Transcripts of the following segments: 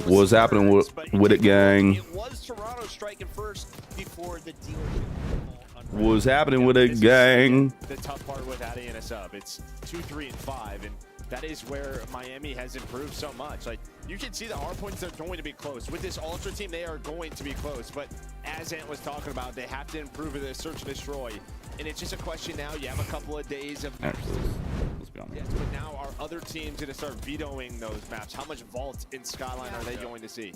What's happening with it, gang? It was Toronto striking first before the deal. What's happening with it, gang? The tough part with adding in a sub, it's 2, 3, and 5, and that is where Miami has improved so much. Like, you can see the hard points are going to be close. With this Ultra team, they are going to be close. But as Ant was talking about, they have to improve with their search and destroy. And it's just a question now. You have a couple of days of... Actually, let's be honest. Yes, but now are other teams going to start vetoing those maps? How much Vault in Skyline are they going to see?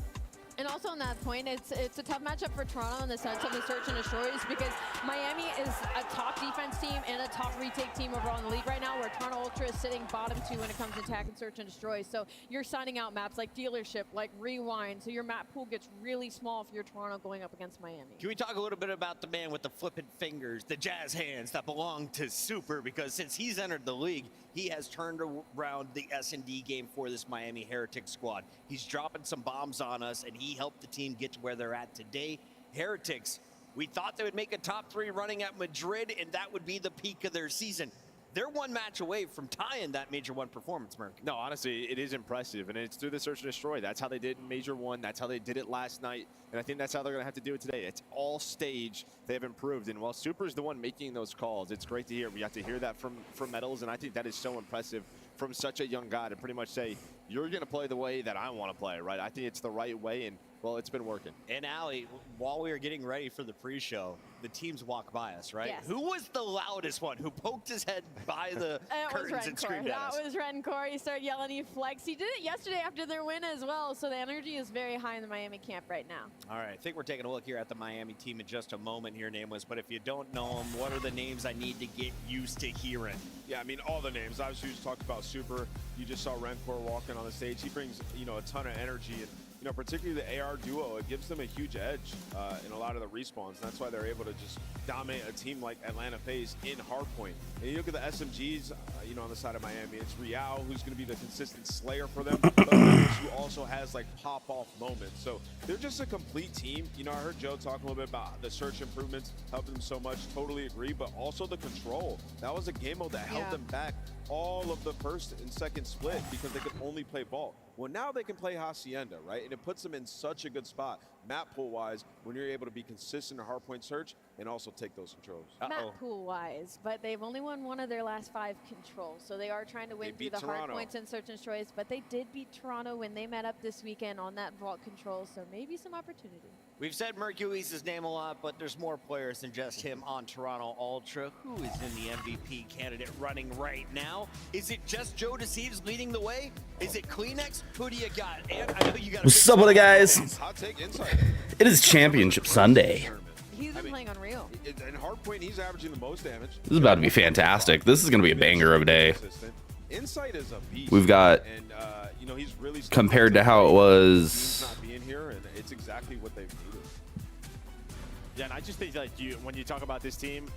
And also on that point, it's a tough matchup for Toronto in the sense of the search and destroys because Miami is a top defense team and a top retake team overall in the league right now, where Toronto Ultra is sitting bottom 2 when it comes to attack and search and destroy. So you're signing out maps like Dealership, like Rewind, so your map pool gets really small if you're Toronto going up against Miami. Can we talk a little bit about the man with the flipping fingers, the jazz hands that belong to Super? Because since he's entered the league, he has turned around the S&D game for this Miami Heretic squad. He's dropping some bombs on us, and he helped the team get to where they're at today. Heretics, we thought they would make a top 3 running at Madrid, and that would be the peak of their season. They're one match away from tying that Major 1 performance, Merc. No, honestly, it is impressive, and it's through the search and destroy. That's how they did in Major 1. That's how they did it last night, and I think that's how they're going to have to do it today. It's all stage. They have improved, and while Super's the one making those calls, it's great to hear. We got to hear that from Metals, and I think that is so impressive from such a young guy to pretty much say, you're going to play the way that I want to play, right? I think it's the right way, and well, it's been working. And Ali, while we were getting ready for the pre-show, the teams walk by us, right? Yes. Who was the loudest one? Who poked his head by the curtains and screamed at us? That was Red and Core. He started yelling, he flexed. He did it yesterday after their win as well, so the energy is very high in the Miami camp right now. All right, I think we're taking a look here at the Miami team in just a moment here, Nameless, but if you don't know them, what are the names I need to get used to hearing? Yeah, I mean, all the names. Obviously, you just talked about Super. You just saw Rencor walking on the stage. He brings, you know, a ton of energy, and you know, particularly the AR duo, it gives them a huge edge in a lot of the respawns. That's why they're able to just dominate a team like Atlanta FaZe in hardpoint. And you look at the SMGs, you know, on the side of Miami, it's Real who's going to be the consistent slayer for them, but who also has like pop-off moments. So they're just a complete team. You know, I heard Joe talk a little bit about the search improvements helping them so much. Totally agree, but also the control. That was a game mode that held them back all of the first and second split because they could only play Vault. Well, now they can play Hacienda, right? And it puts them in such a good spot, map pool-wise, when you're able to be consistent in hardpoint search and also take those controls. Map pool-wise, but they've only won 1 of their last 5 controls, so they are trying to win through the hardpoints and search and destroys, but they did beat Toronto when they met up this weekend on that Vault control, so maybe some opportunity. We've said Mercury's name a lot, but there's more players than just him on Toronto Ultra. Who is in the MVP candidate running right now? Is it just Joe Deceives leading the way? Is it Kleenex? Who do you got? And I know you got. What's up with it, guys? Hot take inside. It is Championship Sunday. He's been playing Unreal. In hardpoint, he's averaging the most damage. This is about to be fantastic. This is going to be a banger of a day. Insight is a beast. We've got, and you know, he's really compared to how it was. Not being here, and it's exactly what they've needed. Yeah, and I just think like when you talk about this team,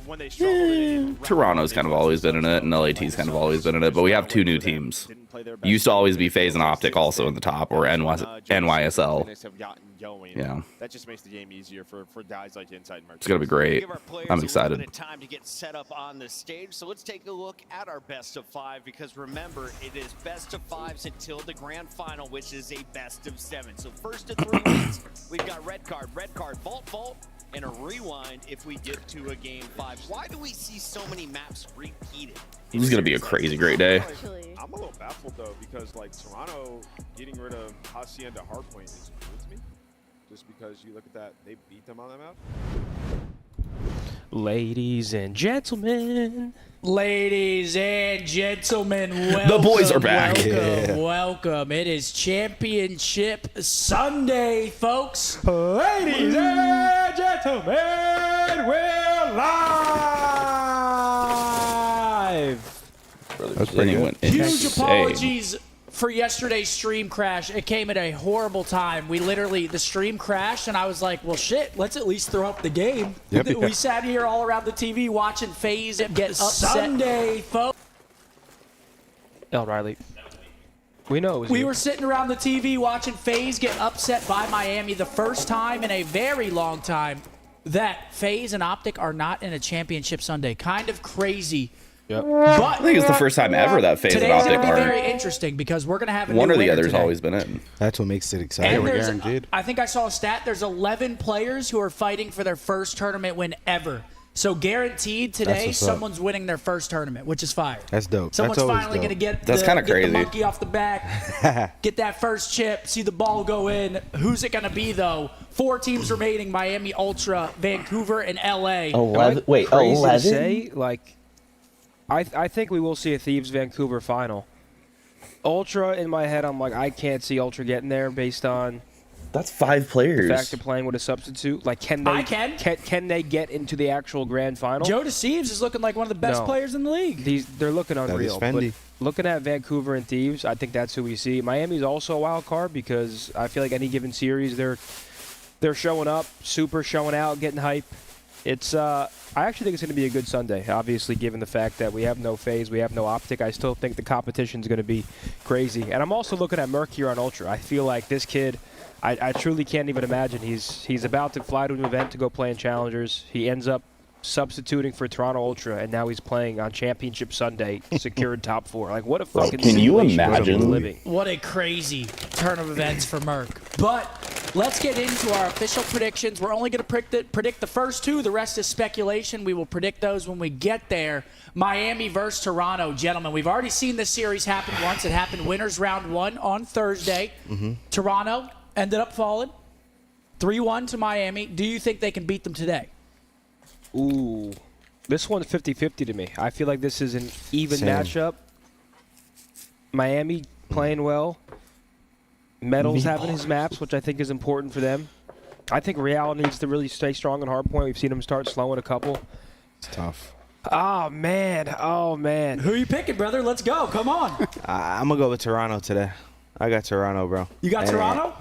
when they struggle, Toronto's kind of always been in it, and LAT's kind of always been in it, but we have 2 new teams. Used to always be FaZe and OpTic also in the top, or NYSL. Yeah. That just makes the game easier for guys like Insight and Mercury. It's going to be great. I'm excited. A little bit of time to get set up on the stage, so let's take a look at our best of 5, because remember, it is best of 5s until the grand final, which is a best of 7. So first of 3 wins, we've got red card, vault, and a rewind if we get to a game 5. Why do we see so many maps repeated? This is going to be a crazy great day. I'm a little baffled though, because like Toronto getting rid of Hacienda hardpoint is cool to me. Just because you look at that, they beat them on that map. Ladies and gentlemen, welcome, the boys are back. welcome. It is Championship Sunday, folks. Ladies and gentlemen, we're live. Huge apologies for yesterday's stream crash. It came at a horrible time. The stream crashed, and I was like, well, shit, let's at least throw up the game. We sat here all around the TV watching FaZe get upset. Sunday, folks. L. Riley. We know it was We were sitting around the TV watching FaZe get upset by Miami, the first time in a very long time that FaZe and OpTic are not in a Championship Sunday. Kind of crazy Yep. But I think it's the first time ever that FaZe and today's going OpTic to be are. very interesting because we're going to have a One new or the winner other's today. always been in. That's what makes it And exciting. there's- Guaranteed. I think I saw a stat. There's 11 players who are fighting for their first tournament win ever. So guaranteed today, what's up. someone's winning their first tournament, which is fire. That's dope. Someone's That's always finally dope. going to get That's kinda get the crazy. monkey off the back, get that first chip, see the ball go in. Who's it going to be, though? 4 teams remaining, Miami, Ultra, Vancouver, and LA. 11? Wait, Crazy to 11? say, like, I think we will see a Thieves Vancouver final. Ultra, in my head, I'm like, I can't see Ultra getting there based on That's 5 players. the fact of playing with a substitute. Like, can they I can. they get into the actual grand final? Joe Deceives is looking like one of the best No. players in the league. They're looking is unreal. Fendi. But looking at Vancouver and Thieves, I think that's who we see. Miami's also a wild card because I feel like any given series they're showing up, super showing out, getting hype. It's I actually think it's going to be a good Sunday. Obviously, given the fact that we have no FaZe, we have no OpTic, I still think the competition is going to be crazy. And I'm also looking at Merc here on Ultra. I feel like this kid, I truly can't even imagine. He's about to fly to an event to go play in Challengers. He ends up substituting for Toronto Ultra, and now he's playing on Championship Sunday, secured top 4. Like, what a fucking can you situation we're imagine? living. What a crazy turn of events for Merc. But let's get into our official predictions. We're only going to predict the first 2. The rest is speculation. We will predict those when we get there. Miami versus Toronto. Gentlemen, we've already seen this series happen once. It happened winners round 1 on Thursday. Toronto ended up falling 3-1 to Miami. Do you think they can beat them today? Ooh, this one's 50-50 to me. I feel like this is an even Same. matchup. Miami playing well. Metal's having his maps, which I think is important for them. I think Real needs to really stay strong on hardpoint. We've seen him start slowing a couple. It's tough. Oh, man. Oh, man. Who are you picking, brother? Let's go. Come on. I'm going to go with Toronto today. I got Toronto, bro. You got Toronto?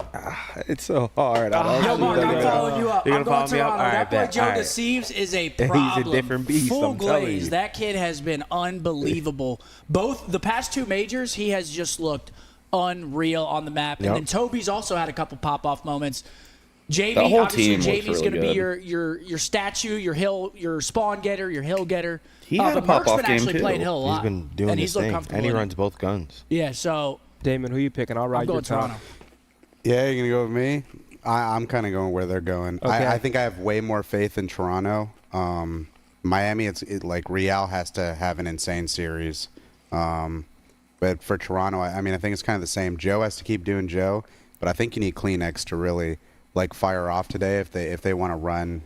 It's so hard. Yo, Mark, I'm following you up. You're I'm gonna going follow me up? Toronto. All That right, boy bet. Joe All right. Deceives is a He's a problem. different beast, Full I'm telling glaze. you. That kid has been unbelievable. Both the past 2 majors, he has just looked unreal on the map. And Yep. then Toby's also had a couple pop-off moments. Jamie, The whole obviously, team looks Jamie's really going to be good. your statue, your spawn getter, your hill getter. He had a but Merc's pop-off been game, actually too. playing hill a lot. He's been doing and his he's looked thing. comfortable And he in it. runs both guns. Yeah, so Damon, who you picking? I'll ride I'm your going top. Toronto. Yeah, you're gonna go with me. I'm kind of going where they're going. Okay. I think I have way more faith in Toronto. Miami, like Real has to have an insane series. But for Toronto, I mean, I think it's kind of the same. Joe has to keep doing Joe, but I think you need Kleenex to really like fire off today if they want to run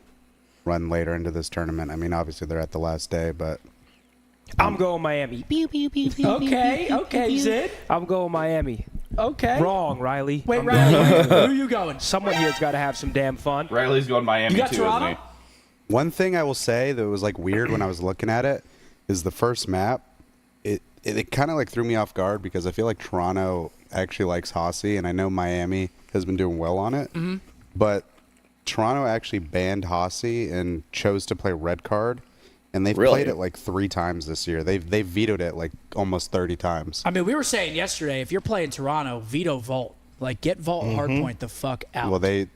later into this tournament. I mean, obviously they're at the last day, but I'm going Miami. Pew, pew, pew, pew, Okay, pew, okay, pew. Zid. I'm going Miami. Okay. Wrong, Riley. Wait, I'm Riley, who are you going? Someone here's got to have some damn fun. Riley's going Miami You got too, Toronto? isn't one thing I will say that was like weird when I was looking at it is the first map. It kind of like threw me off guard because I feel like Toronto actually likes Hossie, and I know Miami has been doing well on it. But Toronto actually banned Hossie and chose to play red card, and they've Really? played it like 3 times this year. They've vetoed it like almost 30 times. I mean, we were saying yesterday, if you're playing Toronto, veto Vault. Like, get Vault and Hardpoint the fuck out. Well, they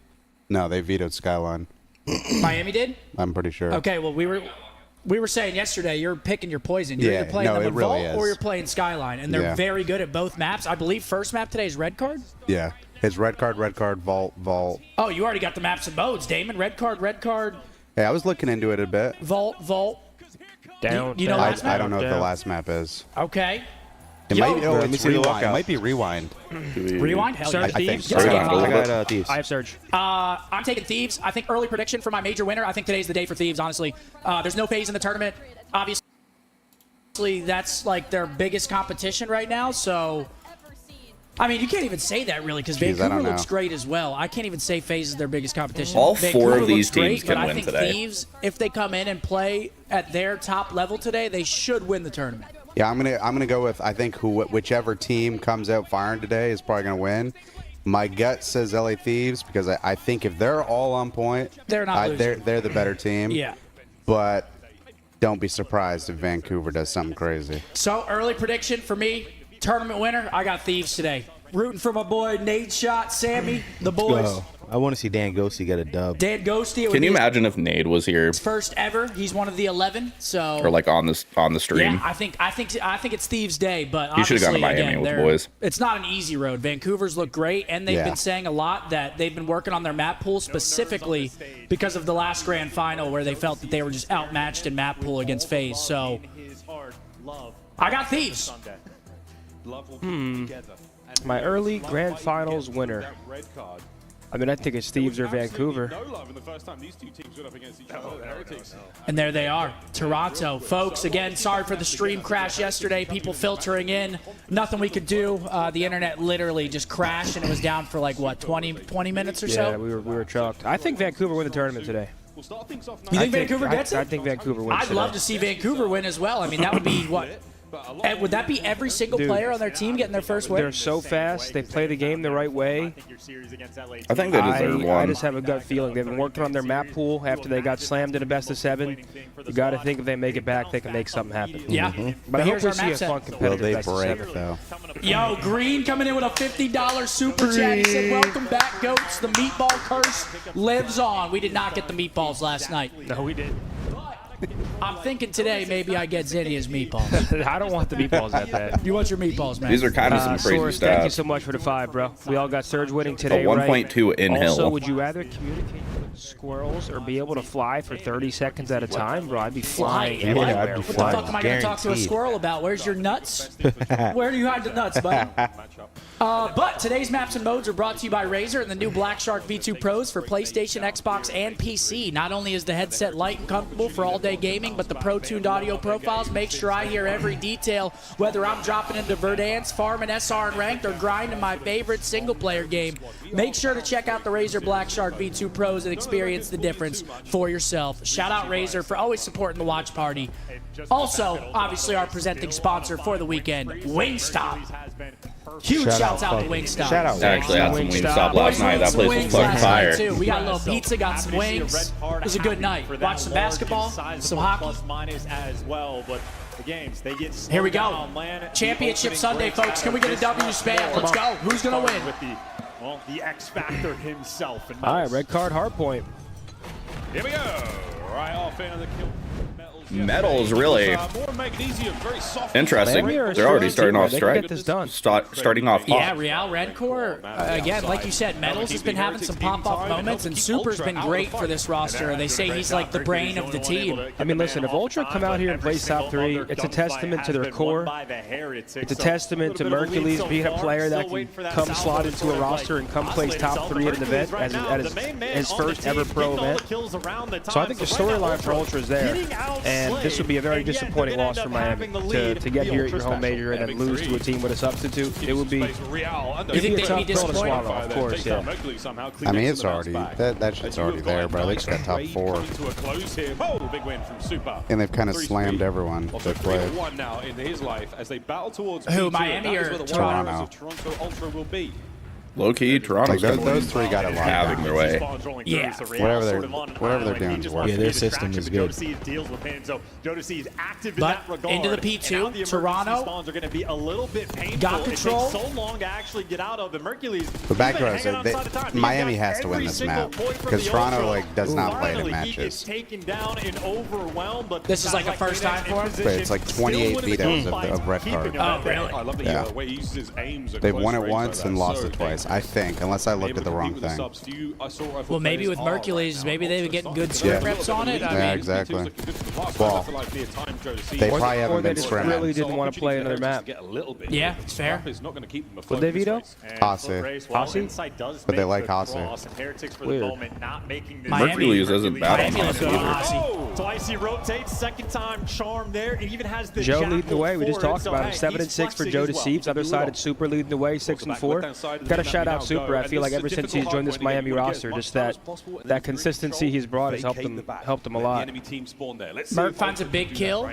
vetoed Skyline. Miami did? I'm pretty sure. Okay, well, we were saying yesterday, you're picking your poison. You're Yeah, either playing no, them it in really Vault is. or you're playing Skyline, and they're Yeah. very good at both maps. I believe first map today is red card. Yeah, it's red card, Vault. Oh, you already got the maps and modes, Damon. Red card, Hey, I was looking into it a bit. Vault. Down. You know down, last map? I don't know what the down. last map is. Okay. It Yo, might. bro, Oh, let me it's see the rewind. lockout. It might be rewind. he? Rewind? Hell yeah. Search I think Thieves. so. Yes, Rewind, I go I got got Thieves. I have Surge. I'm taking Thieves. I think early prediction for my major winner. I think today's the day for Thieves, honestly. There's no FaZe in the tournament. Obviously, that's like their biggest competition right now. So, I mean, you can't even say that really because Jeez, I Vancouver don't know. looks great as well. I can't even say FaZe is their biggest competition. All 4 Vancouver of these looks great, teams can but I win think today. Thieves, if they come in and play at their top level today, they should win the tournament. Yeah, I'm gonna go with I think whichever team comes out firing today is probably gonna win. My gut says LA Thieves because I think if they're all on point, They're not losing. they're the better team. Yeah. But don't be surprised if Vancouver does something crazy. So, early prediction for me, tournament winner, I got Thieves today. Rooting for my boy Nate Shot, Sammy, the boys. I want to see Dan Ghosty get a dub. Dan Ghosty. Can you imagine if Nade was here his first ever? He's one of the 11. So or like on the stream? Yeah, I think it's Thieves' Day, but He should have obviously gone to Miami again, with the boys. it's not an easy road. Vancouver's look great, and they've been saying a lot that they've been working on their map pool specifically because of the last grand final where they felt that they were just outmatched in map pool against FaZe. So I got Thieves. My early grand finals winner. I mean, I think it's Thieves or Vancouver. And there they are, Toronto. Folks, again, sorry for the stream crash yesterday. People filtering in. Nothing we could do. The internet literally just crashed, and it was down for like, what, 20 minutes or so? Yeah, we were chalked. I think Vancouver win the tournament today. You think Vancouver gets it? I think Vancouver wins I'd love to see Vancouver win as well. I mean, that would be what? Would that be every single player on their team getting their first win? They're so fast. They play the game the right way. I think they deserve one. I just have a gut feeling. They've been working on their map pool after they got slammed in a best-of-7. You got to think if they make it back, they can make something happen. Yeah. But I hope here's we our see map a set. fun competitive Will they best-of-7. break, though? Yo, Green coming in with a $50 super chat. He said, welcome back, Goats. The meatball curse lives on. We did not get the meatballs last night. No, we did. I'm thinking today maybe I get Zinnia's meatballs. I don't want the meatballs that bad. You want your meatballs, man. These are kind of some crazy Source, thank you stats. so much for the 5, bro. We all got Surge winning today, A 1.2 right? in Also, hill. would you rather communicate with squirrels or be able to fly for 30 seconds at a time, bro? I'd be flying Yeah, everywhere. I'd be what the flying, fuck am I going to talk to a guaranteed. squirrel about? Where's your nuts? Where do you hide the nuts, buddy? But today's maps and modes are brought to you by Razer and the new Black Shark V2 Pros for PlayStation, Xbox, and PC. Not only is the headset light and comfortable for all-day gaming, but the pro-tuned audio profiles make sure I hear every detail, whether I'm dropping into Verdansk, farming SR and ranked, or grinding my favorite single-player game. Make sure to check out the Razer Black Shark V2 Pros and experience the difference for yourself. Shout out Razer for always supporting the watch party. Also, obviously, our presenting sponsor for the weekend, Wingstop. Huge shouts out to Wingstop. Shout out. I actually had some Wingstop last night. That place was fucking fire. Too. We got a little pizza, got some wings. It was a good night. Watched some basketball, some hockey. Here we go. Championship Sunday, folks. Can we get a W spam? Let's go. Who's going to win? Well, the X Factor himself. All right, red card, hard point. Here we go. Right off into the kill. Metals really interesting. Miami or They're already starting off they can strike. get this done. Starting off hot. Yeah, Real Redcore, again, like you said, Metals has been having some pop-off moments, and Super's been great for this roster. They say he's like the brain of the team. I mean, listen, if Ultra come out here and play top 3, it's a testament to their core. It's a testament to Mercules being a player that can come slot into a roster and come place top 3 at an event at his first ever pro event. So I think the storyline for Ultra is there. And this would be a very disappointing loss for Miami to get here at your home major and then lose to a team with a substitute. It would be, You think they'd be pill to swallow, disappointed? of course, yeah. I mean, it's already that shit's already there, bro. They just got top 4, and they've kind of slammed everyone that played. Who, Miami or Toronto? Low key, Toronto's Like those 3 got it locked having down. their way. Yeah. Whatever they're doing is working. Yeah, their system is good. But into the P2, Toronto got control. The back row, so Miami has to win this map because Toronto like does not play it in matches. This is like a first time for him. But it's like 28 vetoes of red card. Oh, really? Yeah. They've won it once and lost it twice, I think, unless I looked at the wrong thing. Well, maybe with Mercules, maybe they were getting good scrim reps on it. I Yeah, mean, exactly. Well, they probably Or haven't they been just scrimming. really didn't want to play another map. yeah, it's fair. Would they veto? Hasi. But they like Hasi. Weird. Mercules isn't bad on Miami looks good, that either. Hasi. Twice he rotates, second time charm there. It even has the Joe jackal leading the way. We just forward, talked about him. hey, 7 and he's 6 for flexing Joe as to well. Seeps. Other side, it's Super leading the way, 6 and 4. Got to shout out Super. I feel like ever since he's joined this Miami roster, just that consistency he's brought has helped him a lot. Merc finds a big kill.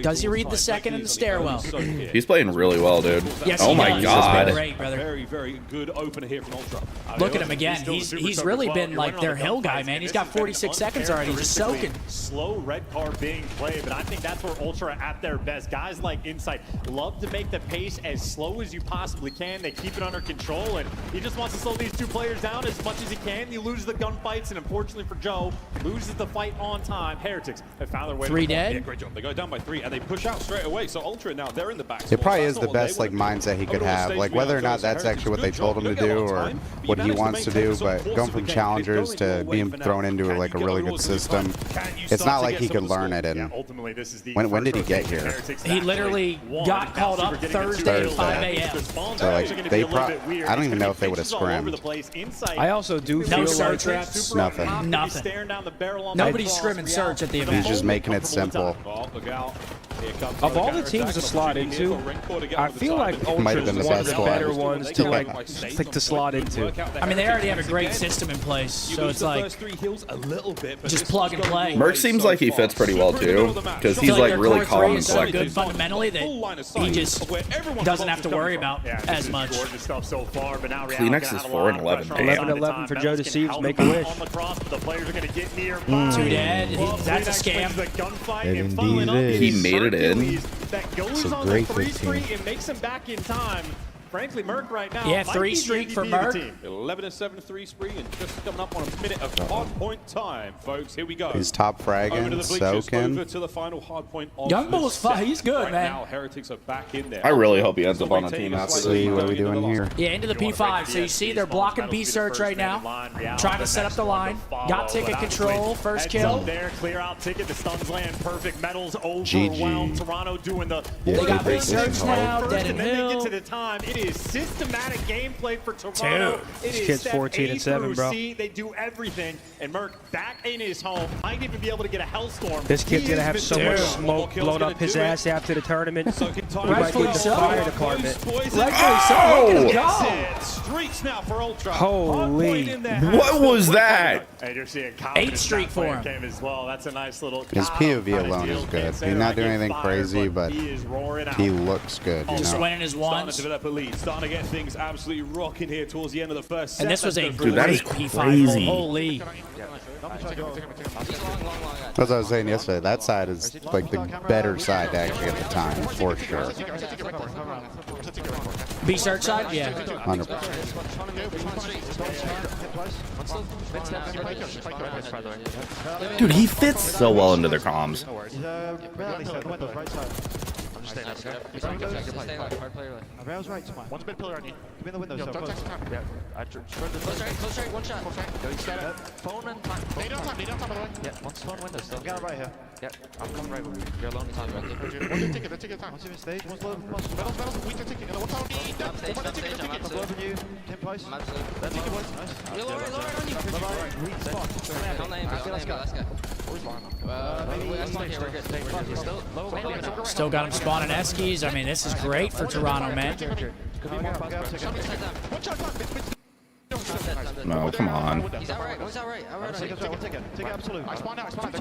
Does he read the second in the stairwell? He's playing really well, dude. Yes, Oh he my does. He's god. been great, brother. Very good opener here from Ultra. Look at him again. He's really been like their hill guy, man. He's got 46 seconds already, just soaking. Slow red card being played, but I think that's where Ultra are at their best. Guys like Insight love to make the pace as slow as you possibly can. They keep it under control, and he just wants to slow these two players down as much as he can. He loses the gunfights, and unfortunately for Joe, loses the fight on time. Heretics have found their way. 3 dead. Yeah, great job. They go down by 3, and they push out straight away. So Ultra now, they're in the back. It probably is the best like mindset he could have. Like whether or not that's actually what they told him to do or what he wants to do, but going from challengers to being thrown into like a really good system, it's not like he could learn it. And when did he get here? He literally got called up Thursday at 5 a.m. So like I don't even know if they would have scrimmed. I also do No feel search like reps. Nothing. Nothing. Nobody's scrimming search at the event. He's just making it simple. of all the teams to slot into, I feel like Might Ultra's have been the one of best the better squad. ones to like to slot into. I mean, they already have a great system in place, so it's like just plug and play. Merc seems like he fits pretty well too, because he's like really calm and so good collected. fundamentally that he just doesn't have to worry about as much. Kleenex is 4 and 11. 11-11 for Joe Deceives, make a wish. 2 dead. That's a scam. He made it in. It's a great 15. It makes him back in time. Frankly, Merc right now. Yeah, might 3 be the streak for MVP of Merc. the team. 11-7 3 spree, and just coming up on a minute of hard point time, folks. Here we go. He's top Over to fragging, the bleachers, over soaking. to the final hard point of Young the Bull's set. he's good, right man. Now, Heretics are back in there. I really hope he ends up on a team after Let's see what are we doing here. Yeah, into the P5. So you see they're blocking B search right now, trying to set up the line. Got ticket control, first kill. There, clear out ticket. The stuns land perfect. Metals overwhelmed. GG. Toronto doing the. Yeah, They got they B search now, First, dead and and then they get hill. to the time. It is systematic gameplay for Toronto. It This is kid's step 14 A and 7, through bro. C. They do everything, and Merc back in his home might even be able to get a hellstorm. This kid's He gonna has have been so there. much Dude. smoke blown up his ass after the tournament. So can time Rightfully Might get the so. fire department. Rightfully so. Look at him go. Streaks now for Ultra. Holy. What was that? And you're seeing 8 streak for him. game as well. That's a nice little. His POV alone is good. He's not doing anything crazy, but he looks good. You Just know? winning his Starting to ones. develop a lead, starting to get things absolutely rocking here towards the end of the first set. And this was a Dude, that is great P5. crazy. Holy. That's what I was saying yesterday. That side is like the better side actually at the time, for sure. B search side? Yeah. 100%. Dude, he fits so well into their comms. Rail's right, smart. One's mid pillar on you. Give me the window. Don't touch the time. Yeah. Close right, one shot. Phone and time. Need on time, by the way. Yeah, one's phone window still. Got it right here. Yeah, I'm coming right with you. You're alone in time, right? One's your ticket, the ticket time. One's in stage, one's low. Metals, weak the ticket. One time, one the ticket, the ticket. Low you, 10 price. I'm absolute. That ticket was nice. You're lower on you. Bye-bye. Weak spot. Let's go. Still got him spawning Eskies. I mean, this is great for Toronto, man. No, come on. He's outright. One's outright. Take absolute. I spawned out. One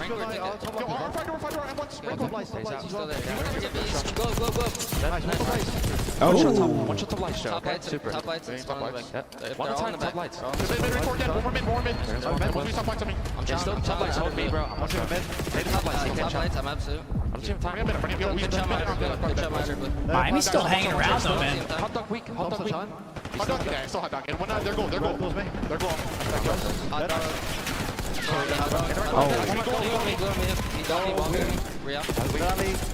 good light. Top lights. Go. Oh, One shot top lights. Top lights. Super. Top lights. One time. Top lights. More mid. Top lights. Hold me, bro. I'm watching mid. Top lights. I'm absolute. Good shot, Miami's still hanging around though, man. Hot dog weak. Hot dog. Yeah, still hot dog. And when they're goal. They're goal.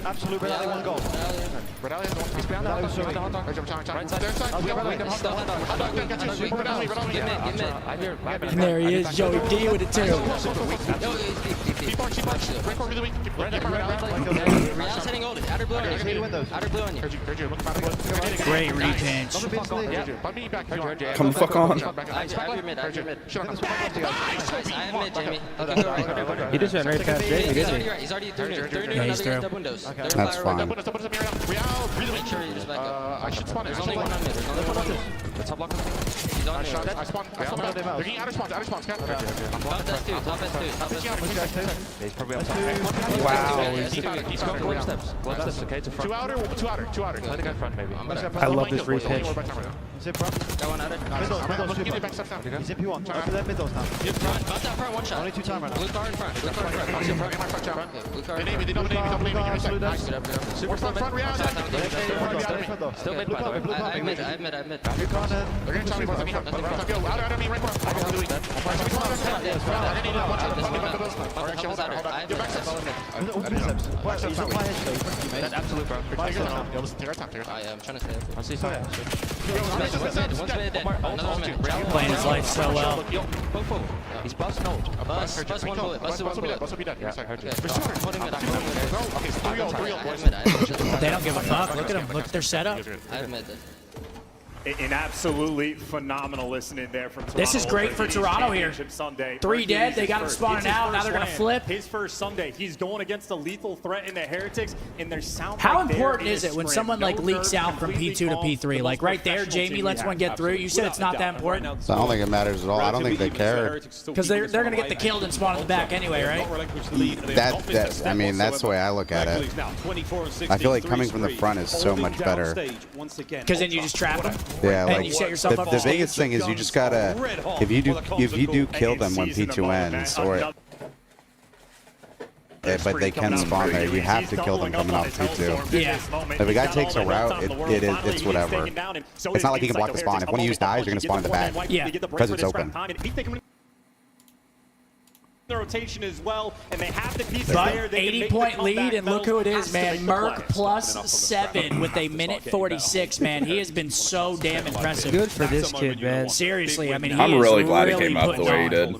Absolute Rally, one goal. Rally has one. He's behind the hot dog. Right side. And there he is, Joey D with it too. Great repinch. Come the fuck on. He just went right past Jamie, didn't he? He's already through. Yeah, he's through. That's fine. I should spawn. There's only one on mid. Let's block him. He's on shot. I spawn. They're getting out of spawns. Top S2. He's probably up top. Wow. He's going glove steps. Okay, to front. Two outer. Let the guy front, maybe. I love this repitch. One's in front. Got one out of Middle, He's in P1. Open their middles now. in front. About that front, one shot. Only 2 time right now. Blue car in front. Blue car in front. Blue car in front. Blue car in front. Nice, good up, good up. Super front, Real. Still mid, by the way. I have mid. Blue corner. They're gonna tell me about me. Absolute, bro. I am trying to stay up. I see fire. One's mid. Another one's mid. Playing his life so well. He's busting old. Bust one bullet. Bust one bullet. Yeah, I heard you. Put him mid. They don't give a fuck. Look at them. Look at their setup. I have mid. An absolutely phenomenal listening there from Toronto. This is great for Toronto here. Sunday. 3 dead. They got him spawning out. Now they're going to flip. His first Sunday. He's going against a lethal threat in the Heretics, and their sound. How important is it when someone like leaks out from P2 to P3? Like right there, Jamie lets one get through. You said it's not that important? I don't think it matters at all. I don't think they care. Because they're going to get the killed and spawn in the back anyway, right? I mean, that's the way I look at it. I feel like coming from the front is so much better. Because then you just trap them. Yeah, and like you set yourself up the biggest thing is you just gotta, if you do kill them when P2 ends, or but they can spawn there, you have to kill them coming off P2. Yeah. If a guy takes a route, it's whatever. It's not like he can block the spawn. If one of you dies, you're gonna spawn in the back. Yeah. Because it's open. The rotation as well, and they have the pieces But there. 80-point lead, and look who it is, man. Merc plus 7 with a minute 46, man. He has been so damn impressive. Good for this kid, man. Seriously, I mean, I'm really glad he really came out the way he did.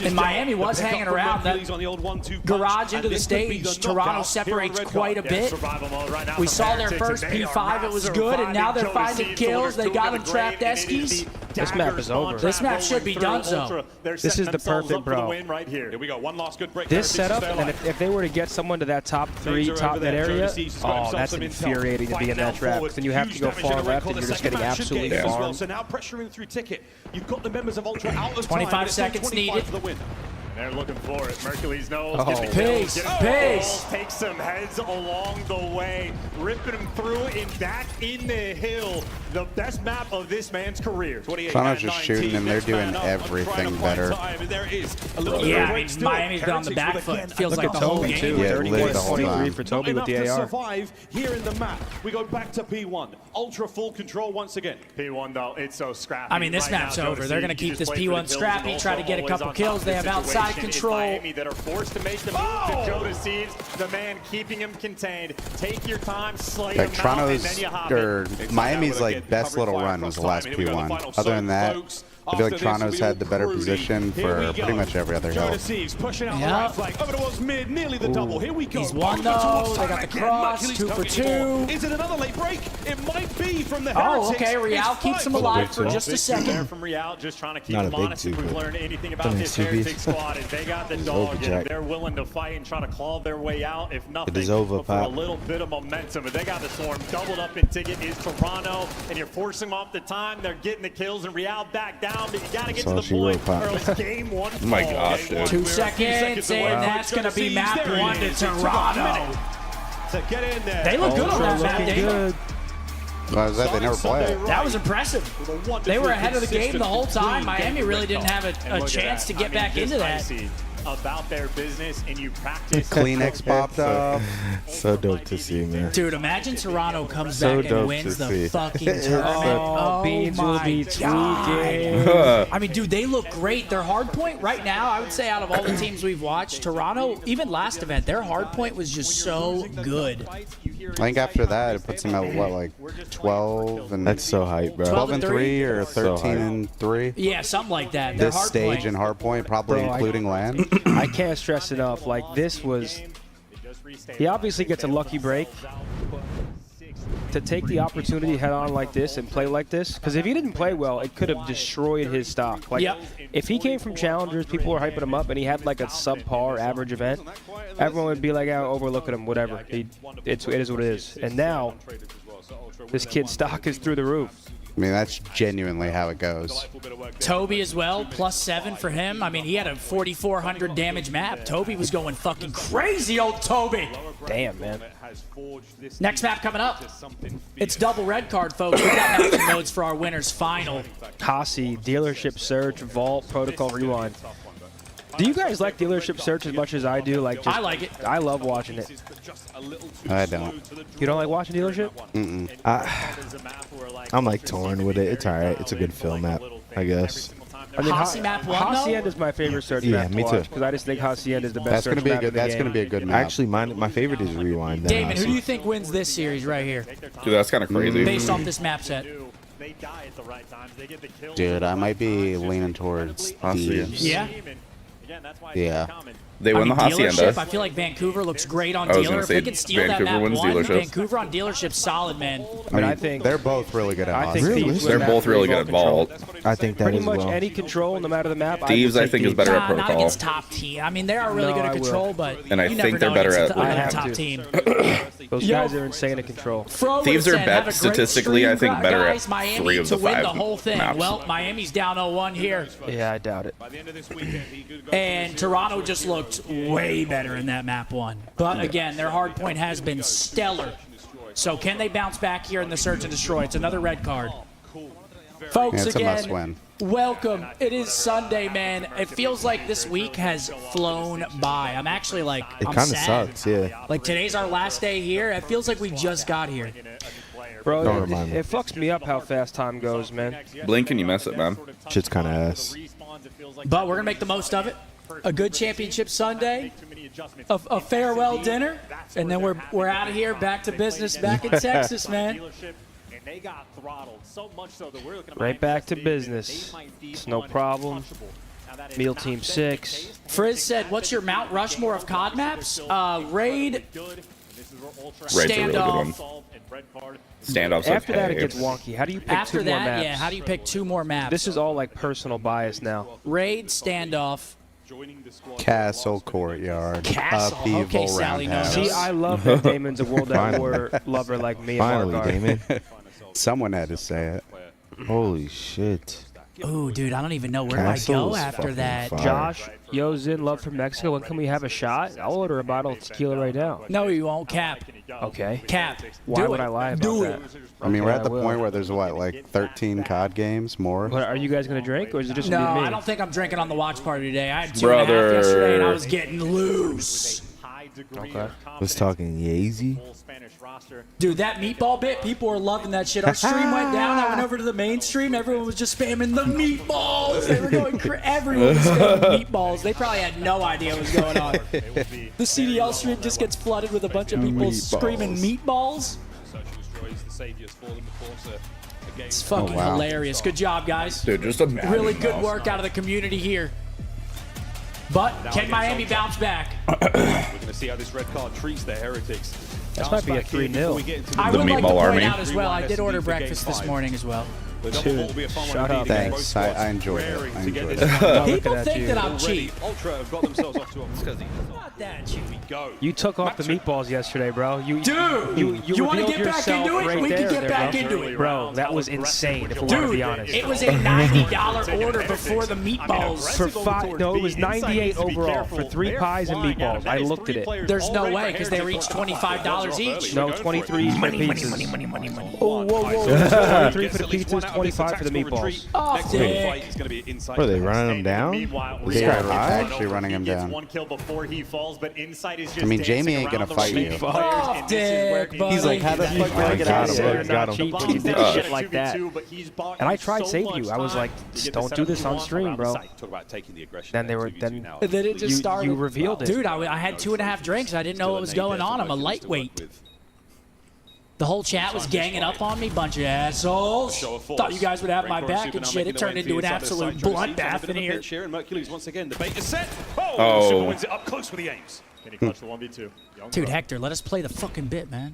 And Miami was hanging around that garage into the stage. Toronto separates quite a bit. We saw their first P5, it was good, and now they're finding kills. They got him trapped Eskies. This map is over. This map should be done so. This is the perfect, bro. This setup, and if they were to get someone to that top 3, top mid area, oh, that's infuriating to be in that trap. Because then you have to go far left, and you're just getting absolutely farmed. So now pressuring through Ticket. You've got the members of Ultra out of 25 seconds needed. For the win. They're looking for it. Mercules knows. Oh. Pace. Takes some heads along the way, ripping him through and back in the hill. The best map of this man's career. Toronto's just shooting, and they're doing everything better. Yeah, I mean, Miami's been on the back foot. Feels like the whole game. Yeah, literally the whole 23 time. for Toby with the to AR. survive here in the map. We go back to P1. Ultra full control once again. P1 though, it's so scrappy. I mean, this map's over. They're going to keep this P1 scrappy, try to get a couple kills. They have outside control. Miami that are forced to make the move to Joe Deceives, the man keeping him contained. Take your time, slay him out, and then you hop in. Miami's like best little run was the last P1. Other than that, I feel like Toronto's had the better position for pretty much every other hill. Yeah. He's one though. They got the cross, 2 for 2. Is it another late break? It might be from the Oh, okay. Real keeps him alive for just a second. From Real, just trying to keep Not a him big honest. two, If we've but learned anything about this Heretic squad, is they got the dog in them. Jack. They're willing to fight and try to claw their way out, if nothing, It is over, but for a Pop. little bit of momentum. But they got the Storm doubled up in Ticket is Toronto, and you're forcing them off the time. They're getting the kills, and Real back down, but you got to get to the point, or else game 1 Oh my gosh, dude. 2 seconds, and that's going to be map 1 to Toronto. To get in there. They look good on that map, Dave. Good. Well, they never play it. That was impressive. They were ahead of the game the whole time. Miami really didn't have a chance to get back into that. About their business, and you practice. Kleenex popped up. So dope to see, man. Dude, imagine Toronto comes So back and dope wins to the see. fucking tournament. Oh Beans will be God. I mean, dude, they look great. Their hard point right now, I would say out of all the teams we've watched, Toronto, even last event, their hard point was just so good. I think after that, it puts them at what, like 12 and That's so hype, bro. 12 and 3 or 13 and 3. Yeah, something like that. Their This hard stage point. and hardpoint, probably Bro, including land. I can't stress enough. Like, this was... He obviously gets a lucky break. To take the opportunity head on like this and play like this, because if he didn't play well, it could have destroyed his stock. Like, if he came from challengers, people were hyping him up, and he had like a subpar average event, everyone would be like, oh, overlook at him, whatever. It is what it is. And now, this kid's stock is through the roof. I mean, that's genuinely how it goes. Toby as well, +7 for him. I mean, he had a 4,400 damage map. Toby was going fucking crazy, old Toby. Damn, man. Next map coming up. It's double red card, folks. We've got matching modes for our winners final. Hasi, Dealership Search, Vault, Protocol Rewind. Do you guys like Dealership Search as much as I do? Like, just, I like it. I love watching it. I don't. You don't like watching Dealership? I'm like torn with it. It's alright. It's a good film map, I guess. I mean, Hasi map one, Hacienda though? is my favorite search Yeah, map to me too. watch because I just think Hacienda is the best That's search gonna be a map good. in the That's game. gonna be a good map. Actually, my favorite is Rewind. than Damon, who Hasi. do you think wins this series right here, Dude, that's kind of crazy. based off this map set? Dude, I might be leaning towards Thieves. Yeah? Yeah. They win the Dealership, Hacienda. I feel like Vancouver looks great on I was Dealer. gonna If say they can steal Vancouver that map wins one, Dealership. Vancouver on Dealership's solid, man. I mean, I think they're both really good at I think Hasi. Thieves They're win both map really three good at Vault Vault. control. I think that Pretty as much well. any control, no matter the map. Thieves, I think, is better at Not Protocol. against top team. I mean, they are really No, good at I will. control, but And I you think never they're know better against at- a I have top to. team. Those guys are insane at control. Fro Thieves are would've said, have a great statistically, I think, stream, better guys. at Miami 3 of to the win 5 the whole thing. maps. Well, Miami's down 0-1 here. Yeah, I doubt it. And Toronto just looked way better in that map one. But again, their hard point has been stellar. So can they bounce back here in the search and destroy? It's another red card. Folks, Yeah, it's a again, must-win. welcome. It is Sunday, man. It feels like this week has flown by. I'm actually like, It I'm kind of sad. sucks, yeah. Like today's our last day here. It feels like we just got here. Bro, Don't remind me. it fucks me up how fast time goes, man. Blink and you miss it, man. Shit's kind of ass. But we're going to make the most of it. A good championship Sunday, a farewell dinner, and then we're out of here, back to business, back in Texas, man. Right back to business. It's no problem. Meal Team 6. Frizz said, what's your Mount Rushmore of COD maps? Raid, Raid's a really good one. Standoff's After that, it okay. gets wonky. How do you pick After two more that, maps? yeah, how do you pick 2 more maps? This is all like personal bias now. Raid, standoff. Castle Courtyard. Castle. Upheaval Okay, Sally Roundhouse. knows. See, I love that Damon's a World at War lover like me. Finally, and Damon. Someone had to say it. Holy shit. Ooh, dude, I don't even know where do I Castle go is after fucking that. fire. Josh, yo, Zin, love from Mexico. When can we have a shot? I'll order a bottle of tequila right now. No, you won't. Cap. Okay. Cap. Why Do would it. I lie about Do that? it. I mean, we're Okay, at the I will. point where there's what, like 13 COD games more? But are you guys gonna drink, or is it just No, gonna be me? I don't think I'm drinking on the watch party today. I had 2.5 yesterday, and I was getting loose. Okay. Was talking Yeezy. Dude, that meatball bit, people were loving that shit. Our stream went down. I went over to the main stream. Everyone was just spamming the meatballs. They were going everyone was spamming meatballs. They probably had no idea what was going on. The CDL stream just gets flooded with a bunch of people screaming meatballs. It's fucking wow. hilarious. Good job, guys. Dude, just imagine. Really good work out of the community here. But can Miami bounce back? We're going to see how this red card treats the Heretics. This might be a 3-0. I The would like to Meatball point Army. out as well, I did order breakfast this morning as well. Dude, shut up. Thanks. I enjoyed it. I enjoyed it. People at think you. that I'm cheap. Ultra have got themselves off to a Not that cheap. You took off the meatballs yesterday, bro. You wanna revealed get back yourself into it? right We can there, get back bro. into it. Bro, that was insane. If we want to Dude, be honest. it was a $90 order before the meatballs. For no, it was 98 overall for 3 pies and meatballs. I looked at it. There's no way, because they were each $25 each. No, 23 for the pizzas. Oh, whoa. 23 for the pizzas, 25 for the meatballs. Off dick. What are they running them down? This guy actually running him down. I mean, Jamie ain't gonna fight you. Off dick, buddy. He's like, how the fuck do I get out of You're here? not cheap when you did shit like that. And I tried saving you. I was like, just don't do this on stream, bro. Then they were, then And then it just started. you revealed it. Dude, I had 2.5 drinks. I didn't know what was going on. I'm a lightweight. The whole chat was ganging up on me, bunch of assholes. Thought you guys would have my back and shit. It turned into an absolute bloodbath in here. And Mercury's once again, the bait is set. Oh. Super wins it up close with the aims. Can he clutch the 1v2? Dude, Hector, let us play the fucking bit, man.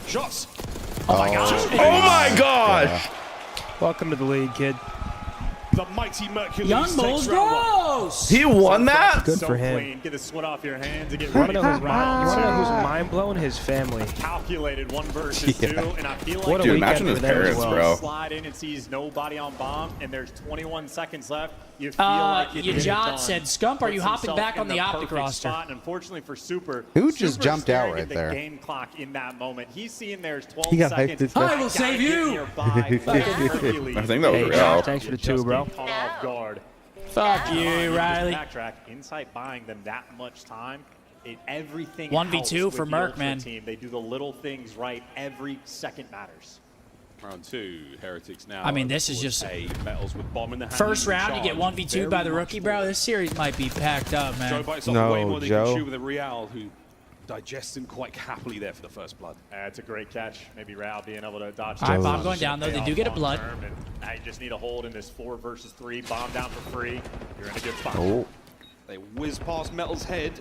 Shots. Oh my gosh. Oh my gosh! Welcome to the league, kid. the mighty Mercury. Young Bulls Bros! He won that? Good So for him. clean. Get the sweat off your hands and get You want ready. to know who's mind blowing? His family. Calculated 1 versus 2, and I feel like What a Dude, weekend imagine his for them as parents, well. bro. slide in and sees nobody on bomb, and there's 21 seconds left. You feel like you get it Yajat done. said, Scump, are you Puts hopping himself back in on the OpTic perfect roster? spot, and unfortunately for Super, Who just Super's jumped out staring right at the there? game clock in that moment. He's seeing there's 12 He got seconds. hyped as fuck. I will save you. I think that was Hey, real. thanks for the 2, bro. Caught off guard. Fuck you, Riley. Backtrack. Insight buying them that much time. Everything 1v2 helps for with the Merc, Ultra man. Team. They do the little things right. Every second matters. Round 2, Heretics now. I mean, this is just a Metals with bomb in the hand. first round. You get Charge. 1v2 by the rookie, bro. This series might be packed up, Joe man. bites off No, way more than Joe. he can chew with a Real, who digests him quite happily there for the first blood. That's a great catch. Maybe Real being able to dodge. All right, that. bomb going down, though. They do get a blood. Now you just need a hold in this 4 versus 3. Bomb down for free. You're in a good spot. Oh. They whiz past Metal's head.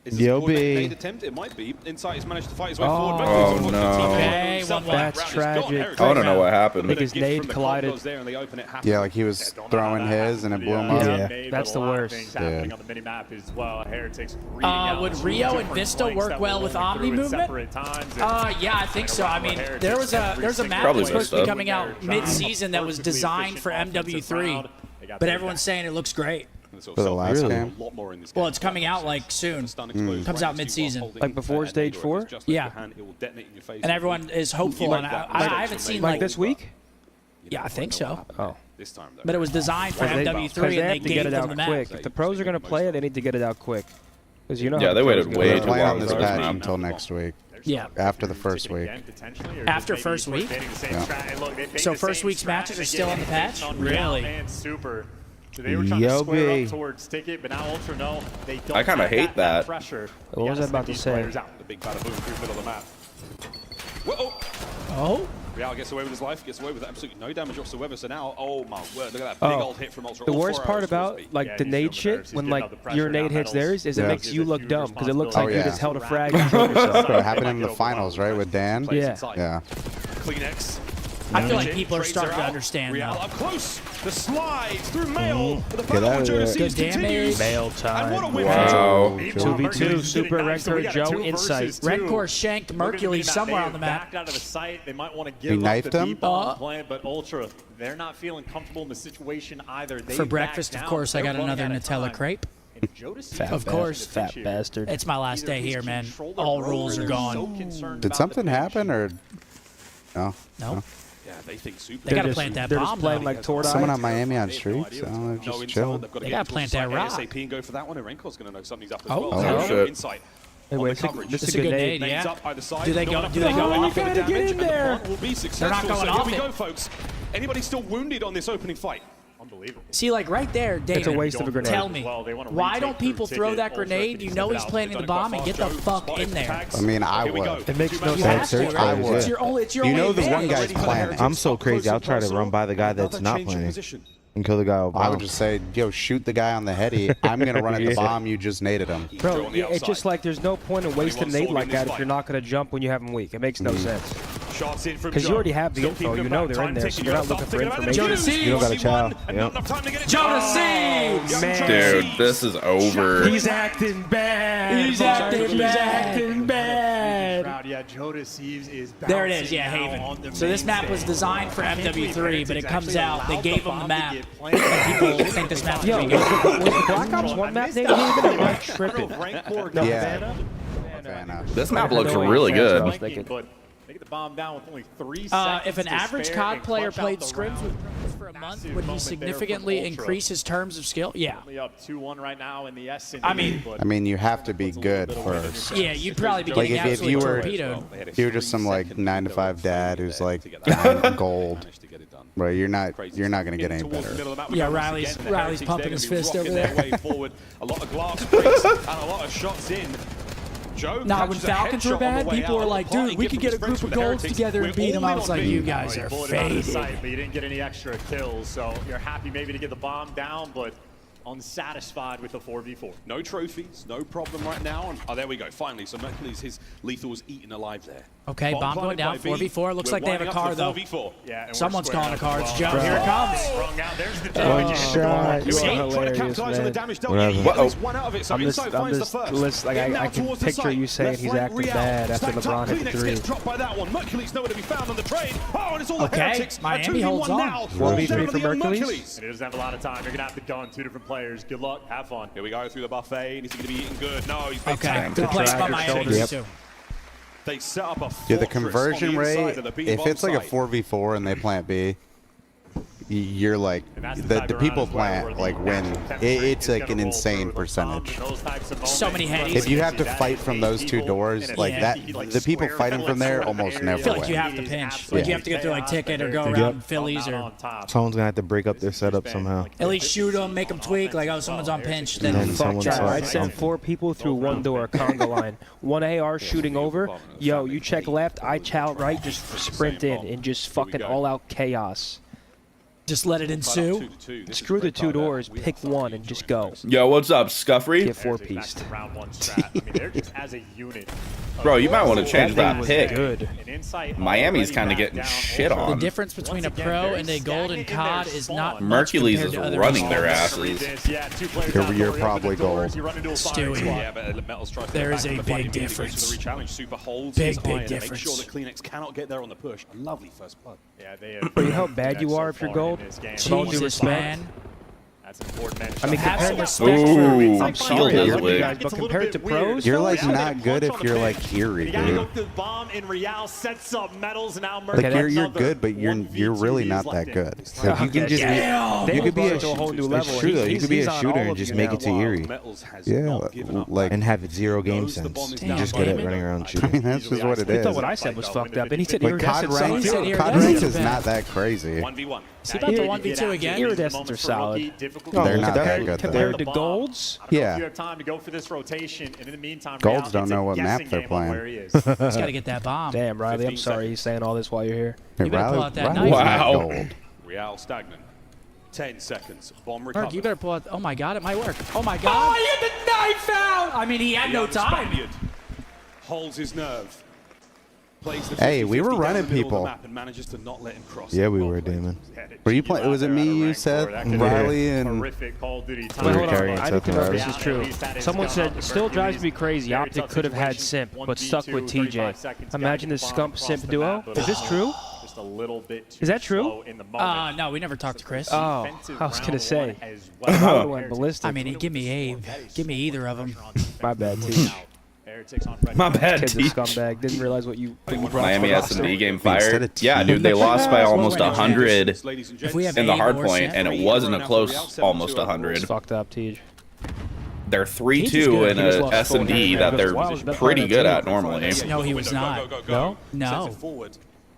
Is Yo, this a coordinated B. attempt? It might be. Insight has managed to fight his way Oh. forward. Oh, Mercury's no. on Okay, himself. 1-1. That's Round is gone. tragic. Heretics I want to know what I happened. think his Gift nade from the collided. Condos there and they open it happily. Yeah, like he was throwing his and it blew him up. Yeah, that's the worst. Happening Yeah. on the mini map as well. Heretics Would Rio and Vista work well with Omni movement? Yeah, I think so. I mean, there's a map Probably that's supposed to be Vista. coming out mid-season that was designed for MW3, but everyone's saying it looks great. For the last game? A lot more in this Well, game. it's coming out like soon. Comes out mid-season. Like before stage 4? Yeah. And everyone is hopeful. And I haven't seen Like this week? Yeah, I think so. Oh. This time, though. But it was designed for Because MW3, they and they have to get gave it them out the map. quick. If the pros are going to play it, they need to get it out quick. Because you know Yeah, how they the waited pros go. way We're too playing long on this for patch map. until next week. Yeah. After the first week. After first week? So first week's matches are still on the patch? Really? Super. So they were trying Yo, to square B. up towards Ticket, but now Ultra no. They don't I kinda have hate that. pressure. What was I about to These say? players out. The big bada boom through the middle of the map. Whoa! Oh? Real gets away with his life, gets away with absolutely no damage whatsoever. So now, oh my word, look at that big Oh. old hit from Ultra. The All worst 4 part hours about force speed. like Yeah, the he's nade feeling shit embarrassed. He's when getting like all the pressure your now, nade hits Metals. theirs is it Yeah. makes you look dumb because it looks Oh, like you yeah. just held a frag and killed That's yourself. what happened in the finals, right, with Dan? Plays Yeah. inside. Yeah. Kleenex. I feel like Chin, people are trades starting her to out. understand Real now. up close. The slide through Mail. But the Get battle out with of Jonas there. Seeds Good damage. continues. Mail And what a time. win Wow. for Joe. 2v2, Super Record, Joe, Two Insight. versus two. Redcore shanked Mercury somewhere on the map. Backed out of the site. They might want to He give up knifed the him? deep ball plan, but Ultra, they're not feeling comfortable in the situation either. They For backed breakfast, of down. course, I They're got another running out of Nutella time. crepe. And Jonas Fat Of course. Fat bastard. It's my last day here, man. All rules are gone. Did something happen or no? No. Yeah, they think Super. They gotta just- plant that they're bomb, just playing though. like Tortoise. Someone on Miami on streets? No idea Oh, they're what's just no chilling. intel. They've got to They get gotta to plant the that site rock. ASAP and go for that one. And Renkor's going to know something's up as Oh, well. oh, So, shit. Insight. Hey, On wait, the it's a- coverage. this It's is a a good good nade, nade. yeah. Nades up either side. Do they go- Not do they enough go damage, off enough it? damage, Get in and the there. one will be successful. going So off here we it. go, folks. Anybody still wounded on this opening fight? Unbelievable. See, like right there, David. It's a waste of a grenade. Tell me, Well, they wanna why retake don't people through throw Ticket. that Ultra grenade? can You send know it he's out. planting the bomb and get the fuck in there. I mean, I Here we go. would. It makes no You sense. have to, I right? would. It's your only You know the one advantage. guy's planning. I'm so crazy. I'll try to run by the guy that's not planning and kill the guy with I would bomb. just say, yo, shoot the guy on the heady. I'm gonna run at the bomb. You just naded him. Bro, on the it's just outside. like there's no point in wasting a nade like that if you're not going to jump when you have them weak. It makes no sense. Shots in from Because you Joe. already have the Still info. keeping You them know back. they're in Time there, ticking. so you're not Stop looking for thinking about it. information. Jonas Seeds, You don't gotta 41, chow. and Yep. not enough time to get it Jonas done. Seeds! Young Man. Jonas Dude, Seeds. this is over. He's acting bad. He's acting bad. Yeah, Jonas Seeds is There it is, bouncing yeah, now Haven. on the So this main map was stage. designed for I can't believe MW3, but it Heretics comes actually out. They allowed gave the them the bomb to map. get planted. People think this map's Yo, pretty was good. the Black Ops 1 map nade Haven? Am I tripping? No, Yeah. Havana. This map looks No, really that's what I good. was thinking. But they get the bomb down with only 3 seconds. If an to average spare COD and player clutch out played the scrims round. with pros for a month, Massive would he moment there from significantly Ultra. increase his terms of skill? Yeah. Only up 2-1 right now in the S&D. I mean- but I mean, you have to be good for. Yeah, you'd probably be Like, getting if absolutely you were- torpedoed. If you're just some like 9-to-5 dad who's like gold, bro, you're not gonna get any better. Yeah, Riley's pumping his fist over there. A lot of glass breaks and a lot of shots in. Joe Nah, when catches a Falcons were headshot on bad, the way people out were of like, the party, dude, we given could get a his friends group of from the golds Heretics. together and We're beat them. all I in was on like, B. you guys are bullet out of faded. sight, but you didn't get any extra kills, so you're happy maybe to get the bomb down, but unsatisfied with the 4v4. No trophies, no problem right now. And, oh, there we go. Finally, so Mercury's his lethal's eaten alive there. Okay, bomb going down. 4v4. Looks like they have a car, though. Yeah, Someone's calling a car. It's Joe. Here it comes. There's the One shot. You are hilarious, man. I can picture you saying he's acting bad after LeBron hit the 3. Dropped by that one. Mercury's nowhere to be found on the trade. Oh, and it's all the Okay, Heretics. Miami holds on. 1v3 for Mercules. He doesn't have a lot of time. You're going to have to gun 2 different players. Good luck. Have fun. Here we go through the buffet. He's going to be eating good. No, he's been okay. Good place by Miami, too. They set up a the conversion rate, if it's like a 4v4 and they plant B, you're like, the people plant, like, win. It's like an insane percentage. So many headies. If you have to fight from those 2 doors, like that, the people fighting from there almost never I feel like win. you have to pinch. Like, you have to get through, like, Ticket or go around Phillies or... Someone's going to have to break up their setup somehow. At least shoot them, make them tweak, like, oh, someone's on pinch. Then someone's I'd send 4 people through 1 door, conga line. 1 AR shooting over. Yo, you check left, I chow right, just sprint in and just fucking all-out chaos. Just let it ensue. Screw the 2 doors, pick 1 and just go. Yo, what's up, Scuffrey? Get 4-pieced. Bro, you might want to change that pick. Good. Miami's kind of getting shit The on. difference between a pro and a golden COD is not much Mercules compared is to other running their teams. asses. You're probably gold. Stewie, there is a big difference. Big difference. Make sure the Kleenex cannot get there on the push. A lovely first blood. Yeah, But you know how bad you are if you're gold? Jesus, man. That's important. I mean, compared to respect Ooh, I'm sorry, shield is you lit. guys, but compared to pros, You're like not good if you're like Eerie, dude. Like you're good, but you're really not that good. So you can just you could be to a whole new level. It's true though. You could be He's a on shooter all and of just you make now. it to Eerie. Yeah, like And have 0 game sense. Just good at running around I shooting. mean that's just what it He is. thought what I said was fucked up, and he said But COD ranks is not that crazy. 1v1. Is he about to 1v2 again? Iridescents are solid. They're not that good Compared though. to golds, Yeah. You have time to go for this rotation, and in the meantime, Golds don't know what map they're playing. He's got to get that bomb. damn, Riley, I'm sorry he's saying all this while you're here. Hey, You better pull out that Riley's knife. not Wow. gold. Real stagnant. 10 seconds. Bomb Mark, recovered. you better pull out. Oh my God, it might work. Oh my God. Oh, he had the knife out. I mean, he had no time. Spaniard holds his nerve. Plays the Hey, we were 50-50 down running the middle of the people. map and manages to not let him cross. Yeah, we were, Damon. Were you playing? Was it me? You said Riley and Horrific Call of Duty Wait, hold on. carrying I need to Seth know if Riley. this is true. Someone said, still drives me crazy. OpTic could have had Simp, but stuck with TJ. Imagine this Scump Simp duo. Is this true? Just a little bit too Is that true? slow in the moment. No, we never talked to Chris. Oh, I was gonna say. As I well. would've went ballistic. I mean, give me Abe. Give me either of them. My bad, T. My bad, Kid's a T. scumbag. Didn't realize what you brought Miami to the roster. S&D game Instead fired. of Yeah, dude, they lost by almost 100 If we have in the Abe hard or point, Sam, and it wasn't a close almost 100. It's fucked up, Tej. They're He's just 3-2 good. in He was a lost S&D full that hand. they're Wow, was best pretty player good on at the team. normally. No, he was not. No? No.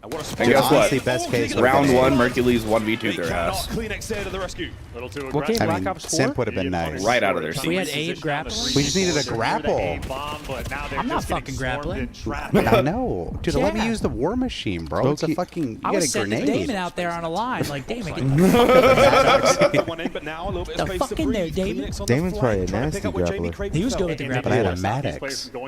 And guess honestly, what? best case Round 1, Mercules 1v2 their ass. Kleenex there to the rescue. Little too What game? I Black mean, Ops 4? Simp would have been nice. Right out of their If we had seats. Abe grappling, We just needed a grapple. I'm not fucking grappling. I know, dude. Let me Yeah. use the war machine, bro. It's a fucking. You I got was a sending grenade. Damon out there on a line. Like, Damon, get the fuck in there, Damon. Damon's probably a nasty grappler. He was good with the But I had a grappling. Maddox. Then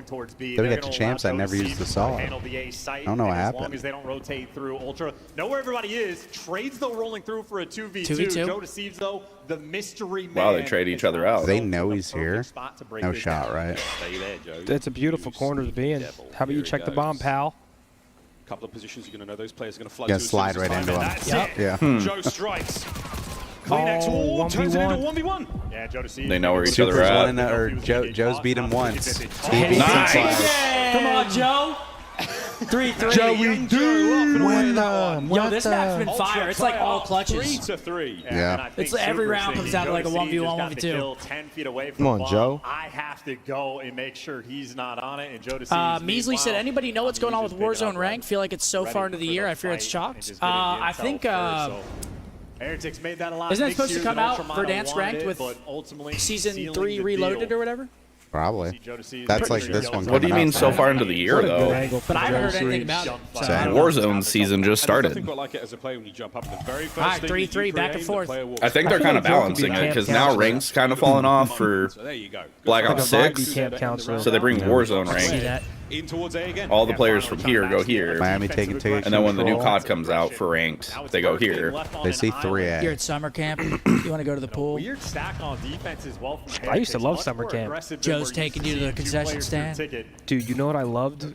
we got to champs. I never used the saw. I don't know what As long happened. as they don't rotate through Ultra. Know where everybody is. Trades though rolling through for a 2v2. 2v2. Joe deceives though the mystery man. Wow, they trade each other out. They know he's here. No shot, right? Stay there, Joe. That's a beautiful corner to be in. How about you check the bomb, pal? Couple of positions you're going to know those players are going to flood Gotta to as slide soon as right it's into time, him. and Yep. that's Yeah. it. Joe strikes. Kleenex Oh, turns it into 1v1. 1v1. Yeah, Joe deceives. They know where each Super's other are won at. or Joe's beat him once. He beats him Nice. twice. Come on, Joe. 3-3. Joey do. Yo, this map's been fire. It's like all clutches. 3-3. Yeah. It's every round comes down to like a 1v1, 1v2. 10 feet away from Come on, the bomb. Joe. I have to go and make sure he's not on it. And Joe deceives. Measley said, anybody know what's going on with Warzone Rank? Feel like it's so far into the year, I fear it's chopped. I think, Heretics made that a lot. isn't that supposed to come out for Dance Ranked with Season 3 Reloaded or whatever? Probably. That's like this one. What do you mean so far into the year, though? But I haven't heard anything about it. So Warzone season just started. All right, 3-3, back and forth. I think they're kind of balancing it because now rank's kind of falling off for Black Ops 6. So they bring Warzone rank. All the players from here go here. Miami taking 2. And then when the new COD comes out for ranked, they go here. They see 3A. You're at summer camp. You want to go to the pool? Weird stack on defense as well. I used to love summer camp. Joe's taking you to the concession stand. Dude, you know what I loved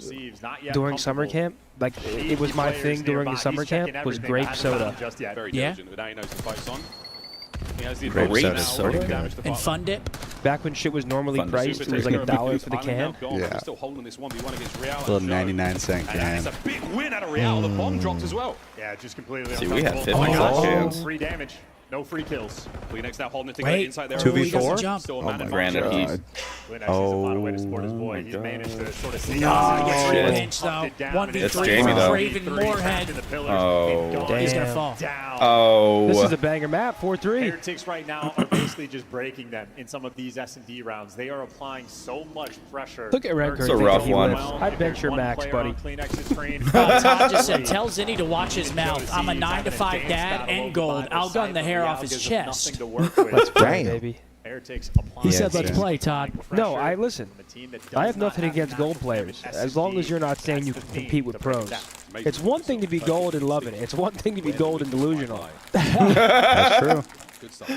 during summer camp? Like, it was my thing during the summer camp was grape soda. Yeah? Grape soda. And Fun Dip? Back when shit was normally priced, it was like $1 for the can. Yeah. Little 99-cent can. It's a big win out of Real. The bomb dropped as well. Yeah, just completely. See, we had 50 cans. Free damage. No free kills. Next now holding it Wait, inside there. 2v4? Still Granted, he's... He's managed to sort of see Pinch, though. 1v3 Jamie, though. Craven Moorhead. Oh. He's going to fall. Oh. This is a banger map, 4-3. Heretics right now are basically just breaking them in some of these S&D rounds. They are applying so much pressure. Look at Redcurd. It's a rough one. I'd bench your max, buddy. Todd just said, tell Zinni to watch his mouth. I'm a 9-to-5 dad and gold. I'll gun the hair off his chest. Let's play, baby. He said, let's play, Todd. No, I listen. I have nothing against gold players, as long as you're not saying you can compete with pros. It's one thing to be gold and loving it. It's one thing to be gold and delusional. That's true. Good stuff. A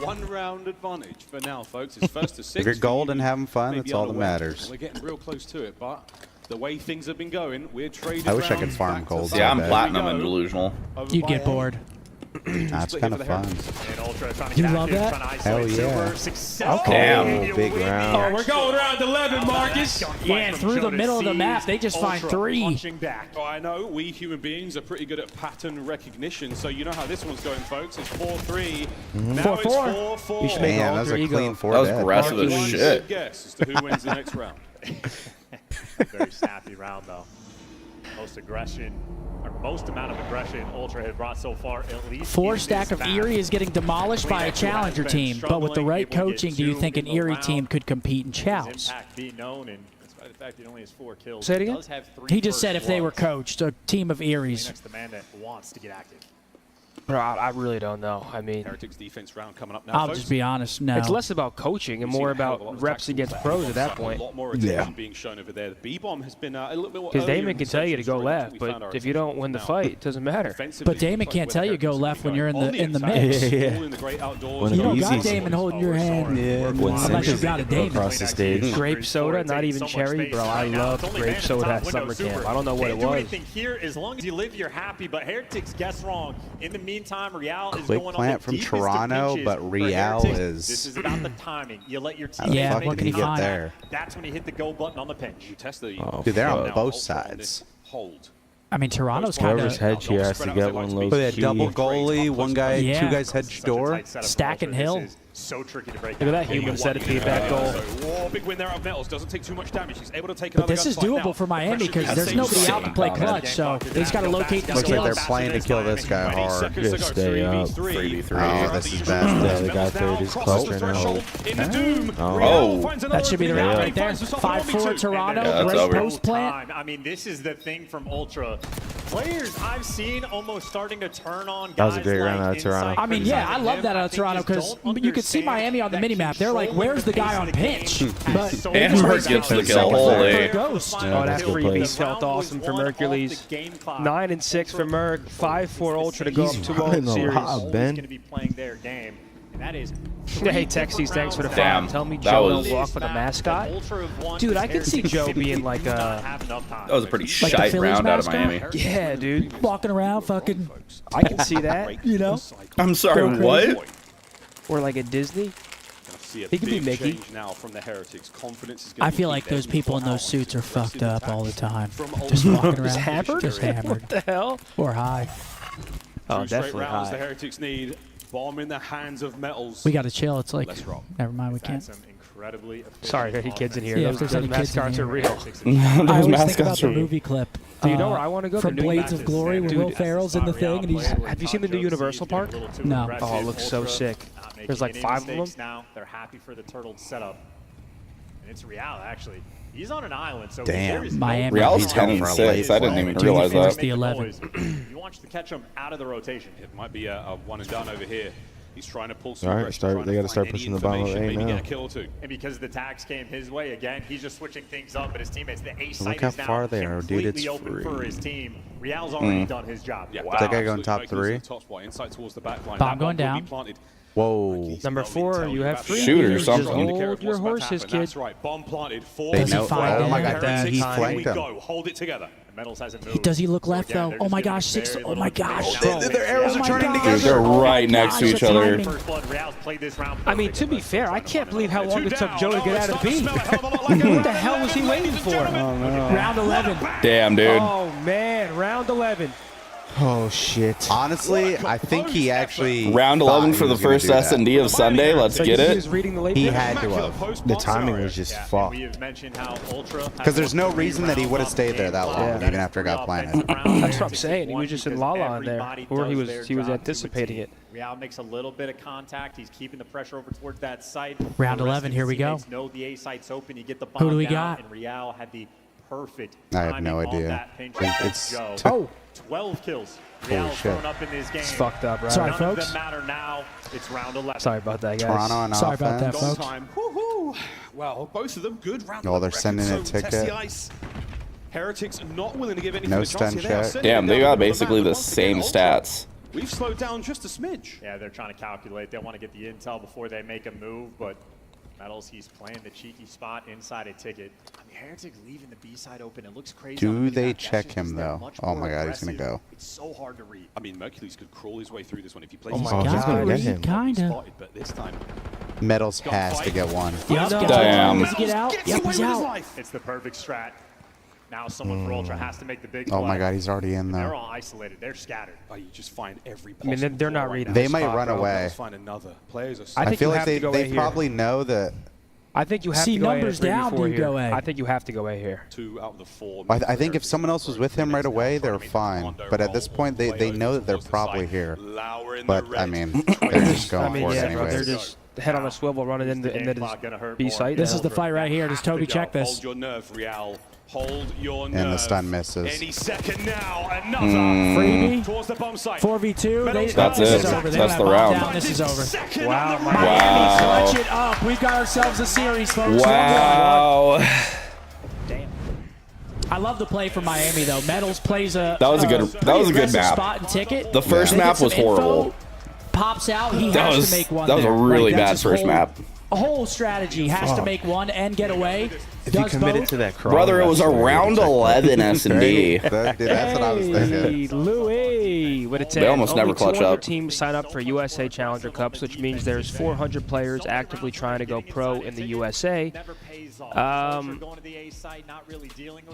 1-round advantage for now, folks. It's first to 6. If you're gold and having fun, that's all that matters. We're getting real close to it, but the way things have been going, we're trading. I wish I could farm gold. Yeah, I'm platinum and delusional. You'd get bored. That's kind of fun. You love that? Hell yeah. Damn. Big round. Oh, we're going around 11, Marcus. Yeah, through the middle of the map, they just find 3. Oh, I know. We human beings are pretty good at pattern recognition, so you know how this one's going, folks. It's 4-3. Now it's 4-4. You should make Man, that was a clean 4. That was aggressive as shit. Guess as to who wins the next round. Very snappy round, though. Most amount of aggression Ultra has brought so far, at least. 4 stack of Erie is getting demolished by a challenger team, but with the right coaching, do you think an Erie team could compete in Chows? Say it again? He just said if they were coached, a team of Eries. The man that wants to get active. Bro, I really don't know. I mean, Heretics defense round coming up now. I'll just be honest, no. it's less about coaching and more about reps against pros at that point. A lot more attention being shown over there. The B-bomb has been a little bit more. Because Damon can tell you to go left, but if you don't win the fight, it doesn't matter. But Damon can't tell you go left when you're in the mix. You don't got Damon holding your hand. Unless you got a Damon. Across the stage. Grape soda, not even cherry, bro. I love grape soda at summer camp. I don't know what it was. Here, as long as you live, you're happy. But Heretics guess wrong. In the meantime, Real is Quick going plant on the from deepest Toronto, of pinches but Real is. This is about the timing. You let your team. Yeah, fuck what can can he he get find? there? That's when you hit the go button on the pinch. Dude, they're on both sides. Hold. I mean, Toronto's kind Whoever's of hedge here has to get one low. But they double goalie, one guy, Yeah. 2 guys hedge door. Stacking Hill. So tricky to break. Look at that human set it to your back goal. Whoa, big win there of Metals. Doesn't take too much damage. He's able to take But another this is gunfight now. doable for Miami because Pressure there's being nobody set. out to play clutch, so they just got to locate the Looks like they're skills. playing to kill this guy hard. Just stay up. 3v3. Oh, this is bad. Yeah, the guy third is close right now. Oh. That should be the round right there. 5-4 Toronto. Yeah, that's Great over. post plant. I mean, this is the thing from Ultra. Players I've seen almost starting to turn on. That was a great round out of Toronto. I mean, yeah, I love that out of Toronto because you could see Miami on the minimap. They're like, where's the guy on pitch? But And Merc gets the kill. Holy. Ghost. Oh, that that's a good freebie place. felt awesome for Mercules. 9-6 for Merc. 5-4 Ultra to go up 2-0 series. Ben. Going to be playing their game, and that is. Hey, Texties, thanks for the Damn, follow. Tell me that Joe was- don't walk like a mascot. Dude, I could see Joe being like a... That was a pretty Like the shite Phillies round out of mascot? Miami. Yeah, dude. Walking around fucking, I can see that. you know? I'm sorry, what? Or like at Disney. See a He could be big Mickey. change now from the Heretics. Confidence is gonna I be feel key like there. those people in those suits are fucked up all the time. From Just Ultra. walking around. Just hammered? Just hammered. What the hell? Or high. Oh, 2 straight definitely rounds the high. Heretics need. Bomb in the hands of Metals. We got to chill. It's like, Let's rock. never mind, we can't. Sorry, there are any kids in here. Yeah, if Those there's any kids in mascots here. are real. I always think about the movie clip. Do you know where I want to go? From The new Blades of Glory, where Dude, Will Ferrell's in the thing, and he's. Have you seen the new Universal Park? No. Oh, it looks so sick. There's like 5 of them. Now they're happy for the turtle setup. It's Real, actually. He's on an island, so Damn. there is Miami. Real's He's going for a 10-6. I didn't even realize Force that. the 11. You want to catch him out of the rotation. It might be a one and done over here. He's trying to pull some All right, pressure, they got to trying start find pushing any the bottom of information, A maybe now. get a kill or two. And because the tags came his way again, he's just switching things up. But his teammates, the A site Look how is now far they are, dude. It's completely open free. for his team. Real's already done his job. Yeah, That guy going top absolutely. 3? Top spot, inside towards the back line. Bomb That going bomb will be down. planted. Whoa. Number 4, you have free. Shooter or Just something. hold your horses, kid. That's right. Bomb planted. They Does he know. find Oh my him? God, Heretics, he here flanked we him. go. Hold it together. Metals hasn't moved. Does he look left, Again, though? they're Oh just my giving gosh, very 6. Oh little my gosh, information. bro. Their arrows Oh are my turning gosh. together. They're right next gosh, to each the other. timing. First blood, Real's played this round I mean, perfect. to be fair, I can't believe how long Two it took down. Joe to get out of the beam. What the hell was he waiting for? Round 11. Damn, dude. Oh, man. Round 11. Oh shit. Honestly, I think he actually Round thought 11 he for the was gonna first do that. S&D of Sunday. Let's So get he it. was reading the late He pick? had to have. The timing was just fucked. We have mentioned how Ultra Because there's no reason that he would have stayed there that long, even after it got planted. That's what I'm saying. He was just in la-la in there. Or he was anticipating it. Real makes a little bit of contact. He's keeping the pressure over towards that site. Round The rest 11, of here his we go. teammates know the A site's open. You get the Who bomb do we down, got? And Real had the perfect I have no timing on idea. that pinch It's Joe. Oh. 12 kills. Holy Real's shit. thrown up in this game. It's fucked up, right? Sorry, None folks. of them matter now. It's round 11. Sorry about that, guys. Toronto on Sorry about that, offense. folks. Goal time. Woohoo! Well, both of them good round. Oh, they're record. sending a So, ticket. Test the ice. Heretics not willing to give anything No a chance stun here. They are check. sending Damn, it they down got the middle of basically map, the but once again, same Ultra, stats. We've slowed down just a smidge. Yeah, they're trying to calculate. They want to get the intel before they make a move, but Metals, he's playing the cheeky spot inside a ticket. I mean, Heretics leaving the B side open. It looks crazy. Do on the they map. That's check just him, 'cause they're though? much Oh more my God, he's gonna aggressive. go. It's so hard to read. I mean, Mercules could crawl his way through this one if he plays. Oh my Oh, he's God. gonna get him. Kinda. Spotted, but this time, Metals has to get one. Yep. Damn. Does he get out? Yep, he's out. It's the perfect strat. Now someone for Ultra has to make the big Oh my play. God, he's already in They're though. all isolated. They're scattered. oh, you just find every. I mean, they're not possible reading They the might spot, run bro. away. Let's find another. Players are. I I think feel you like have to go A they here. probably know that. I think you have See, to go numbers A in a down, 3v4 dude, here. go A. I think you have to go A here. 2 out of the 4. I think if someone else was with him right away, they're fine. But at this point, they know that they're probably here. But I mean, they're just I going mean, for it yeah, bro, they're anyways. just head on a swivel running into B site. This is the fight right here. Does Toby check this? Hold your nerve, Real. Hold your And nerve. the stun misses. Any second now, another. Freebie. Towards the bomb site. 4v2. That's this it. is over. They That's have the bomb round. Down. This is over. Wow, Miami, clutch it up. We've got ourselves a series, folks. Wow. Damn. I love the play from Miami though. Metals plays a That was a good aggressive map. spot and ticket. The first They get map some was horrible. info, pops out. He That has was to make one. that was a there. really Like, bad that's his first whole- map. A whole strategy has to make one and get away. If you Does committed both. to that crawl, Brother, it was a that's round 11 S&D. That's what I was thinking. Hey, Louis with a 10. They almost Only never clutch 200 up. teams sign up for USA Challenger Cups, which means there's 400 players actively trying to go pro in the USA.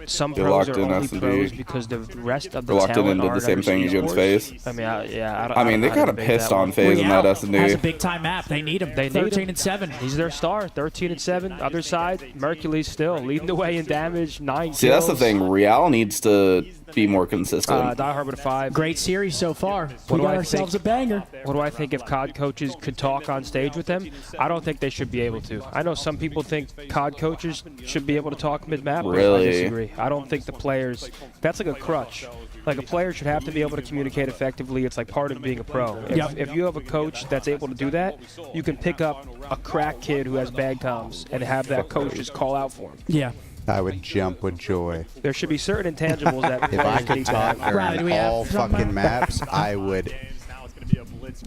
Some You're pros locked are in only S&D. pros because the rest of the You're locked in talent and did the aren't same thing under as you in esports. FaZe. I mean, yeah, I mean, they kind kind of pissed on FaZe in Real that S&D. has a big time map. They need him. They need 13 him. and 7. He's their star, 13 and 7. Other side, Mercules still leading the way in damage, 9 kills. See, that's the thing. Real needs to be more consistent. Die Hard with a 5. Great series so far. We do got I ourselves think? a banger. What do I think if COD coaches could talk on stage with them? I don't think they should be able to. I know some people think COD coaches should be able to talk mid-map. Really? I disagree. I don't think the players... That's like a crutch. Like, a player should have to be able to communicate effectively. It's like part of being a pro. If you have a coach that's able to do that, you can pick up a crack kid who has bad comms and have that coach just call out for him. Yeah. I would jump with joy. There should be certain intangibles that If I players could need to talk have. Right, do during we have all some, fucking maps, I would.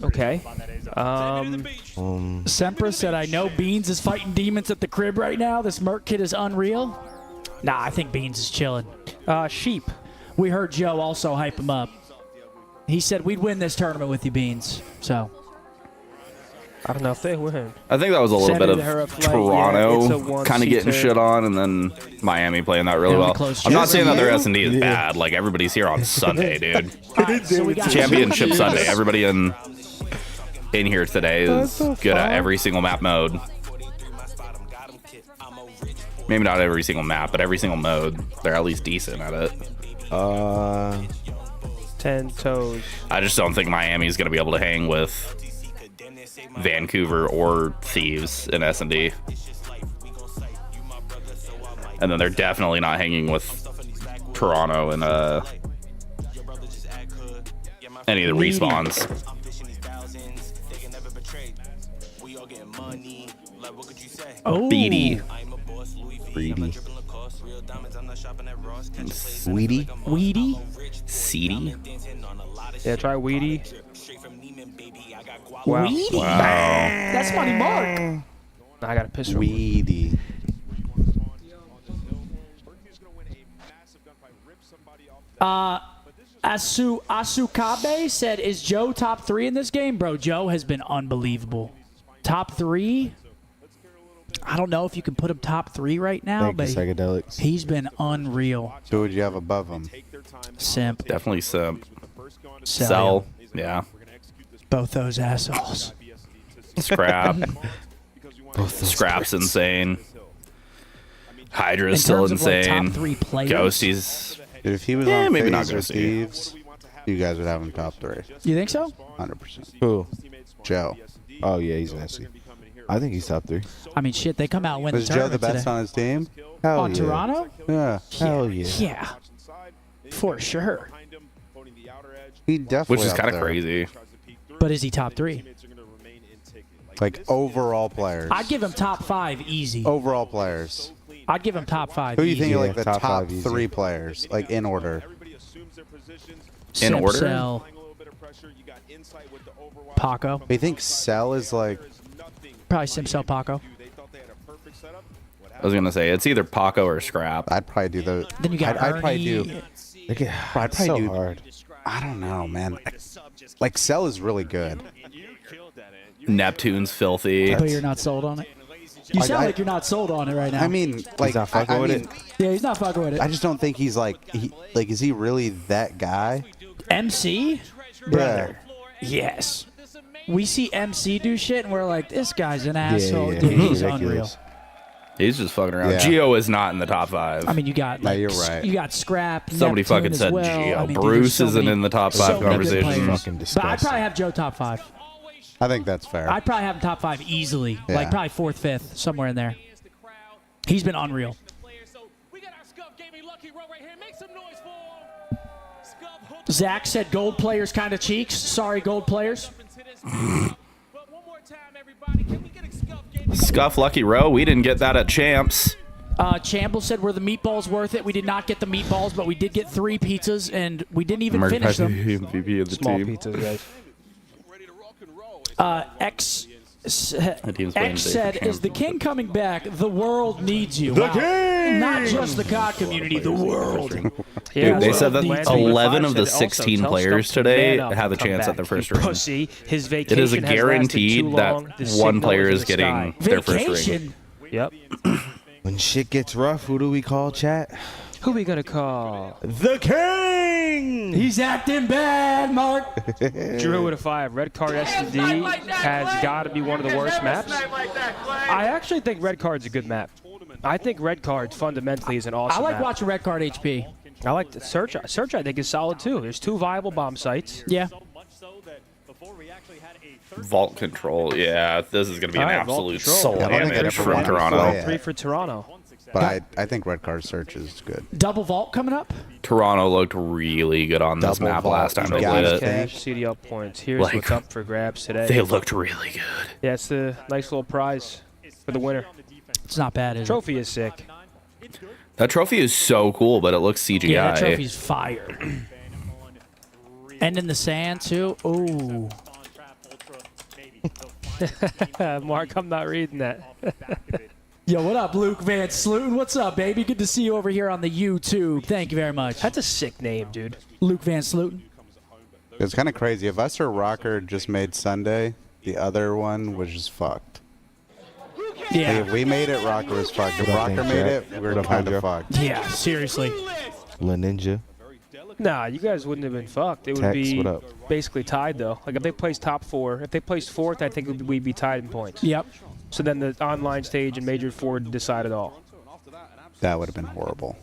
Okay. Sempra said, I know Beans is fighting demons at the crib right now. This Merc kid is unreal. Nah, I think Beans is chilling. Sheep. We heard Joe also hype him up. He said, we'd win this tournament with you, Beans. So, I don't know if they win. I think that was a little bit Sending her a of flight, yeah, Toronto it's a 1 kind of getting C2. shit on, and then Miami playing that really Yeah, we well. closed I'm not Jets. saying that their S&D is bad. Like, everybody's here on Sunday, dude. all right, so we got Championship Sunday. Everybody in here today is good at every single map mode. Maybe not every single map, but every single mode. They're at least decent at it. 10 toes. I just don't think Miami's going to be able to hang with Vancouver or Thieves in S&D. And then they're definitely not hanging with Toronto and any of the respawns. Oh, Beady. Weedy. Seedy. Yeah, try Weedy. Wow. Weedy. Wow. That's Money Mark. I got a pistol. Weedy. Asukabe said, "Is Joe top 3 in this game, bro?" Joe has been unbelievable. Top 3. I don't know if you can put him top 3 right now, but psychedelics. he's been unreal. Who would you have above him? Simp. Definitely Simp. Cell. Cell. Yeah. Both those assholes. Scrap. Scrap's insane. Hydra's In still terms of, like, insane. top 3 players. Ghosty's. Dude, if he was Yeah, on maybe not FaZe or Ghosty. Thieves, you guys would have him top 3. You think so? 100%. Who? Joe. Oh yeah, he's nasty. I think he's top 3. I mean, shit, they come out and win Was the Joe the tournament best today. on his team? Hell On yeah. Toronto? Yeah. Hell yeah. Yeah. For sure. He definitely Which is up kind of there. crazy. But is he top 3? Like overall players. I'd give him top 5 easy. Overall players. I'd give him top 5 Who do you easy. think are Yeah, like the top top 5 easy. 3 players, like in order? In order? Cell, Paco. You think Cell is like? Probably Simcell Paco. I was gonna say it's either Paco or Scrap. I'd probably do the. Then you got I'd probably Ernie. do. Look at I'd so probably do. hard. I don't know, man. Like Cell is really good. Neptune's filthy. But you're not sold on it. You sound like you're not sold on it right now. I mean, like not fucking I with mean, it? Yeah, he's not fucking with it. I just don't think he's like. Is he really that guy? MC? Brother. Yes. We see MC do shit and we're like, this guy's an asshole. yeah. Dude, he's Ridiculous. unreal. He's just fucking around. Yeah. Geo is not in the top 5. I mean, you got No, like, you're right. You got Scrap. Somebody Neptune fucking as said well. Geo. I mean, dude, Bruce there's so isn't many- in the top 5 so many good conversation. players. Fucking But I'd disgusting. probably have Joe top 5. I think that's fair. I'd probably have him top 5 easily. Yeah. Like probably 4th, 5th, somewhere in there. He's been unreal. Zach said gold players kind of cheeks. Sorry, gold players. Scuff Lucky Row. We didn't get that at Champs. Chamble said, were the meatballs worth it? We did not get the meatballs, but we did get 3 pizzas, and we didn't even finish them. MVP of the Small team. pizzas, guys. X team's playing X safe said, for is the king coming back? The world needs you. The king! Not just the COD community, the world. Dude, they said that Lance 11 of the said also, 16 tell players Scump to today man up have a and come chance back. at their first You ring. Pussy. His It vacation is a has lasted guaranteed too that long. The one signal player in is the getting sky. their first ring. Vacation. Yep. When shit gets rough, who do we call, chat? Who we gonna call? The king! He's acting bad, Mark. Drew with a 5. Red Card S&D has got to be one of the worst maps. I actually think Red Card's a good map. I think Red Card fundamentally is an awesome I like map. watching Red Card HP. I like the Search. Search, I think, is solid too. There's 2 viable bomb sites. Yeah. Vault Control. Yeah, this is going to be an All right, Vault absolute Control. soul Yeah, I don't think damage I'd from ever Toronto. play it. 3 for Toronto. But I think Red Card Search is good. Double vault coming up. Toronto looked really good on this Double map vault, last time you they got played it. it. Cash, CDL points. Here's Like, what's up for grabs today. They looked really good. Yeah, it's the nice little prize for the winner. It's not bad, is it? Trophy is sick. That trophy is so cool, but it looks CGI. Yeah, that trophy's fire. And in the sand, too. Ooh. Mark, I'm not reading that. Yo, what up, Luke Van Sluten? What's up, baby? Good to see you over here on the YouTube. Thank you very much. That's a sick name, dude. Luke Van Sluten. It's kind of crazy. If us or Rocker just made Sunday, the other one was just fucked. Like, Yeah. if we made it, Rocker was fucked. If Rocker made it, we were kind of fucked. Yeah, seriously. La Ninja. Nah, you guys wouldn't have been fucked. It would Tex, be what up? basically tied, though. Like, if they placed top 4, if they placed 4th, I think we'd be tied in points. Yep. So then the online stage and Major 4 would decide it all. That would have been horrible.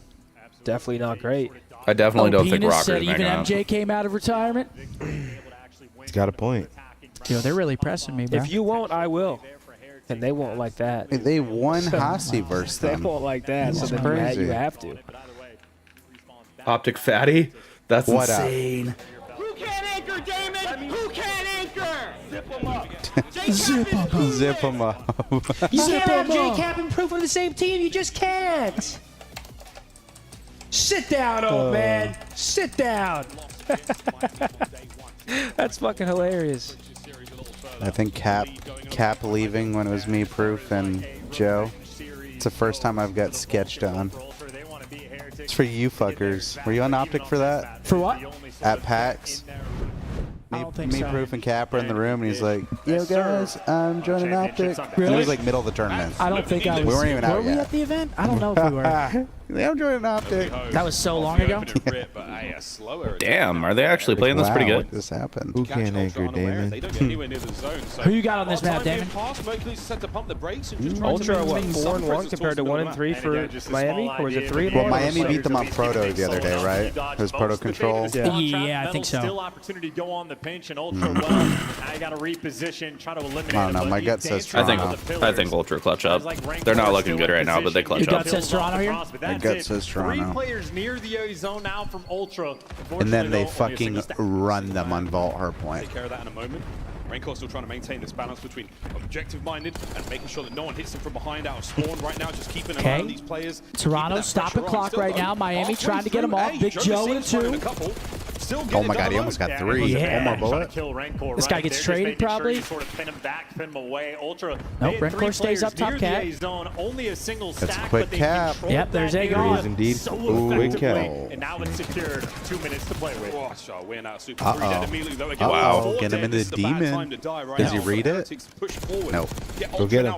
Definitely not great. I definitely don't think Penis Rocker's said even making out. MJ came out of He's got a point. Yo, they're really pressing me, bro. If you won't, I will. And they won't like that. They won Hasi versus They them. won't like that, so then crazy. you have to. OpTic fatty? That's What up? insane. Who can't anchor, Damon? Who can't anchor? Zip him up. Zip them up. You can't have J-Cap and Proof on the same team. You just can't. Sit down, old man. Sit down. That's fucking hilarious. I think Cap leaving when it was me, Proof, and Joe. It's the first time I've got sketched on. It's for you fuckers. Were you on OpTic for that? For what? At PAX? I don't think so. Proof, and Cap were in the room, and he's like, "Yo, guys, I'm joining OpTic." Really? It was like middle of the tournament. I don't think I was. We weren't even out Were we yet. at the event? I don't know if we were. Yeah, I'm joining OpTic. That was so long ago. Damn, are they actually playing this pretty Wow, good? what just happened? Who can't anchor, Damon? Who you got on this map, Damon? Ultra, what, 4-1 compared to 1-3 for Miami? Or was it 3-1? Well, Miami beat them on Proto the other day, right? It was Proto Control. Yeah, I think so. Still opportunity to go on the pinch, and Ultra I got to reposition, try to eliminate. I don't know. My gut says Toronto. I think Ultra clutch up. They're not looking good right now, but they clutch Your up. gut says Toronto here? My gut says Toronto. 3 players near the A zone now from Ultra. And then they fucking run them on Vault Hardpoint. Take care of that in a moment. Raincore still trying to maintain this balance between objective-minded and making sure that no one hits him from behind out of spawn right now, just keeping an eye on these players. Toronto stopping clock right now. Miami trying to get him off. Big Joe in 2. Oh my god, he almost got 3. Yeah. One more bullet. This guy gets traded probably. Sort of pin him back, pin him away. Ultra. Nope, Rancor stays up top, Cap. Only a single That's stack, a quick but they Cap. controlled Yep, there's that Aegon. area It is indeed. so Ooh, quick effectively, Cap. and now it's secured. 2 minutes to play with. Wow, get him into the demon. Does he read it? Nope. Go get him.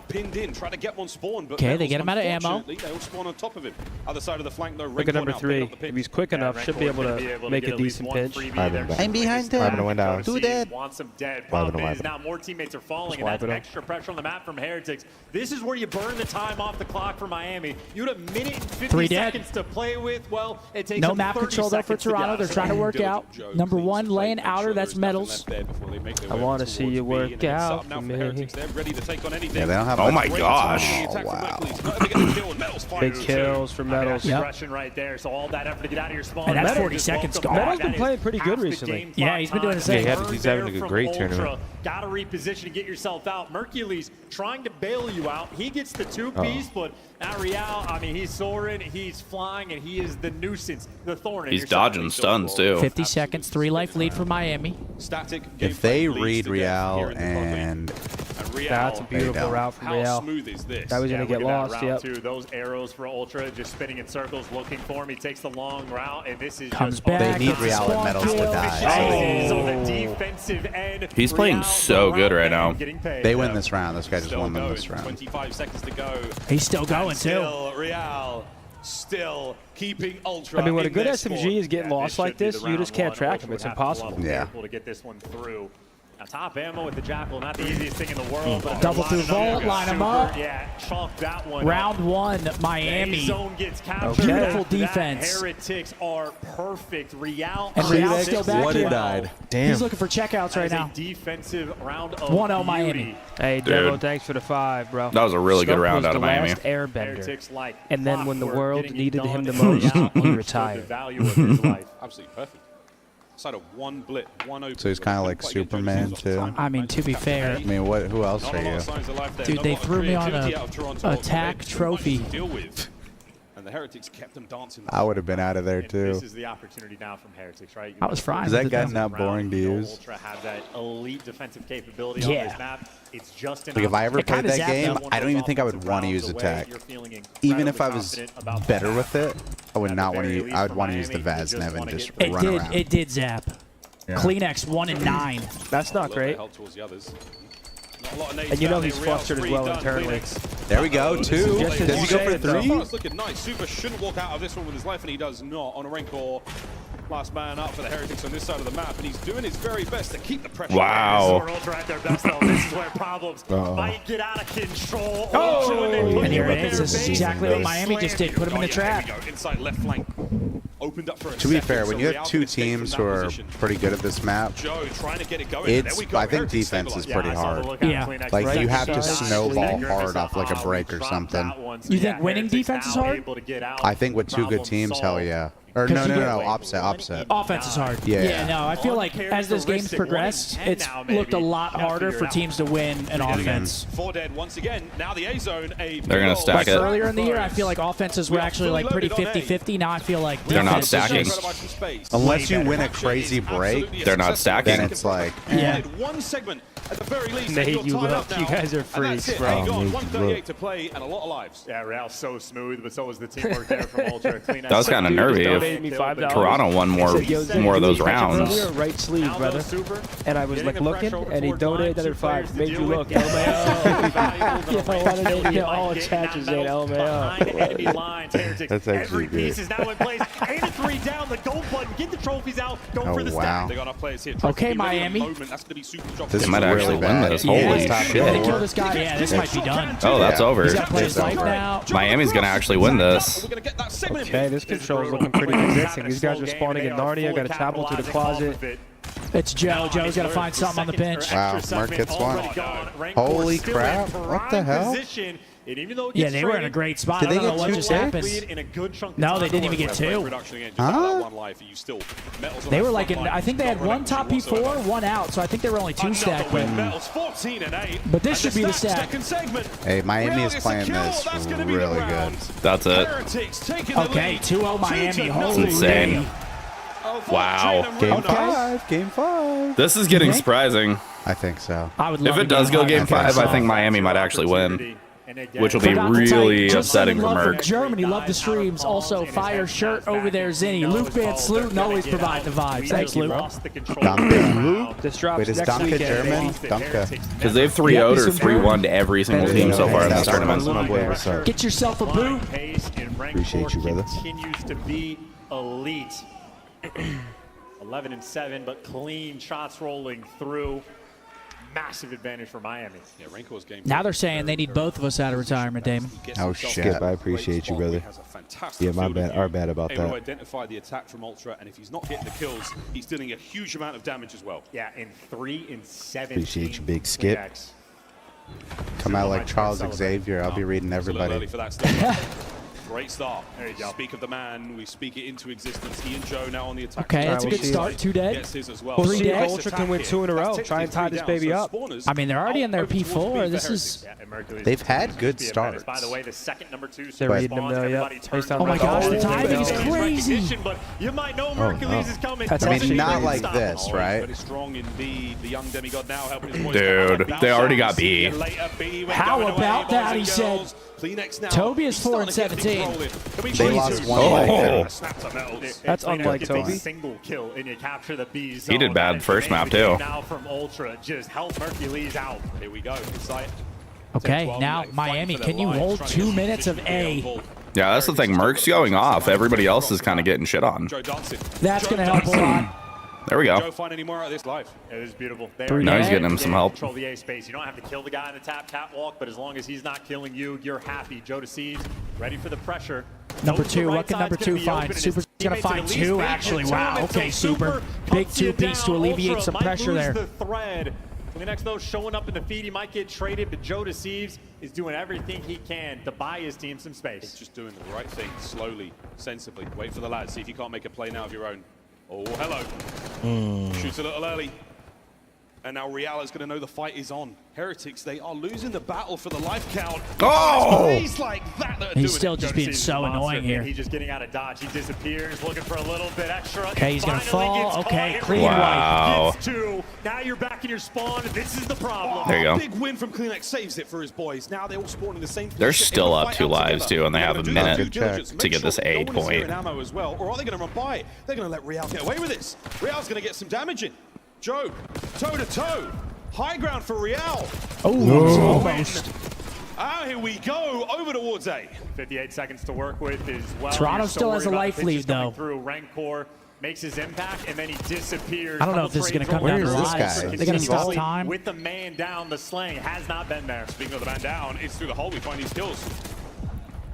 Okay, they get him out of ammo. They all spawn on top of him. Other side of the flank, though. Look at number 3. If he's quick enough, should be able to make a decent pinch. I'm behind him. Do that. Wants him dead. Wipe it, Problem wipe is it. now more teammates are falling, Just and that's wipe it up. extra pressure on the map from Heretics. This is where you burn the time off the clock for Miami. You had a minute and 50 3 dead. seconds to play with. Well, it takes No them map 30 control though for seconds to Toronto. get They're out. trying to work out. Number 1 laying outer. That's Metals. I want to see you work out for me. Yeah, they don't have. Oh my gosh. Oh, wow. Big kills for Metals. Yep. Aggression right there. So all that effort to get out of your spawn. And that's Metals 40 just seconds welcome gone. back. Metals been That playing is pretty good half the recently. game Yeah, he's been doing the same. Yeah, he's having a good, great tournament. Got to reposition and get yourself out. Mercules trying to bail you out. He gets the 2-piece, but not Real. I mean, he's soaring, he's flying, and he is the nuisance, the thorn in He's your dodging side. stuns too. 50 seconds, 3 life lead for Miami. If they read Real and That's a beautiful route from Real. That was going to get lost, yep. Those arrows for Ultra just spinning in circles looking for him. He takes the long route, and this is Comes just back. they need It's a Real and spawn Metals to kill. die. on the defensive end. He's playing Real, so good right now. getting paid. They win this round. This guy just Still won them going. this round. 25 seconds to go. He's still going too. Still Real. Still keeping Ultra. I mean, when a in good their SMG spawn. is getting lost like this, you just can't track him. It's impossible. Yeah. To get this one through. Now, top ammo with the Jackal, not the easiest thing in the world. But Double they're through lining vault, up. line 'em Super, up. Yeah, chalk that one. Round 1, The Miami. zone gets captured. Beautiful After that, defense. Heretics are perfect. Real And Real's still back What here. a died. Damn. He's looking for checkouts right now. Defensive round of 1-0 beauty. Miami. Hey, Devo, thanks for the 5, bro. That was a really good Scump round was out of the Miami. last airbender. Heretics like And then when the clockwork, world getting it needed him the done. most, Real he understood retired. The value of his life. Absolutely perfect. Side of one blip, one open. So he's kind of like Superman too. I mean, to be fair, I mean, what? Who else Not are a lot you? of signs of life there. dude, Not they a lot of threw me on creativity a out of Toronto. attack They had so trophy. much to deal with. And the Heretics kept them dancing. I would have been out of there And too. This is the opportunity now from Heretics, right? I was fine Is that with guy it, though. not boring to use? Ultra have that elite defensive capability Yeah. on this map. It's just Like if I ever It played kinda that zapped game, them. I don't even think I would want to use attack. Even if I was better with it, I would not want to use. I would want to use the Vaz Nev and just It run did. around. It did zap. Yeah. Kleenex 1 and 9. That's not great. And you know he's flustered as well internally. There we go, 2. Just Does he go for 3? It's looking nice. Super shouldn't walk out of this one with his life, and he does not. On a Rancor, last man up for the Heretics on this side of the map, and he's doing his very best to keep the pressure. Wow. Ultra at their best, though. This is where problems might get out of control. And here it is. This is exactly what Miami just did. Put him in the trap. Inside left flank. opened up for a To be second, fair, so when you have Real two can escape teams from who that are position. pretty good at this map, Joe trying to get it going. There we go. I think Heretics defense is stabilized. pretty hard. Yeah. Like you have to snowball hard off like a break or something. You think winning defense is hard? I think with two good teams, hell yeah. Or no, opposite. Offense is hard. Yeah. No, I feel like as those games progressed, it's looked a lot harder for teams to win an offense. 4 dead once again. Now the A zone. They're gonna stack it. Earlier in the year, I feel like offenses were actually like pretty 50-50. Now I feel like They're not defense is stacking. just Unless you win a crazy break, They're not stacking. then it's like, Yeah. One segment at the very least. Nate, you tied look. up now. You guys are And freaks, that's it. bro. Hang on. Nate, you 138 look. to play and a lot of lives. Yeah, Real's so smooth, but so was the teamwork there from Ultra. That was kind of nervy. donated me $5. Toronto won more of those rounds. Earlier, right sleeve, brother. And I was like looking, and he donated another $5. Made you look. LMAO. All chat is saying LMAO. That's actually Every piece good. is now in place. 8 to 3 down. The gold button. Get the trophies out. Go for the stack. They got our players here. Okay, Miami. That's going to be super drop. This They might is actually really win bad. this. Yeah. Holy Top shit. They kill this guy. Yeah, this might be done. Oh, that's over. He's got to play his It's life over. now. Miami's gonna actually win this. We're going to get that segment. Okay, this control's looking pretty convincing. These guys are spawning in Narnia. Got to travel to the closet. It's Joe. Joe's got to find something on the bench. Wow, Mark hits one. Holy crap, what the hell? Yeah, they were in a great spot. Did I they don't know get what two just takes? happened. No, they didn't even get two. Huh? They were like in, I think they had one top P4, one out, so I think they were only 2 stacked. But this should be the stack. Hey, Miami is playing this really good. That's it. Okay, 2-0 Miami. Holy insane. day. Wow. Game 5. This is getting surprising. I think so. I would love If it does go game 5, I think Miami might actually win, which will be really upsetting for Merc. Merc. Germany, love the streams. Also, fire shirt over there, Zinni. Luke Van Sluten always provide the vibes. Thanks, Luke. Danke. This drops Wait, is next Danke weekend. German? Danke. Because they've 3-0'd or 3-1 to every single team so far in this tournament. What's up? Get yourself a boot. Appreciate you, brother. Continues to be elite. 11-7, but clean shots rolling through. Massive advantage for Miami. Yeah, Rancor's game. Now they're saying they need both of us out of retirement, Damon. Oh, shit. Skip, I appreciate you, brother. Yeah, my bad. Our bad about Able to that. identify the attack from Ultra, and if he's not getting the kills, he's dealing a huge amount of damage as well. Yeah, in 3 and 7. Appreciate you, big Skip. Come out like Charles Xavier. I'll be reading It's a little early everybody. for that stuff. Great start. There you go. Speak of the man, we speak it into existence. He and Joe now on the attack. Okay, that's a good start. 2 dead. Gets his as well. We'll Three see if dead. Ultra can win 2 in a row. Try and tie this baby up. I mean, they're already in their P4. This is... They've had good starts. By the way, the second #2 They're reading them though, yeah. Based on Oh my gosh, the timing is crazy. But you might know Mercules is coming. That's I mean, actually not pretty like unstoppable. this, right? Very strong indeed. The young demigod now helping his boys. Dude, they already got B. How about that, he said. Toby is 4 and 17. They lost one Oh. leg there. That's unlike Get a Toby. single kill and you capture the B He zone. did bad And first map, anything too. Now from Ultra, just help Mercules out. Here we go. Inside. Okay, now Miami, can you hold 2 minutes of A? Yeah, that's the thing. Merc's going off. Everybody else is kind of getting shit on. Joe dancing. That's going to help a lot. There we Joe go. find any more out of this live? It is beautiful. They Three are now he's getting him some help. Control the A space. You don't have to kill the guy in the catwalk, but as long as he's not killing you, you're happy. Joe deceives, ready for the pressure. Number Knows 2, the right what can side's number gonna 2 be find? open and Super's his going to teammates at find least 2, make actually. it Wow, to him okay, until Super. Big hunts you 2-piece to down. alleviate Ultra some might pressure lose there. the thread. And the next, though, showing up in the feed, he might get traded, but Joe deceives, is doing everything he can to buy his team some space. It's just doing the right thing, slowly, sensibly. Wait for the lad, see if you can't make a play now of your own. Oh, hello. Shoots a little early. And now Real is going to know the fight is on. Heretics, they are losing the battle for the life count. Oh! Plays like that that are He's doing still it. just being so annoying here. He's just getting out of dodge. He disappears, looking for a little bit extra. Okay, he's going to Finally fall. gets Okay, caught. clean Wow. Gets 2. Now you're back in your spawn. This is the problem. There you go. Big win from Kleenex saves it for his boys. Now they're all spawning the same. They're position, still able to up fight 2 out lives, together. too, and they They're have a gonna do their minute due diligence. to Make get this sure A no one is here in point. ammo as well, or are they going to run by? They're going to let Real get away with this. Real's going to get some damage in. Joe, toe to toe. High ground for Real. Oh, almost. Ah, here we go. Over towards A. 58 seconds to work with as well. Toronto You're so still has a worried about life pitches lead, coming though. Through. Rancor makes his impact, and then he disappears. I don't know if this is going to come down to Where is this lives. guy? They're going to stop time. With the man down, the slaying has not been there. Speaking of the man down, it's through the hole we find these kills.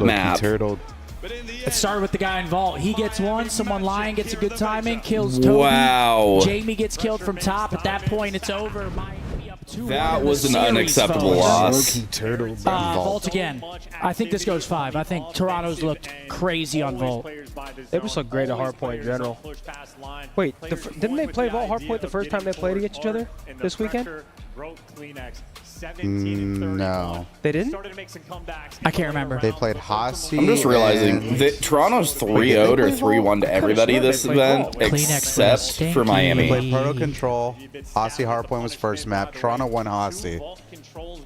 that Loki map. Turtle. It started with the guy in Vault. He gets one. Someone lying gets a good timing. Kills Toby. Wow. Jamie gets killed from top. At that point, it's over. Miami up 2-1 That in the was an series, unacceptable folks. loss. Vault again. I think this goes 5. I think Toronto's looked crazy on Vault. They just look great at hardpoint in general. Wait, didn't they play Vault hardpoint the first time they played against each other this weekend? No. They didn't? I can't remember. They played Hossie. I'm just realizing that Toronto's 3-0'd or 3-1 to everybody this event, except for They Miami. played Proto Control. Hossie Hardpoint was first map. Toronto won Hossie.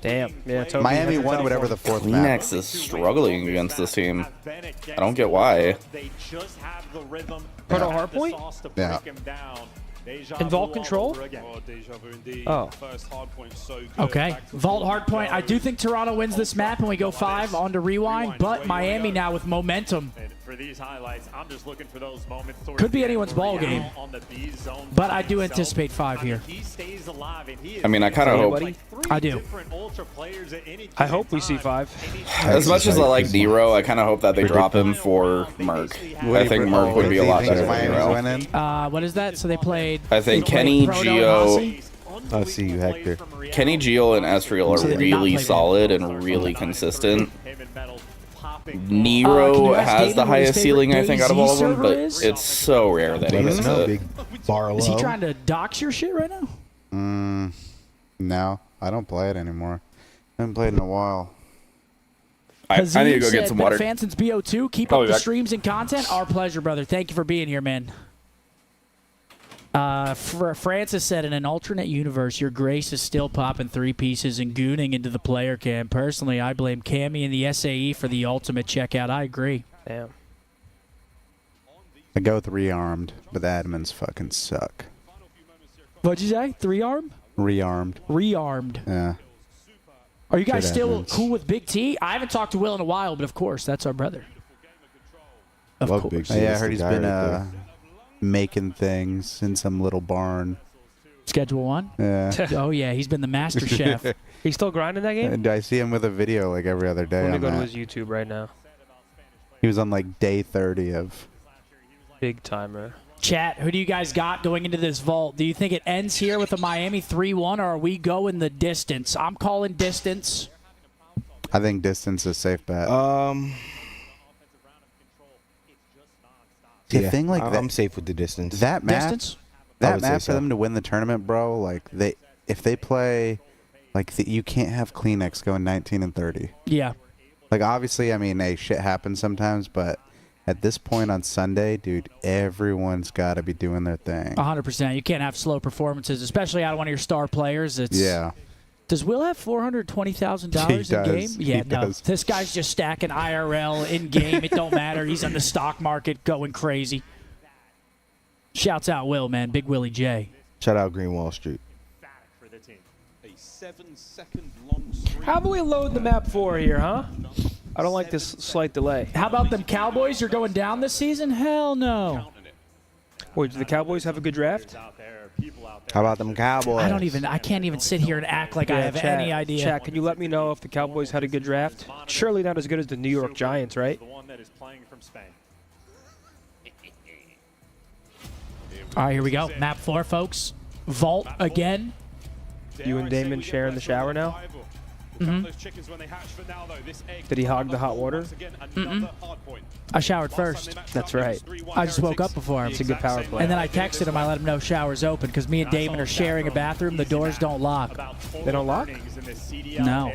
Damn. Yeah, Toby Miami has a won tough whatever one. the fourth map. Kleenex is struggling against this team. I don't get why. Proto hardpoint? Yeah. In Vault Control? Oh. Okay. Vault hardpoint. I do think Toronto wins this map and we go 5 on to Rewind, but Miami now with momentum. For these highlights, I'm just looking for those moments. Could be anyone's ball game, but I do anticipate 5 here. I mean, I kind of hope. I do. I hope we see 5. As much as I like Nero, I kind of hope that they drop him for Merc. I think Merc would be a lot better than Nero. What is that? So they played. I think Kenny, Proto, Geo, and I'll see you, Hector. Kenny, Geo, and Estriel So they are did not really play solid and really consistent. Can Nero you ask has David the what his highest favorite ceiling, I think, out of all of them, server but is? it's so rare that he hits it. Is he trying to dox your shit right now? No, I don't play it anymore. I haven't played in a while. I need to go get some water. Fan since BO2. Keep I'll up be the back. streams and content. Our pleasure, brother. Thank you for being here, man. Francis said, in an alternate universe, your Grace is still popping 3 pieces and gooning into the player cam. Personally, I blame Cammy and the SAE for the ultimate checkout. I agree. Damn. I go 3-armed, but the admins fucking suck. What'd you say? 3-arm? Rearmed. Rearmed. Yeah. Are you guys Shit still happens. cool with Big T? I haven't talked to Will in a while, but of course, that's our brother. Of Love course. Big T. Yeah, I That's heard the he's guy been right there. making things in some little barn. Schedule 1? Yeah. Oh, yeah. He's been the master chef. He's still grinding that game? And I see him with a video like every other day. Let me On go to that. his YouTube right now. He was on like day 30 of. Big timer. Chat, who do you guys got going into this vault? Do you think it ends here with a Miami 3-1, or are we going the distance? I'm calling distance. I think distance is safe bet. The Yeah, thing like that, I'm safe with the distance. that map, Distance? I that would say map for so. them to win the tournament, bro. Like if they play, like you can't have Kleenex going 19 and 30. Yeah. Like obviously, I mean, hey, shit happens sometimes, but at this point on Sunday, dude, everyone's got to be doing their thing. 100%. You can't have slow performances, especially out of one of your star players. It's, Yeah. Does Will have $420,000 He in game? does. Yeah, He no. does. This guy's just stacking IRL in game. It don't matter. He's on the stock market going crazy. Shouts out Will, man. Big Willie J. Shout out Green Wall Street. A 7-second long streak. How about we load the map 4 here, huh? I don't like this slight delay. How about them Cowboys? You're going down this season? Hell no. Wait, do the Cowboys have a good draft? How about them Cowboys? I can't even sit here and act like I have chat, any idea. Chat, can you let me know if the Cowboys had a good draft? Surely not as good as the New York Giants, right? The one that is playing from Spain. All right, here we go. Map 4, folks. Vault again. You and Damon sharing the shower now? Mm-hmm. Did he hog the hot water? Mm-mm. I showered first. That's right. I just woke up before him. It's a good power play. And then I texted him. I let him know shower's open because me and Damon are sharing a bathroom. The doors don't lock. They don't lock? No.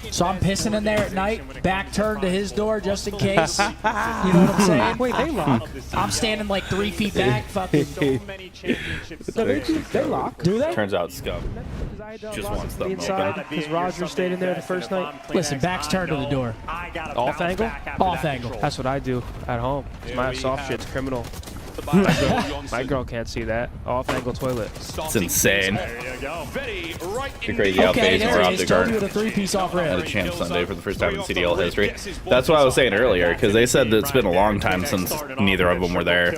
So I'm pissing in there at night, back turned to his door just in case. You know what I'm saying? Wait, they lock. I'm standing like 3 feet back. Fucking. They lock. Do they? Turns out Scum Just just wants them inside because Roger stayed in there the first night. Listen, back's turned to the door. Off angle? Off angle. That's what I do at home. My soft shit's criminal. My girl can't see that. Off-angle toilet. It's insane. There you go. The crazy how FaZe more Okay, OpTic Toby with a three-piece off had a rip. champ Sunday for the first time in CDL history. That's what I was saying earlier, because they said that it's been a long time since neither of them were there.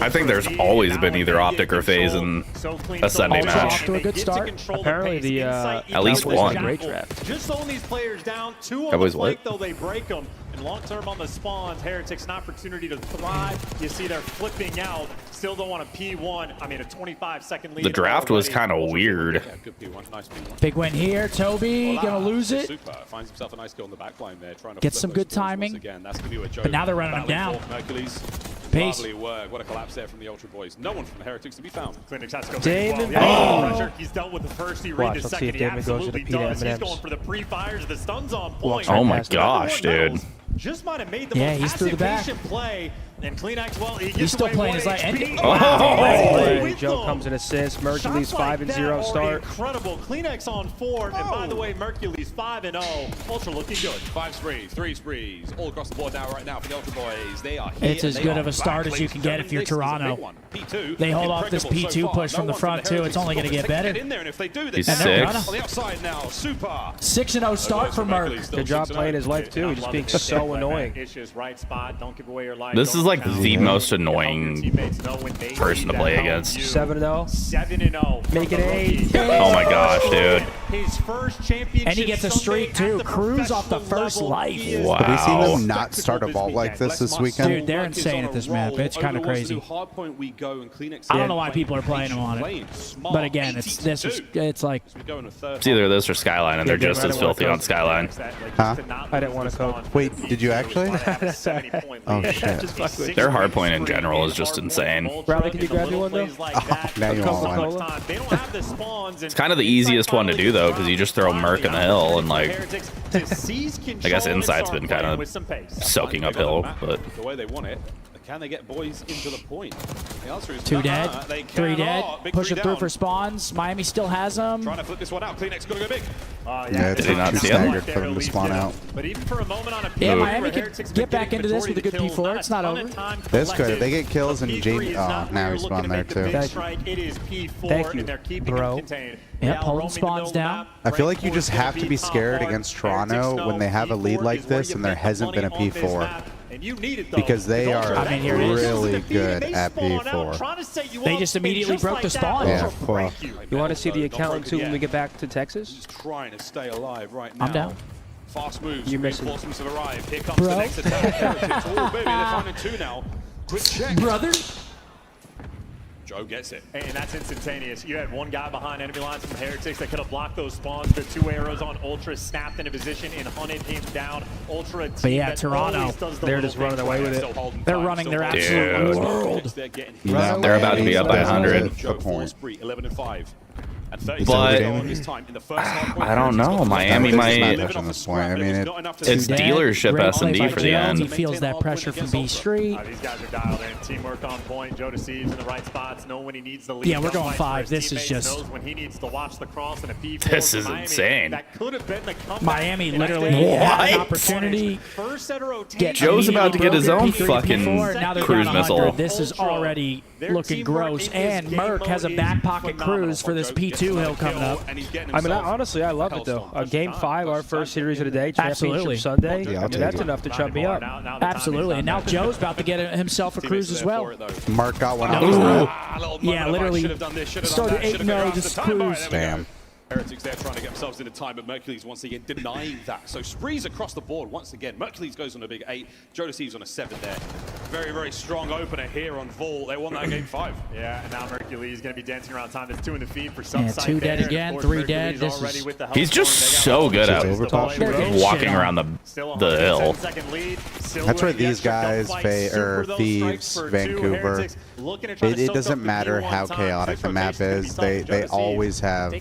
I think there's always been either OpTic or FaZe in a Sunday Ultra match. off to a good start. Apparently the At least Cowboys had one. a great draft. Just throwing these players down. 2 on Cowboys the flank, what? though, they break them. And long-term on the spawns, Heretics an opportunity to thrive. You see they're flipping out. Still don't want a P1. I mean, a 25-second lead. The draft was kind of weird. Big win here. Toby gonna lose it. Super finds himself a nice kill on the back line there, trying to Get flip some those good scores once timing. again. That's gonna be what Joe But now they're running him battling down. for. Hercules. Peace. Lovely work. What a collapse there from the Ultra Boys. No one from the Heretics to be found. Clinics has to go Damon. pressure. He's dealt with the first. He read Watch, the let's see second. if He Damon goes to the absolutely P to does. He's M&Ms. going for the pre-fires. The stun's on point. Oh my gosh, dude. Just might have made the Yeah, most he's through the back. patient play. And CleanX, well, he He's gets still away playing 1 his life. HP. Play. Joe comes in assist. Mercury's Shots like 5-0 that are start. Incredible. CleanX on 4. And by the way, Mercury's 5-0. Ultra looking good. 5 sprees, 3 sprees, all across the board now right now for the Ultra Boys. They are here. It's as They good are of a start as you can get if you're This is a big Toronto. one. P2, They hold off this impregnable so P2 far. push No from the one front, the too. Heretics It's only is gonna get going to better. in there, and if they do this, He's And sick. they're on the outside now, Super. 6-0 start for Merc. Good job playing his life too. He's being so annoying. Issues, right spot. Don't give away your life. This Don't is like foul. the most Your annoying teammates know when they person need to play that help. against. 7-0. 7-0. Make it 8. Oh my gosh, dude. His first championship. And he gets a streak, Sunday too. at the Cruz off the professional first level. life. He is Wow. Have we seen Wow. them not start a vault like this weekend? Dude, they're insane at this map. It's kind of crazy. I don't know why people are playing him on it. But again, it's like It's either this or Skyline, and they're just as filthy on Skyline. Huh? I didn't want to code. Wait, did you actually? Oh, shit. Their hardpoint in general is just insane. Bradley, can you grab me one though? Now you want one. It's kind of the easiest one to do, though, because you just throw Merc in the hill, and, like, I guess Insight's been kind of soaking uphill, but the way they want it. Can they get boys into the point? The answer is 2 dead, they 3 dead. cannot. Big Pushing 3 through down. for spawns. Miami still has them. Trying to flip this one out. CleanX gonna go big. Yeah, it's Did he not too see him? staggered for them to spawn out. But even for a moment on a Yeah, Ooh. Miami could get back into this with a good P4. It's not over. That's good. If they get kills and Jamie, oh, now he spawned there too. It is P4, Thank you, and they're keeping bro. him contained. Yep, holding spawns down. I feel like you just have to be scared against Toronto when they have a lead like this and there hasn't been a P4. Because they are I mean, here it is. really good at P4. They just immediately broke the spawn. Yeah, well, You want to see the accountant too when we get back to Texas? Just trying to stay alive right now. I'm down. Fast moves. You're missing. Reinforcements have arrived. Here comes Bro. the next attack. Heretics. Oh, baby, they're finding 2 now. Quick check. Brother. Joe gets it. And that's instantaneous. You had one guy behind enemy lines from Heretics that could have blocked those spawns. The 2 arrows on Ultra snapped into position and hunted him down. Ultra But yeah, Toronto, they're just running away with it. They're running their absolute world. Yeah, they're about to be up by 100. The point. 11 and 5. But I don't know. Miami might. Much on this point. I mean, It's dealership Great S&D play by for the Jones. He end. feels that pressure from B Street. These guys are dialed in. Teamwork on point. Joe deceives in the right spots. Know when he needs to lead. Yeah, we're going Gunfight 5. for his This is teammates. just- Knows when he needs to watch the cross and a P4 This for is Miami. insane. That could have been the comeback. Miami And literally that had an What? opportunity. First set of rotation. Get Joe's about to get his own P3, fucking P4. Now they're cruise down missile. 100. This is already looking gross. And Merc has a back pocket cruise for this P2 hill coming up. I mean, honestly, I love it though. Game 5, our first series of the day, Absolutely. championship Sunday. Yeah, I'll take That's it. enough to chump me up. Absolutely. And now Joe's about to get himself a cruise as well. Mark got one Ooh. out. Yeah, literally started 8-0, just cruise. Damn. Heretics there trying to get themselves into time, but Mercules once again denying that. So sprees across the board once again. Mercules goes on a big 8. Joe deceives on a 7 there. Very, very strong opener here on Vol. They won that game 5. Yeah, and now Mercules is going to be dancing around time. There's 2 in the feed for some Yeah, site 2 dead there. again, And of 3 course, dead. Mercules This already is- with the He's health just scoring. They got so good at Overtop. They're getting walking shit around on. the hill. That's where these guys, Thieves, Vancouver, it doesn't matter how chaotic the map is. They always have,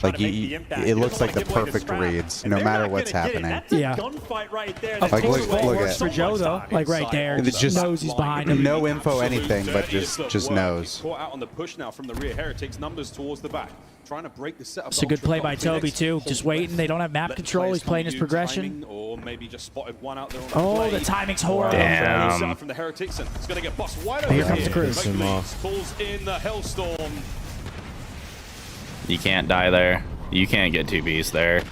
like, it looks like the perfect reads, no matter what's happening. Yeah. Of Like, course, look at For Joe, though, like right there, It's just knows he's behind him. no info, anything, but just knows. Caught out on the push now from the rear. Heretics numbers towards the back. Trying to break the setup. It's a good play by Toby, too. Just waiting. They don't have map control. He's playing his progression. Or maybe just spotted one out there on Oh, Oh, the timing's horrible. Damn. From the Heretics, and it's going to get bust wide Here open. comes the Cruz. Pulls in the Hellstorm. You can't die there. You can't get 2Bs there.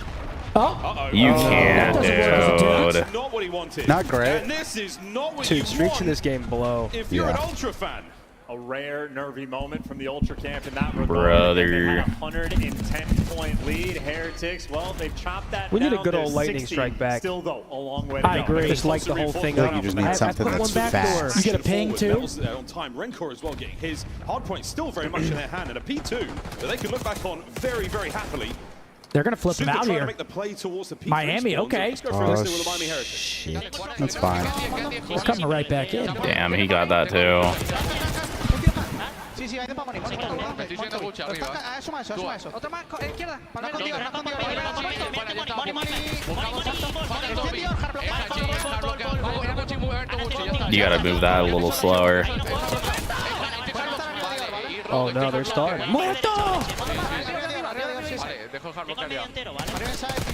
Oh. You can't, dude. That's not what he wanted. Not great. And this is not what Dude, you streaks want in this game below. if you're an Ultra fan. A rare, nervy moment from the Ultra Camp in that regard. Brother. They had a 110-point lead. Heretics, well, they've chopped that We need a down good to old lightning 60. strike back. Still, though, a long way to I go. agree. Just light the whole thing Like up. you just need something put that's one back fast. door. You get a ping, too? Metals there on time. Rencor as well getting his hard point still very much in their hand, and a P2 that they can look back on very, very happily. They're going to flip him Super out trying here. to make the play towards the P3 Miami, spawns. okay. Let's go for this with the Miami Heretics. Shit. That's fine. He's coming right back in. Damn, he got that too. Sí, hay de para morir. Me estoy yendo mucho arriba. Suma eso. Otra más, izquierda. Para contigo, You gotta move that a little slower. Oh no, they're starting.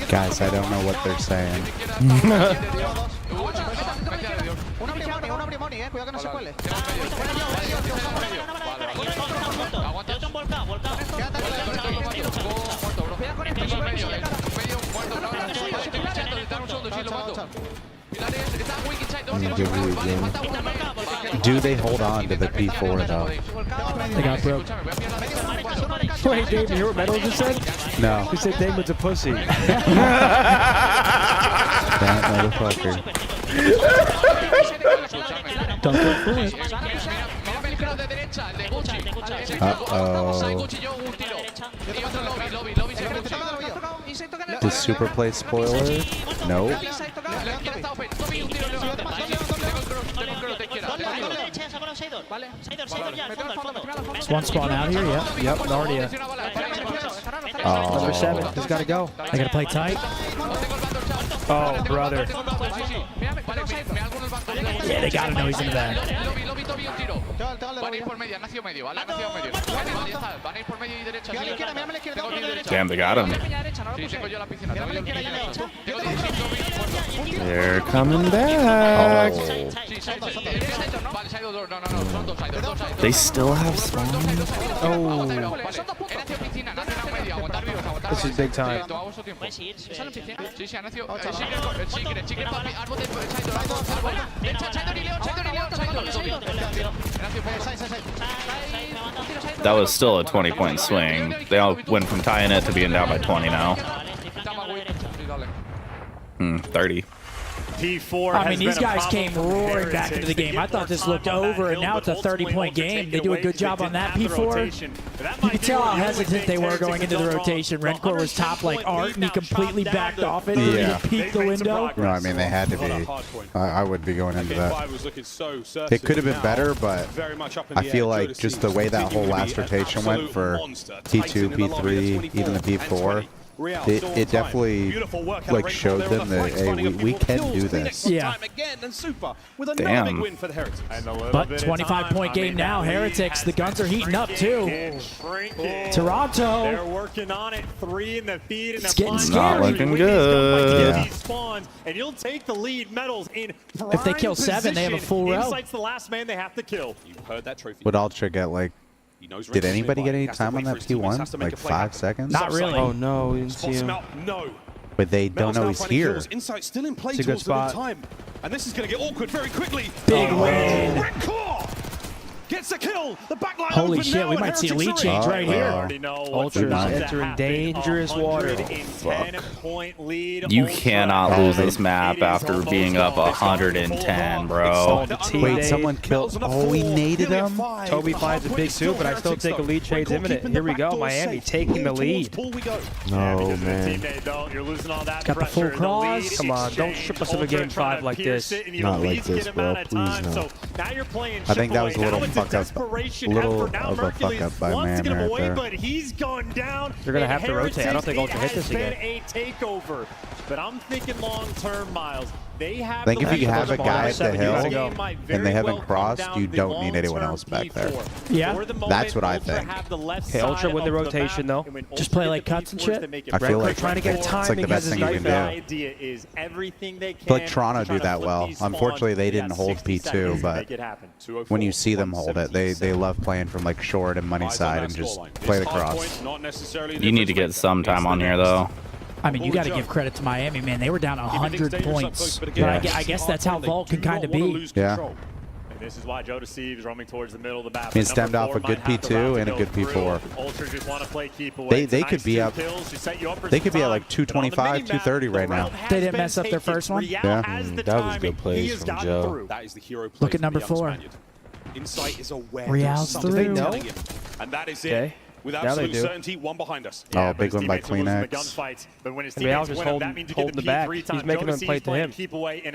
Guys, I don't know what they're saying. Una brimoni, cuidado que no se cuele. Do they hold on to the P4 though? They got broke. Wait, Dave, you hear what Metal just said? No. He said Damon's a pussy. That motherfucker. Don't go for it. Uh-oh. The super play spoiler? Nope. There's one spawn out here, yep. Yep, Narnia. Number 7, he's got to go. They got to play tight. Oh, brother. Yeah, they got to know he's in the bag. Damn, they got him. They're coming back. They still have spawn. Oh. This is big time. That was still a 20-point swing. They all went from tying it to being down by 20 now. 30. P4 I mean, these guys came roaring back into the game. I thought this looked over, and now it's a 30-point game. They do a good job on that P4. You can tell how hesitant they were going into the rotation. Rencor was top like Art, and he completely backed off it. Yeah. He peeked the window. No, I mean, they had to be. I would be going into that. It could have been better, but I feel like just the way that whole last rotation went for P2, P3, even the P4, it definitely like showed them that hey, we can do this. Yeah. Damn. But 25-point game now. Heretics, the guns are heating up too. Toronto. They're working on it. 3 in the feed. And It's getting Not looking good. Yeah. Spawns, and you'll take the lead. Metals in prime If they kill 7, they have a full row. Insight's the last man they have to kill. You heard that trophy. Would UltraTic get like? Did anybody get any time on that P1? Like 5 seconds? Not really. Oh no, we didn't see him. No. But they don't know he's here. Insight still in play It's a good towards the spot. time. And this is going to get awkward very quickly. Big win. Rencor gets the kill. The backline Holy open shit, now, we and might see a lead Heretics are change in. right here. Already know what's Ultra's about to entering happen. dangerous water. 110-point lead. You Ultra cannot lose has this map it is after almost being up gone. 110, bro. Wait, someone killed. Oh, we naded him. Toby finds a big 2, but I still take a lead chase imminent. Here we go, Miami taking the lead. No, man. You're losing all that Got the full pressure. cross. lead Come on, don't exchange. strip us of a Ultra game trying 5 to like pierce this. it, and you Not at like least this, get him bro. out of time. Please, no. So now you're playing I think that was chip a away. little Now fuck up. it's a desperation Little effort. Now of a fuck Mercules up by wants to get him man right away, there. but he's gone down. They're gonna and have to rotate. I don't think Heretics, Ultra hit this it again. has been a takeover. But I'm thinking long-term, Miles. They have I think if you have a guy at the hill might and they haven't well crossed, come you down don't the need anyone long-term else back there. P4. Yeah. For the moment, That's what I Ultra think. have the left Okay, Ultra side win the of rotation, map, though. and when Just Ultra play get like the cuts and P4s, shit? they make it I feel very like trying to get quick. timing, it's like the has best his thing you knife can The do. out. idea is everything they I can. feel like Toronto to try do to that flip well. these spawns. Unfortunately, they You didn't got hold 60 P2, seconds to but make it happen. when you see them hold it, they love playing from like short and money side and just play the cross. You need to get some time on here, though. I mean, you got to give credit to Miami, man. They were down 100 points. But I guess that's how Vault can kind of be. Yeah. And this is why Joe Deceives roaming towards the middle of the map. He stemmed off a good P2 and a good P4. Ultra just want to play keep away. They could be up. They could be at like 225, 230 right now. They didn't mess up their first one? Yeah. That was good plays from Joe. That is the hero play Look at from number the young 4. Spaniard. Insight is aware. Real's there's something through. telling him, and that is it. Okay. With Now they absolute do. certainty, one behind us. Oh, big one by Kleenex. Real just holding the back. He's making them play to him.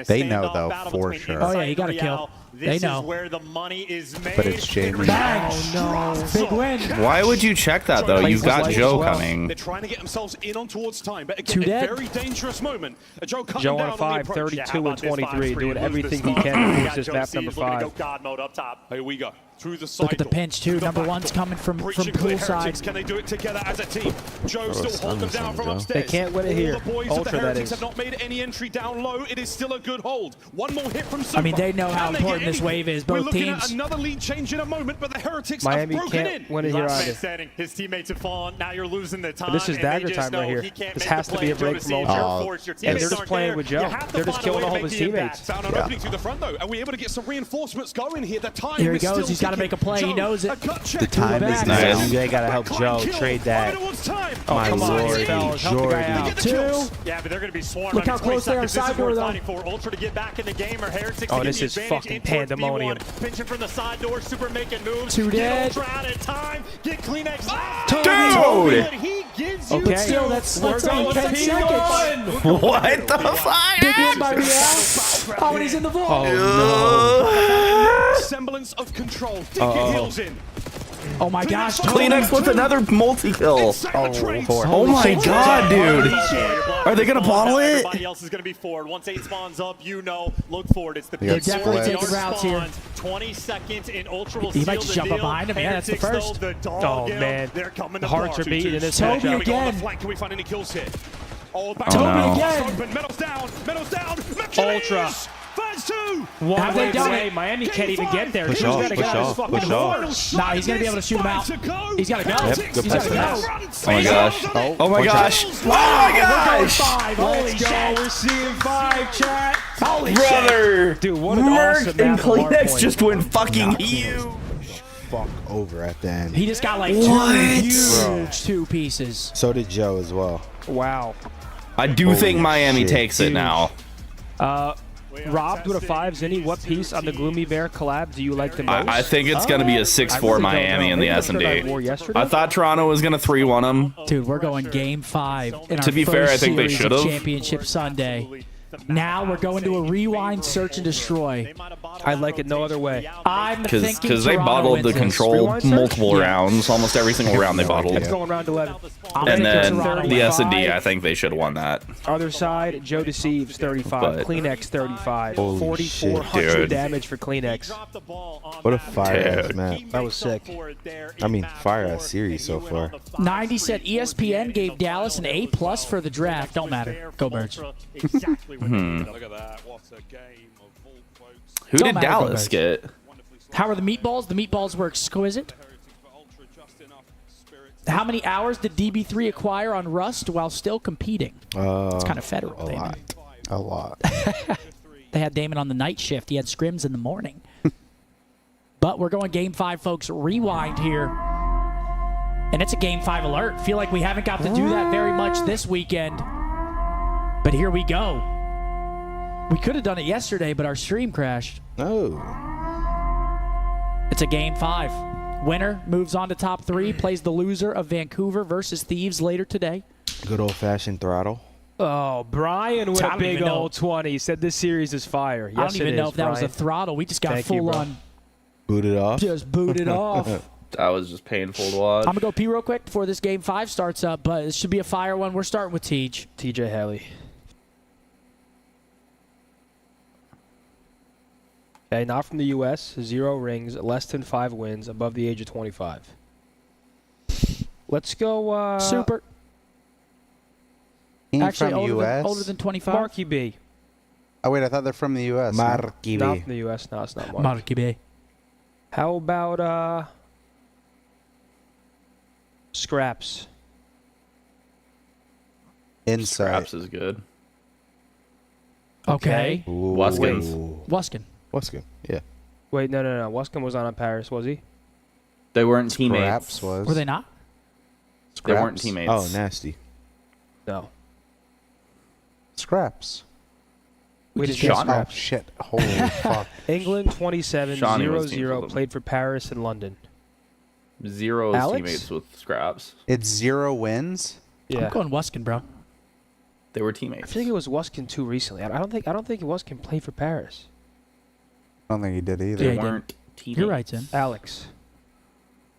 They know, though, for sure. Oh, yeah, you got to kill. They know. Where the money is made. But it's Jamie. Bang! Oh, no. Big win. Why would you check that, though? You've got Joe coming. They're trying to get themselves in on towards time, but Two again, a dead. very dangerous moment. Joe cutting Joe down on 5, the approach. 32 and 23, doing everything he can to force this map number 5. God mode up top. Here we go. Through the side Look at the door. pinch, too. To the Number back 1's door. coming from Breaching clear Heretics. poolside. Can they do it together as a team? Joe still hold them down from upstairs. They can't win it here. All the boys Ultra, of the that Heretics is. have not made any entry down low. It is still a good hold. One more hit from Super. I mean, they know how Can they important get this anything? wave is, We're both looking teams. at another lead change in a moment, but the Heretics Miami have broken can't in. win it here Last man either. standing. His teammates have fallen. Now you're losing the time. But this is and dagger they just time right know here. he can't This make has the to be a play. break from Joe Ultra. Deceives, your force, your And teammates they're just aren't playing there. with You Joe. have to They're just find a way killing to all of make his the teammates. impact. Found an Yeah. opening through the front, though. Are we able to get some reinforcements going here? The time Here he is still goes. He's got to make a play. He Joe, knows it. a gut check. The time is back. now. Nice. They gotta help Joe trade that. Oh, My come on, lord, fellas. Help the guy Jordy. out. 2. Yeah, but they're going to be swarmed. Look how 20 close they are seconds. This side is door, worth though. fighting for. Ultra to get back in the game, or Heretics Oh, to get this the is advantage fucking in towards pandemonium. B1. Pinching from the side door, Super making moves. Two Get dead. Ultra out of time. Get Kleenex. Dude! He gives you Okay. two. Still, that's We're only going 10 to seconds. P1. What the fuck? Big win by Real. Oh, and he's in the vault. Semblance of control. Dig your heels in. Oh, my gosh. Kleenex with another multi-kill. Oh my god, dude. Are they going to bottle it? Everybody else is going to be forward. Once 8 spawns up, you know, look forward. It's the They're big definitely split. taking routes here. 20 seconds in Ultra will He seal might just the jump deal. up behind him. Yeah, that's the Heretics, first. though, the dog Oh, hill, man. They're coming The to hearts bar. are beating in this Toby matchup. Here we go on the again. flank. Can we find any kills here? Oh, back Toby to again. Open. Medals down. Medals down. Ultra. Finds 2. One Have they way done away. it? Miami can't even get there. Push He's off, gotta push get out of his off, fucking push corner. off. Nah, he's going to be able to shoot him out. He's got to go. Yep, good He's got to pass. go. Oh my gosh. Oh my gosh. Oh my gosh. 5. Holy Let's go. shit. We're seeing 5, chat. Holy Brother. Dude, what an Merc awesome and map of Kleenex hardpoint. just went fucking huge. Fuck over at the end. He just got like What? 2 huge 2 pieces. So did Joe as well. Wow. I do think Miami shit. takes it now. Robbed with a 5, Zinni, what piece on the Gloomy Bear collab do you like the most? I think it's going to be a 6-4 Miami in the S&D. Yesterday? I thought Toronto was going to 3-1 them. Dude, we're going game 5 in our To be fair, first I think they series should of have. Championship Sunday. Now we're going to a rewind, search, and destroy. I like it no other way. I'm thinking Because they Toronto bottled the wins this. control Rewind search? multiple Yeah. rounds. Almost every single round they bottled. It's going round 11. I'm And thinking then Toronto the wins. S&D, I think they should have won that. Other side, Joe Deceives 35, But- Kleenex 35, Holy 4,400 shit, dude. damage for Kleenex. What a fire-ass Dude. map. That was sick. I mean, fire-ass series so far. 90 said ESPN gave Dallas an A+ for the draft. Don't matter. Go Birds. Exactly what they did. Look at that. What a game of vault, folks. Who Don't did matter, Dallas Gomez. get? How are the meatballs? The meatballs were exquisite. How many hours did DB3 acquire on Rust while still competing? It's kind of federal, A Damon. lot. A lot. They had Damon on the night shift. He had scrims in the morning. But we're going game 5, folks. Rewind here. And it's a game 5 alert. Feel like we haven't got to do that very much this weekend. But here we go. We could have done it yesterday, but our stream crashed. Oh. It's a game 5. Winner moves on to top 3, plays the loser of Vancouver versus Thieves later today. Good old-fashioned throttle. Oh, Brian with I a don't big even know. old 20. Said this series is fire. Yes, I don't even it know is, if that was a Brian. throttle. We just got Thank you, full bro. on, Boot it off. just booted off. That was just painful to watch. I'm going to go pee real quick before this game 5 starts up, but it should be a fire one. We're starting with Teej. TJ Haley. Okay, not from the U.S. 0 rings, less than 5 wins, above the age of 25. Let's go. Super. Actually, older than 25. Marky B. Oh wait, I thought they're from the U.S. Marky Not B. from the U.S. No, it's not Marky. Marky B. How about Scraps? Insight. Scraps is good. Okay. Wuskins. Wuskin. Wuskin. Yeah. Wait, no. Wuskin was on Paris, was he? They weren't teammates. Scraps was. Were they not? They weren't teammates. Oh, nasty. No. Scraps. We just did guessed Oh Scraps. shit! Holy fuck! England 27, Shawnee was 0-0, teams with them. played for Paris and London. Zero is Alex? teammates with Scraps. It's 0 wins. Yeah. I'm going Wuskin, bro. They were I teammates. think it was Wuskin too recently. I don't think Wuskin played for Paris. I don't think he did either. They Yeah, he did. weren't teammates. You're right, Tim. Alex.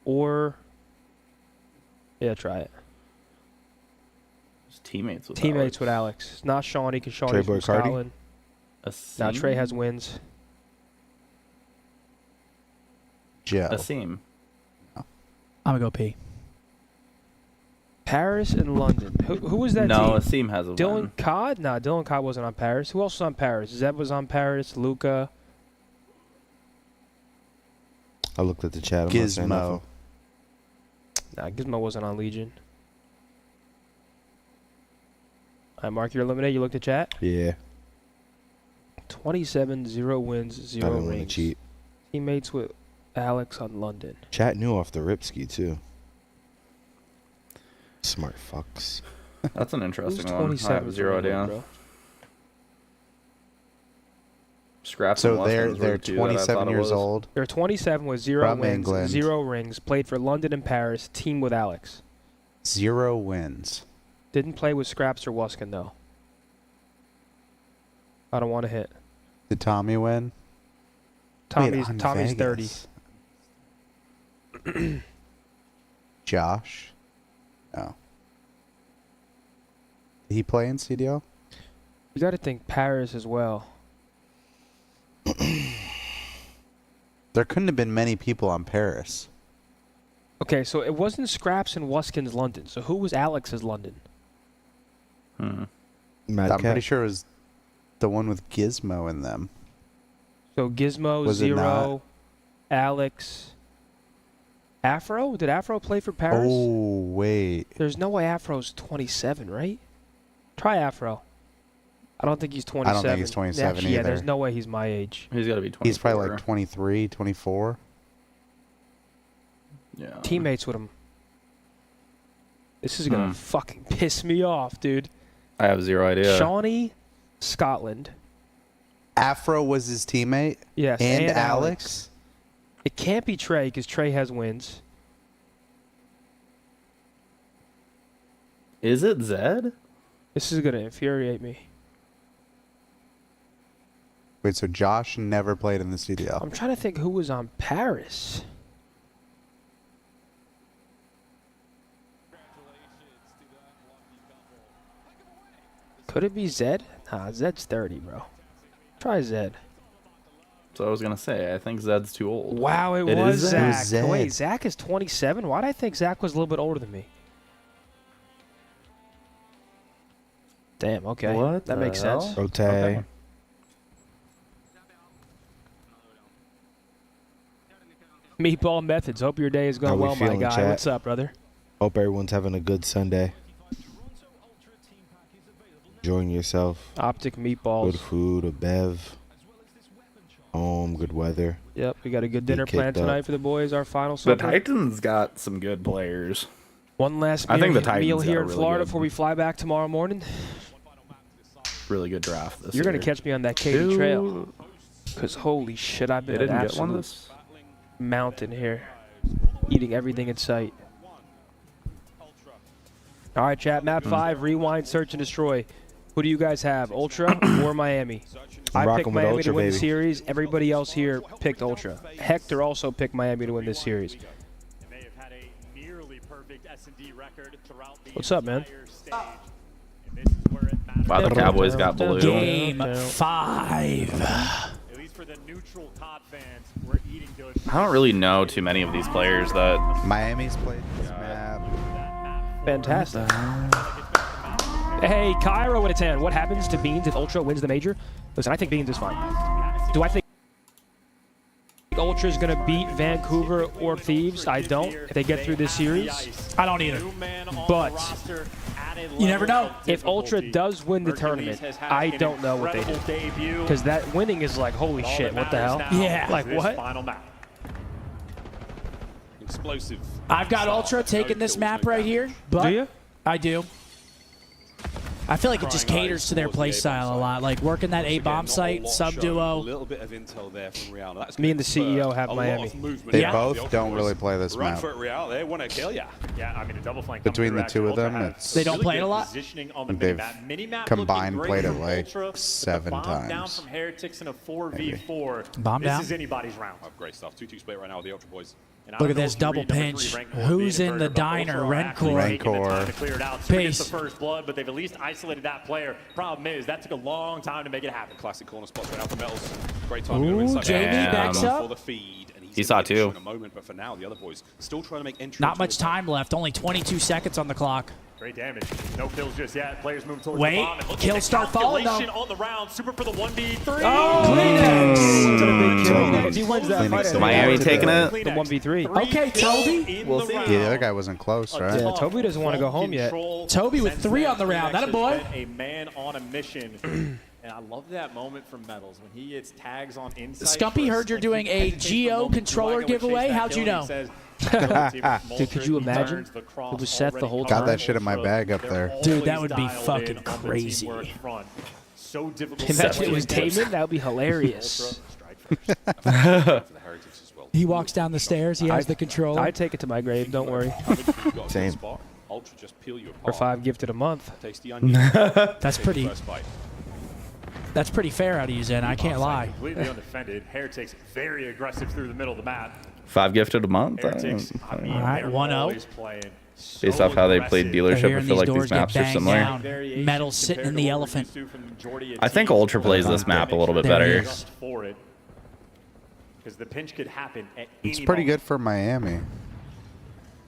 Or yeah, try it. Just teammates with Teammates Alex. with Alex. Not Shawnee, because Shawnee's from Boy Cardi? Scotland. Now Trey has wins. Joe. Asim. I'm gonna go P. Paris and London. Who was that No, team? Asim has a Dylan win. Codd? Nah, Dylan Codd wasn't on Paris. Who else was on Paris? Zeb was on Paris. Luca. I looked at the chat. I'm not saying Gizmo. nothing. Nah, Gizmo wasn't on Legion. All right, Mark, you're eliminated. You looked at chat? Yeah. 27, 0 wins, I 0 didn't want to rings. cheat. Teammates with Alex on London. Chat knew off the ripski too. Smart fucks. That's an Who's interesting one. I 27 have for zero England, idea. bro? Scraps So and they're Wuskins were the two that I 27 thought it years was. old. They're 27 with 0 From wins, England. 0 rings. Played for London and Paris. Team with Alex. 0 wins. Didn't play with Scraps or Wuskin, though. I don't want to hit. Did Tommy win? Tommy's on 30. Vegas. Josh? No. Did he play in CDL? You got to think Paris as well. There couldn't have been many people on Paris. Okay, so it wasn't Scraps and Wuskin's London. So who was Alex's London? I'm pretty sure it was the one with Gizmo in them. So Gizmo, Was it 0. not? Alex. Afro? Did Afro play for Paris? Oh, wait. There's no way Afro's 27, right? Try Afro. I don't think he's 27. I don't think he's 27 Actually, yeah, there's either. no way he's my age. He's got to be 24. He's probably like 23, 24. Yeah. Teammates with him. This is going to fucking piss me off, dude. I have zero idea. Shawnee, Scotland. Afro was his teammate? Yes, And and Alex? It can't be Trey because Trey has wins. Is it Zed? This is going to infuriate me. Wait, so Josh never played in the CDL? I'm trying to think who was on Paris. Could it be Zed? Nah, Zed's 30, bro. Try Zed. So I was gonna say, I think Zed's too old. Wow, it It was is Zach. Zed. Wait, Zach is 27? Why did I think Zach was a little bit older than me? Damn, okay. What that the makes hell? sense. Rote. Okay. Meatball Methods. Hope your day is going How we well, my feeling, guy. chat? What's up, brother? Hope everyone's having a good Sunday. Enjoying yourself. OpTic Meatballs. Good food, a bev. Home, good weather. Yep, we got a good dinner kicked planned up. tonight for the boys. Our final The supper. Titans got some good players. One last I meal, think the Titans meal got here a in really Florida good- before we fly back tomorrow morning. Really good draft this You're year. going to catch me on that Katy Trail. Because holy shit, I've They been an didn't get one absolute this. mountain here. Eating everything in sight. All right, chat. Map 5, rewind, search, and destroy. Who do you guys have, Ultra or Miami? I rocking picked with Miami Ultra, to win the baby. series. Everybody else here picked Ultra. Hector also picked Miami to win this series. And they have had a nearly perfect S&D record throughout the What's up, man? entire stage. And this is where it matters. Wow, the Cowboys got blue. Game 5. At least for the neutral top fans, we're eating good. I don't really know too many of these players that Miami's played this map. Fantastic. Hey, Cairo with a 10. What happens to Beans if Ultra wins the major? Listen, I think Beans is fine. Do I think Ultra's going to beat Vancouver or Thieves? I don't. If they get through this series, I don't either. But you never know. if Ultra does win the tournament, I don't know what they do. Because that winning is like, holy shit, what the hell? Yeah. Like, what? Explosive. I've got Ultra taking this map right here. But Do you? I do. I feel like it just caters to their play style a lot. Like working that A-bomb site, sub-duo. A little bit of intel there from Real. That's Me and the CEO have Miami. They both don't really play this Run map. for it, Real. They want to kill ya. Yeah, I mean, a double flank Between the two of them, it's They don't play it a lot? they've combined played it like 7 Down times. from Heretics in a 4v4. Bomb down. This is anybody's round. Oh, great stuff. 2-2 split right now with the Ultra Boys. Look at this double pinch. Who's in the diner? Rancor. Pace. The first blood, but they've at least isolated that player. Problem is, that took a long time to make it happen. Classic corner spots right now for Metals. Great time Ooh, to go inside. JB backs up. For the feed. And He saw two. In a moment, but for now, the other boys still trying to make entry. Not much time left. Only 22 seconds on the clock. Great damage. No kills just yet. Players move towards Wait, the bomb. And look kills at the start falling, though. calculation on the round. Super for the 1v3. If he wins that fight, Miami taking it. The 1v3. Okay, Toby. We'll see. Yeah, the other guy wasn't close, right? Yeah, Toby doesn't want to go home yet. Toby with 3 on the round. That a boy. A man on a mission. And I love that moment from Metals when he gets tags on inside. Scumpy heard you're doing a Geo controller giveaway. How'd you know? Dude, could you imagine? It was set the whole time. Got that shit in my bag up there. Dude, that would be fucking crazy. So difficult. Imagine it was Damon. That would be hilarious. He walks down the stairs. He has the controller. I'd take it to my grave. Don't worry. Same. Ultra just peel you Or apart. 5 gifted a month. Tasty onion. That's pretty. That's pretty fair out of you, Zen. I can't lie. Completely undefended. Heretics very aggressive through the middle of the map. 5 gifted a month. Heretics, I mean, All right, they're 1-0. always playing so Based off how they played aggressive. dealership, I feel like these maps are similar. Metal sitting in the elephant. I think Ultra plays this map a little bit better. Because the pinch could happen at It's any pretty moment. good for Miami.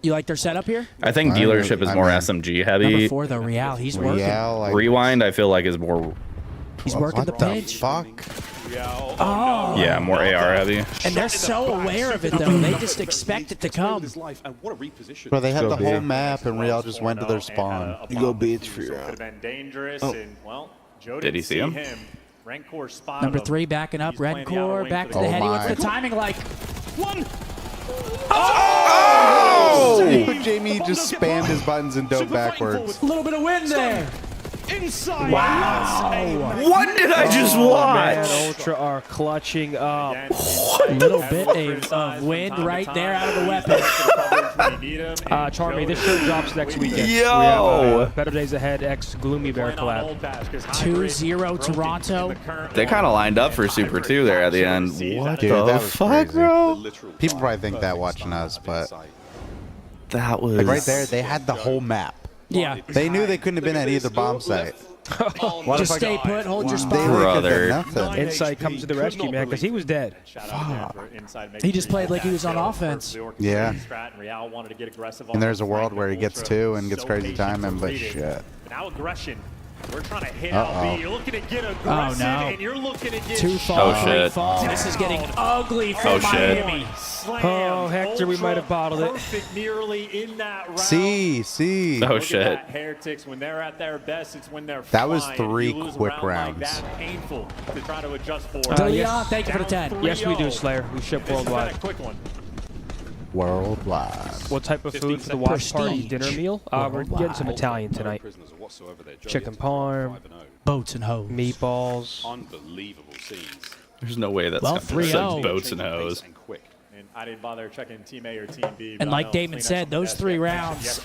You like their setup here? I think dealership is more SMG heavy. Number 4 though, Real. He's working. Real, like, Rewind, I feel like is more. He's working the what the pinch. fuck? Oh. Yeah, more AR heavy. And they're so aware of it though. They just expect it to come. Bro, they had the whole map and Real just went to their spawn. You go beach for Could your have been dangerous, and well, Joe Did he didn't see him? Rancor spotted Number him. 3 backing up. He's playing the outer Redcore wing back for to the the heady. Oh What's my. the timing like? Oh! Jamie just spammed his buttons and dove backwards. A little bit of wind there. Inside. Wow. What did I just Man, watch? Ultra are clutching up. A little bit of wind right there out of the weapon. Charmy, this show drops next weekend. Yo! We have Better Days Ahead X Gloomy Bear collab. 2-0 Toronto. They kind of lined up for Super 2 there at the end. What Dude, the that was fuck, crazy. bro? People probably think that watching us, but That was like right there, they had the whole map. Yeah. They knew they couldn't have been at either bomb site. Just stay put, hold your They spot. could have Brother. done nothing. Insight comes to the rescue, man, because he was dead. He just played like he was on offense. Yeah. And there's a world where he gets 2 and gets crazy timing, but shit. Now aggression. We're trying to hit Uh-oh. LB. You're looking to get aggressive, no. and you're looking to get 2 falls, Oh, 3 shit. falls. This is getting ugly for Oh, shit. Miami. Oh, Hector, we might have bottled it. Perfect nearly in that round. See. Oh, Look at shit. that. Heretics, when they're at their best, it's when they're That was flying. 3 You lose a quick round rounds. Like that, painful to try to adjust for. DeLeon, thank you for the 10. Yes, we do, Slayer. We ship This has been worldwide. a quick one. Worldwide. What type of food for the watch party Prestige. dinner meal? We're getting some Italian tonight. Chicken parm, Boats and hoes. meatballs. Unbelievable scenes. There's no way that's Well, going to 3-0. send boats and hose. And quick. And I didn't bother checking Team A or Team B. And like Damon said, those 3 rounds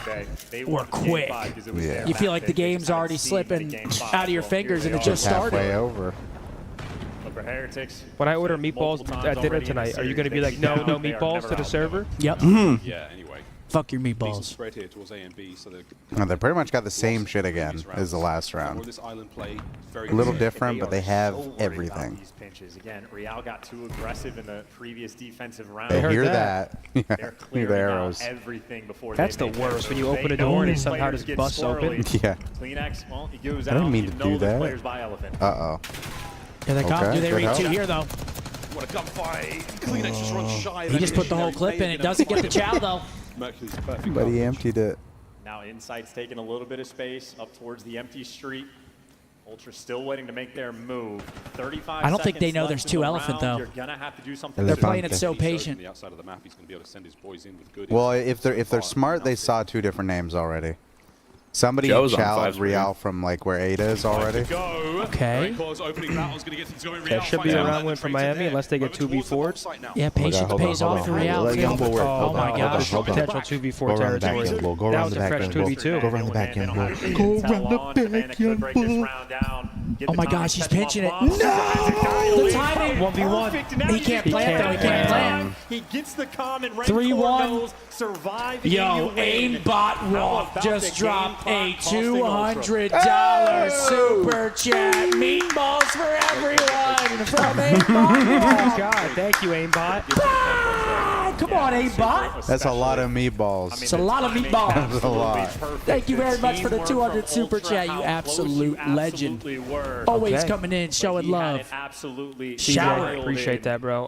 were quick. Yeah. You feel like the game's already slipping out of your fingers and it just started. Halfway over. When I order meatballs at dinner tonight, are you going to be like, no meatballs to the server? Yep. Yeah, anyway. Fuck your Decent meatballs. spread here towards A and B, so They pretty much got the same shit again as the last round. This island play, very A little good. different, but they have So worried everything. about these pinches. Again, Real got too aggressive in the previous defensive round. They hear that. They're Yeah, clearing the out arrows. everything before That's they the make their worst, when move. you open They a door and know it somehow players just get busts open. squirrely. Yeah. Kleenex, well, he goes I out. didn't mean you to know do the that. players by Elephant. Uh-oh. Here they come. Okay, Do they good read help. 2 here, though? What a gunfight. Kleenex just runs shy. He just put the whole clip in. It doesn't get the chow, though. Mercury's perfect. But he emptied it. Now Insight's taking a little bit of space up towards the empty street. Ultra still waiting to make their move. 35 I don't think they seconds know left there's in 2 the elephant, round. though. You're gonna have to do something. They're playing it so patient. The outside of the map, he's going to be able to send his boys in with good. Well, if they're smart, they saw 2 different names already. Somebody Joe's on challenged 5 Real from like where Ada is already. Okay. That should be a round win for Miami unless they get 2v4'd. Yeah, patience pays off for Real. Let Young Bull work. Oh my gosh, Hold on. potential 2v4 Go around the back, territory. Young Bull. Go That around was the a back, fresh Young Bull. 2v2. Go around the back, Young Bull. Go around the back, Young Bull. Oh my gosh, he's pinching it. No! The timing. 1v1. He can't plant, though. He can't plant. He gets the common 3-1. Survive. Yo, aimbot Walk just dropped a $200 super chat. Meatballs for everyone from aimbot Oh my Walk. god, thank you, aimbot. Ah, come on, aimbot. That's a lot of meatballs. It's a lot of meatballs. That's a lot. Thank you very much for the 200 super chat, you absolute legend. Always Okay. coming in, showing love. Absolutely. Shower. Appreciate that, bro.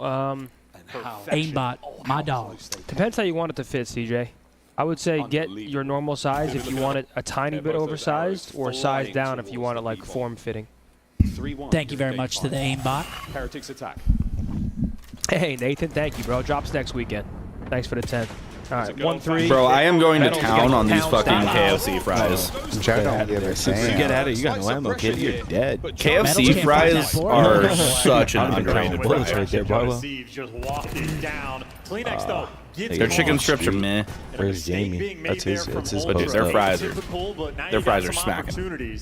Aimbot, my dog. Depends how you want it to fit, CJ. I would say get your normal size if you want it a tiny bit oversized, or size down if you want it like form-fitting. Thank you very much to the aimbot. Heretics attack. Hey, Nathan, thank you, bro. Drops next weekend. Thanks for the 10. All right, 1-3. Bro, I am going to Metal town on these pound fucking style. KFC fries. Joe don't give a You get damn. at it, you got no ammo, kid. You're dead. KFC fries are such an underrated bullets fry. right there, Barlow. Just walked it down. Kleenex though. Their chicken strips are meh. Where's Jamie? That's his But dude, post their up. fries are Their fries are smacking.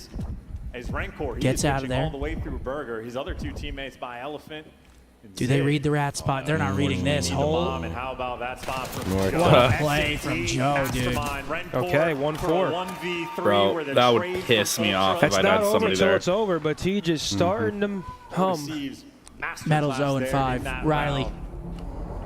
As Rancor, Gets out of there. all the way through Burger. His other 2 teammates by Elephant. Do they read the rat spot? They're not reading this. Whole And how about that spot from North. Joe? What a play from Joe, dude. Okay, 1-4. Bro, that would piss me off if That's I'd not had over somebody until there. it's over, but T just starting to hum. Metal's 0-5. Riley,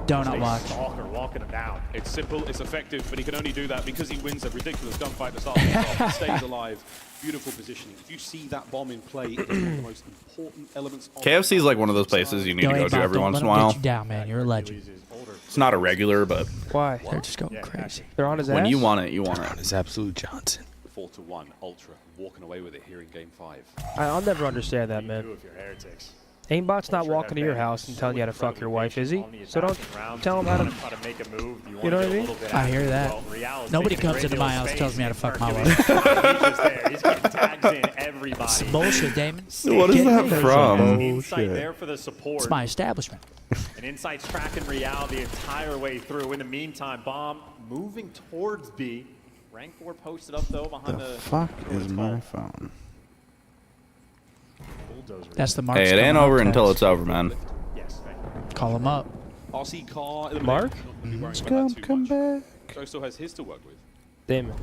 donut watch. Stalker walking him down. It's simple, it's effective, but he can only do that because he wins a ridiculous gunfight to start things off. Stays alive. Beautiful positioning. If you see that bomb in play, it's one of the most important elements. KFC is like one of those places you need to go to every once in a Let while. him get you down, man. You're a legend. It's not a regular, but Why? They're just going crazy. They're on his ass? when you want it, you want it. It's absolute Johnson. 4-1 Ultra walking away with it here in Game 5. I'll never understand that, man. If you're heretics. Aimbot's not walking to your house and telling you how to fuck your wife, is he? So don't tell him how to... Try to make a move. You know what I mean? I hear that. Nobody comes into my house and tells me how to fuck my wife. He's just there. He's getting tags in everybody. It's bullshit, Damon. What is that from? Insight there for the support. It's my establishment. And Insight's tracking Real the entire way through. In the meantime, Bomb moving towards B. Rancor posted up though behind The the. fuck is my phone? Bulldozer. That's the mark. Hey, it ain't over until it's over, man. Yes, thank you. Call him up. RC car. Mark? SCUMP, come back. Joe still has his to work with. Damn it.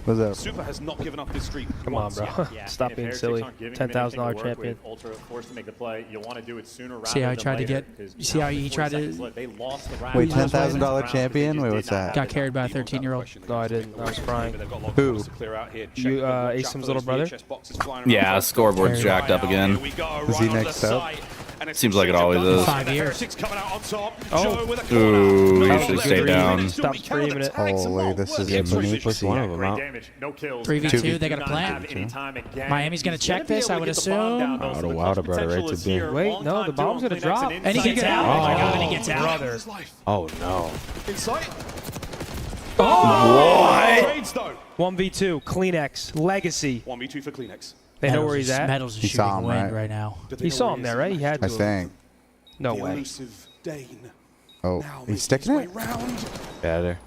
What's up? Super has not given up this streak. Come on, once bro. yet. Yeah, Stop if being Heretics silly. aren't giving him anything to $10,000 work champion. with, Ultra forced to make the play. You'll want to do it sooner rather See how he than tried to later, get- 'cause you see how he 40 tried to- seconds left. They lost the round. Wait, They lost the $10,000 round champion? because Wait, they what's did not that? have Got the carried by a Even on that 13-year-old. question, No, I they've didn't. got I was lots crying. They've got a lot of Who? balls to clear out here. You, Check the Ace chat Sim's for little those brother? VHS boxes flying around. Yeah, scoreboard's Very jacked up again. Here we go, Is he right on next the up? side. And it's Seems like it always is. 5 years. Heretics coming out on top. Oh. Joe with a corner. Ooh, No, you let should it stay go. down. Stop screaming it. Holy, this is Yeah, a me plus one of them Great out. damage. No kills. 3v2, they got a Do not have plan. any time again. Miami's gonna He's check be this, able I to would get the bomb down, assume. though, Oh, so the the Wilder clutch brother right potential to is bin. here. Wait, Long no, time the bomb's duo gonna Kleenex drop. and And he gets Insight. out. Oh my god, and he gets out. Brother. Oh no. Inside. What? 1v2, Kleenex, Legacy. 1v2 for Kleenex. They know where he's at? Metals is He saw shooting him, wind right? right now. He saw him there, right? He had to. I think. No The way. elusive Dane. Oh, Now he's sticking making it? his way round. Yeah, there.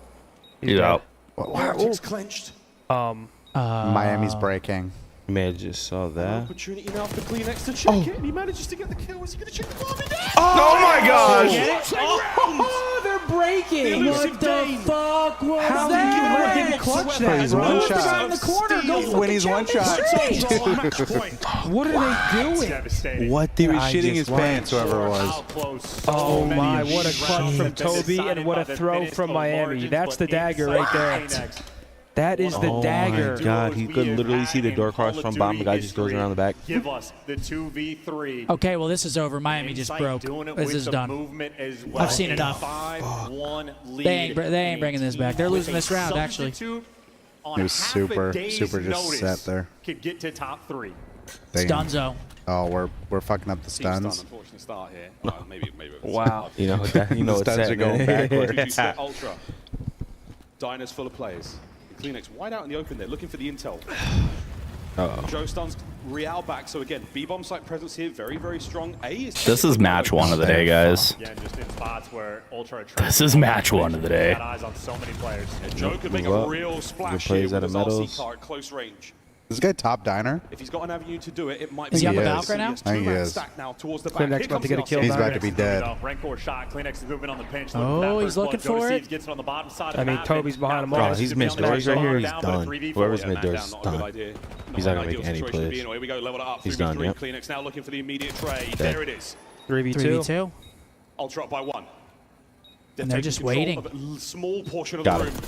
He's out. Heretics clenched. Miami's breaking. You may have just saw that. Opportunity now for Kleenex to check it, and he manages to get the kill. Is he going to check the bomb? He did! Oh my gosh! Oh, they're breaking. What the fuck was How that? did you let him clutch that? He's bro? one Who's the shot. guy in the corner? Go When he's one shot. What are they doing? What he was shitting his pants, whoever it was. Oh my, what a clutch from Toby and what a throw from Miami. That's the dagger right there. That is the dagger. Oh my God, he could literally see the door cross from bomb. The guy just goes around the back. Give us the 2v3. Okay, well, this is over. Miami just broke. This is done. I've seen enough. They ain't bringing this back. They're losing this round, actually. He was super just sat there. Could get to top 3. Stunzo. Oh, we're fucking up the stuns. Unfortunate start here. Maybe Wow. You know the stuns are going backwards. Ultra. Diners full of players. Kleenex wide out in the open there, looking for the intel. Joe stuns Real back, so again, B-bomb site presence here, very, very strong. This is match 1 of the day, guys. Yeah, just in spots where Ultra This is match 1 of the day. eyes on so many players. Joe could make a real splash here with his RC car at close range. This guy top diner? If he's got an avenue to do it, it might Is be. he on the balcony right now? It's I think he 2-man is. stack now towards the back. Kleenex Here about to comes get a the kill. He's about Diner. to be dead. Rancor shot. Kleenex is moving on the pinch. Oh, he's looking for it. Gets it on the bottom side I mean, Toby's behind him all. Oh, he's missed doors right here. He's done. Whoever's mid doors is Not a good done. idea. He's not gonna make any plays. Here we go, level it up. He's done, yep. Kleenex now looking for the immediate trade. There it is. 3v2. Ultra up by 1. And they're just waiting. A small portion of Got the it. room.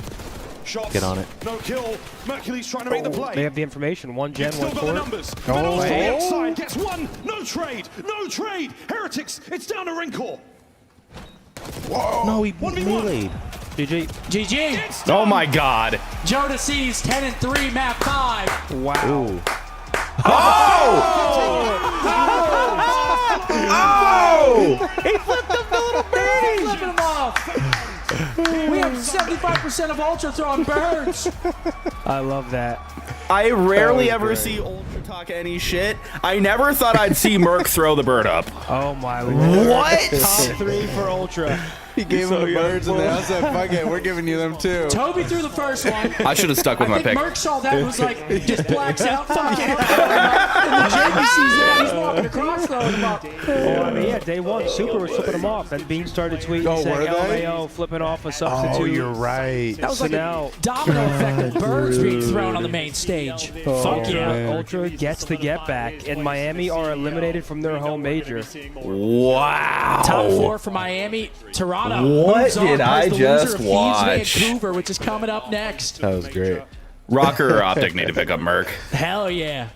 Shots. Get on it. No kill. Mercury's trying to make the play. They have the information. One gen, Still one got the court. numbers. But also the outside gets 1. No trade. No trade. Heretics. It's down to Rencor. Whoa. No, he 1v1. meleeed. GG. GG. Oh my God. Joe Deceased, 10-3, map 5. Wow. Ooh. He flipped him, the little birdie. Flipping him off. We have 75% of Ultra throwing birds. I love that. I rarely ever see Ultra talk any shit. I never thought I'd see Merc throw the bird up. Oh my lord. What? Top 3 for Ultra. He gave him the birds and they all said, fuck it, we're giving you them too. Toby threw the first one. I should have stuck with my I think pick. Merc saw that and was like, just blacks out. Fuck it. And then Jamie sees that. He's walking across, throwing him up. Oh, I mean, yeah, day 1, Super was flipping them off. And Bean started tweeting Oh, saying were they? LMAO, flipping off a substitute. Oh, you're right. That was So like now- a domino effect of birds being thrown on the main stage. Fuck yeah. man. Ultra gets the get back, and Miami are eliminated from their home major. Wow. Top 4 for Miami. Toronto. What moves on, did I plays the just loser of Thieves watch? Vancouver, which is coming up next. That was great. Rocker or OpTic need to pick up Merc. Hell yeah.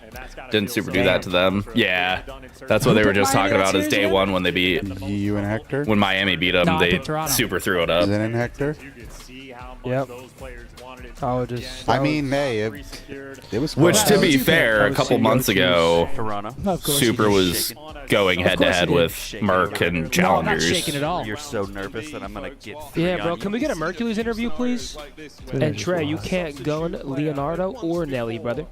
Didn't Super do that to them? Yeah. That's what they were just talking about is day 1 when they beat, You and Hector? when Miami beat them, No, I they picked Toronto. Super threw it Is up. it in Hector? Yep. I mean, hey, it was Which, close. to be fair, a couple months ago, Toronto. Of course Super was going head to head with Merc and No, I'm not Challengers. shaking at all. You're so nervous that I'm gonna get. Yeah, bro, can we get a Mercules interview, please? And Trey, you can't gun Leonardo or Nelly, brother.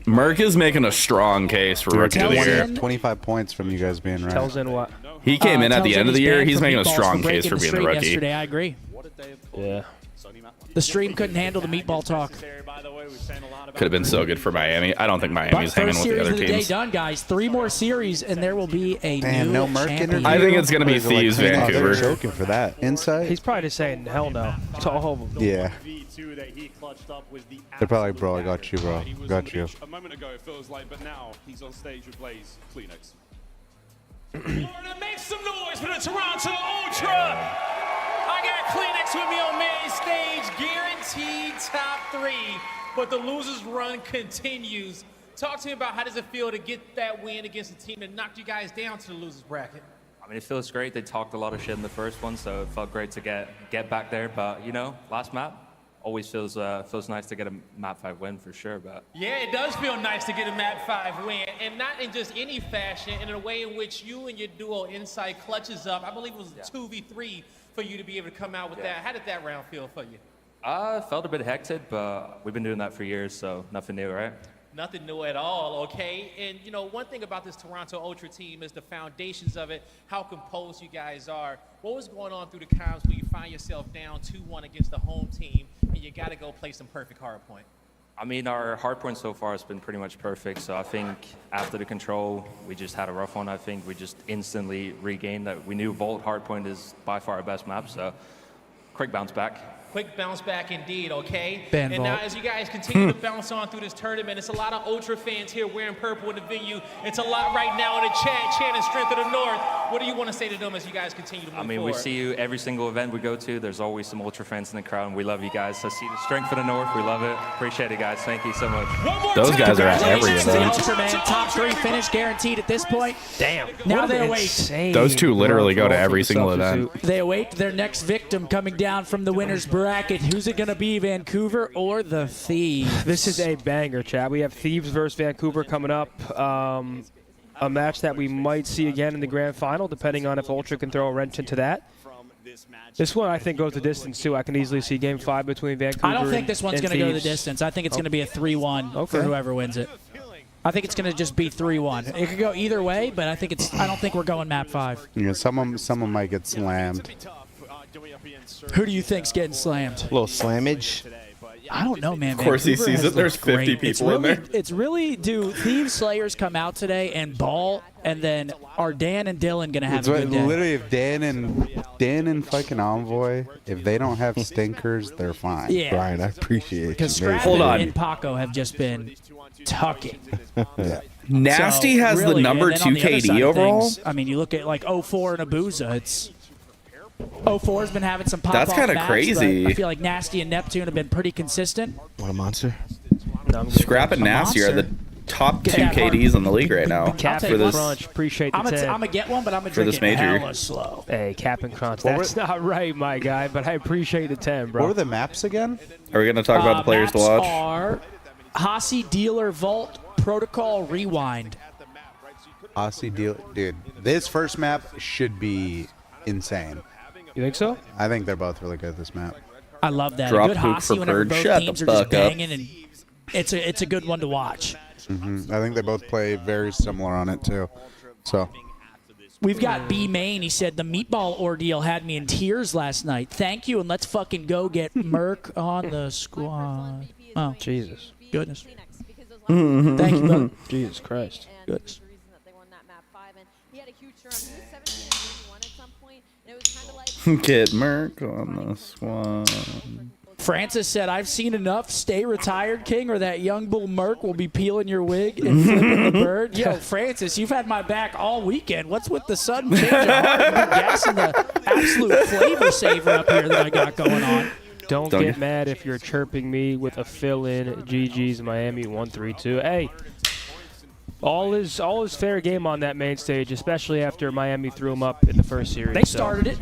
Merc is making a strong case for Rookie of the Year. 25 points from you guys being right. Tells in what? He came in at the Tells end of the he's year. banned He's from making a meatballs strong case breaking for being the stream rookie. Yesterday, I agree. Yeah. The stream couldn't handle the meatball talk. Could have been so good for Miami. I don't think But Miami's hanging first with the series other of the day teams. done, guys. 3 more series, and there will be a Damn, new no Merc champion. interview? I think it's going to be Or is it like Thieves clean out? They're Vancouver. joking for that. Insight? He's probably just saying hell no to all of them. Yeah. They're probably like, bro, I got you, bro. He was on Got the you. beach a moment ago, it feels like, but now he's on stage with Blaze Kleenex. Make some noise for the Toronto Ultra. I got Kleenex with me on main stage, guaranteed top 3, but the losers run continues. Talk to me about how does it feel to get that win against a team that knocked you guys down to the losers bracket? I mean, it feels great. They talked a lot of shit in the first one, so it felt great to get back there. But you know, last map always feels nice to get a map 5 win for sure. But Yeah, it does feel nice to get a map 5 win, and not in just any fashion, in a way in which you and your duo Inside clutches up. I believe it was 2v3 for you to be able to come out with that. How did that round feel for you? felt a bit hectic, but we've been doing that for years, so nothing new, right? Nothing new at all, okay? And, you know, one thing about this Toronto Ultra team is the foundations of it, how composed you guys are. What was going on through the comms when you find yourself down 2-1 against the home team and you got to go play some perfect hard point? I mean, our hardpoint so far has been pretty much perfect. So I think after the control, we just had a rough one. I think we just instantly regained that. We knew Vault hardpoint is by far our best map. So quick bounce back. Quick bounce back indeed, okay? Ben and Vault. now as you guys continue to bounce on through this tournament, it's a lot of Ultra fans here wearing purple in the venue. It's a lot right now in the chat, chanting Strength of the North. What do you want to say to them as you guys continue to move I mean, forward? we see you every single event we go to. There's always some Ultra fans in the crowd, and we love you guys. So see the Strength of the North. We love it. Appreciate it, guys. Thank you so much. Those guys are at every event. Ultraman, top 3 finish guaranteed at this point. Damn. Now they await. Those two literally go to every single event. They await their next victim coming down from the winner's bracket. Who's it going to be, Vancouver or the Thieves? This is a banger, chat. We have Thieves versus Vancouver coming up. A match that we might see again in the grand final, depending on if Ultra can throw a wrench into that. This one, I think, goes the distance, too. I can easily see Game 5 between Vancouver I don't think this one's and going to go the Thieves. distance. I think it's going to be a 3-1 for whoever wins it. I think it's going to just be 3-1. It could go either way, but I don't think we're going map 5. You know, someone might get slammed. Who do you think's getting slammed? A little slammage. I don't know, man. Of course he Vancouver sees has it. There's looked 50 great. people in there. It's really, do Thieves Slayers come out today and ball, and then are Dan and Dylan going to have It's a what, good day? literally, if Dan and fucking Envoy, if they don't have stinkers, they're fine. Yeah. Brian, I appreciate you. Because mate. Scrap and Paco have just been tucking. Yeah. Nasty has the number and then on 2 the other side KD of overall. things, I mean, you look at like 04 and Abuza. It's 04's been having some pop. That's kinda crazy. I feel like Nasty and Neptune have been pretty consistent. What a monster. Scrap and Nasty are the top 2 KDs in the league right now for this. Crunch, appreciate the I'm 10. gonna get one, but I'm gonna For drink this it major. hella slow. Hey, Cap and Crunch. That's not right, my guy, but I appreciate the 10, bro. What were the maps again? Are we going to talk about the players to maps watch? Are Hasi, Dealer, Vault, Protocol, Rewind. Aussie deal, dude. This first map should be insane. You think so? I think they're both really good at this map. I love that. Drop a good Pook Hasi for whenever Bird. both Shut the teams are just fuck up. banging, and it's a good one to watch. I think they both play very similar on it too. So We've got B Main. He said the meatball ordeal had me in tears last night. Thank you, and let's fucking go get Merc on the squad. Oh, Jesus. Goodness. Thank you, bud. Jesus Christ. Goodness. Get Merc on the squad. Francis said, I've seen enough. Stay retired, King, or that young bull Merc will be peeling your wig and flipping the bird. Yo, Francis, you've had my back all weekend. What's with the sudden change of heart? You're gassing the absolute flavor saver up here that I got going on. Don't get mad if you're chirping me with a fill-in. GG's Miami 1-3-2. Hey, all is fair game on that main stage, especially after Miami threw them up in the first series. They started it.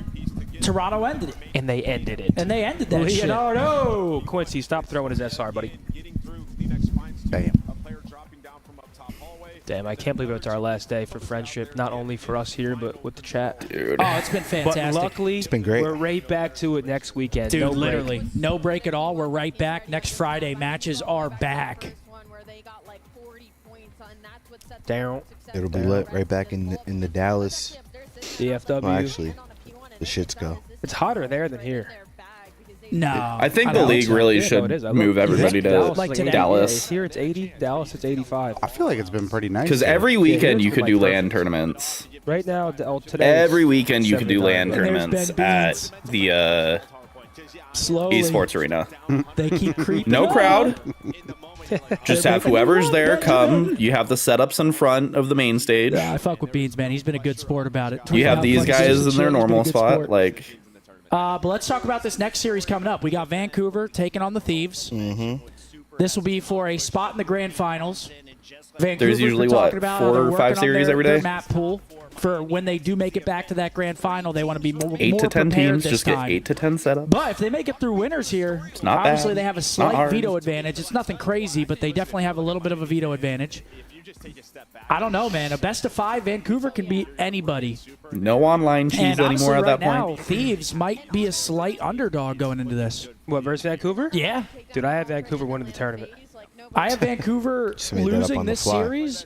Toronto ended it. And they ended it. And they ended that shit. No, Quincy, stop throwing his SR, buddy. damn. Damn, I can't believe it's our last day for friendship, not only for us here, but with the chat. Dude. Oh, it's been fantastic. But luckily, It's been great. We're right back to it next weekend. Dude, no literally. break. No break at all. We're right back. Next Friday, matches are back. Down. It'll be lit right back in the Dallas. DFW. Well, actually, the shits go. It's hotter there than here. No. I think the league really should move everybody to Dallas. Here it's 80. Dallas it's 85. I feel like it's been pretty nice. Because here. every weekend Yeah, you could like do perfect. LAN tournaments. Right now, today. Every weekend you could do 79. LAN tournaments at the Slowly. esports arena. They keep creeping No up. crowd. Just have whoever's there come. You have the setups in front of the main stage. Yeah, I fuck with Beans, man. He's been a good sport about it. You have these guys in their normal spot. Like, but let's talk about this next series coming up. We got Vancouver taking on the Thieves. Mm-hmm. This will be for a spot in the grand finals. Vancouver's there's usually, been what, talking about 4 they're or 5 working on series their, every their day? map pool for when they do make it back to that grand final. They want to be more 8 to 10 prepared teams. this Just time. get 8 to 10 setups. But if they make it through winners here, not obviously bad. they have a Not slight hard. veto advantage. It's nothing crazy, but they definitely have a little bit of a veto advantage. I don't know, man. A best of 5, Vancouver can beat anybody. No online cheese And honestly, anymore at right that now, point. Thieves might be a slight underdog going into this. What, versus Vancouver? Yeah. Dude, I have Vancouver winning the tournament. I have Vancouver Just made that up losing on the this fly. series,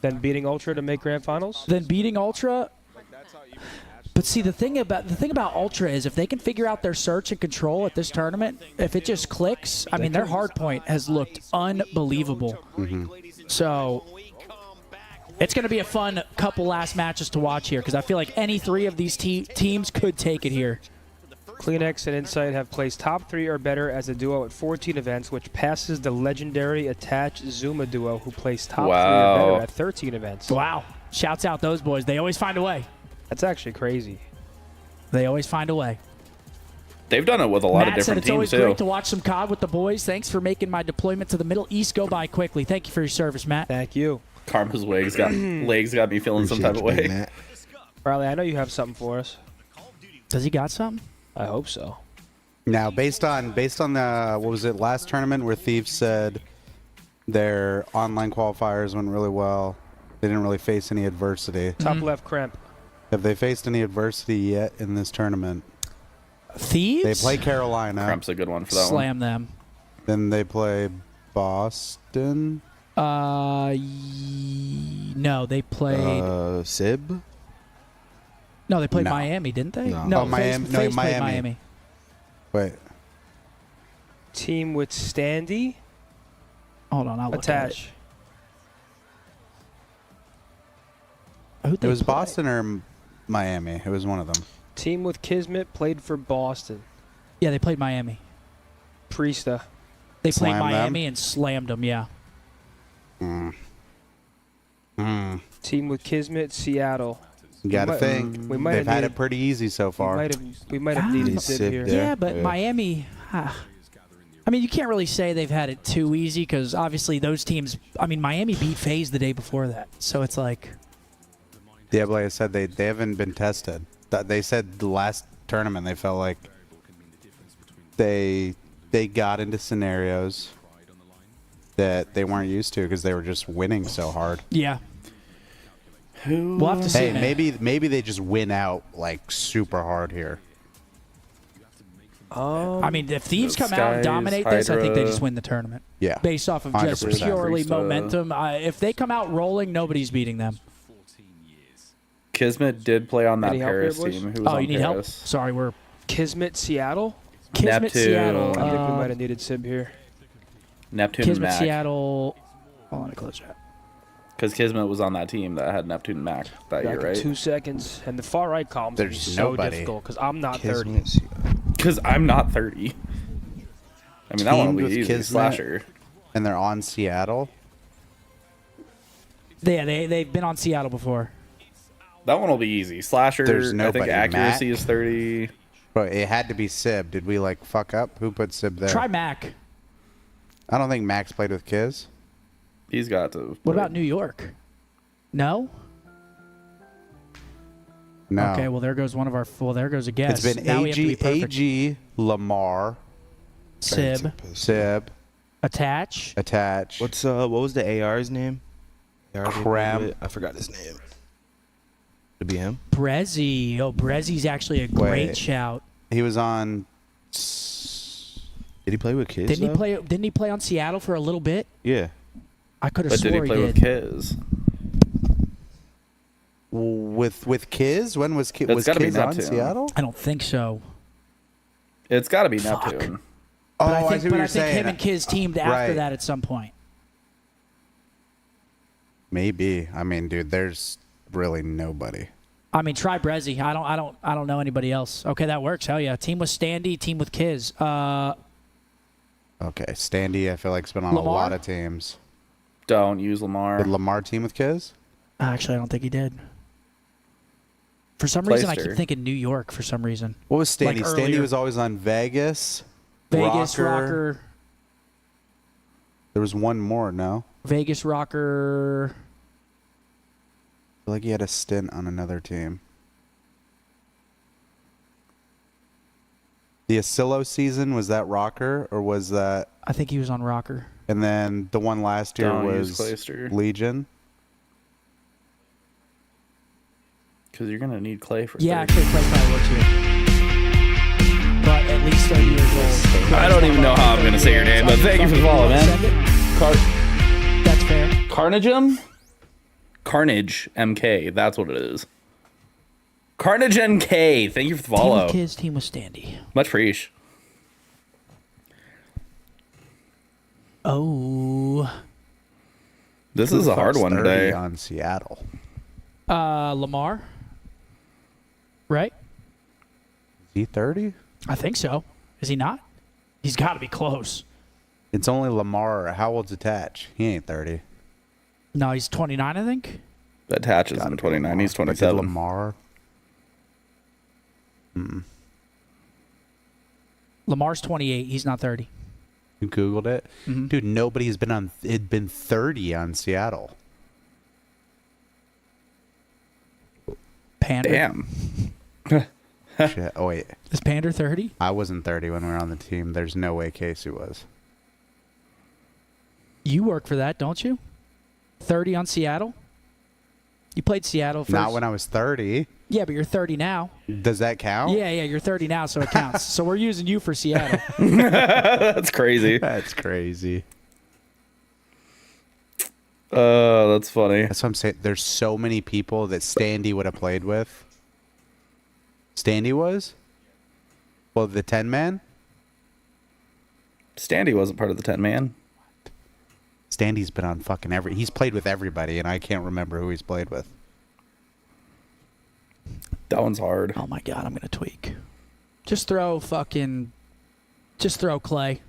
Then beating Ultra to make grand finals? then beating Ultra. But see, the thing about Ultra is if they can figure out their search and control at this tournament, if it just clicks, I mean, their hard point has looked unbelievable. So it's going to be a fun couple last matches to watch here because I feel like any three of these teams could take it here. Kleenex and Insight have placed top 3 or better as a duo at 14 events, which passes the legendary Attach Zuma duo, who placed top 3 or better at 13 events. Wow. Shouts out those boys. They always find a way. That's actually crazy. They always find a way. They've done it with a lot of Matt said different it's teams, always too. great to watch some COD with the boys. Thanks for making my deployment to the Middle East go by quickly. Thank you for your service, Matt. Thank you. Karma's legs got me feeling some type of way. Riley, I know you have something for us. Does he got something? I hope so. Now, based on the what was it, last tournament where Thieves said their online qualifiers went really well, they didn't really face any adversity. Top left cramp. Have they faced any adversity yet in this tournament? Thieves? They play Carolina. Cramp's a good one for that Slam one. them. Then they play Boston. No, they played. Sib? No, they played No. Miami, didn't they? No. Oh, Miami. FaZe No, played Miami. Miami. Wait. Team with Standy. Hold on, I'll look at Attach. it. Who'd It they was play? Boston or Miami. It was one of them. Team with Kismet played for Boston. Yeah, they played Miami. Priesta. They played Slammed them? Miami and slammed them, yeah. Team with Kismet, Seattle. You got to think. We might They've have had needed, it pretty easy so far. we might have needed Sid Sib here. there. Yeah, but Yeah. Miami, I mean, you can't really say they've had it too easy because obviously those teams, I mean, Miami beat FaZe the day before that. So it's like. Yeah, but like I said, they haven't been tested. They said the last tournament they felt like they got into scenarios that they weren't used to because they were just winning so hard. Yeah. We'll have to see. Hey, man. maybe they just win out like super hard here. I mean, if Thieves come out and Skies, dominate this, I think they Hydra. just win the tournament. Yeah. Based off of just 100%. purely Priesta. momentum. If they come out rolling, nobody's beating them. Kismet did play on that Any help here, Paris boys? team. Who was Oh, on you need help? Paris? Sorry, we're Kismet, Seattle. Kismet, Neptune. Seattle. I think we might have needed Sib here. Neptune and Kismet, Mac. Seattle. Hold on, let me close that. Because Kismet was on that team that had Neptune and Mac that year, Back in right? 2 seconds. And the far right columns are There's so nobody. difficult because I'm not 30. Kismet, Seattle. Because I'm not 30. I mean, that one Teamed will with be easy. Kismet. Slasher. And they're on Seattle. Yeah, they've been on Seattle before. That one will be easy. Slasher, There's I nobody. think accuracy Mac? is 30. But it had to be Sib. Did we like fuck up? Who put Sib there? Try Mac. I don't think Max played with Kiz. He's got to. What about New York? No? No. Okay, well, there goes one of our. Well, there goes a guess. It's been Now we have to be perfect. AG, Lamar, Sib, Sib, Attach. Attach. What was the AR's name? AR they played Cram. with? I forgot his name. To be him? Brezzy. Oh, Brezzy's actually a great Wait. shout. He was on. Did he play with kids? Didn't he though? play? Didn't he play on Seattle for a little bit? Yeah. I could have But did swore he play with did. Kiz? With Kiz? When was Kiz? It's Was gotta be Kiz on Neptune. Seattle? I don't think so. It's got to be Fuck. Neptune. Oh, But I I think, see what you're him saying. and Kiz teamed after Right. that at some point. Maybe. I mean, dude, there's really nobody. I mean, try Brezzy. I don't know anybody else. Okay, that works. Hell yeah. Team with Standy, team with Kiz. Okay, Standy, I feel like, has been on Lamar? a lot of teams. Don't use Lamar. Did Lamar team with Kiz? Actually, I don't think he did. For some reason, I keep Playster. thinking New York for some reason. What was Standy? Like Standy earlier. was always on Vegas. Vegas Rocker. There was one more, no? Vegas Rocker. I feel like he had a stint on another team. The Asilo season, was that Rocker or was that... I think he was on Rocker. And then the one last year Don't was use Clayster. Legion. Because you're going to need Clay for Yeah, 30. actually, Clay probably works here. But at least 30 years old. I don't even know how I'm going to say your name, but thank you for the follow, man. That's fair. Carnagem? Carnage MK. That's what it is. Carnage NK, thank you for the follow. Team with Kids, team with Standy. Much appreciation. Oh. This is a hard one today. On Seattle. Lamar. Right? Is he 30? I think so. Is he not? He's got to be close. It's only Lamar. How old's Attach? He ain't 30. No, he's 29, I think. Attach is in 29. He's 27. Lamar. Lamar's 28. He's not 30. You Googled it? Mm-hmm. Dude, nobody's been 30 on Seattle. Pander. Damn. Shit. Oh, wait. Is Pander 30? I wasn't 30 when we were on the team. There's no way Casey was. You work for that, don't you? 30 on Seattle? You played Seattle first. Not when I was 30. Yeah, but you're 30 now. Does that count? Yeah, you're 30 now, so it counts. So we're using you for Seattle. That's crazy. That's crazy. That's funny. That's what I'm saying. There's so many people that Standy would have played with. Standy was? Well, the 10-man? Standy wasn't part of the 10-man. Standy's been on fucking he's played with everybody, and I can't remember who he's played with. That one's hard. Oh my god, I'm gonna tweak. Just throw Clay.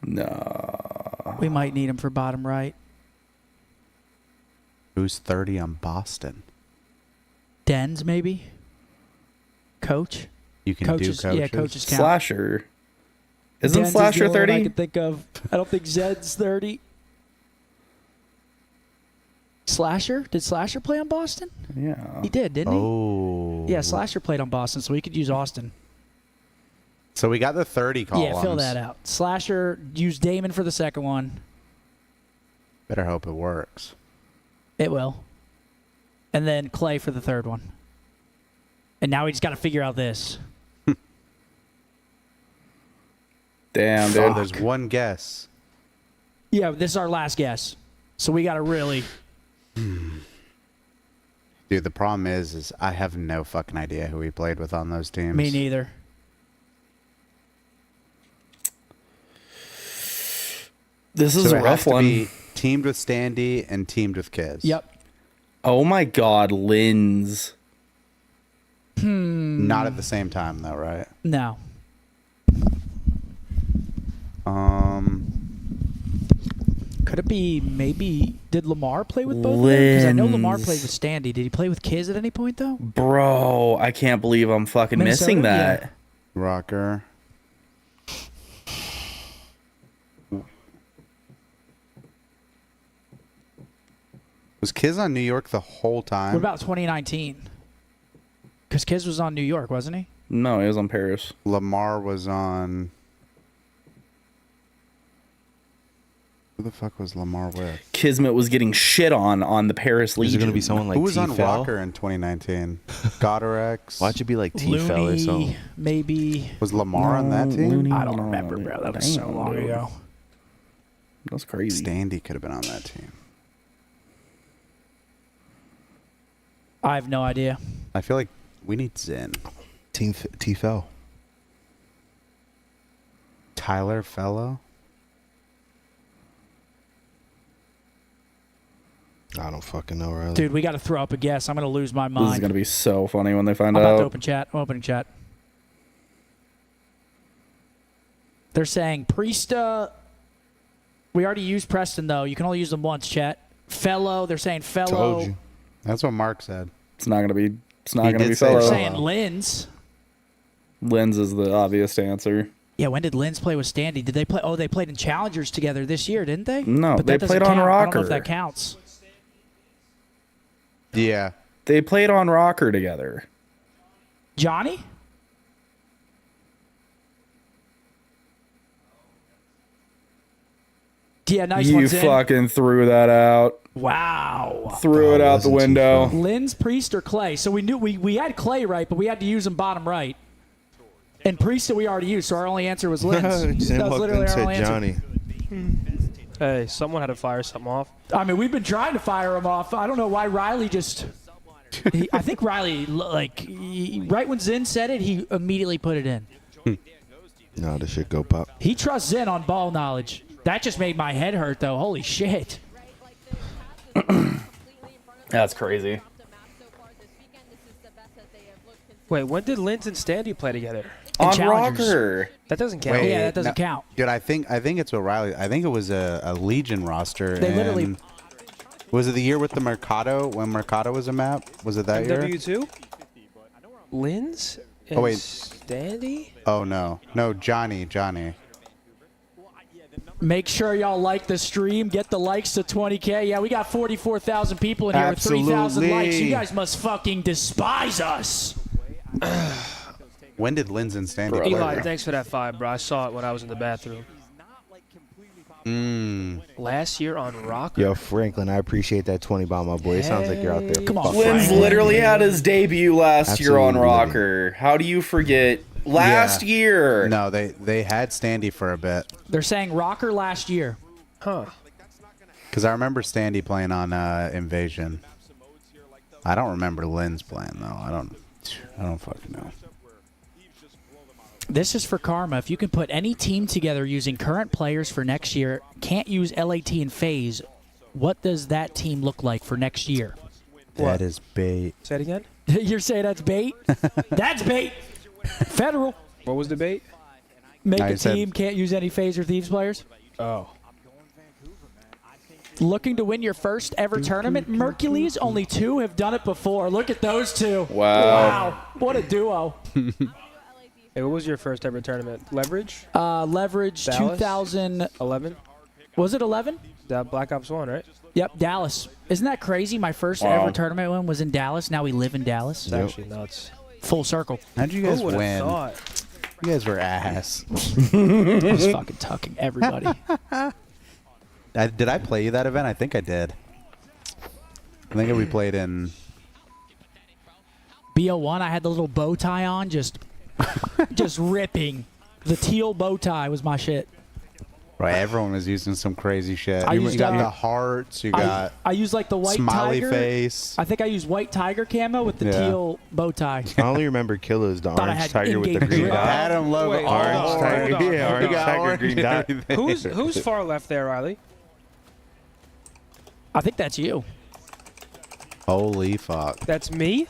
No. We might need him for bottom right. Who's 30 on Boston? Dens, maybe? Coach? You can do coaches? Yeah, coaches count. Slasher. Isn't Dens Slasher is the only one 30? I can think of. I don't think Zed's 30. Slasher? Did Slasher play on Boston? Yeah. He did, didn't he? Oh. Yeah, Slasher played on Boston, so we could use Austin. So we got the 30 columns. Yeah, fill that out. Slasher, use Damon for the second one. Better hope it works. It will. And then Clay for the third one. And now we just got to figure out this. Damn, dude. There's one guess. Yeah, this is our last guess. So we got to really... Dude, the problem is I have no fucking idea who he played with on those teams. Me neither. This is a rough one. Be teamed with Standy and teamed with Kiz. Yep. Oh my god, Linz. Not at the same time though, right? No. Could it be maybe... Did Lamar play with both of them? Because I know Lamar played with Standy. Did he play with Kiz at any point, though? Bro, I can't believe I'm fucking missing that. Yeah. Rocker. Was Kiz on New York the whole time? What about 2019? Because Kiz was on New York, wasn't he? No, he was on Paris. Lamar was on... Who the fuck was Lamar with? Kismet was getting shit on the Paris Legion. Is it going to be someone like Who was on T-Fell? Rocker in 2019? Godorex? Why'd you be like T-Fell or something? Maybe. Was Lamar on that team? Looney, I don't remember, bro. That was so long ago. That's crazy. Standy could have been on that team. I have no idea. I feel like we need Zen. T-Fell. Tyler Fellow? I don't fucking know, Riley. Dude, we got to throw up a guess. I'm going to lose my mind. This is going to be so funny when they find I'm out. about to open chat. I'm opening chat. They're saying Priesta. We already used Preston, though. You can only use them once, chat. Fellow. They're saying Fellow. Told you. That's what Mark said. It's not going to be. It's not He going to did be say Fellow. They're saying Linz. Linz is the obvious answer. Yeah, when did Linz play with Standy? Did they play? Oh, they played in Challengers together this year, didn't they? No, But they that doesn't played on count. I don't know Rocker. if that counts. Yeah. They played on Rocker together. Johnny? Yeah, nice You one's in. fucking threw that out. Wow. Threw it out the window. Linz, Priest, or Clay. So we knew we had Clay right, but we had to use him bottom right. And Priest we already used, so our only answer was Linz. That was literally our only Johnny. answer. Hey, someone had to fire something off. I mean, we've been trying to fire him off. I don't know why Riley just... I think Riley, right when Zin said it, he immediately put it in. No, this shit go pop. He trusts Zin on ball knowledge. That just made my head hurt, though. Holy shit. That's crazy. Wait, when did Linz and Standy play together? On Rocker. That doesn't count. Wait, Yeah, that doesn't count. Dude, I think it's what Riley. I think it was a Legion roster. They literally. and was it the year with the Mercado when Mercado was a map? Was it that year? MW2? Linz and Oh, wait. Standy? Oh no, Johnny. Make sure y'all like the stream. Get the likes to 20K. Yeah, we got 44,000 people in here with 3,000 likes. You guys must fucking despise us. When did Linz and Standy? Eli, thanks for that 5, bro. I saw it when I was in the bathroom. Last year on Rocker. Yo, Franklin, I appreciate that 20 bomb, my boy. It sounds like you're out there. Come on, Linz literally had his debut last year on Rocker. How do you forget last year? No, they had Standy for a bit. They're saying Rocker last year. Huh. Because I remember Standy playing on Invasion. I don't remember Linz playing though. I don't fucking know. This is for Karma. If you can put any team together using current players for next year, can't use LAT and FaZe, what does that team look like for next year? That is bait. Say it again? You're saying that's bait? That's bait. Federal. What was the bait? Make a team, can't use any FaZe or Thieves players. Oh. Looking to win your first ever tournament? Mercules, only 2 have done it before. Look at those 2. Wow. What a duo. Hey, what was your first ever tournament? Leverage? Leverage Dallas? 2011. Was it 11? That Black Ops 1, right? Yep, Dallas. Isn't that crazy? My first ever tournament win was in Dallas. Now we live in Dallas. It's actually nuts. Full circle. How'd you guys win? Thought? You guys were ass. I was fucking tucking everybody. Did I play you that event? I think I did. I think we played in BO1. I had the little bow tie on, just ripping. The teal bow tie was my shit. Right, everyone was using some crazy shit. I You used, got the hearts. You got I used like the white smiley tiger. face. I think I used white tiger camo with the teal bow tie. I only remember Killer's the Thought I orange had tiger with the in-game green drip. dot. Adam logo. Wait, Orange tiger. Yeah, orange tiger, green dot. Who's far left there, Riley? I think that's you. Holy fuck. That's me?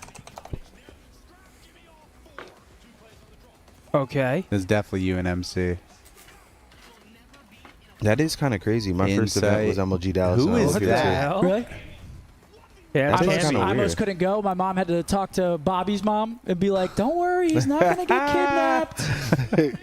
Okay. It's definitely you and MC. That is kind of crazy. My first event was MLG Dallas. Who is that? Really? Yeah, That's that's kinda I weird. almost couldn't go. My mom had to talk to Bobby's mom and be like, "Don't worry, he's not gonna get kidnapped."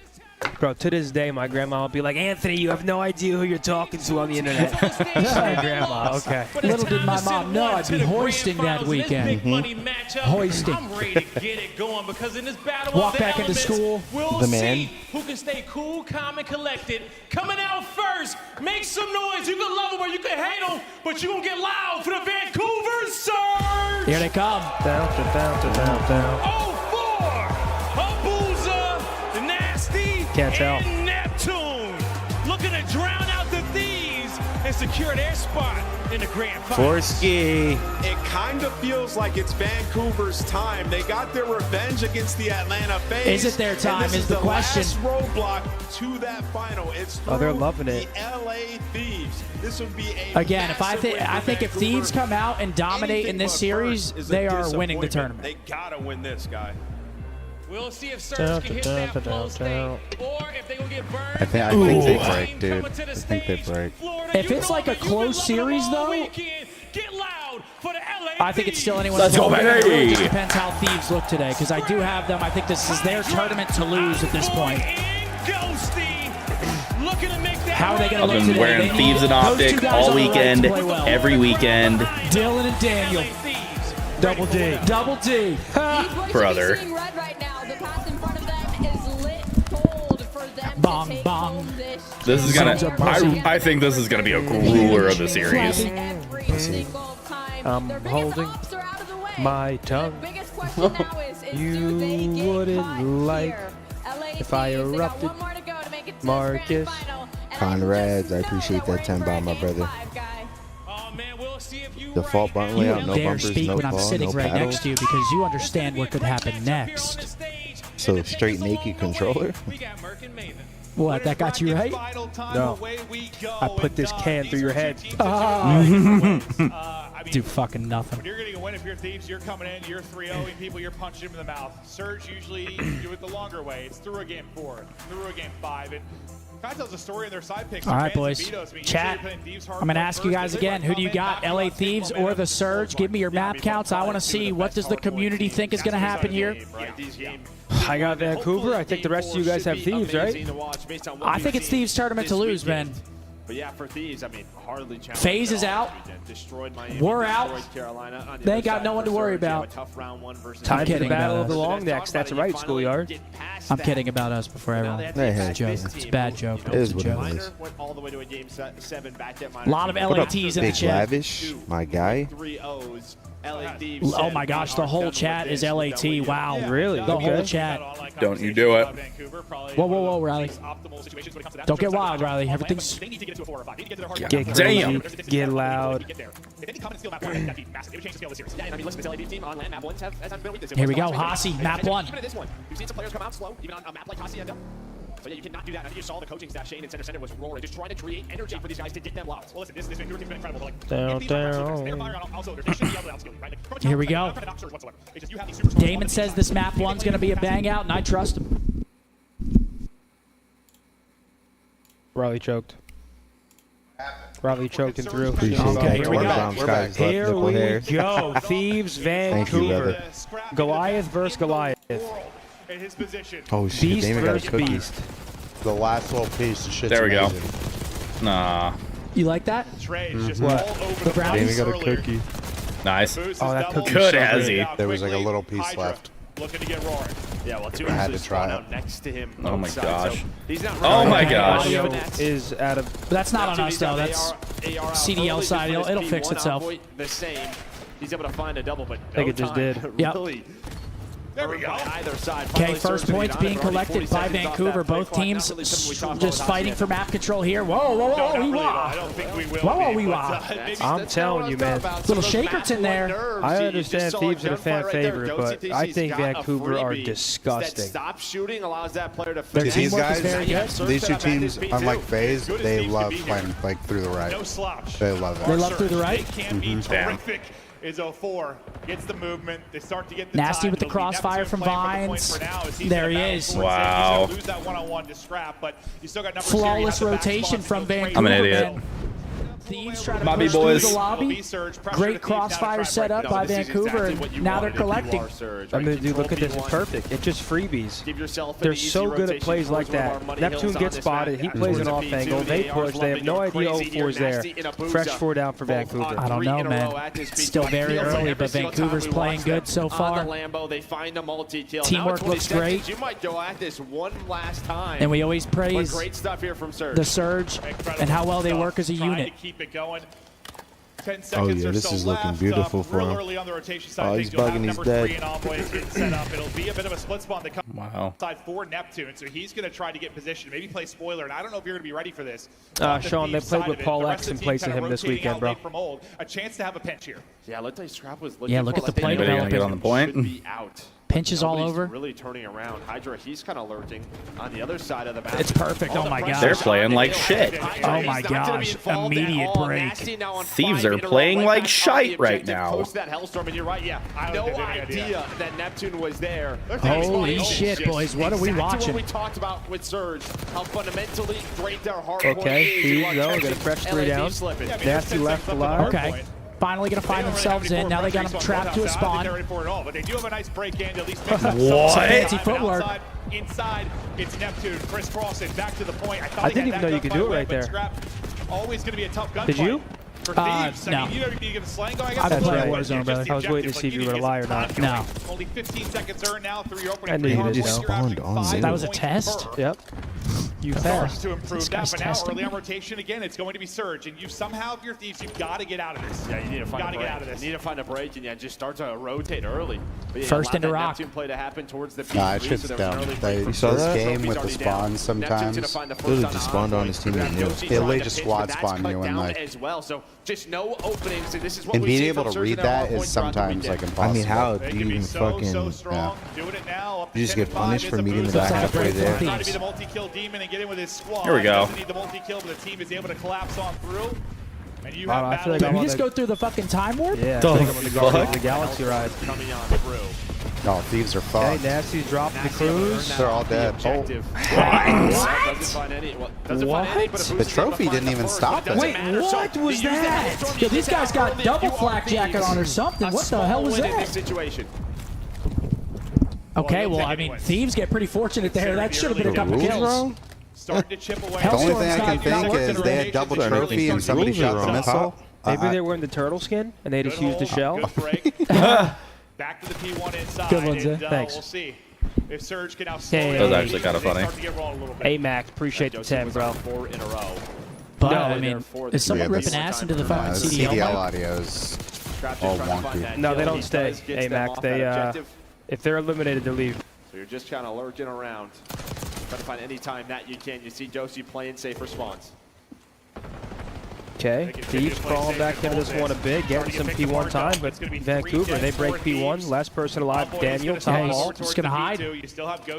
Bro, to this day, my grandma will be like, Anthony, you have no idea who you're talking to on the internet. My grandma, okay. Little did my mom know I'd be hoisting that weekend. Hoisting. I'm ready to get it going because in this battle Walk of the back into elements, school. we'll The see man. who can stay cool, calm, and collected. Coming out first, make some noise. You can love them or you can hate them, but you gonna get loud for the Vancouver Surge. Here they come. Down, down. 04, Abuza, the Nasty, Can't tell. and Neptune. Looking to drown out the Thieves and secure their spot in the grand final. Forsky. It kind of feels like it's Vancouver's time. They got their revenge against the Atlanta FaZe. Is it their time and this is the question. Last roadblock to that final. It's Oh, they're through loving it. The LA Thieves. This would be a Again, if I think if Thieves come out and dominate in this series, they are winning the tournament. They gotta win this, guy. We'll see if Surge can hit that flow state or if they will get burned. I think they break, dude. I think they break. If it's like a close series, though, I think it's still anyone's. Let's go, fault. It really baby. just depends how Thieves look today, because I do have them. I think this is their tournament to lose at this point. How are they going to I've look been today? wearing They Thieves need and those two OpTic guys all on the right weekend, to play well. every weekend. Dylan and Daniel. Double D. Double D. Brother. Bong, bong. This is gonna. I think this is gonna be a grueler of the series. I'm holding my tongue. You wouldn't like if I erupted. Marcus. Conrads, I appreciate that 10 bomb, my brother. Oh man, we'll see if you Default button You layout, don't no dare bumpers, speak no when I'm ball, sitting no right paddle. next to you because you understand what could happen next. So straight naked controller. What, that got you right? No. I put this can through your head. Do fucking nothing. When you're getting a win, if you're Thieves, you're coming in, you're 3-0ing people, you're punching them in the mouth. Surge usually do it the longer way. It's through a game 4, through a game 5. It kind of tells a story in their side picks. All right, boys. Chat. I'm going to ask you guys again, who do you got, LA Thieves or the Surge? Give me your map counts. I want to see what does the community think is going to happen here. I got Vancouver. I think the rest of you guys have Thieves, right? I think it's Thieves' tournament to lose, man. But yeah, for Thieves, I mean, hardly challenged. FaZe is out. Destroyed Miami, We're out. Carolina. They ain't got no one to worry about. Time for the battle of the long necks. That's right, Schoolyard. I'm kidding about us before everyone. It's a joke. It's a bad joke. It's a joke. All the way to a game 7 back at A lot of LATs in the Big chat. Lavish, my guy. Oh my gosh, the whole chat is LAT. Wow. Really? The whole chat. Don't you do it. Whoa, whoa, whoa, Riley. Don't get wild, Riley. Everything's... Get Damn. crazy, get loud. Here we go, Hasi, map 1. You've seen some players come out slow, even on a map like Hacienda. So yeah, you cannot do that. I think you saw the coaching staff, Shane and Center was roaring, just trying to create energy for these guys to get them locked. Well, listen, this Vancouver team's been incredible. Here we go. Damon says this map 1's going to be a bang out, and I trust him. Riley choked. Riley choked and through. Okay, here we go. Here we go. Thieves, Vancouver. Goliath versus Goliath. In his position. Oh shit, Beast Damon got a versus cookie. beast. The last little piece of shit. There we go. Nah. You like that? Just What? all over The brownies? Damon got a cookie. Nice. Oh, that cookie. Good as he. There was like a little piece left. Looking to get roaring. Yeah, well, two I had to actually try spawned it. out next to him. Oh my gosh. So he's not Oh my running. gosh. Audio is out of... But that's not on us, though. That's CDL side. It'll fix itself. The same. He's able to find a double, but I think it just did. Yep. Really. There we go. Either side. Okay, first points being collected by Vancouver. Both teams just fighting for map control here. Whoa, whoa, whoa, I don't think we will. Whoa, be, we but, I'm telling you, man. Little Shakerton there. I understand Thieves are the fan favorite, but I think Vancouver are disgusting. Stop shooting allows that player to Their These teamwork is guys, very good. these two teams, unlike FaZe, they love playing like through the right. no slouch. They love They it. love through the right. They can be terrific. Is 04 gets the movement. They start to get the Nasty time. with the It'll be crossfire Neptune from playing for the point Vines. for now as he's There in a he battle is. towards it. Wow. He's gonna lose that one-on-one to Scrap, but you still got number Flawless series at the back rotation spot. from It's great. Vancouver. I'm an idiot. man. Thieves try to Lobby push boys. through the lobby. Great crossfire set up by Vancouver, and now they're collecting. I mean, dude, look at this. It's perfect. It's just freebies. Give yourself an They're easy so good at rotation plays like towards one of our that. money Neptune hills on gets this spotted. map. He plays an Towards off the angle. P2, They the push. ARs They have no love idea crazy. 04's there. Nasty in a booza. Fresh 4 down for Both Vancouver. on I don't 3 know, in a man. row at this It's still P2. very Feels like early, every but single time Vancouver's we playing watch good them so far. On the Lambo, they find a multi-kill. Teamwork Now looks 20 seconds. great. You might go at this one last time. And we always But praise great stuff here from Surge. the Surge and how well they work as a Trying unit. to keep it going. 10 Oh seconds yeah, or this so is looking left. beautiful for Real him. early on the rotation side. Oh, I he's think you'll have bugging, he's number dead. 3 and Envoys getting set up. It'll be a bit of a split spot on the Wow. side for Neptune, so he's going to try to get position, maybe play spoiler, and I don't know if you're going to be ready for this. Sean, they played with Paul X in place of him this weekend, bro. From old, a chance to have a pinch here. Yeah, looked like Scrap was looking Yeah, look for at the like play Anybody gonna get on the point? should be out. Pinches all Nobody's over. really turning around. Hydra, he's kind of lurking on the other side of the map. It's perfect. Oh my gosh. They're playing like shit. Oh my gosh. Immediate break. Thieves are playing like shite right now. Post that hellstorm, and you're right. Yeah, no idea that Neptune was there. Holy shit, boys. What are we Exactly watching? what we talked about with Surge. How fundamentally great their hard point Okay, is. Thieves, You are though, catching get a fresh 3 LAD down. slipping. Nasty left alive. Okay. Finally going to find themselves in. Now they got them trapped to a spawn. But they do have a nice break in to at least What? Fancy footwork. Inside, it's Neptune. crisscrossing back to the point. I didn't even know you could do it right there. Always going to be a tough gunfight. Did you? For Thieves. No. I mean, you know, you get the slang going. I've been playing Warzone, brother. I was waiting to see if you were going to lie or not. No. Only 15 seconds earned now through your opening. I knew you did, Just spawned on That was a test? Yep. You starts to improve This that, guy's but now testing early on me. rotation again, it's going to be Surge, and you somehow, if you're Thieves, you've got to get out of this. Yeah, you need to find a break. get out of this. You need to find a break, and yeah, just start to rotate early. But yeah, First allow into that rock. Neptune play to happen towards the Nah, it P3, shit's so there was an dumb. early They, break from this Surge. game Trophy's with the already down. spawns sometimes. Neptune's gonna find the first Literally on just the spawned hard on point. his team We and have knew. Josie They trying literally to just pitch, squad but that's spawn cut you and, down like- as well. So just no openings, and this is what And we being see able from to Surge read in their that hard is points throughout the sometimes like weekend. impossible. I mean, how They do you can be even so fucking... strong. Doing it now. Up to You just get 10-5 punished is for a meeting boost. the guy Looks like a halfway break there. for Trying to be Thieves. the multi-kill demon and get in with his squad. Here we go. Doesn't need the multi-kill, but the team is able to collapse on through. And you Wow, have I feel like Did I'm we on just the, go through the fucking time warp? yeah, I The feel like I'm on the Guardians of the fuck? Galaxy ride. Coming on through. Oh, Thieves are Hey, fucked. Nasty's dropping the Nasty able to earn cruise. that They're all off the dead. objective. What? Doesn't find any, well, doesn't find any, but a The boost is able to trophy find didn't the even first, stop but it doesn't Wait, matter. So what they was use the that? hailstorm, Yo, you these get guys out got early, double you are flak jacket Thieves. on or something. A What the small hell was win in that? this situation. Okay, you'll well, take I it mean, anyways. Thieves get pretty fortunate there. That should have been a couple Rules kills. wrong? Starting to chip away. The only Hellstorm's thing I not- can not think working is they had double Rotation. trophy and somebody Rules are shot the wrong. missile. Maybe they were in the turtle skin and they just used the shell. Good break. Back to the P1 inside. Good ones, and, Thanks. We'll see if Surge can now Hey, That was actually kind of funny. Max, appreciate the 10, bro. 4 in a row. But, No, I mean, is someone Yeah, ripping this- ass into the The fucking CDL? CDL mic? audio is Scrap all just trying to find wonky. that No, they kill. don't He stay. does get Hey, them Max, off they, that objective. if they're eliminated, they leave. So you're just kind of lurking around. Trying to find any time that you can. You see Josie playing safe response. Okay, Thieves crawling back into this one a bit, getting some P1 time, but Vancouver, they break P1. Last person alive, Daniel, top ball. Just gonna hide.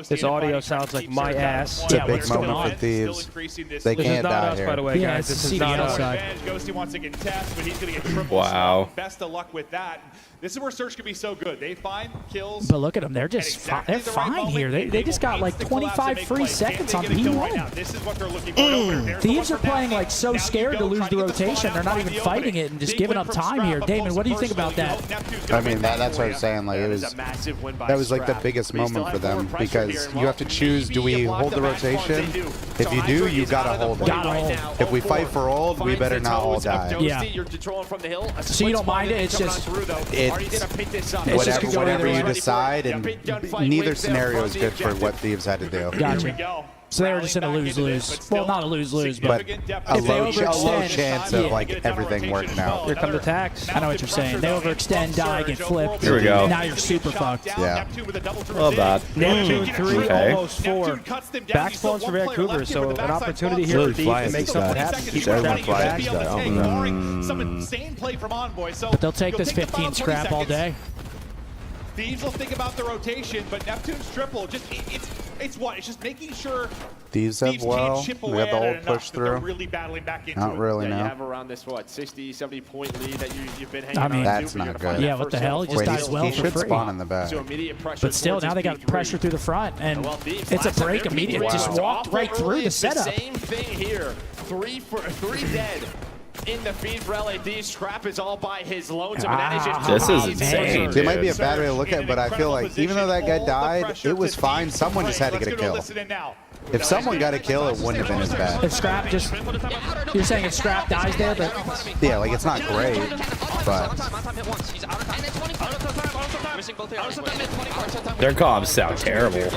This audio sounds like my ass. It's a Yeah, big what's going moment on? for Thieves. They This is can't not die us, by the here. way, Yeah, guys. it's This is not CDL us. side. Ghosty wants to contest, but he's going to get triple. Wow. Slap. Best of luck with that. This is where Surge can be so good. They find kills. But look at them. They're just they're fine here. They just got like 25 free seconds on P1. This is what they're looking for. Thieves are playing like so scared to lose the rotation. They're not even fighting it and just giving up time here. Damon, what do you think about that? I mean, that's what I'm saying. Like, it was, a massive win by that was like the Scrap. biggest But you still moment for have forward them pressure because here. you have to choose, do we hold the rotation? If you do, you gotta hold it. Gotta hold. If we fight for ult, we better not all die. Yeah. You're controlling from the hill. A So you don't mind it? It's coming just- on through, though. It's- Are you gonna pick this up? It's just Whatever, could go whatever either you way. decide, and neither scenario is good for what Thieves had to do. Gotcha. So they were just in a lose-lose. Well, not a lose-lose, but But a if they low overextend, chance of yeah. like everything working out. Here come the tax. I know what you're saying. They overextend, die, get flipped. Here we go. Now you're super fucked. Yeah. Well, bad. Neptune 3, Okay. almost 4. Back spawns for Vancouver, so an opportunity here for Really Thieves flying to make this something guy. happen. Keep everyone flying this guy. Oh my god. Some insane play from Envoy. So But they'll take you'll this the 15 final 20 scrap all seconds. day. Thieves will think about the rotation, but Neptune's triple just it's what? It's just making sure Thieves have Thieves well. can't chip We away got the at it ult enough push that they're through. really battling back into Not it. really, Yeah, you no. have around this, what, 60, 70-point lead that you've been hanging I mean, on That's to, but not you're gonna find good. Yeah, that what the first hell? level He just Wait, dies well he for should free. spawn in the back. So immediate pressure But still, towards now his they got P3. pressure through the front, and Well, Thieves, it's a last time break their immediate. P3 Just was walked awful right through early. the It's the setup. same thing here. Three dead. In the feed for LAD, Scrap is all by his lonesome, and that is just This is too insane. easy. It might be a bad way to look at it, but I feel like even though that guy died, it was fine. Someone just had to get a kill. If someone got a kill, it wouldn't have been as bad. If Scrap just, you're saying if Scrap dies there, but Yeah, like it's not great, but Their comms sound terrible.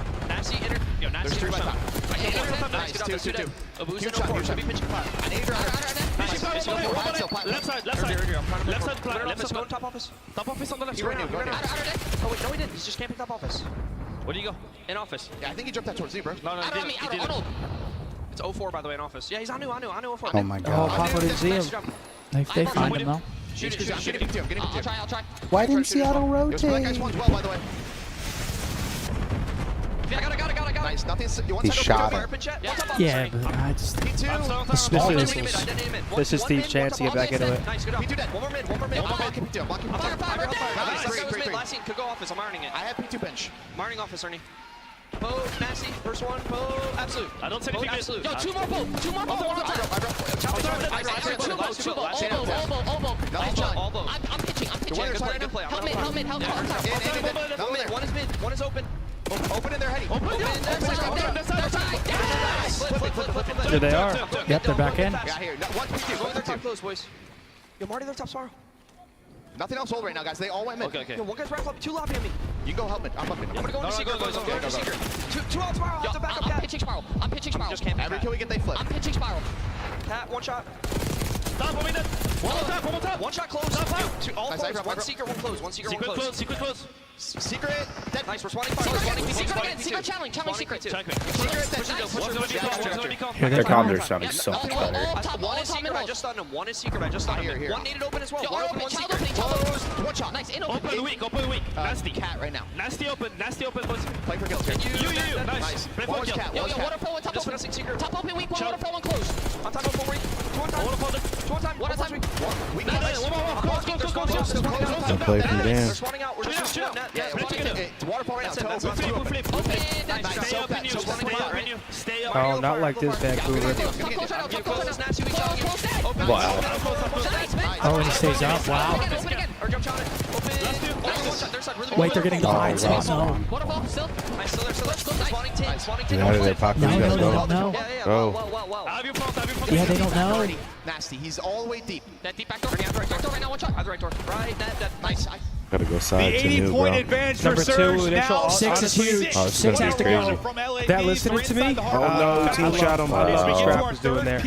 There's 3 by top. Nice, 2. Huge shot. Left side. Go top office. Top office on the left. He ran in. Oh wait, no he didn't. He's just camping top office. Where do you go? In office. Yeah, I think he jumped that towards Z, bro. No, he didn't. It's 04 by the way in office. Yeah, he's on new 04. oh my Oh, god. Papa didn't see him. they find him though. Shoot it. I'll try. Why didn't Seattle rotate? That guy's one's well, by the way. Yeah, got it. Nice. Nothing. You want He to shot fire it. pin chat? Yeah, but I just P2. small This is- missiles. This is Steve's chance to get back into it. Nice, good up. P2 dead. One more mid. I'm blocking P2. Nice. Great. Last scene. Could go office. I'm ironing it. I have P2 bench. I'm ironing office, Ernie. Poe, nasty. First one. Poe, absolute. I don't see anything. Absolute. Yo, 2 more Poe. 2 more Poe. One more time. Elbow. I'm pitching. Good play. Help mid. One is mid. One is open. Open in there, Heady. Open in there. Here they are. Yep, they're back in. Yeah, here. One P2. Go in their top close, boys. Yo, Marty, their top Sorrow. Nothing else hold right now, guys. They all went mid. Okay. Yo, one guy's right lobby, 2 lobby on me. You can go help mid. I'm up mid. I'm gonna go into secret. Go. Secret. 2 out spiral. Yo, I'm pitching spiral. I'm pitching spiral. Just can't. Every kill we get, they flip. I'm pitching spiral. Cat, 1 shot. Stop, one minute. One more tap. 1 shot close. All Nice, close. 1 secret, 1 close. 1 secret, 1 close. Secret close. Secret. Dead. Nice, we're spawning fire. Secret again. Secret challenge. Challenge secret. Secret. Nice. Their comms are sounding so much better. One is secret. I just stunned him. 1 is secret. I just stunned him. 1 needed open as well. 1 secret. Close. 1 shot. Nice. In Open the weak. Nasty. Cat right now. Nasty open. Boys. Play for kills. You. Nice. One was cat. Yo, waterfall one top open. Secret. Top open weak. 1 waterfall 1 close. On top open weak. 2 on time. Waterfall 2 on time. 1 on time. We got nice. I play from Dan. They're spawning out. We're just shooting net. Yeah, waterfall right now. Stay up. Oh, not like this, Vancouver. Wow. Oh, and he stays up. Wow. Wait, they're getting the blind space. No. Get out of there, Paco. No, You no, gotta they go. don't know. Go. Yeah, they don't know. Nasty. He's all the way deep. That deep back door. Back door right now. 1 shot. Right door. Right. That. Nice. Gotta go side The to new, 80-point bro. advantage for Number 2, Surge initial now. 6 is huge. Oh, it's 6 gonna has be to go. crazy. That listening to me? Oh, no, team shot him. Scrap is doing there.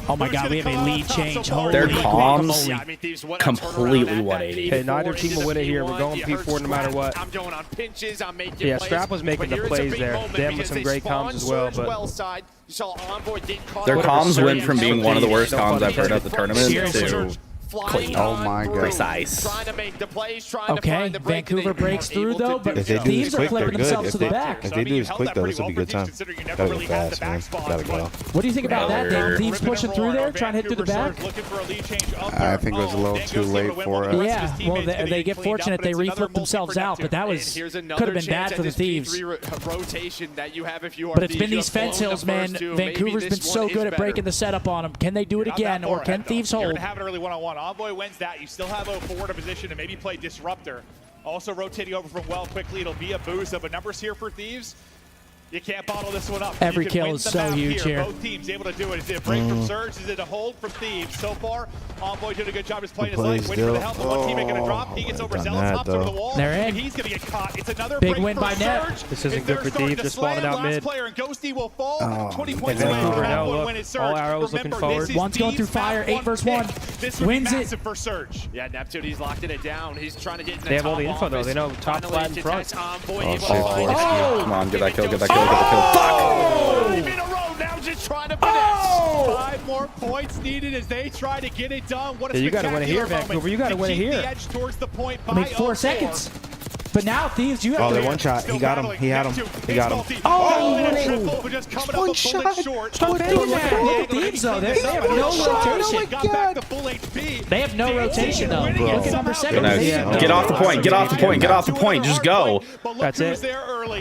Oh my God, we have a lead change. Holy Their guacamole. comms completely 180. Hey, neither team will win it here. We're going P4 no matter what. I'm going on pinches. I'm making Yeah, plays, Scrap was making but the here it's a plays big there. moment Them with because some they great spawned comms as well, Surge but- well side. You saw Envoy get caught Their up. comms went Surge from being one of the worst no comms fun I've heard catching. at the tournament to clean. Oh my God. Precise. Trying to make the plays, trying to Okay, find the break, and Vancouver they breaks were through able to though, do but If they do Thieves this are quick, they're flipping good. themselves If to the they, back. if they do this quick, though, this will be a good time. Gotta go fast, man. Gotta go. What do you think about that, Dan? Thieves pushing through there, trying to hit through the back? I think it was a little too late for it. Yeah, well, they get fortunate. They reflip themselves out, but that was could have been bad for the Thieves. But it's been these fence hills, man. Vancouver's been so good at breaking the setup on them. Can they do it again, or can Thieves You're hold? going to have it early one-on-one. Envoy wins that. You still have 0-4 to position to maybe play Disruptor. Also rotating over from well quickly. It'll be a boost. But numbers here for Thieves. You can't bottle this one up. Every You can kill win is the so map huge here. Both teams able to do it. Is it a break from Surge? Is it a hold from Thieves? So far, Envoy doing a good job just playing his life, waiting for the help. One teammate going to drop. He gets overzealous, hops over the wall. They're in. And he's going to get caught. It's another Big break win for by Net. Surge. This isn't If good they're for starting Thieves. to They're spawning slam out last mid. player, and Ghosty will fall. 20 points and away Vancouver from now, Envoy look, when it's all Surge. arrows looking Remember, forward. this is One's going through Thieves' fire, map 8 versus 1. This would Wins be it. massive for Surge. Yeah, Neptune, he's locked it down. He's trying to get in the They have all top the info, though. office. They know top, Finally, flat, and front. detach Envoy, Oh, able to shit, find boys. it. Come on, get that kill, get that kill, get that kill. Fuck! Leave in a row now, just trying to finish. 5 more points needed as they try to get it done. What a Yeah, you gotta win it here, spectacular moment Vancouver. You gotta to win it keep here. the edge towards the point I mean, by 4 0-4. seconds. But now Thieves, you have Oh, to. they one shot. He got him. He had him. He got him. Oh, and a triple, but just coming up a bullet short. Stop doing that. Look at Thieves though. They have no rotation. Got back to full HP. They have no rotation though. Winning Look it at number somehow. 7. Nice. Yeah. Get off the point, get off the point, get off the point. Just go. That's it.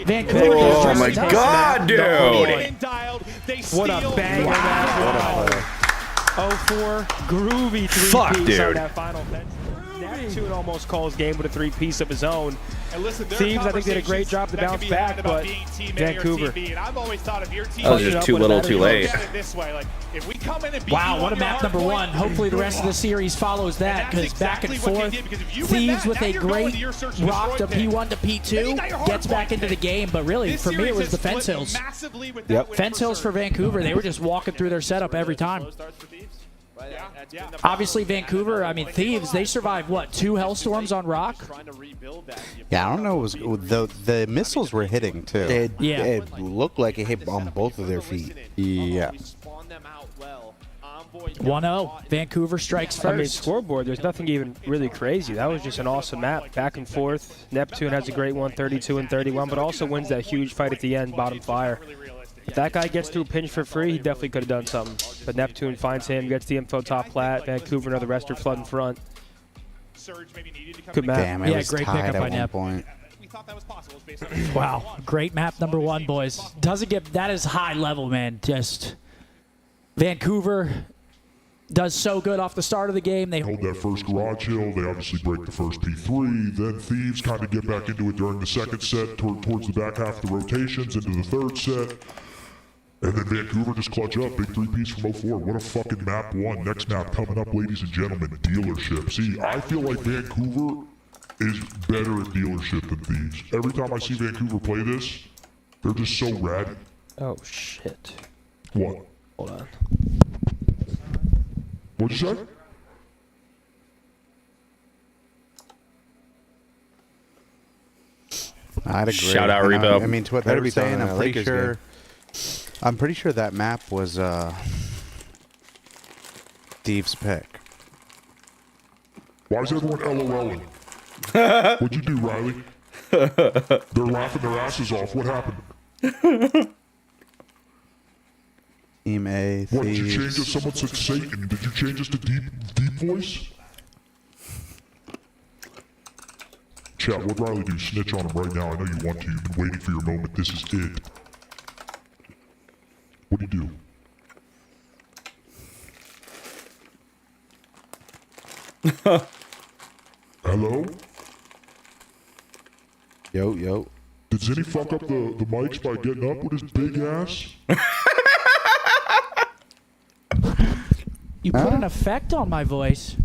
Vancouver. Oh my God, dude. What a banger that was. 0-4, groovy 3-piece Fuck, on dude. that final fence. Neptune almost calls game with a 3-piece of his own. And listen, Thieves, I think, did a great job to bounce back, but Vancouver. And I've always thought if your team That was just too little, too late. this way, like if we come in and beat Wow, you what on a your map hard number point, 1. Hopefully the rest of the series follows that, because back and forth. Thieves with a great rock to P1 to P2 gets back into the game, but really, for me, it was the fence hills. Yep. Fence hills for Vancouver. They were just walking through their setup every time. Obviously, Vancouver, I mean, Thieves, they survived, what, 2 Hellstorms on Rock? Yeah, I don't know. It was the missiles were hitting too. It looked like it hit on both of their feet. Yeah. 1-0. Vancouver strikes first. I mean, scoreboard, there's nothing even really crazy. That was just an awesome map, back and forth. Neptune has a great one, 32 and 31, but also wins that huge fight at the end, bottom fire. If that guy gets through pinch for free, he definitely could have done something. But Neptune finds him, gets the info top plat. Vancouver, another rest are flooding front. Good map. Damn, it was great tied pickup at by one Nep. point. Wow, great map number 1, boys. Doesn't get, that is high level, man. Just Vancouver does so good off the start of the game. They hold that first garage hill. They obviously break the first P3. Then Thieves kind of get back into it during the second set, towards the back half of the rotations into the third set. And then Vancouver just clutch up. Big 3-piece from 04. What a fucking map one. Next map coming up, ladies and gentlemen, Dealership. See, I feel like Vancouver is better at Dealership than Thieves. Every time I see Vancouver play this, they're just so rad. Oh, shit. What? Hold on. What'd you say? I'd agree. Shout out, Rebo. I mean, to what they were saying, I'm pretty sure that map was Steve's pick. Why is everyone LOLing? What'd you do, Riley? They're laughing their asses off. What happened? Team A, What, did you Thieves. change us? Someone said Satan. Did you change us to deep voice? Chat, what'd Riley do? Snitch on him right now. I know you want to. You've been waiting for your moment. This is it. What'd he do? Hello? Yo. Did Zinni fuck up the mics by getting up with his big ass? You put an effect on my voice.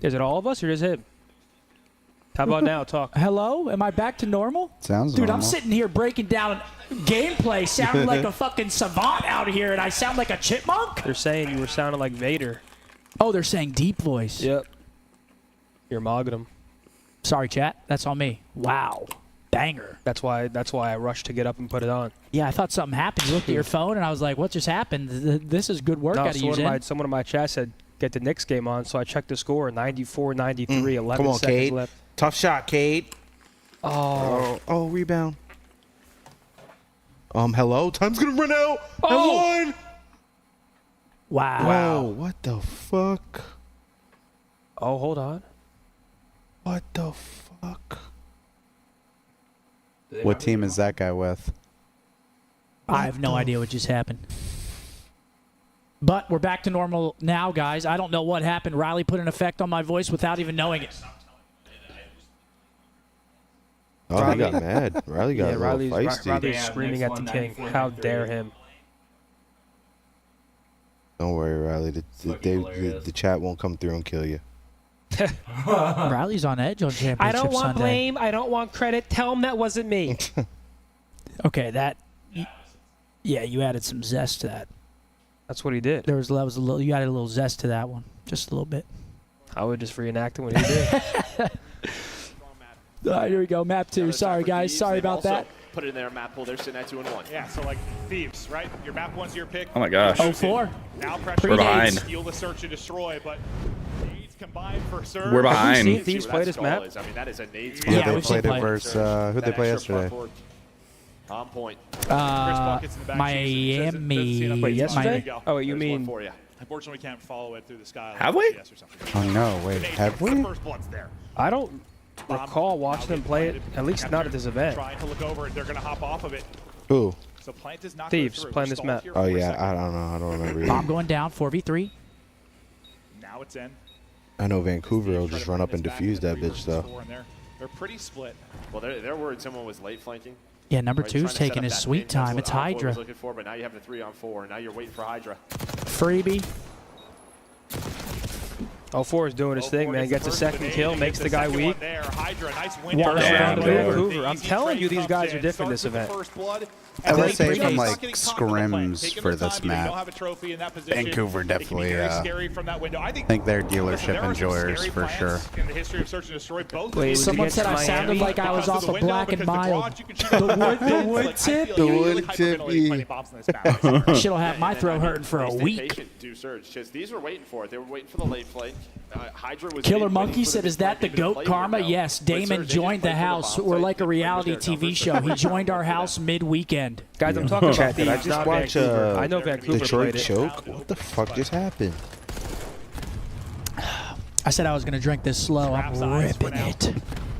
Is it all of us or just him? How about now? Talk. Hello? Am I back to normal? Sounds Dude, normal. I'm sitting here breaking down gameplay, sounding like a fucking savant out here, and I sound like a chipmunk? They're saying you were sounding like Vader. Oh, they're saying deep voice. Yep. You're mogging them. Sorry, chat. That's on me. Wow. Banger. That's why I rushed to get up and put it on. Yeah, I thought something happened. You looked at your phone, and I was like, what just happened? This is good work out of you, Zen. Someone in my chat said, get the Knicks game on, so I checked the score, 94-93, 11 Come on, seconds Cade. left. Tough shot, Cade. Oh, rebound. Hello? Time's gonna run out. Oh. I won. Wow. Whoa, what the fuck? Oh, hold on. What the fuck? What team is that guy with? I have no idea what just happened. But we're back to normal now, guys. I don't know what happened. Riley put an effect on my voice without even knowing it. Oh, he got mad. Riley got a little feisty. Riley's screaming at the king. How dare him? Don't worry, Riley. The chat won't come through and kill you. Riley's on edge on Championship I don't want Sunday. blame. I don't want credit. Tell him that wasn't me. Okay, yeah, you added some zest to that. That's what he did. That was a little. You added a little zest to that one, just a little bit. I would just reenact it when he did. All right, here we go. Map 2. Sorry, guys. Sorry about that. Put it in their map pool. They're sitting at 2-1. Yeah, so like Thieves, right? Your map 1's your pick. Oh my gosh. 04. Now pressure. We're behind. Steal the search and destroy, but Nades combined for serve. We're behind. Thieves play this map? I mean, that is a Nades. Yeah, they we've played seen it versus who'd they play yesterday? On point. Miami. Wait, yesterday? Miami. Oh, you mean? For you. Unfortunately, we can't follow it through the sky. Have we? Or something. Oh no, wait, have we? The first blood's there. I don't recall watching them play it, at least not at this event. Trying to look over it, they're going to hop off of it. Who? So Plant is not Thieves playing this map. Oh yeah, I don't know. I don't remember. Bomb going down. 4v3. Now it's in. I know Vancouver will just run up and defuse that bitch though. They're pretty split. Well, they're worried someone was late flanking. Yeah, number Right, 2's trying to set taking up his that sweet pin. That's time. what It's Envoy Hydra. was looking for, but now you have the 3-on-4, and now you're waiting for Hydra. Freebie. 04 is doing his thing, man. Gets a second kill, makes the guy weak. Hydra, nice First round of Damn, Vancouver. I'm telling you, these guys are different this event. I would say from like scrims for this map, Vancouver definitely. I think they're dealership enjoyers for sure. In the history of search and destroy, both Wait, Someone said I sounded like I was off of Black and Mild. The wood tip. The wood tippy. Shit'll have my throat hurting for a week. These were waiting for it. They were waiting for the late flank. Hydra was Killer waiting Monkey for said, the "Is that the big flank. GOAT They karma?" were Yes. out. Damon But, sir, joined they the didn't play for house. bomb We're site. like a reality They played their TV show. He joined our house mid-weekend. Guys, I'm talking about Did I Thieves, just not watch Vancouver. I know Vancouver Detroit played it. choke? What the fuck just happened? I said I was going to drink this slow. I'm ripping it.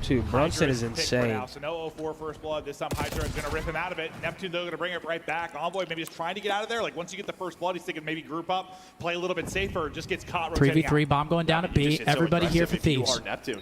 Dude, Brunson is insane. So no 04 first blood. This time Hydra is going to rip him out of it. Neptune, though, going to bring it right back. Envoy maybe just trying to get out of there. Like, once you get the first blood, he's thinking maybe group up, play a little bit safer, just gets caught rotating 3v3, out. bomb going down at B. Everybody here for Thieves. Neptune.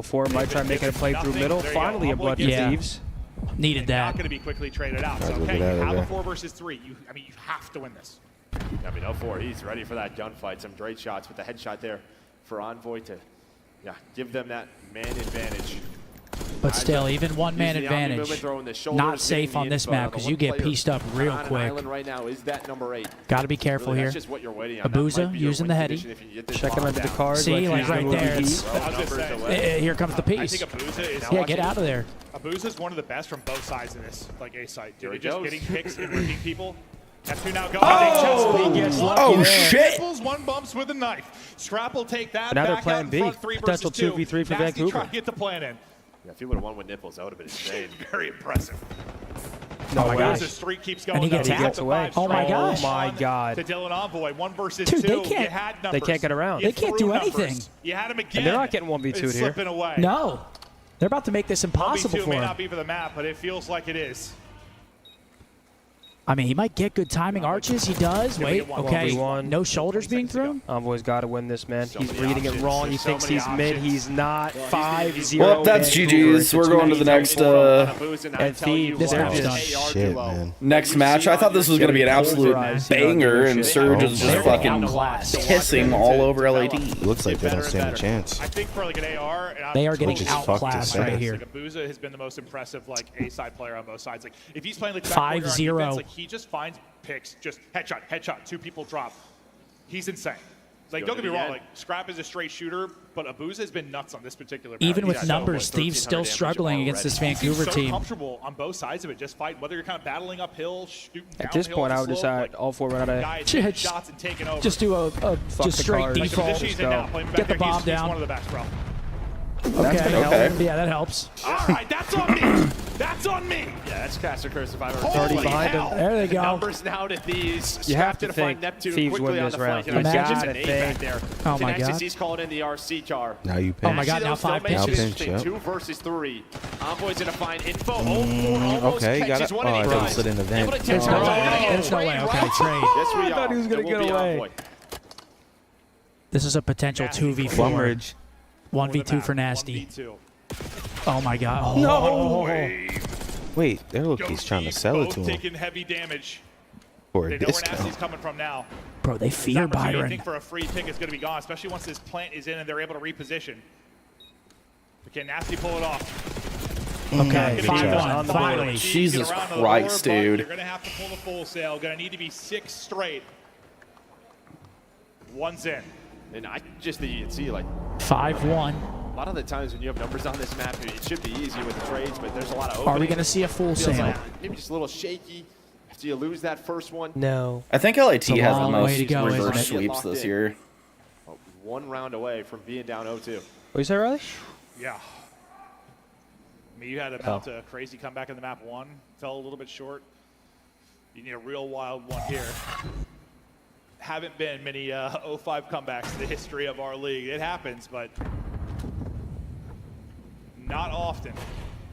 04 might try making a play through middle. Finally, a blood for Thieves. Needed that. Not going to be quickly traded out. So, okay, you have a 4 versus 3. I mean, you have to win this. I mean, 0-4, he's ready for that gunfight. Some great shots with the headshot there for Envoy to give them that man advantage. But still, even one-man advantage, not safe on this map because you get pieced up real quick. Right now is that number 8. Got to be careful here. Abuza using the heady. Checking under the card. See, like right there. Here comes the piece. I think Abuza is Yeah, get out of there. Abuza is one of the best from both sides in this A site. Dude, just getting picks and ripping people. That's who now goes. Oh shit! Nipples, one bumps with a knife. Scrap will take that. Another back plan out in B. front, 3 versus Potential 2. 2v3 for Nasty Vancouver. try to get the plan in. Yeah, if he would have won with Nipples, that would have been insane. Very impressive. No my gosh. The streak keeps going. And he gets away. Oh my gosh. Oh my god. To Dylan Envoy, 1 versus Dude, 2. they can't- You had numbers. They can't get around. They can't do anything. You had him again. And they're not getting 1v2'd here. Slipping away. No. They're about to make this impossible 1v2 for may him. not be for the map, but it feels like it is. I mean, he might get good timing arches. He does. Wait, okay. 1v1. No shoulders being thrown. Envoy's got to win this, man. He's reading it wrong. He thinks he's mid. He's not. 5-0. Well, that's GG's. We're going to the next and Thieves. This map's done. Shit, man. next match. I thought this was going to be an absolute banger, and Surge is just fucking pissing all over LAD. Looks like they don't stand a chance. I think for like an AR, and They are getting Which is fucked to outclassed say. right here. Like Abuza has been the most impressive like A-side player on both sides. Like if he's playing like 5-0. like he just finds picks, just headshot, 2 people drop. He's insane. Like don't get me wrong, like Scrap is a straight shooter, but Abuza has been nuts on this particular map. Even with He's numbers, Thieves still struggling against this Vancouver so team. comfortable on both sides of it, just fight whether you're kind of battling uphill, shooting At this point, I would decide all 4 run out of. guys taking shots and taking over. Just do a just the straight cards. Like the default. position he's in now, playing back Get the there, bomb he's down. one of the best, bro. Okay. Yeah, that helps. All right, that's on me. That's on me. Yeah, that's Caster Curse if I've ever It's already seen it. behind him. There they go. Numbers now to Thieves. You have Scrap to to think find Neptune Thieves quickly win on this the round. flank. And Imagine. just an You eight gotta back there. Oh my God. He's calling in the RC car. Now you Oh my pinch. God, now Still 5 makes it pitches. pinch, interesting. yep. 2 versus 3. Envoy's gonna find info. Almost Okay, got catches it. one Oh, and I he thought it dies. slid in the vent. Able to There's take no one. way. There's no way. Okay, trade. Yes, we I thought are. he was gonna It will get be away. Envoy. This is a potential 2v4. Plumridge. 1v2 for Nasty. 1v2. Oh my God. No. Wait, they're Loki's trying to sell it to him Taking heavy damage. for a They know where discount. Nasty's coming from now. Bro, they fear I Byron. think for a free pick is going to be gone, especially once this plant is in and they're able to reposition. But can Nasty pull it off? Okay, 5-1. On the Finally. Jesus Get around the Christ, lower, but dude. You're going to have to pull the full sail. Going to need to be 6 straight. One's in. And I just think you can see like 5-1. a lot of the times when you have numbers on this map, it should be easy with the trades, but there's a lot of openings. Are we going to see a full Feels sale? like maybe just a little shaky after you lose that first one. No. I think LAT It's a has the long way most to go, isn't reverse it? sweeps this year. 1 round away from being down 0-2. What you say, Riley? Yeah. I mean, you had about a crazy comeback in the map 1. Fell a little bit short. You need a real wild one here. Haven't been many 0-5 comebacks in the history of our league. It happens, but not often.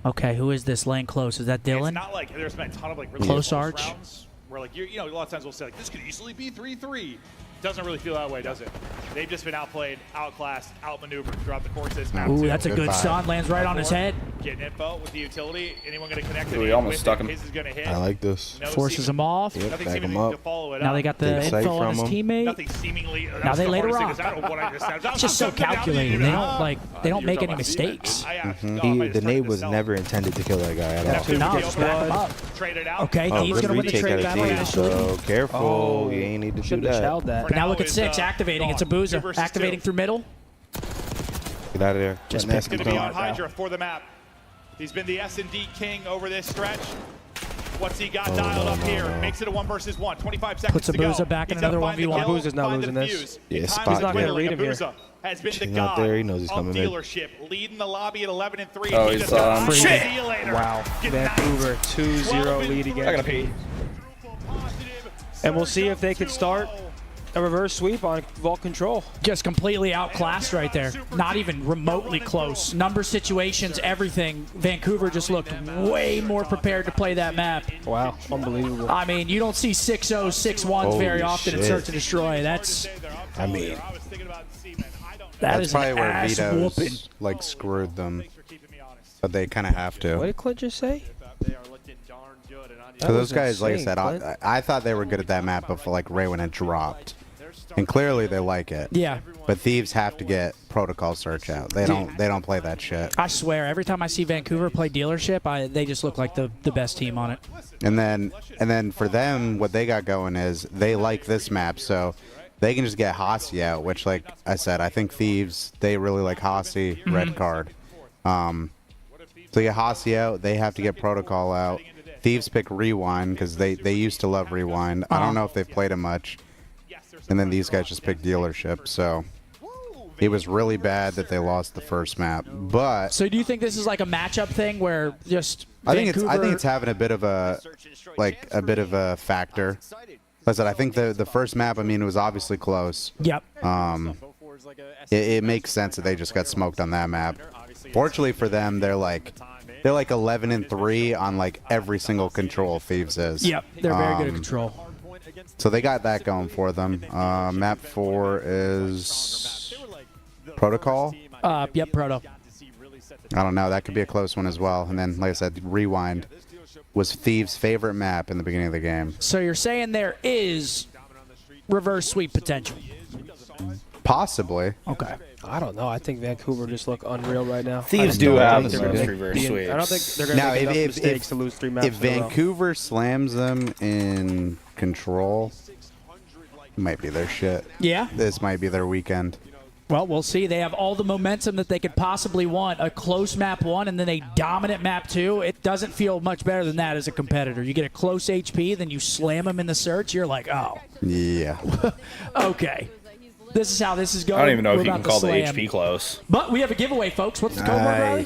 Okay, who is this laying close? Is that Dylan? It's not like there's been a ton of like really Close arch. rounds where like you know a lot of times we'll say like this could easily be 3-3. Doesn't really feel that way, does it? They've just been outplayed, outclassed, outmaneuvered throughout the course of this map. Ooh, that's a good stun. Lands right on his head. Getting info with the utility. Anyone going to connect Ooh, it? he almost with stuck it. him. His is going to hit. I like this. No Forces him off. Yep, Nothing back seeming him to up. follow it Now up. they got the Big sight info on his from him. teammate. Nothing seemingly. Now they laid her off. I don't know what I just said. It's just so calculated. They don't like. They don't make any mistakes. The nade was never intended to kill that guy at all. No, just back him up. Okay, Oh, he's good gonna win the retake trade out of battle Thieves, initially. so careful. Oh, you ain't need to do Should've just that. held that. But now look at 6 activating. It's Abuza activating through middle. Get out of there. Just Let It's Nasty going to be come. on Hydra for the map. He's been the S&D king over this stretch. What's he got dialed up here? Makes it a 1 versus 1. 25 seconds Puts to go. Abuza back in He's gotta another find the 1v1. kill, Abuza's not find the losing this. fuse. Yeah, Time spot is He's not gonna dwindling. read him here. Abuza has been the He's not god there. He knows he's of coming in. dealership, leading the lobby at 11-3. Oh, He he's, just shit! See you later. Wow. Good Vancouver night. 2-0 lead I again. gotta pee. And we'll see if they can start a reverse sweep on Vault Control. Just completely outclassed right there. Not even remotely close. Number situations, everything. Vancouver just looked way more prepared to play that map. Wow, unbelievable. I mean, you don't see 6-0, 6-1s very Holy often in shit. Search and Destroy. That's I mean, that that's is probably an where ass whooping. Vito's like screwed them, but they kind of have What to. did Clint just say? So those guys, like I said, I thought they were good at that map before, like, right when it dropped. And clearly they like it. Yeah. But Thieves have to get protocol search out. They don't play that shit. I swear, every time I see Vancouver play dealership, they just look like the best team on it. And then for them, what they got going is they like this map, so they can just get Hossie out, which, like I said, I think Thieves, they really like Hossie, red card. So get Hossie out, they have to get protocol out. Thieves pick Rewind because they used to love Rewind. I don't know if they've played it much. And then these guys just pick dealership, so it was really bad that they lost the first map. But so do you think this is like a matchup thing where just I think it's having a bit of a factor. Like I said, I think the first map, I mean, it was obviously close. Yep. It makes sense that they just got smoked on that map. Fortunately for them, they're like 11-3 on like every single control Thieves is. Yep, they're very good at control. So they got that going for them. Map 4 is Protocol. Yep, Proto. I don't know. That could be a close one as well. And then, like I said, Rewind was Thieves' favorite map in the beginning of the game. So you're saying there is reverse sweep potential? Possibly. Okay. I don't know. I think Vancouver just look unreal right now. Thieves do have the most reverse sweeps. I don't think they're going to make enough mistakes to lose 3 maps. If Vancouver slams them in control, it might be their shit. Yeah. This might be their weekend. Well, we'll see. They have all the momentum that they could possibly want. A close map 1 and then a dominant map 2. It doesn't feel much better than that as a competitor. You get a close HP, then you slam them in the search. You're like, oh. Yeah. Okay. This is how this is going. I don't even know if you can call the HP close. But we have a giveaway, folks. What's the code word, Riley?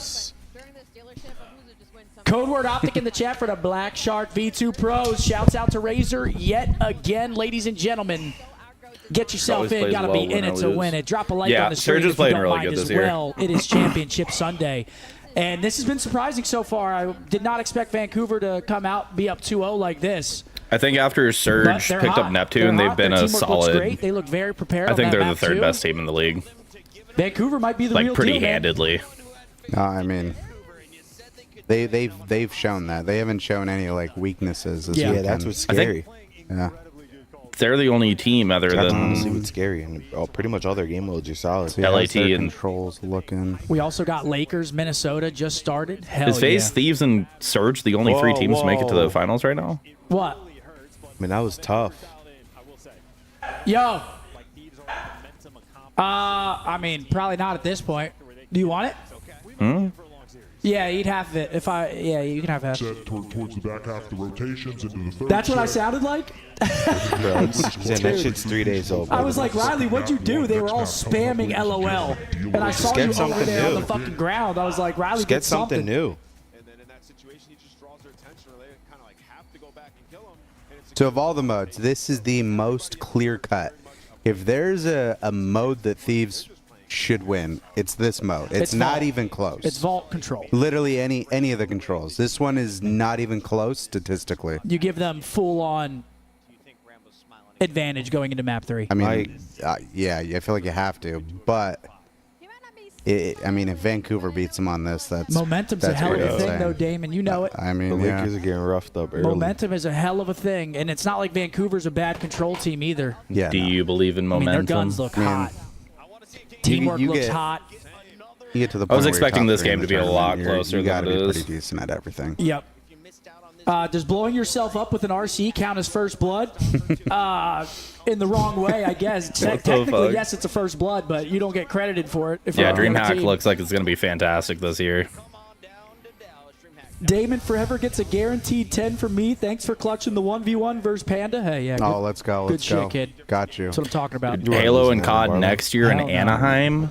Code word OpTic in the chat for the Black Shark V2 Pros. Shouts out to Razor yet again, ladies and gentlemen. Get yourself in. Got to be in it to win it. Drop a like on the stream if you don't mind as well. It is Championship Sunday. And this has been surprising so far. I did not expect Vancouver to come out, be up 2-0 like this. I think after Surge picked up Neptune, they've been a solid. Great. They look very prepared. I think they're the third best team in the league. Vancouver might be the real deal, pretty handedly. No, I mean, they've shown that. They haven't shown any like weaknesses. This weekend. That's what's scary. Yeah. They're the only team other than honestly what's scary, and pretty much all their game modes are solid. So LAT and controls looking. We also got Lakers, Minnesota just started. Hell is FaZe, Thieves, and Surge the only 3 teams to make it to the finals right now? What? I mean, that was tough. Yo. I mean, probably not at this point. Do you want it? Yeah, you'd have it. Yeah, you can have it. Set towards the back half of the rotations into the third. That's what I sounded like? That shit's 3 days old. I was like, Riley, what'd you do? They were all spamming LOL. And I saw you over there on the fucking ground. I was like, Riley, get something new. And then in that situation, he just draws their attention, or they kind of like have to go back and kill him. So of all the modes, this is the most clear cut. If there's a mode that Thieves should win, it's this mode. It's not even close. It's vault control. Literally any of the controls. This one is not even close statistically. You give them full-on advantage going into map 3. I mean, yeah, I feel like you have to, but I mean, if Vancouver beats them on this, that's momentum's a hell of a thing, though, Damon. You know it. I mean, the Lakers are getting roughed up early. Momentum is a hell of a thing, and it's not like Vancouver's a bad control team either. Yeah. Do you believe in momentum? I mean, their guns look hot. Teamwork looks hot. You get to the point I was expecting this game to be a lot closer than it is. You got to be pretty decent at everything. Yep. Does blowing yourself up with an RC count as first blood? In the wrong way, I guess. Technically, yes, it's a first blood, but you don't get credited for it. Yeah, DreamHack looks like it's going to be fantastic this year. Damon Forever gets a guaranteed 10 from me. Thanks for clutching the 1v1 versus Panda. Hey, yeah. Oh, let's go. Good shit, kid. Got you. That's what I'm talking about. Halo and COD next year in Anaheim.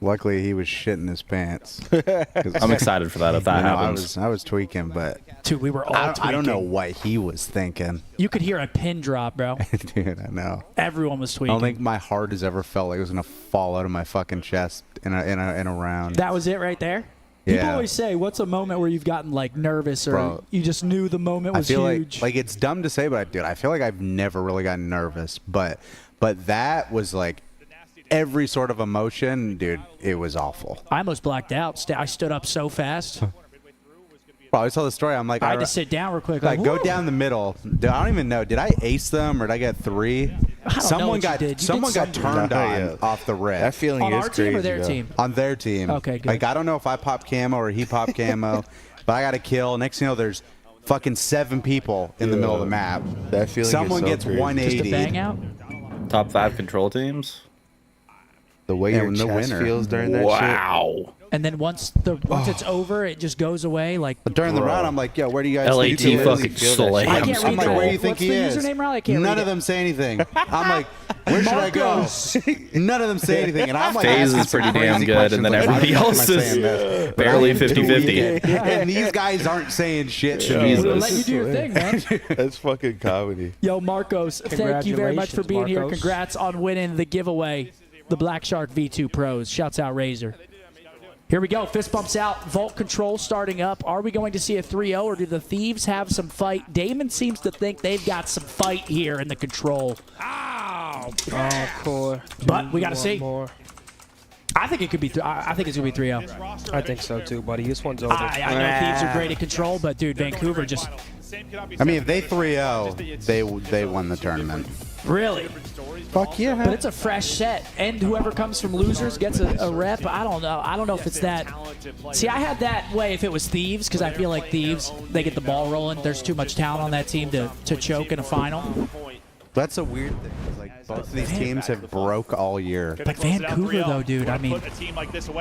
Luckily, he was shitting his pants. I'm excited for that if that happens. I was tweaking, but dude, we were all tweaking. I don't know what he was thinking. You could hear a pin drop, bro. Dude, I know. Everyone was tweaking. I don't think my heart has ever felt like it was gonna fall out of my fucking chest in a round. That was it right there. Yeah. People always say, "What's a moment where you've gotten like nervous or you just knew the moment was huge?" Like it's dumb to say, but dude, I feel like I've never really gotten nervous, but that was like. Every sort of emotion, dude, it was awful. I almost blacked out. I stood up so fast. Probably saw the story. I'm like, I had to sit down real quick. Like, Like, go woo! down the middle. Dude, I don't even know. Did I ace them or did I get 3? Someone got turned on off the rip. That feeling On is our team or crazy, their though. team? On their team. Okay, good. Like, I don't know if I popped camo or he popped camo, but I got a kill. Next thing you know, there's fucking 7 people in the middle of the map. That feeling Someone is so gets crazy. 180. Just a bang out? Top 5 control teams. The way your the chest winner. feels during that shit. Wow. And then once it's over, it just goes away. Like During the round, I'm like, yo, where do you guys LAT think fucking slay. I can't I'm read like, where do you that. think What's he the is? username, Riley? I can't None read of it. them say anything. I'm like, where should I go? None of them say anything. And I'm like, FaZe is asking pretty some damn crazy good, and then questions, like, everybody why am I else is saying this? But barely I'm doing 50-50. it. And these guys aren't saying shit to me. We'll let you do your thing, man. That's fucking comedy. Yo, Marcos, thank you very much for being here. Marcos. Congrats on winning the giveaway, the Black Shark V2 Pros. Shouts out Razor. Here we go. Fist bumps out. Vault control starting up. Are we going to see a 3-0 or do the Thieves have some fight? Damon seems to think they've got some fight here in the control. Oh, cool. But we got to see. More. I think it could be. I think it's gonna be 3-0. I think so too, buddy. This one's over. I know Thieves are great at control, but dude, Vancouver just I mean, if they 3-0, they won the tournament. really. Fuck yeah. But it's a fresh set, and whoever comes from losers gets a rep. I don't know. I don't know if it's that. See, I had that way if it was Thieves, because I feel like Thieves, they get the ball rolling. There's too much talent on that team to choke in a final. That's a weird thing. Like, both of these teams have broke all year. But Vancouver, though, dude, I mean,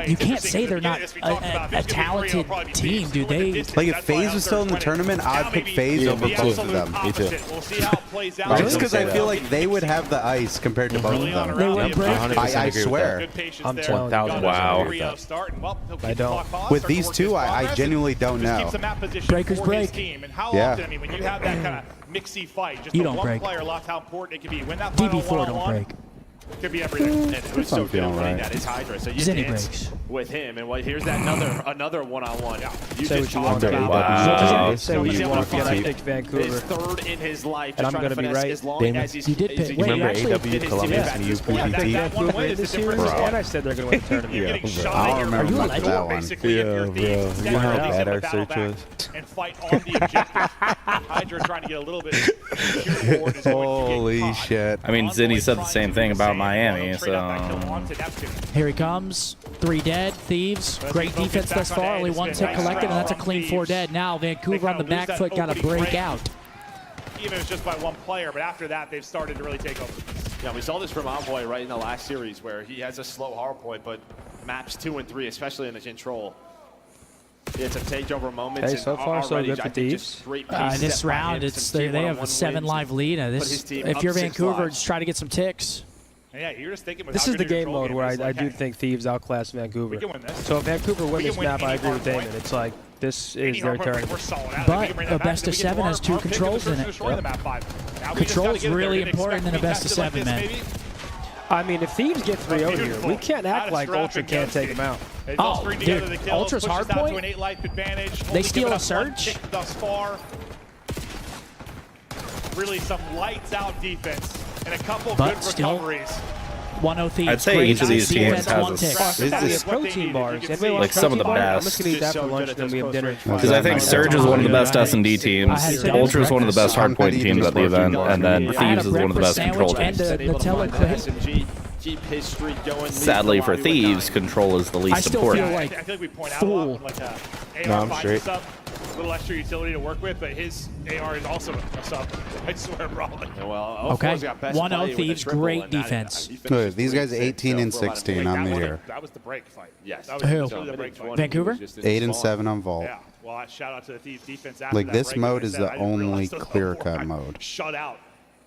you can't say they're not a talented team, dude. Like, if FaZe was still in the tournament, I'd pick FaZe over both of them. Me too. Just because I feel like they would have the ice compared to both of them. They would break. I swear. I'm telling you. 1,000%. Wow. I don't. With these two, I genuinely don't know. Breakers break. Yeah. I mean, when you have that kind of mixy fight, just You the don't one break. player locked, how important it can be. When that final DB4 don't one-on-one break. could be everything. And who's so good at running that is Hydra. So you Zinni dance breaks. with him, and here's that another one-on-one. You Say just what you want, talked baby. about Say what you want. I picked his Vancouver. third in his life. And Just I'm trying to gonna be finesse right. as long Damon. as he's You did pick. he's- Wait, Remember actually, AW his team Columbus back. and you That one Vancouver win in is the the difference. series, and I said they're going to win the tournament. You're getting shot I at don't your remember you a much of legend? that one. basically if you're Yeah, Thieves. bro. Step You know how back, bad our battle search back, was? and fight on the objective. Hydra trying to get a little bit secure board is going to Holy get caught. shit. I mean, Zinni said the same thing about Miami, so Here he comes. 3 dead. Thieves. Great defense thus far. Only 1 tick collected, and that's a clean 4 dead. Now Vancouver on the back foot got to break out. Even if it's just by one player, but after that, they've started to really take over. Yeah, we saw this from Envoy right in the last series where he has a slow hard point, but maps 2 and 3, especially in the control. It's a takeover moment. Hey, so far so good for Thieves. This round, they have a 7 live lead. If you're Vancouver, just try to get some ticks. And yeah, you're just thinking. This is the game mode where I do think Thieves outclass Vancouver. We can win this. So if Vancouver win We this can win map, I any agree with hard Damon. point. It's like, this is their turn. But a best of 7 has 2 controls in it. Control's really important in a best of 7, man. I mean, if Thieves get 3-0 here, we can't act like Ultra can't take them out. Oh, dude, Ultra's hard point? They steal a Surge? Thus far. Really some lights out defense and a couple But good still, recoveries. 1-0 Thieves. I'd say Great each of these defense, teams has 1 a tick. We have protein bars. Anybody want Like some of the protein bar? I'm best. just going to eat that for lunch, then we have dinner. Because I think Surge is one of the best S&D teams, Ultra is one of the best hardpoint teams at the event, and then Thieves is one of the best control teams. Keep his streak going. Sadly for Thieves, control is the least I still important. feel like I feel like we point out fool. a lot, like No, AR I'm straight. sub, a little extra utility to work with, but his AR is also a sub. I swear, probably. Well, Okay, 1-0 Thieves, great defense. Look, these guys 18 and 16 on the year. That was the break fight. Yes. That was Who? literally the break fight. Vancouver? 8 and 7 on Vault. Yeah. Well, shout out to the Thieves defense after Like, that this break. mode As I is said, the I didn't only realize those clear-cut were mode. Shut out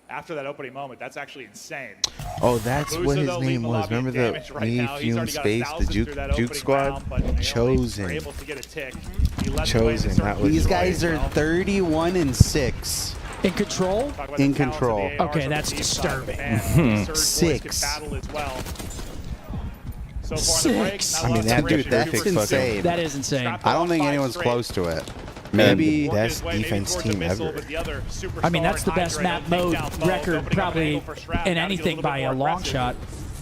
after that opening moment. That's actually insane. Oh, that's Boozer, what his though, name lethal was. lobby Remember damage the right me, now. He's Fume, already got Space, the 1,000 through that Juke opening Squad? round, but, you know, they were Chosen. able to get a tick. He led the way in the Chosen, circle. that was These the guys are 31 and 6 in control. Talk about in the talents of the control. AR Okay, on the that's Thieves disturbing. side. And Surge Boys 6. can battle as well. So far in the break, 6. not I mean, lost that the dude, ratio. that's Two for insane. two. That is insane. I don't think Five anyone's straight. close to it. Man, Maybe. best His way, maybe defense towards the team missile, ever. but the other superstar I mean, that's the in best Hydra, map he'll take mode down Mo, record opening up an probably angle for Strap, in now to get a anything little by bit a more long aggressive. shot.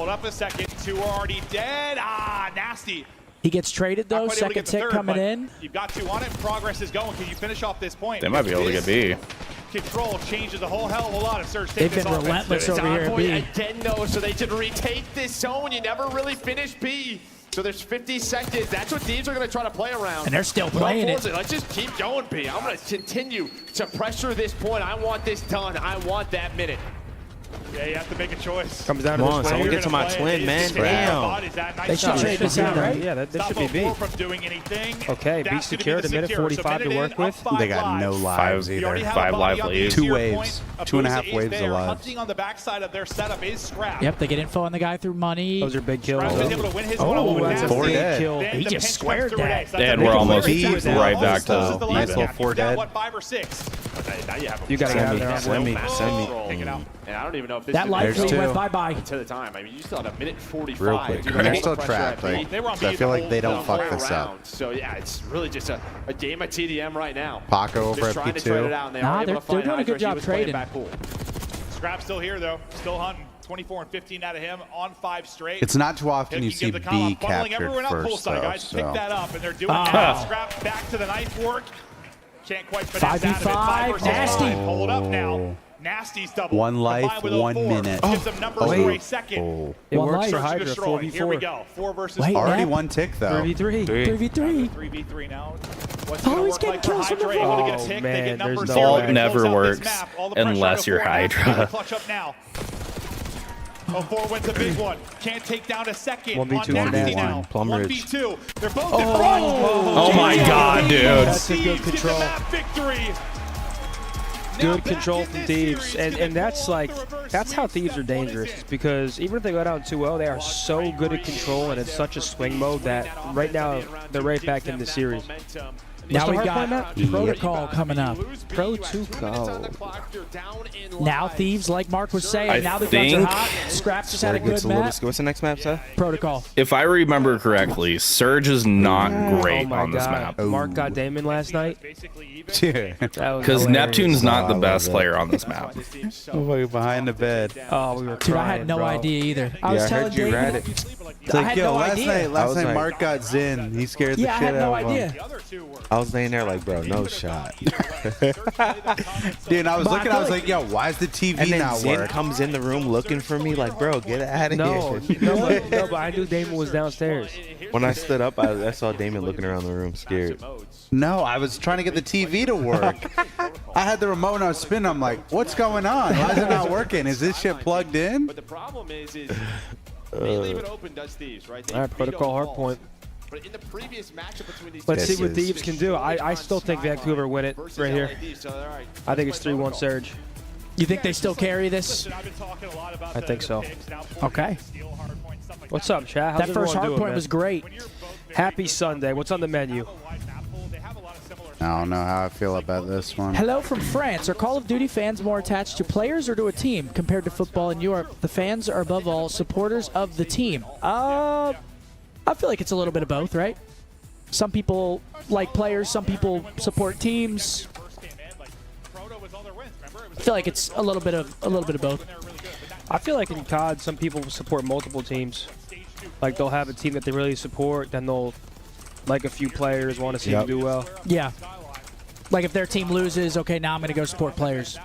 Hold up a second. 2 are already dead. Ah, nasty. He gets traded though. Not quite able to Second get the tick third, coming but in. You've got 2 on it. Progress is going. Can you finish off this point? They might be able to get B. Control changes a whole hell of a lot of Surge. They've been relentless over here at B. Again, though, so they can retake this zone. You never really finish B. So there's 50 seconds. That's what teams are going to try to play around. And they're still playing it. Let's just keep going, B. I'm going to continue to pressure this point. I want this done. I want that minute. Yeah, you have to make a choice. Comes down to Come on, this someone player. get to my twin, man. Damn. They should trade this out, right? Yeah, that should be B. From doing anything. Okay, B secured, a minute 45 to work with. They got no lives either. 5 live leads. 2 waves. 2.5 waves of lives. Hunting on the backside of their setup is Scrap. Yep, they get info on the guy through money. Those are big kills. Scrap's been able to win his Oh, one-on-one that's a with Four big dead. kill. Then He the just pinch squared comes through that. next. That's And a we're big almost victory. right back to This is the last even. gap. 4 You've got, dead. what, 5 or 6? Okay, now you have You gotta get out of there. Send me. Take it out. And I don't even know if this That is life There's lead two. went bye-bye. to the time. I mean, you still had a minute 45. Real quick. Dude, And they're the still pressure trapped. at Like, B. They were on so I B feel the like they whole don't fuck whole this up. round. So yeah, it's really just a game of TDM right now. Paco over Just at trying to trade it P2. out, and they Nah, are able they're to find doing a good Hydra. He job was playing trading. back cool. Scrap's still here, though. Still hunting. 24 and 15 out of him on 5 straight. It's not too often you He see gives the call. B I'm funneling captured everyone out first, poolside, though. guys. Pick So. that up, and they're doing that. Scrap back to the knife work. Can't quite finesse out of it. 5v5, 5 nasty. Hold up now. Nasty's double. 1 life, Combined with 1 04. minute. Gives them numbers for a second. Oh. It One works life. for Search and Hydra, destroy. 4v4. Here we go. 4 versus Wait, 4. Already Matt. 1 tick, though. 3v3. 3v3. 3v3 now. What's Oh, gonna he's work getting like for kills from the Hydra? Able to get a vault. tick. Oh, They man, get numbers there's here. no Vault Close never out this works map. All the pressure unless on you're 04 now. Hydra. Gotta clutch up now. 04 wins a big one. Can't take down a second. 1v2 on for Nasty Nasty. now. Plum Ridge. 1v2. They're both in front. Oh my god, dude. That's a good Thieves get the control. map victory. Good control from Thieves, and that's like how Thieves are dangerous. It's because even if they go down 2-0, they are so good at control, and it's such a swing mode that right now they're right back in the series. Now we Hard got point, Matt? Protocol coming up. Pro to go. Now Thieves, like Mark was saying, I now the guns are think- hot. Scraps just had a good match. What's the next map, Seth? Protocol. If I remember correctly, Surge is not Oh great my on this God. map. Mark got Damon last night. Yeah. Because Neptune's not the best player on this map. Behind the bed. Oh, we were Dude, I had crying, no bro. idea either. I was I telling heard you David. read it. It's I like, had yo, no last idea. night I was Mark like- got Zin. He scared the Yeah, I shit had no out of him. idea. I was laying there like, bro, no shot. Dude, I was But I looking, feel I was like- like, yo, why is the TV And then not Zin work? comes in the room looking for me like, bro, get out of No, here. no, but I knew Damon was downstairs. When I stood up, I saw Damon looking around the room scared. No, I was trying to get the TV to work. I had the remote and I was spinning. I'm like, what's going on? Why is it not working? Is this shit plugged in? But the problem is they leave it open, does Thieves, right? They All right, Protocol hard point. But in the previous matchup between these Let's two see what teams, Thieves can do. I still think Vancouver win it versus right here. LA Thieves, so, all right, I think it's 3-1 Surge. You think they still carry this? I think so. Okay. What's up, chat? How's That first everyone hard doing, point man? was great. Happy Sunday. What's on the menu? I don't know how I feel about this one. Hello from France. Are Call of Duty fans more attached to players or to a team compared to football in Europe? The fans are above all supporters of the team. I feel like it's a little bit of both, right? Some people like players, some people support teams. I feel like it's a little bit of both. I feel like in COD, some people support multiple teams. Like they'll have a team that they really support, then they'll like a few players, want to see them do well. Yeah. Like if their team loses, okay, now I'm going to go support players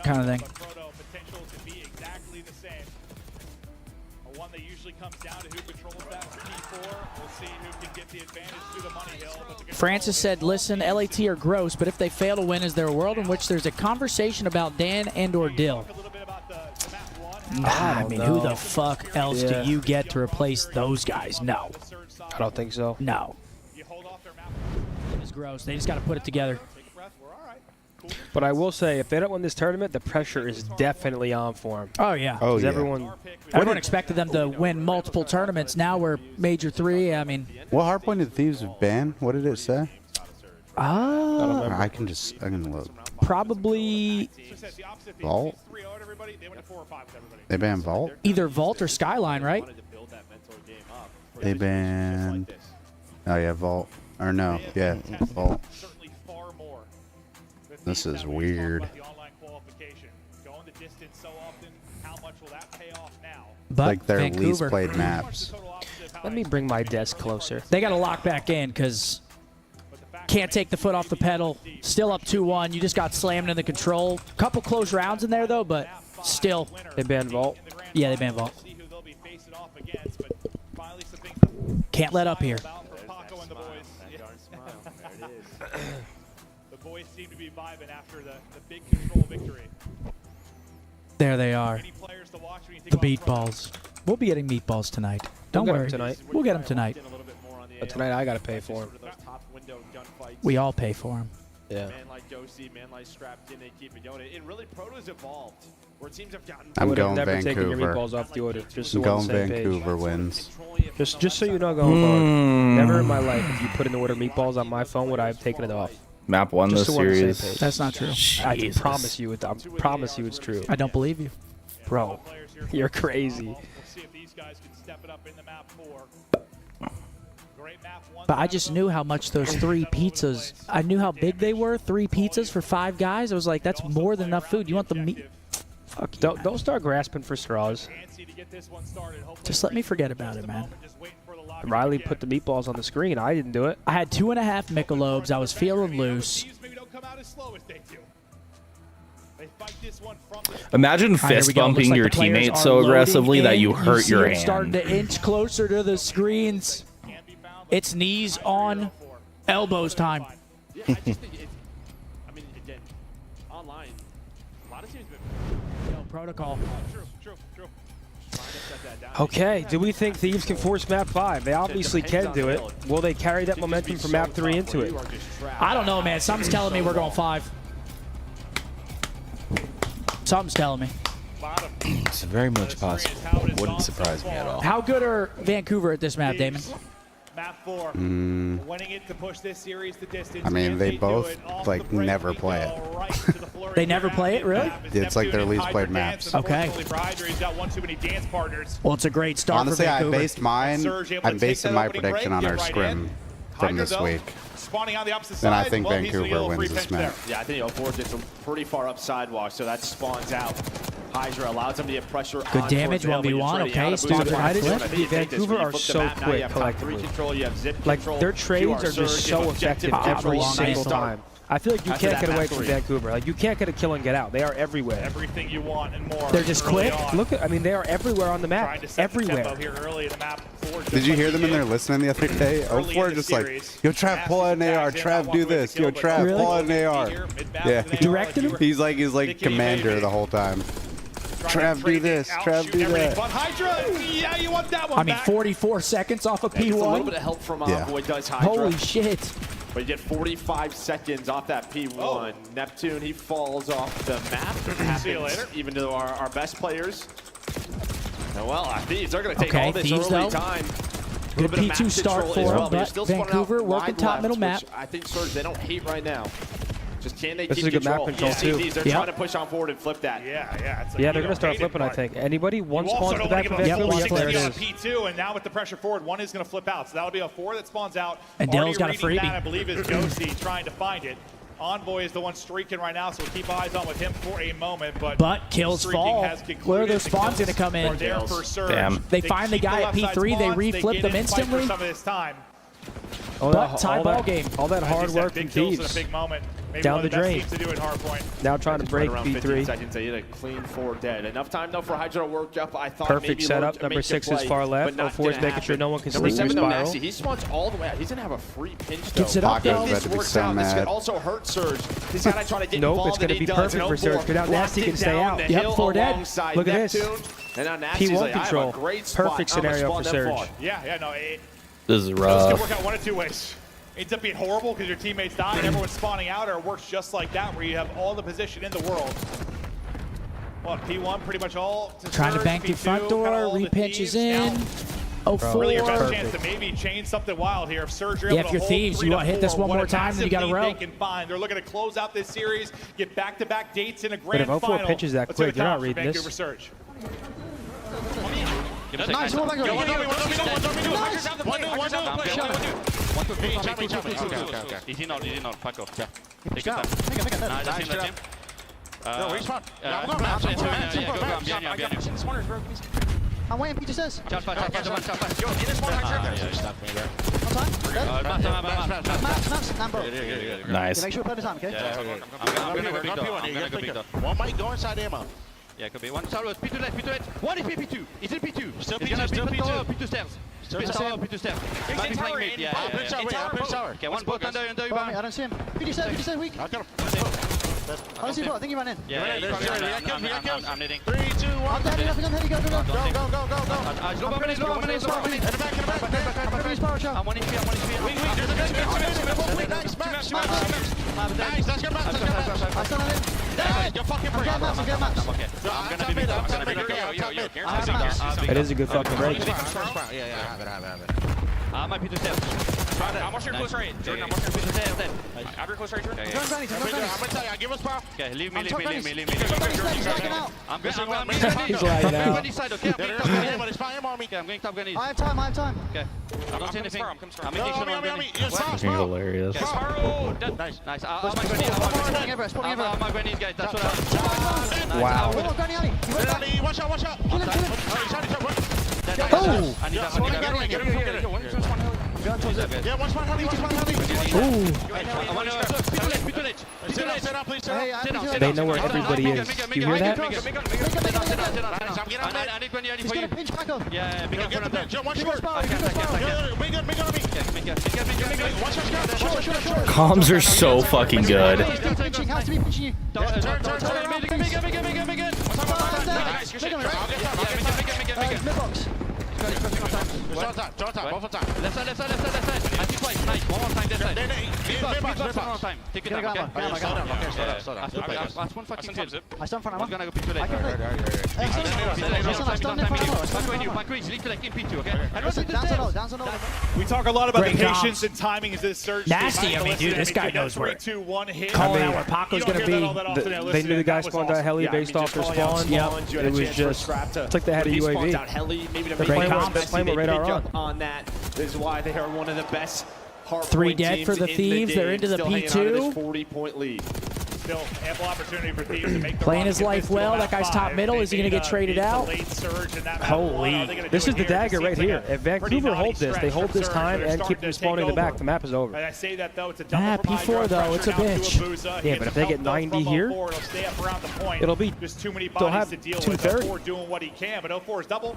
kind of thing. Francis said, listen, LAT are gross, but if they fail to win, is there a world in which there's a conversation about Dan and or Dill? I mean, who the fuck else do you get to replace those guys? No. I don't think so. No. It's gross. They just got to put it together. But I will say, if they don't win this tournament, the pressure is definitely on for them. Oh, yeah. Oh, yeah. Everyone expected them to win multiple tournaments. Now we're Major 3. I mean. What hardpoint did Thieves ban? What did it say? I can look. Probably Vault? They banned Vault? either Vault or Skyline, right? They banned... Oh, yeah, Vault. Or no, yeah, Vault. This is weird. But Like their least Vancouver. played maps. Let me bring my desk closer. They got to lock back in because can't take the foot off the pedal. Still up 2-1. You just got slammed in the control. Couple close rounds in there, though, but still. They banned Vault? Yeah, they banned Vault. Can't let up here. The boys seem to be vibing after the big control victory. There they are. The meatballs. We'll be getting meatballs tonight. Don't worry. Tonight. We'll get them tonight. But tonight I gotta pay for them. We all pay for them. Yeah. Man like Ghosty, man like Scrap, can they keep it going? And really, Proto's evolved, where teams have gotten. I'm would have going never taken your Vancouver. meatballs off the order. Just so I'm we're on going the same Vancouver page. wins. Just so you know, going forward. Never in my life, if you put in the order meatballs on my phone, would I have taken it off? Map 1 Just this so we're on the same series. page. That's not true. I Jesus. promise you, I promise you, it's true. I don't believe you. Bro, you're crazy. We'll see if these guys can step it up in the map 4. Great map 1. But I just knew how much those 3 pizzas, I knew how big they were. 3 pizzas for 5 guys. I was like, that's more than enough food. You want the meat? Fuck you. Don't start grasping for straws. Just let me forget about it, man. Riley put the meatballs on the screen. I didn't do it. I had 2.5 Michelobes. I was feeling loose. Imagine fist bumping your teammates so aggressively that you hurt your hand. Starting to inch closer to the screens. It's knees on elbows time. Yeah, I just think it's, I mean, again, online, a lot of teams been. Protocol. True. Okay, do we think Thieves can force map 5? They obviously can do it. Will they carry that momentum from map 3 into it? I don't know, man. Something's telling me we're going 5. Something's telling me. It's very much possible. Wouldn't surprise me at all. How good are Vancouver at this map, Damon? Map 4. Winning it to push this series the distance. I mean, they both like never play it. They never play it, really? It's like their least played maps. Okay. He's got one too many dance partners. Well, it's a great start Honestly, for I Vancouver. based mine. I'm basing my prediction on our scrim from this week. Spawning on the opposite Then side. I think well, he's gonna get a Vancouver little wins free this pinch map. there. Yeah, I think 04 gets a pretty far up sidewalk, so that spawns out. Hydra allows him to get pressure Good on damage, towards 1v1, okay, Dude, I just think Vancouver are so quick collectively. Like, their trades are just so effective every single time. I feel like you can't get away from Vancouver. Like, you can't get a kill and get out. They are everywhere. Everything you want and more. They're just quick. Look, I mean, they are everywhere on the map. Everywhere. Here early in the map. Did you hear them in there listening the other day? 04 just like, yo, Trav, pull out an AR. Trav, do this. Yo, Trav, pull out an AR. Yeah. Directed him? He's like commander the whole time. Trav, do this. Trav, do that. But Hydra, yeah, you want that one I mean, back. 44 seconds off of P1. A little bit of help from Envoy does Hydra. Holy shit. But you get 45 seconds off that P1. Neptune, he falls off the map. See you later. Even though our best players. And well, Thieves are going to take Okay, all this Thieves, early though. time. Good P2 start for them, but Vancouver working top middle map. I think Surge, they don't hate right now. Just can they This keep is a good map control? control, too. They're trying to push on forward and flip that. Yeah. Yeah, they're going to start flipping, I think. Anybody? One You also spawns don't the want back to of give up Vancouver. Yep, Yes, there it 60 is. on P2, and now with the pressure forward, one is going to flip out. So that'll be a 4 that spawns out. And Already Dill's got a reading freebie. that, I believe, is Ghosty trying to find it. Envoy is the one streaking right now, so we'll keep eyes on with him for a moment. But kills streaking fall. has concluded. Where are those The spawns kills going to come in? are there for Surge. Damn. They find the keep guy at left side P3, they spawns, reflip get them in fight instantly. For some of this time. But tie ball game. All that As you hard said, work big from kills in a Thieves. big moment. Maybe Down one of the the best drain. teams to do it hard point. Now trying to break Right around 15 B3. seconds, they hit a clean 4 dead. Enough time though for Hydra to work up. I thought Perfect maybe setup. Lord Number make a 6 is play, far but left. not 04 is gonna making sure happen. no one can Number sneak 7 through though, spiral. Nasty. He spawns all the way out. He's gonna have a free pinch though. Gets it up, though. Paco's If about to this be works so out, this could mad. also hurt Surge. He's gotta try to get Nope, involved. it's gonna and he be does. perfect And for Surge. 04 Good out. Nasty locked can it stay down out. the Yep, hill 4 dead. alongside Look at this. Neptune. And now Nasty's P1 like, I have control. a great spot. Perfect I'm gonna scenario spawn for them Surge. far. Yeah, no. This is This rough. could work out one of 2 ways. Ends up being horrible because your teammates die and everyone's spawning out, or it works just like that where you have all the position in the world. Well, P1 pretty much all to Trying to Surge, bank through P2, front door, kinda all the repinches Thieves. in. Now, 04. really your best chance to maybe change something wild here. If Surge are Yeah, able if you're to hold Thieves, 3 you to want to hit this 4, one what more a time, and you got a massive lead row. they can find. They're looking to close out this series, get back-to-back dates in a But grand if 04 final. pitches that Let's see quick, what you're not comes from reading Vancouver this. Surge. Nice, hold on, Easy now, fuck off. Yeah. Take your time. Nice, I see the team. No, respawn. I'm waiting, Peter says. Ciao, ciao, ciao, ciao, ciao, ciao. Yo, get this one Nice. Make sure we play the time, okay? I'm gonna go big dog. I'm gonna go big dog. One might go inside ammo. Yeah, could be. One tower, P2 left, P2 left. One is P2. It's in P2. Still It's P2, gonna still be P2. P2 stairs. Still P2 P2. tower, P2 stairs. Might be playing mid. Yeah, I'll pinch tower, wait, I'll pinch tower. Okay, one boat under you Hold on, I back. don't see him. Peter said weak. I got him. Oh, see, bro. I think he ran in. Yeah, I'm knitting. 3, 2, 1. I'm dead. Go. Go. I'm 1 HP. Wing, there's a guy. Nice, Nice, let's get back. You're fucking brave. I'm gonna It is a good fucking break. Yeah, have it. My P2 tail. I'm watching your close right. Jordan, I'm watching your P2 tail. Then. Have your close right, Jordan. I'm gonna tell you, give us power. Okay, leave me. I'm I'm lagging He's lagging out. Everybody side, okay? But it's fine, army. Okay, I'm going top gun east. I have time. Okay. I don't see anything. I'm making sure I'm Army. You're soft, Fucking hilarious. Okay, Sparrow. Nice. I'm my grenades, guys. That's what I'm. Wow. Watch out. Kill him. Oh! I need that. Yeah, watch my heli. They know where everybody is. Do you hear that? He's gonna pinch back up. Yeah, big up for them. Comms are so fucking good. Has to be pinching you. Left side. I see twice. Nice. One more time, this side. One more time. Take your time, okay? Slow down. That's one fucking tip. I stand for One's gonna go P2 late. Back reach, lead collect in P2, okay? We talk a lot about Great the patience comms. and timing as this surge. Nasty, I mean, dude, this guy knows where. 3, 2, 1 hit. Calling out where Paco's You don't gonna hear that be. all that often. They knew the guy spawned out heli Yeah, based off their just calling out spawn. spawns, you had It a was chance for just Scrap to- took the head of if he spawns UAV. out heli, maybe to They're make playing it with- best they're playing with team, they radar pick on. up on that. This is why they are one of the best hard 3 point dead teams for the in Thieves. game, They're into the still hanging on to this P2. 40-point lead. Still ample opportunity for Thieves to make the Playing run, his get life this to well. the That guy's map top 5. middle. Is he gonna get traded out? Late surge in that map Holy. one. How are they gonna This do is it the here? dagger It right seems here. like a If pretty Vancouver naughty hold this, they stretch hold from this Surge. time They're and starting keep to respawning take the back, over. the map is over. I say that though, it's a double Ah, from P4 Hydra. though, it's a Pressure now to bitch. Abusa. He Yeah, gets but if some they get help, though, 90 from here, 04. It'll stay up around the point. it'll be- just too many they'll bodies have to deal with. 230. 04 doing what he can, but 04 is double.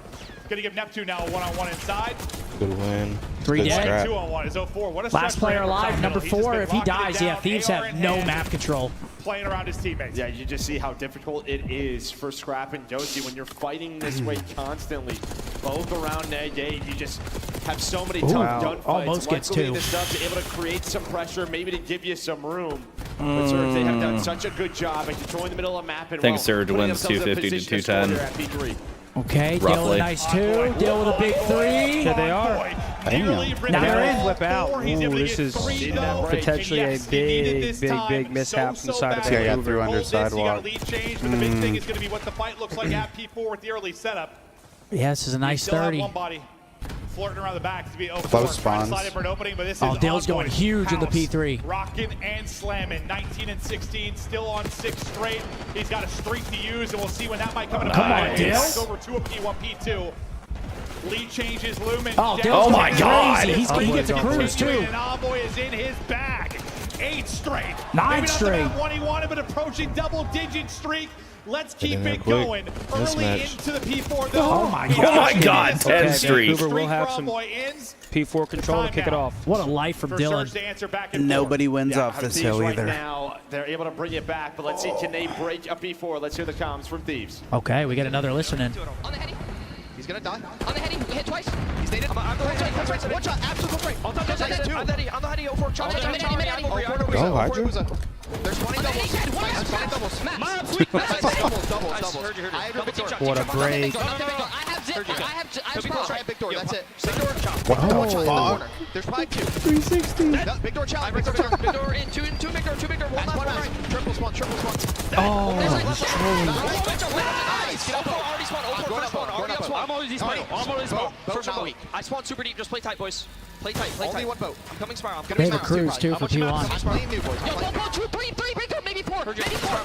Gonna give Neptune now a one-on-one inside. Good win. 3 Good dead. scrap. 2-on-1 is 04. What a Last stretch for player him from alive, top number middle. He's just 4. been If he locking it dies, yeah, down, Thieves AR have in no hand, map control. playing around his teammates. Yeah, you just see how difficult it is for Scrap and Josie when you're fighting this way constantly. Both around net gate, you just have so many tough gunfights. Almost gets Luckily, 2. the Stubbs able to create some pressure, maybe to give you some room. But Surge, they have done such a good job at controlling the middle of the map. And I think well, Surge putting wins themselves in a 250 to position score 210. here at P3. Okay, Dale with a Roughly. nice 2. Dale with a big 3. Here they are. Now they're in. Flip out. Ooh, this is potentially a big mishap from the side of Yeah, I got Vancouver. through under Hold this, you got a sidewalk. lead change, but the big thing is going to be what the fight looks like at P4 with the early setup. Yeah, this is a nice Still have 30. one body flirting around the back to be 04. Close Trying to spawns. slide in for an opening, but this Oh, is Dale's going Envoy's huge in the house. P3. Rocking and slamming. 19 and 16, still on 6 straight. He's got a streak to use, and we'll see when that might come into Come play. on, Dale. Back over to a P1, P2. Lead changes looming. Oh, Down Dale's Oh my going God. crazy. He gets a cruise too. And Envoy is in his bag. 8 straight. 9 Maybe not straight. the map one he wanted, but approaching double-digit streak. Let's keep in there it quick. going. Early Mismatch. into the P4, though. Oh my Oh my God, Okay, 10 streak. Vancouver will have some Envoy ends. P4 control to kick it off. What a life from For Dylan. Surge to answer back and Nobody wins Yeah, off this Thieves hill right either. now, they're able to bring it back, but let's see, can they break a P4? Let's hear the comms from Thieves. Okay, we get another listening. On the heady. He's gonna die. On the heady. Hit twice. He's dated. One shot. Absolute right. On the heady. 04. Charge. Go, Hydra. There's 20 doubles. I'm spawning doubles. Doubles. I have Victor. What a break. I have zip. I have Sprout. I have Victor. That's it. Victor. What the One shot in the fuck? corner. There's probably 2. 360. Victor challenge. Victor in. Two Victor. One right. Triple spawn. Oh, Nice. Get up. Already spawned. I'm always spawned. First not weak. I spawned super deep. Just play tight, boys. Play tight. Only one boat. I'm coming Spiral. They have a cruise too for P1. I'm new, boys. Yo, 1, 2, 3, Victor. Maybe 4. Maybe 4.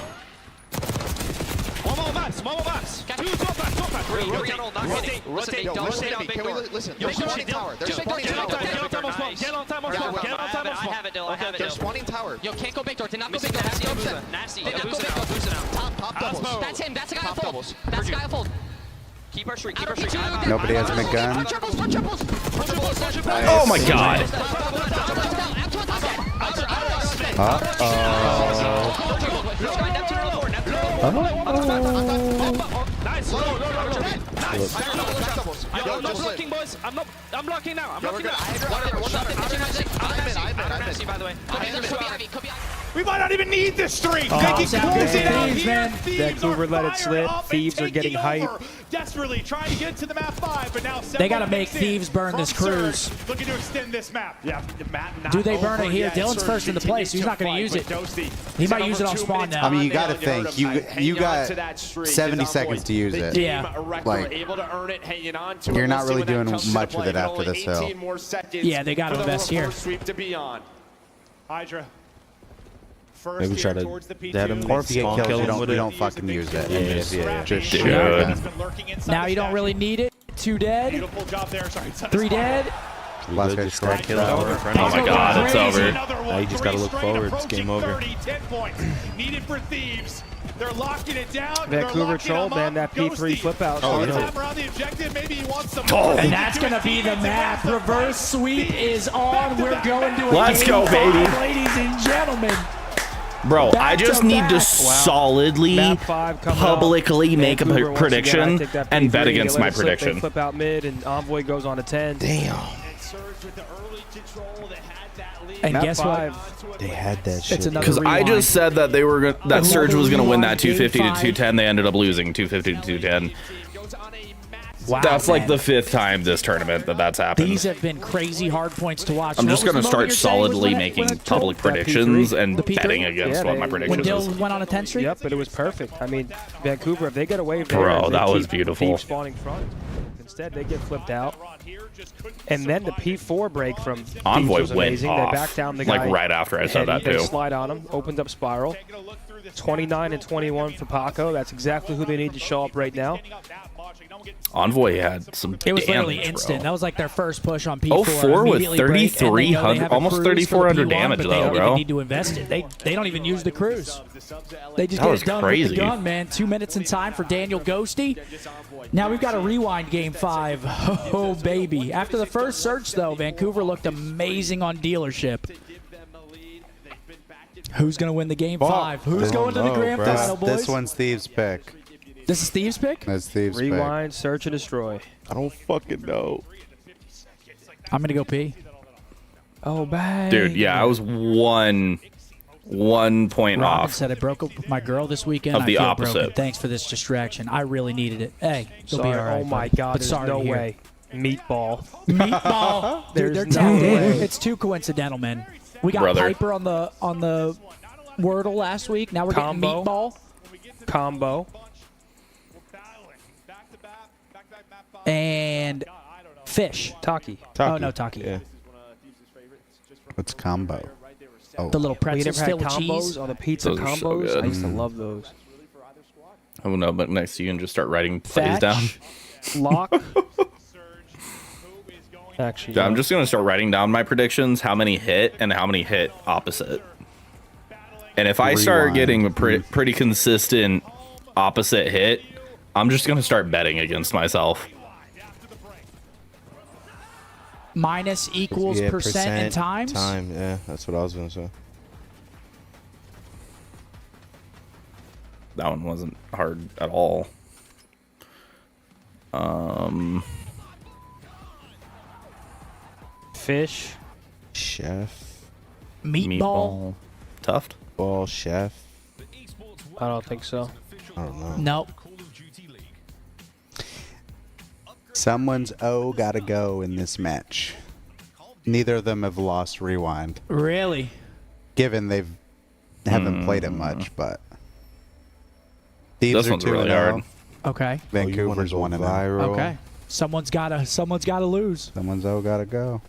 One more maps. Two top maps. Rotate. Listen. Can we listen? They're spawning tower. They're spawning tower. Get on time. I have it, Dill. They're spawning tower. Yo, can't go Victor. Did not go Victor. Nasty. Did not go Victor. Top doubles. That's him. That's the guy I Top fold. doubles. That's the guy I fold. Keep our streak. Nobody has McGun. Oh my God. Uh-oh. Nice. Nice. I'm not blocking, boys. I'm blocking now. I'm blocking now. I'm by the way. We might not even need this streak. Oh, they can close it out Thieves, here. man. Vancouver let it slip. Thieves are getting hype. Desperately trying to get to the map 5, but now They got to make Thieves burn this cruise. Looking to extend this map. Yeah, the map not Do they burn it here? yet. Dylan's Surge first in the place. He's not going to use it. He might use it on spawn now. I mean, you got to think you got 70 seconds to use it. Yeah. Like, you're not really doing much with it after this hill. Yeah, they got to invest here. Hydra. Maybe try to dead him. Or if you get killed, you don't fucking use it. Yeah. Just Dude. shoot. Now you don't really need it. 2 dead. Beautiful job there. Sorry, 3 dead. Last guy scored. Kill it. Oh my god, it's over. Now you just gotta look forward. It's game over. 10 points needed for Thieves. They're locking it down. Vancouver troll, man, that P3 flip out. Around the objective, maybe he wants some And that's going to be the map. Reverse sweep is on. We're going to a Let's game go, 5, baby. ladies and gentlemen. Bro, Back I just to need back. to Wow. solidly, Map 5 coming publicly up. make a Vancouver once prediction again, I take that and P3, bet against they my let it slip, they prediction. Flip out mid, and Envoy goes on a 10. Damn. And Map guess 5. what? They had that shit. It's another Because I rewind. just said that they were that Surge was going to win that Rewind, 250 to game 5. 210. They ended up losing 250 to 210. Wow, That's like man. the 5th time this tournament that's happened. These have been crazy hard points to watch. I'm What just was going to the moment start you're saying was solidly when making it public took? predictions P3? and The P3? betting against Yeah, what my they- When predictions is. Dylan went on a 10 streak? Yep, but it was perfect. I mean, Vancouver, if they get away there, Bro, they that was keep beautiful. Thieves spawning front. Instead, they get flipped out. And then the P4 break from Thieves Envoy was went amazing. off, They backed down the guy. like right after I said and that they too. slide on him, opened up Spiral. 29 and 21 for Paco. That's exactly who they need to show up right now. Envoy had some It was literally damage, instant. bro. That was like their first push on P4. 04 with Immediately break, and they know they 3,300 have a almost cruise for the 3,400 P1, damage, but they though, don't bro. even need to invest it. They don't even use the cruise. They just That get was it done crazy. with the gun, man. 2 minutes in time for Daniel Ghosty. Now we've got a rewind game 5. Oh, baby. After the first search, though, Vancouver looked amazing on dealership. Who's going to win the game 5? Who's going to the grand final, boys? This one's Thieves' pick. This is Thieves' pick? That's Thieves' pick. Rewind, search, and destroy. I don't fucking know. I'm going to go pee. Oh, bang. Dude, yeah, I was one point Robin off. said I broke up with my girl this weekend. Of the I feel opposite. broken. Thanks for this distraction. I really needed it. Hey, you'll Sorry. be all right. Oh, my buddy. God. But There's sorry no to hear. way. Meatball. Meatball. Dude, There's they're no tagged in. way. It's too coincidental, man. We got Brother. Piper on the Wordle last week. Now we're Combo. getting Meatball. Combo. And Fish. Taki. Oh, no, Taki. Yeah. What's combo? Oh. The little We pretzels never had filled with combos cheese. on the pizza Those are so combos. good. I used to love those. I'm gonna up next to you and just start writing plays down. Thatch, Lock. Actually, I'm just gonna start writing down my predictions, how many hit and how many hit opposite. And if I start Rewind. getting a pretty consistent opposite hit, I'm just gonna start betting against myself. Minus equals Yeah, percent and times. Time, yeah, that's what I was gonna say. That one wasn't hard at all. Fish. Chef. Meatball. Tuft. Ball. Chef. I don't think so. I don't know. Nope. Someone's O gotta go in this match. Neither of them have lost rewind. Really? Given they haven't played it much, but Thieves This are one's 2-0. really hard. Okay. Vancouver's 1-0. Okay. Someone's gotta lose. Someone's O gotta go.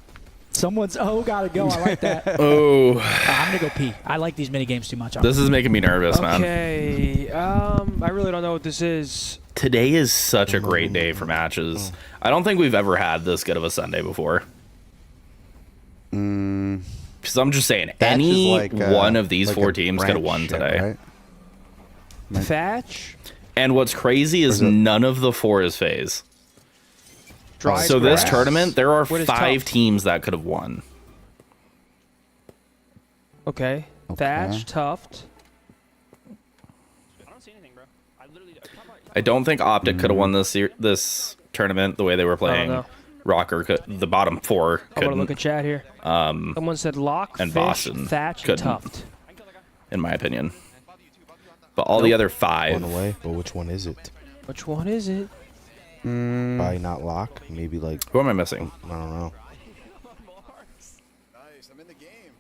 Someone's gotta go. I like that. Oh, I'm gonna go pee. I like these mini games too much. this is making me nervous, man. Okay. I really don't know what this is. Today is such a great day for matches. I don't think we've ever had this good of a Sunday before. Because I'm just saying, Thatch any is like, one of these like four a teams could have branch won ship, today. right? Thatch. And what's crazy is none of the four is phase. Dry So this grass. tournament, there are What is 5 tough? teams that could have won. Okay. Thatch, Tuft. I don't think OpTic could have won this tournament the way they were playing. Rocker could, the bottom 4 couldn't. I'm gonna look at chat here. Someone said Lock, and Fish, Boston Thatch, couldn't, Tuft. in my opinion. But all the other 5. One away, but which one is it? Which one is it? Probably not Lock. Maybe like. Who am I missing? I don't know. Nice, I'm in the game.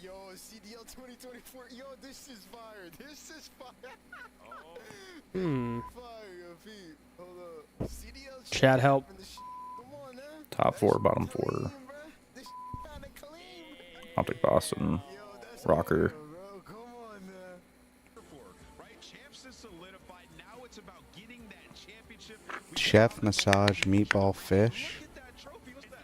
Yo, CDL 2024. Yo, this is fire. This is fire. Fire, Pete. Hold up. CDL. Chat help. Top 4, bottom 4. OpTic Boston, Rocker. Chef, massage, meatball, fish.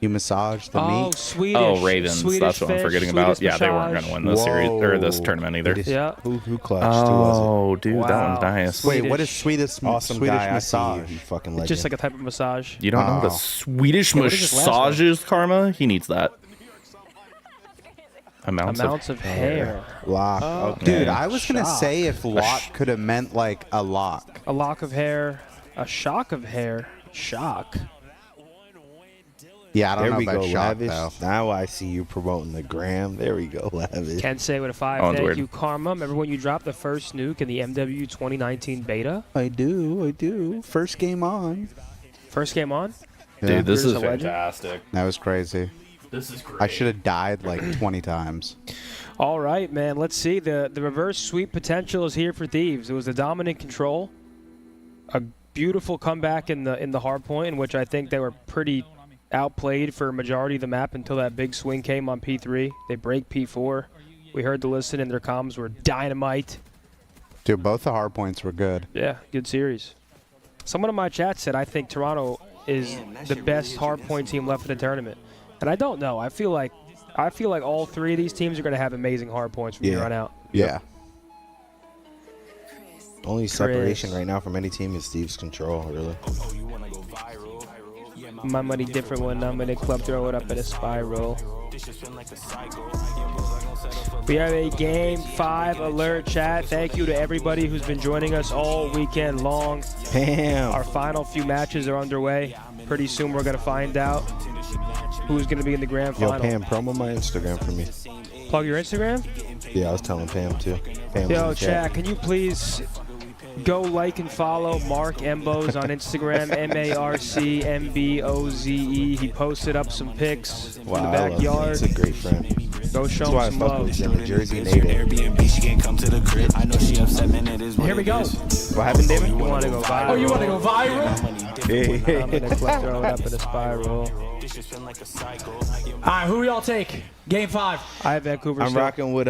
You massage the meat. Swedish. Oh, Ravens. Swedish That's what I'm forgetting about. Yeah, they weren't going to win this series or this tournament either. Yeah. Who clutched? Who was it? Oh, dude, that one's nice. Wait, what is Swedish Awesome Swedish guy. massage? I see you fucking legend. Just like a type of massage. You don't know what a Swedish massage is, Karma? He needs that. Amounts of hair. Lock. Okay. Dude, I was going to say if lock could have meant like a lock. A lock of hair. A shock of hair. Shock. Yeah, I don't there know we about go, shock, Lavish. though. Now I see you promoting the gram. There we go, Lavish. Can't say with a 5. Oh, Thank weird. you, Karma. Remember when you dropped the first nuke in the MW 2019 beta? I do. First game on. First game on? Yeah. Dude, this You're is just a legend. fantastic. That was crazy. This is great. I should have died like 20 times. All right, man. Let's see. The reverse sweep potential is here for Thieves. It was the dominant control. A beautiful comeback in the hard point, in which I think they were pretty outplayed for a majority of the map until that big swing came on P3. They break P4. We heard the listen, and their comms were dynamite. Dude, both the hard points were good. Yeah, good series. Someone in my chat said I think Toronto is the best hard point team left in the tournament, and I don't know. I feel like all 3 of these teams are going to have amazing hard points from here on out. Yeah. Only separation right now from any team is Steve's control, really. My money different when I'm in a club, throw it up in a spiral. We have a Game 5 alert, chat. Thank you to everybody who's been joining us all weekend long. Damn. Our final few matches are underway. Pretty soon we're going to find out who's going to be in the grand final. Yo, Pam, promo my Instagram for me. Plug your Instagram? Yeah, I was telling Pam, too. Pam Yo, chat, can you please go like and follow Mark Embos on Instagram, MarcMboze. He posted up some pics in the backyard. He's a great friend. Go show him some love. He's a Jersey native. Here we go. What happened, David? You want to go viral? Oh, you want to go viral? I'm going to throw it up in a spiral. All right, who y'all take? Game 5. I have Vancouver. I'm rocking with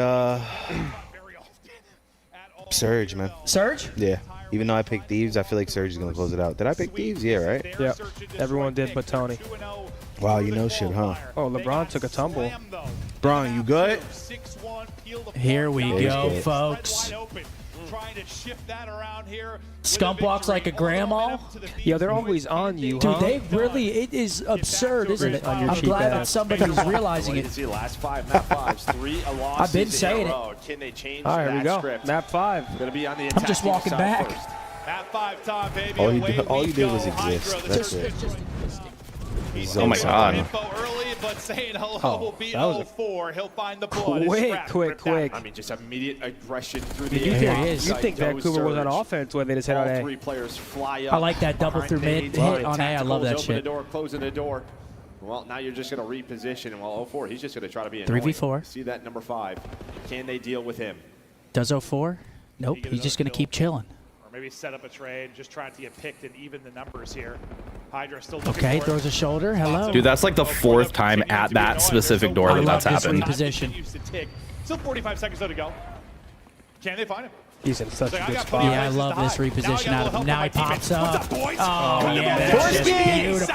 Surge, man. Surge? Yeah. Even though I picked Thieves, I feel like Surge is going to close it out. Did I pick Thieves? Yeah, right? Yeah. Everyone did but Tony. Wow, you know shit, huh? Oh, LeBron took a tumble. Bron, you good? Here we go, good. folks. Scump walks like a grandma. Yeah, they're always on you, Dude, huh? they really, it is absurd, isn't it? On your I'm cheap glad that ass. somebody's realizing it. Last 5 map 5s, 3 losses. I've been saying it. Can they change All right, here we that go. script? Map 5. Going to be on the I'm just walking attacking side back. first. Map 5 time, baby. All you did was exist. That's it. Oh my god. Info early, but saying hello, B04. He'll find the blood. Quick. I mean, just immediate aggression through the You air. think Vancouver was on offense when they just hit on All A? 3 players fly up. I like that double through mid hit on A. I love that shit. Closing the door. Well, now you're just going to reposition. And well, 04, he's just going to try to be 3v4. See that number 5. Can they deal with him? Does 04? Nope, he's just going to keep chilling. Or maybe set up a trade, just trying to get picked and even the numbers here. Hydra still looking Okay, for throws a shoulder. Hello. Dude, that's like the 4th time at that specific door that that's happened. Reposition. Still 45 seconds to go. Can they find him? He's in such a good spot. Yeah, I love this reposition out of him. Now he pops up. Oh, yeah, that's just beautiful.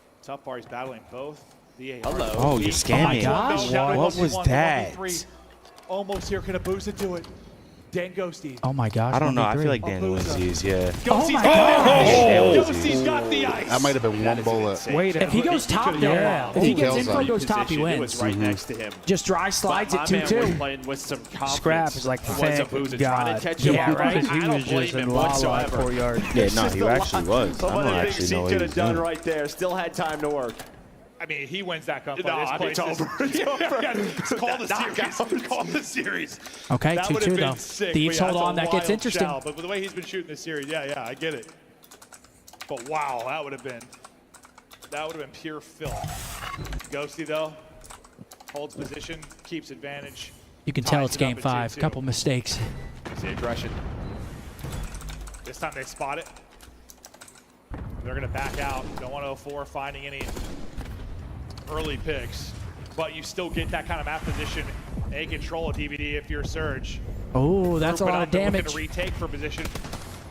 Tough part, he's battling both. Hello. Oh, you're scamming. Oh my gosh. What was that? Almost here, can a boost it do it? Dan Ghosty. Oh my gosh. I don't know. I 1v3. feel like Dan wins these. Yeah. Ghosty's my Ghosty's got the ice. That might have been one bullet. Wait, If he goes top, though, if he gets info, goes top, he It was wins. right next to him. Just dry slides But it my man was 2-2. playing with some confidence. Scrap is like, Was thank Abuza God. trying to catch him Yeah, out, right. Because he I don't was blame just in him la la whatsoever. 4 yards. Yeah, no, he actually was. I But don't what did actually he know what could he have was done doing. right there. Still had time to work. I mean, he wins that gunfight. No, This I mean, it's place is- over. It's over. Yeah, call the series. Call the series. Okay, That would have 2-2 been though. sick, Thieves, but yeah, hold on. that's a That gets wild interesting. shell, but with the way he's been shooting this series, yeah, I get it. But wow, that would have been pure filth. Ghosty though holds position, keeps advantage. You can tell ties it's it up game at 5. 2-2. Couple mistakes. See aggression. This time they spot it. They're going to back out. Don't want 04 finding any early picks, but you still get that kind of map position. A control a DVD if you're Surge. Oh, that's a Group it lot up, of they're looking damage. to retake for position.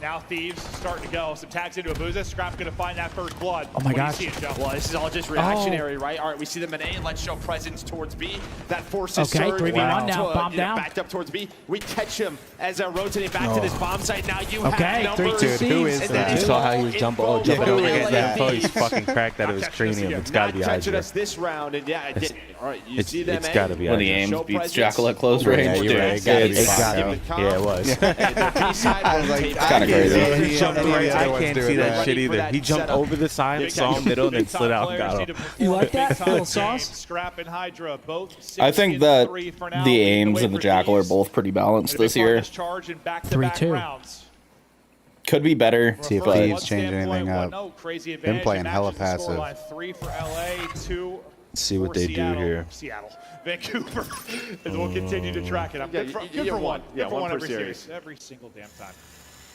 Now Thieves starting to go. Some tags into Abuza. Scrap's going to find that first blood. Oh my What do you gosh. see it, Joe? Well, this is all just reactionary, right? All right, we see them in A. Let's show presence towards B. That forces Okay, Surge 3v1 now. Bomb down. backed up towards B. We catch him as they're rotating back to this bomb site. Now you Okay, have numbers. 3-2 Dude, who is And that? then You saw how he was jumping over who is against that? that info. He's fucking cracked that it was Not catching us cranium. again. It's got to be Not catching Hydra. us this round, and yeah, it did. All right, you see them. It's got to be When the Hydra. Ames Show beats presence. Jackal at close Yeah, range, you're dude. right. It gotta be It's fine. got to be. Yeah, it was. I was like, Kind of crazy. He jumped any right. other I one's can't doing see that that. shit either. He jumped over the side, saw him middle, and then slid out and got him. You like that? Big time Little sauce? game. Scrap and Hydra both. I think that 16-3 for now, the leading Ames way and the for Jackal are Thieves. both pretty balanced Gonna be this part of year. this charge in back-to-back 3-2. rounds. Could be better, See if but Thieves change anything up. No crazy Been advantage. playing It hella matches the passive. scoreline. 3 for LA, 2 See what for they do Seattle. here. Seattle. Vancouver. And we'll continue to track it. I'm Yeah, good for, you good get for one. one. Yeah, Good for one one per every series. series. Every single damn time.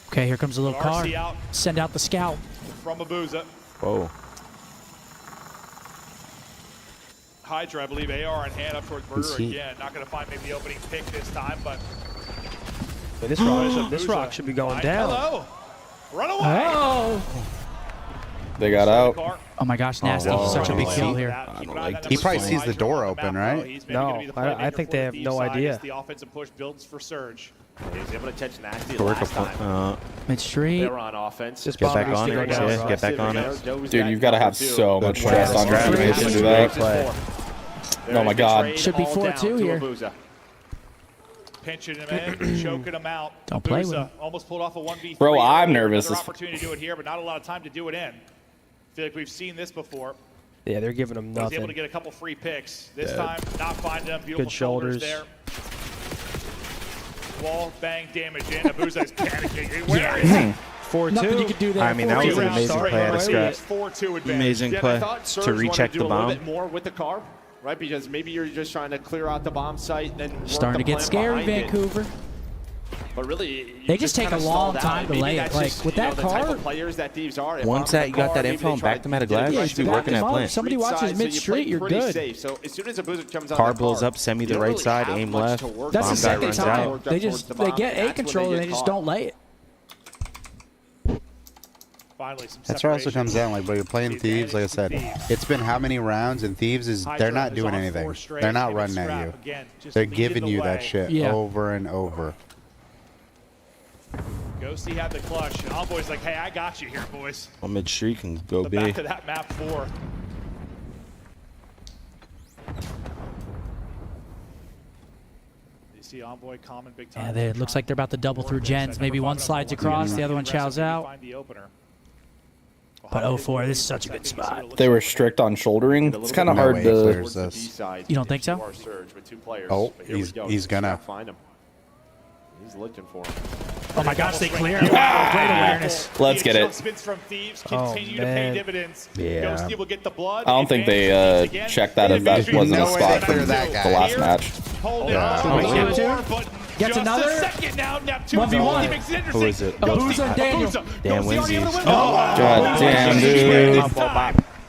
Okay, here comes a little car. RC out Send out the scout. from Abuza. Whoa. Hydra, I believe, AR in hand up towards Who's Murder he? again. Not going to find maybe the opening pick this time, but But this rock should be going down. Hello. Run away. Oh! they got out. Oh my gosh, Nasty. wow. Such a big Oh, kill wow. here. Keep an eye on like that this. He number probably 6 sees the Hydra door on open, map, right? though. He's maybe No, gonna be the I playmaker think for they the have Thieves no side idea. as the offensive push builds for Surge. He was able to catch Nasty Work last time. Mid They street. were on offense. This Get bomb back needs on to go it. down. Yeah, get back on it. Dude, you've got to have so much trust on your teammates to do that. Oh my God. Should be 4-2 here. Pinching him in, choking him out. Don't play with Abuza him. almost pulled off a 1v3. Bro, I'm earlier. nervous Another as- opportunity to do it here, but not a lot of time to do it in. I feel like we've seen this before. Yeah, they're giving him He was able to nothing. get a couple free picks. This Yeah. time, not finding them. Beautiful Good shoulders. there. Wall bang damage in. Abuza's panicking. Where is he? 4-2. Nothing you could do there. I mean, that was an amazing play out of Scrap. 4-2 advantage. Amazing Yeah, play I thought Surge to wanted recheck do the a little bomb. bit more with the carb, right? Because maybe you're just trying to clear out the bomb site and then work Starting to the get plan scary, behind it. Vancouver. But really, They you just take kinda a long stalled out, time and to maybe lay it. that's Like, just, with you know, that the type car- of players that Thieves are. If Once I'm that the you got car, that maybe info they and try backed to him at a get it glass, right you be back. working that Back him up. plant. Somebody watches Side, so you mid-street, play you're pretty good. Safe. So as soon as Abuza comes out Car of the blows car, up, send me you the don't right really side, have aim much left. to work That's on. the Bomb guy second runs time. out. They just they get a control and they just don't lay it. Finally, some That's where it also separation. comes down. Like, when you're playing Thieves, like I said, it's been how many rounds, and Thieves is they're not is doing on anything. 4 straight, They're not and running at Scrap you. again, just They're leading giving the you way. that shit Yeah. over and over. Ghosty had the clutch, and Envoy's like, hey, I got you here, boys. Well, mid street can go The B. back of that map 4. You see Envoy common big time. Yeah, it looks like they're about to double through gens. Maybe one slides across, the other one chows out. Find the opener. But 0-4, this is such a good spot. They were strict on shouldering. It's kind of No hard way, to. clears this. You don't think so? Oh, he's gonna. Find him. He's looking for him. Oh my gosh, they clear. Wow, great awareness. Let's get it. Adjustments from Thieves continue to pay dividends. Yeah. Ghosty will get the blood. I don't think they checked that if that wasn't a No way spot they clear that guy. the last match. Hold Yeah. it. Oh, Neptune. Neptune? But Gets just another? a second now. Neptune 1v1. makes it Who is it? Ghosty, Abuza and Daniel. Abuza. Dan Ghosty already able to Winsies. win. God damn, dude.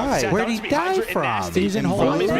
die? Where'd he die from? He's in hole. Did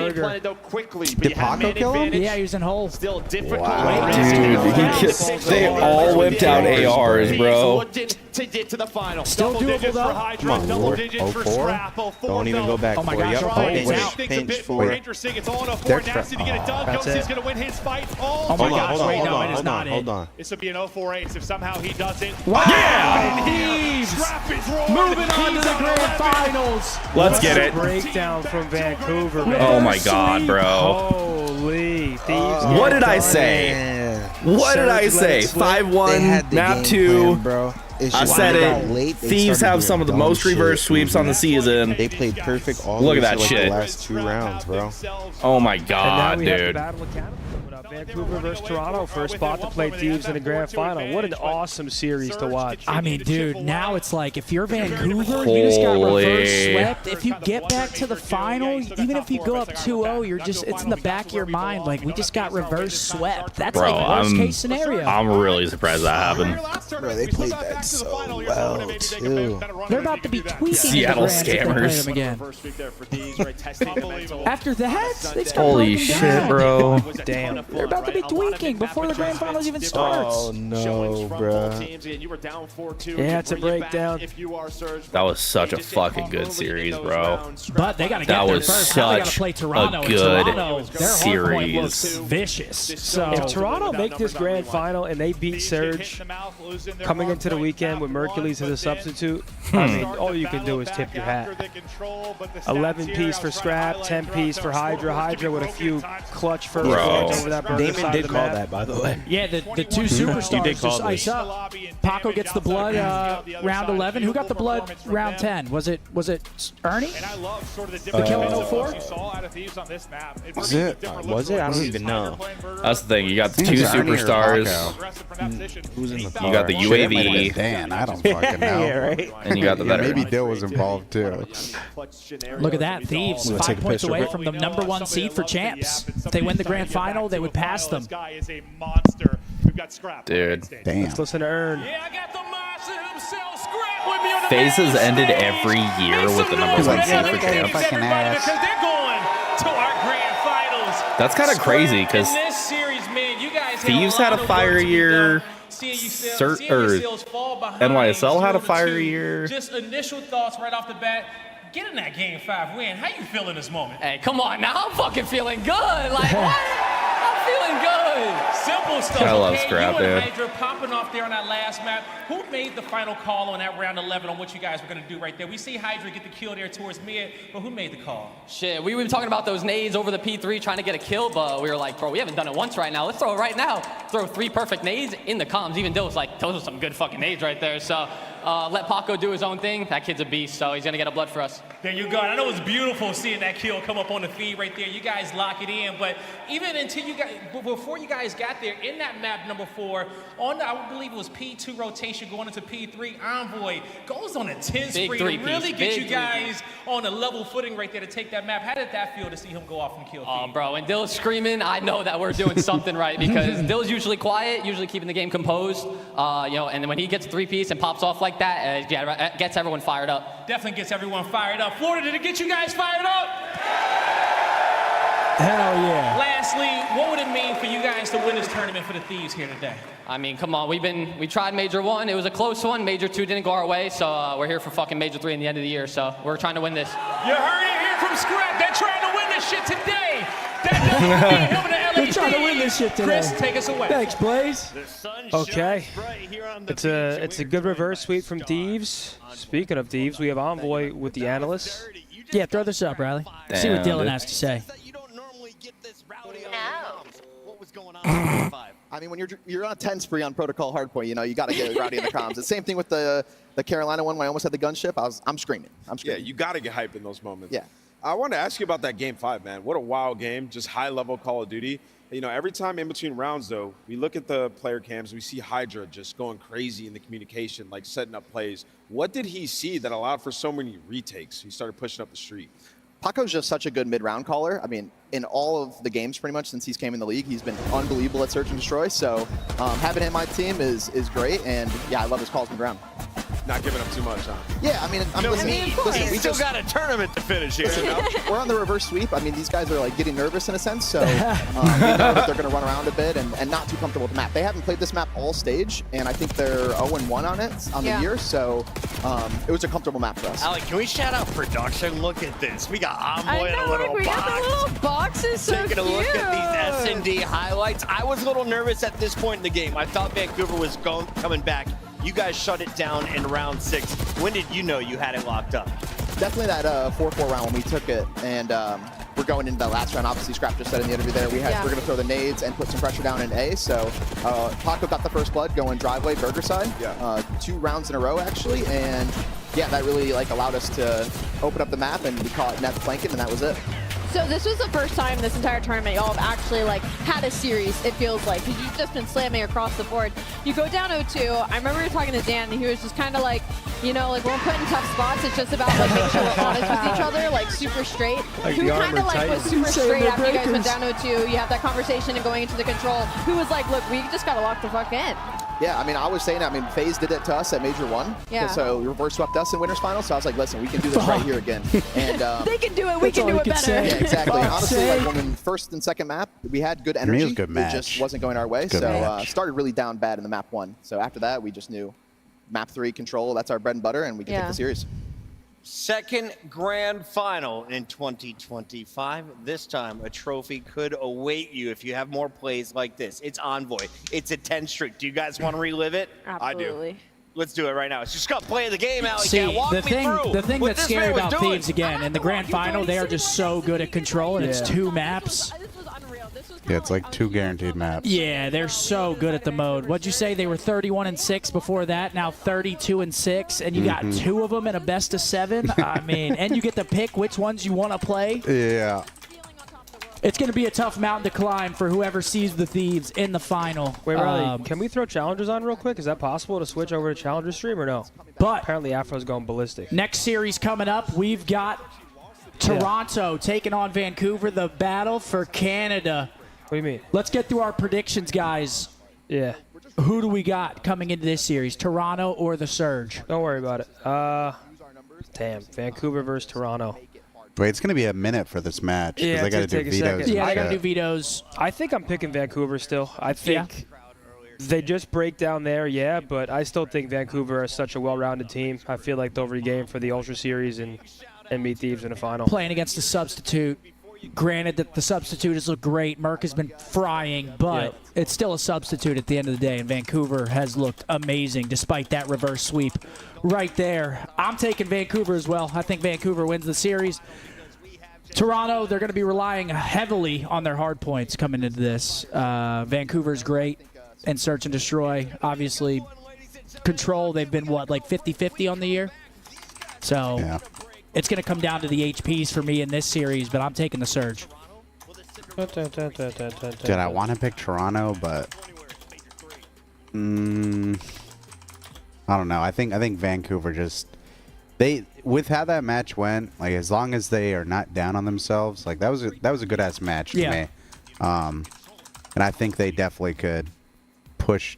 Paco kill him? Yeah, he was in hole. Still difficult. Dude, they all whipped out ARs, bro. To get to the final. Still doable though. Come on, Lord. 04? Don't even go back. Oh my 40 gosh, up. Ryan is Wait, out. Things a bit more interesting. It's all in a They're 4. Nasty to get it done. That's Ghosty's it. going to win his fight. Oh my gosh, wait, no, it is not it. Hold on. This would be an 0-4 ace if somehow he doesn't. Wow. Yeah! Thieves Trap is rolling. moving on to the grand finals. Let's get it. Breakdown from Vancouver, man. Oh my god, bro. Holy Thieves. What did I say? What did I say? 5-1, map 2. Bro. I said it. Thieves have some of the most reverse sweeps on the season. They played perfect all Look at that like shit. the last 2 rounds, bro. Oh my god, dude. Vancouver versus Toronto, first spot to play Thieves in the grand final. What an awesome series to watch. I mean, dude, now it's like if you're Vancouver, you just got reverse swept. If you get back to the final, even if you go up 2-0, you're just, it's in the back of your mind, like, we just got reverse swept. That's Bro, like worst case scenario. I'm really surprised that happened. Bro, they played that so well, too. They're about to be tweaking Seattle the scammers. again. After that, they start Holy breaking shit, down. bro. Damn. They're about to be tweaking before the grand finals even starts. Oh, no, bro. Yeah, it's a breakdown. That was such a fucking good series, bro. But they got to get That there was first. Now they got to such play Toronto. a And Toronto, good their hard point looks series. vicious. So If Toronto make this grand final and they beat Surge coming into the weekend with Mercules as a substitute, I mean, all you can do is tip your hat. 11-piece for Scrap, 10-piece for Hydra. Hydra with a few clutch first points over that burger Damon side did of the call map. that, by the way. yeah, the two superstars just ice up. Paco gets the blood round 11. Who got the blood round 10? Was it Ernie? The kill in 04? Was it? Was it? I don't even know. That's the thing. You got the two superstars. Who's in the You got the UAV. Dan, I don't fucking know. Yeah, right. And you got the veteran. Maybe Dill was involved too. Look at that. Thieves, 5 points away from the #1 seed for champs. If they win the grand final, they would pass them. Dude. Damn. Let's listen to Earn. Phases ended every year with the #1 seed for champs. Fucking ass. They're going to our grand finals. That's kind of crazy because In this series, man, you guys Thieves had a fire year. NYSL had a fire year. Just initial thoughts right off the bat. Getting that game 5 win. How you feeling this moment? Hey, come on now. I'm fucking feeling good. Like, what? I'm feeling good. Simple stuff. I love okay? Scrap, you and dude. Hydra popping off there on that last map. Who made the final call on that round 11 on what you guys were going to do right there? We see Hydra get the kill there towards mid, but who made the call? Shit, we were talking about those nades over the P3 trying to get a kill, but we were like, bro, we haven't done it once right now. Let's throw it right now. Throw 3 perfect nades in the comms. Even Dill was like, those are some good fucking nades right there. So let Paco do his own thing. That kid's a beast, so he's going to get a blood for us. There you go. I know it's beautiful seeing that kill come up on the feed right there. You guys lock it in, but even until you guys, before you guys got there, in that map #4, on the, I believe it was P2 rotation going into P3, Envoy goes on a 10 spree to really get you guys on a level footing right there to take that map. How did that feel to see him go off and kill? Bro, when Dill's screaming, I know that we're doing something right because Dill's usually quiet, usually keeping the game composed, you know, and when he gets 3-piece and pops off like that, it gets everyone fired up. Definitely gets everyone fired up. Florida, did it get you guys fired up? Hell yeah. Lastly, what would it mean for you guys to win this tournament for the Thieves here today? I mean, come on, we tried Major 1, it was a close one. Major 2 didn't go our way, so we're here for fucking Major 3 in the end of the year, so we're trying to win this. You heard it here from Scrap. They're trying to win this shit today. They're trying to win this shit today. Chris, take us away. Thanks, Blaze. Okay. It's a good reverse sweep from Thieves. Speaking of Thieves, we have Envoy with the analysts. Yeah, throw this up, Riley. See what Dylan has to say. I mean, when you're on a 10 spree on protocol hardpoint, you know, you got to get rowdy in the comms. The same thing with the Carolina one when I almost had the gunship. I'm screaming. Yeah, you got to get hype in those moments. Yeah. I want to ask you about that game 5, man. What a wild game, just high-level Call of Duty. You know, every time in between rounds, though, we look at the player cams, we see Hydra just going crazy in the communication, like setting up plays. What did he see that allowed for so many retakes? He started pushing up the street. Paco's just such a good mid-round caller. I mean, in all of the games pretty much since he's came in the league, he's been unbelievable at search and destroy. So having him in my team is great. And yeah, I love his calls mid-round. Not giving up too much, huh? Yeah, I mean, we still got a tournament to finish here. We're on the reverse sweep. I mean, these guys are like getting nervous in a sense, so we know that they're going to run around a bit and not too comfortable with the map. They haven't played this map all stage, and I think they're 0-1 on it on the year, so it was a comfortable map for us. Alec, can we shout out production? Look at this. We got Envoy in a little we box. got the little boxes, so Taking a look at these S&D highlights. I was a little nervous at this point in the game. I thought Vancouver was coming back. You guys shut it down in round 6. When did you know you had it locked up? Definitely that 4-4 round when we took it, and we're going into that last round. Obviously, Scrap just said in the interview there, we're going to throw the nades and put some pressure down in A. So Paco got the first blood going driveway, burger side. 2 rounds in a row, actually. And yeah, that really allowed us to open up the map, and we caught net flanking, and that was it. So this was the first time this entire tournament y'all have actually had a series, it feels like, because you've just been slamming across the board. You go down 0-2. I remember you were talking to Dan, and he was just kind of like, you know, when we're put in tough spots, it's just about making sure we're honest with each other, super straight. Who kind of was super straight after you guys went down 0-2? You have that conversation and going into the control. Who was like, look, we just got to lock the fuck in. Yeah, I mean, I was saying, FaZe did it to us at Major 1. Yeah. So reverse swept us in Winners Finals. So I was like, listen, we can do this right here again. And they can do it, we can do it better. Yeah, exactly. Honestly, when first and second map, we had good energy. It just wasn't going our way. So started really down bad in the map 1. So after that, we just knew map 3 control, that's our bread and butter, and we can take the series. Second grand final in 2025. This time, a trophy could await you if you have more plays like this. It's Envoy. It's a 10 streak. Do you guys want to relive it? Absolutely. I do. Let's do it right now. It's just got to play the game, Allie. See, Walk the thing that's scary about doing. Thieves, again, in the grand final, they are just so good at control, and it's 2 maps. Yeah, it's like 2 guaranteed maps. Yeah, they're so good at the mode. What'd you say? They were 31-6 before that. Now 32-6, and you got 2 of them in a best of 7. I mean, and you get to pick which ones you want to play. Yeah. It's going to be a tough mountain to climb for whoever sees the Thieves in the final. Wait, Riley, can we throw challengers on real quick? Is that possible to switch over to challenger stream or no? But apparently Afro's going ballistic. Next series coming up, we've got Toronto taking on Vancouver, the battle for Canada. What do you mean? Let's get through our predictions, guys. Yeah. Who do we got coming into this series, Toronto or the Surge? Don't worry about it. Damn, Vancouver versus Toronto. Wait, it's going to be a minute for this match. Yeah, they got to do vetoes. Yeah, they got to do vetoes. I think I'm picking Vancouver still. I think they just break down there, but I still think Vancouver is such a well-rounded team. I feel like they'll regame for the Ultra Series and meet Thieves in the final. Playing against the substitute. Granted that the substitute has looked great. Merc has been frying, but it's still a substitute at the end of the day, and Vancouver has looked amazing despite that reverse sweep right there. I'm taking Vancouver as well. I think Vancouver wins the series. Toronto, they're going to be relying heavily on their hard points coming into this. Vancouver's great in Search and Destroy. Obviously, Control, they've been, what, like 50-50 on the year? So it's going to come down to the HPs for me in this series, but I'm taking the Surge. Dude, I want to pick Toronto, but I don't know. I think Vancouver just with how that match went, like as long as they are not down on themselves, like that was a good ass match to me. And I think they definitely could push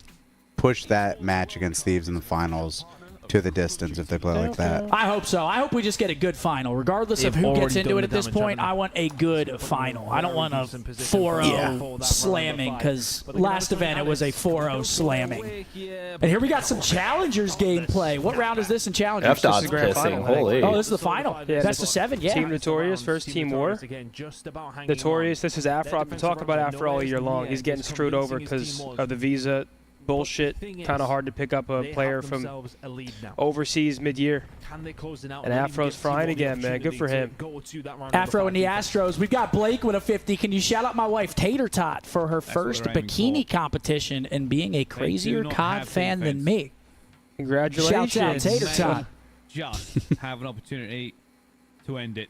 that match against Thieves in the finals to the distance if they play like that. I hope so. I hope we just get a good final. Regardless of who gets into it at this point, I want a good final. I don't want a 4-0 slamming, because last event it was a 4-0 slamming. And here we got some Challengers gameplay. What round is this in Challengers? This is the grand final. Holy. Oh, this is the final. Best of 7, yeah. Team Notorious, first Team War. Notorious, this is Afro. I've been talking about Afro all year long. He's getting screwed over because of the visa bullshit. Kind of hard to pick up a player from overseas mid-year. And Afro's frying again, man. Good for him. Afro and the Astros. We've got Blake with a 50. Can you shout out my wife Tater Tot for her first bikini competition and being a crazier COD fan than me? Congratulations. Shout out Tater Tot. Just have an opportunity to end it.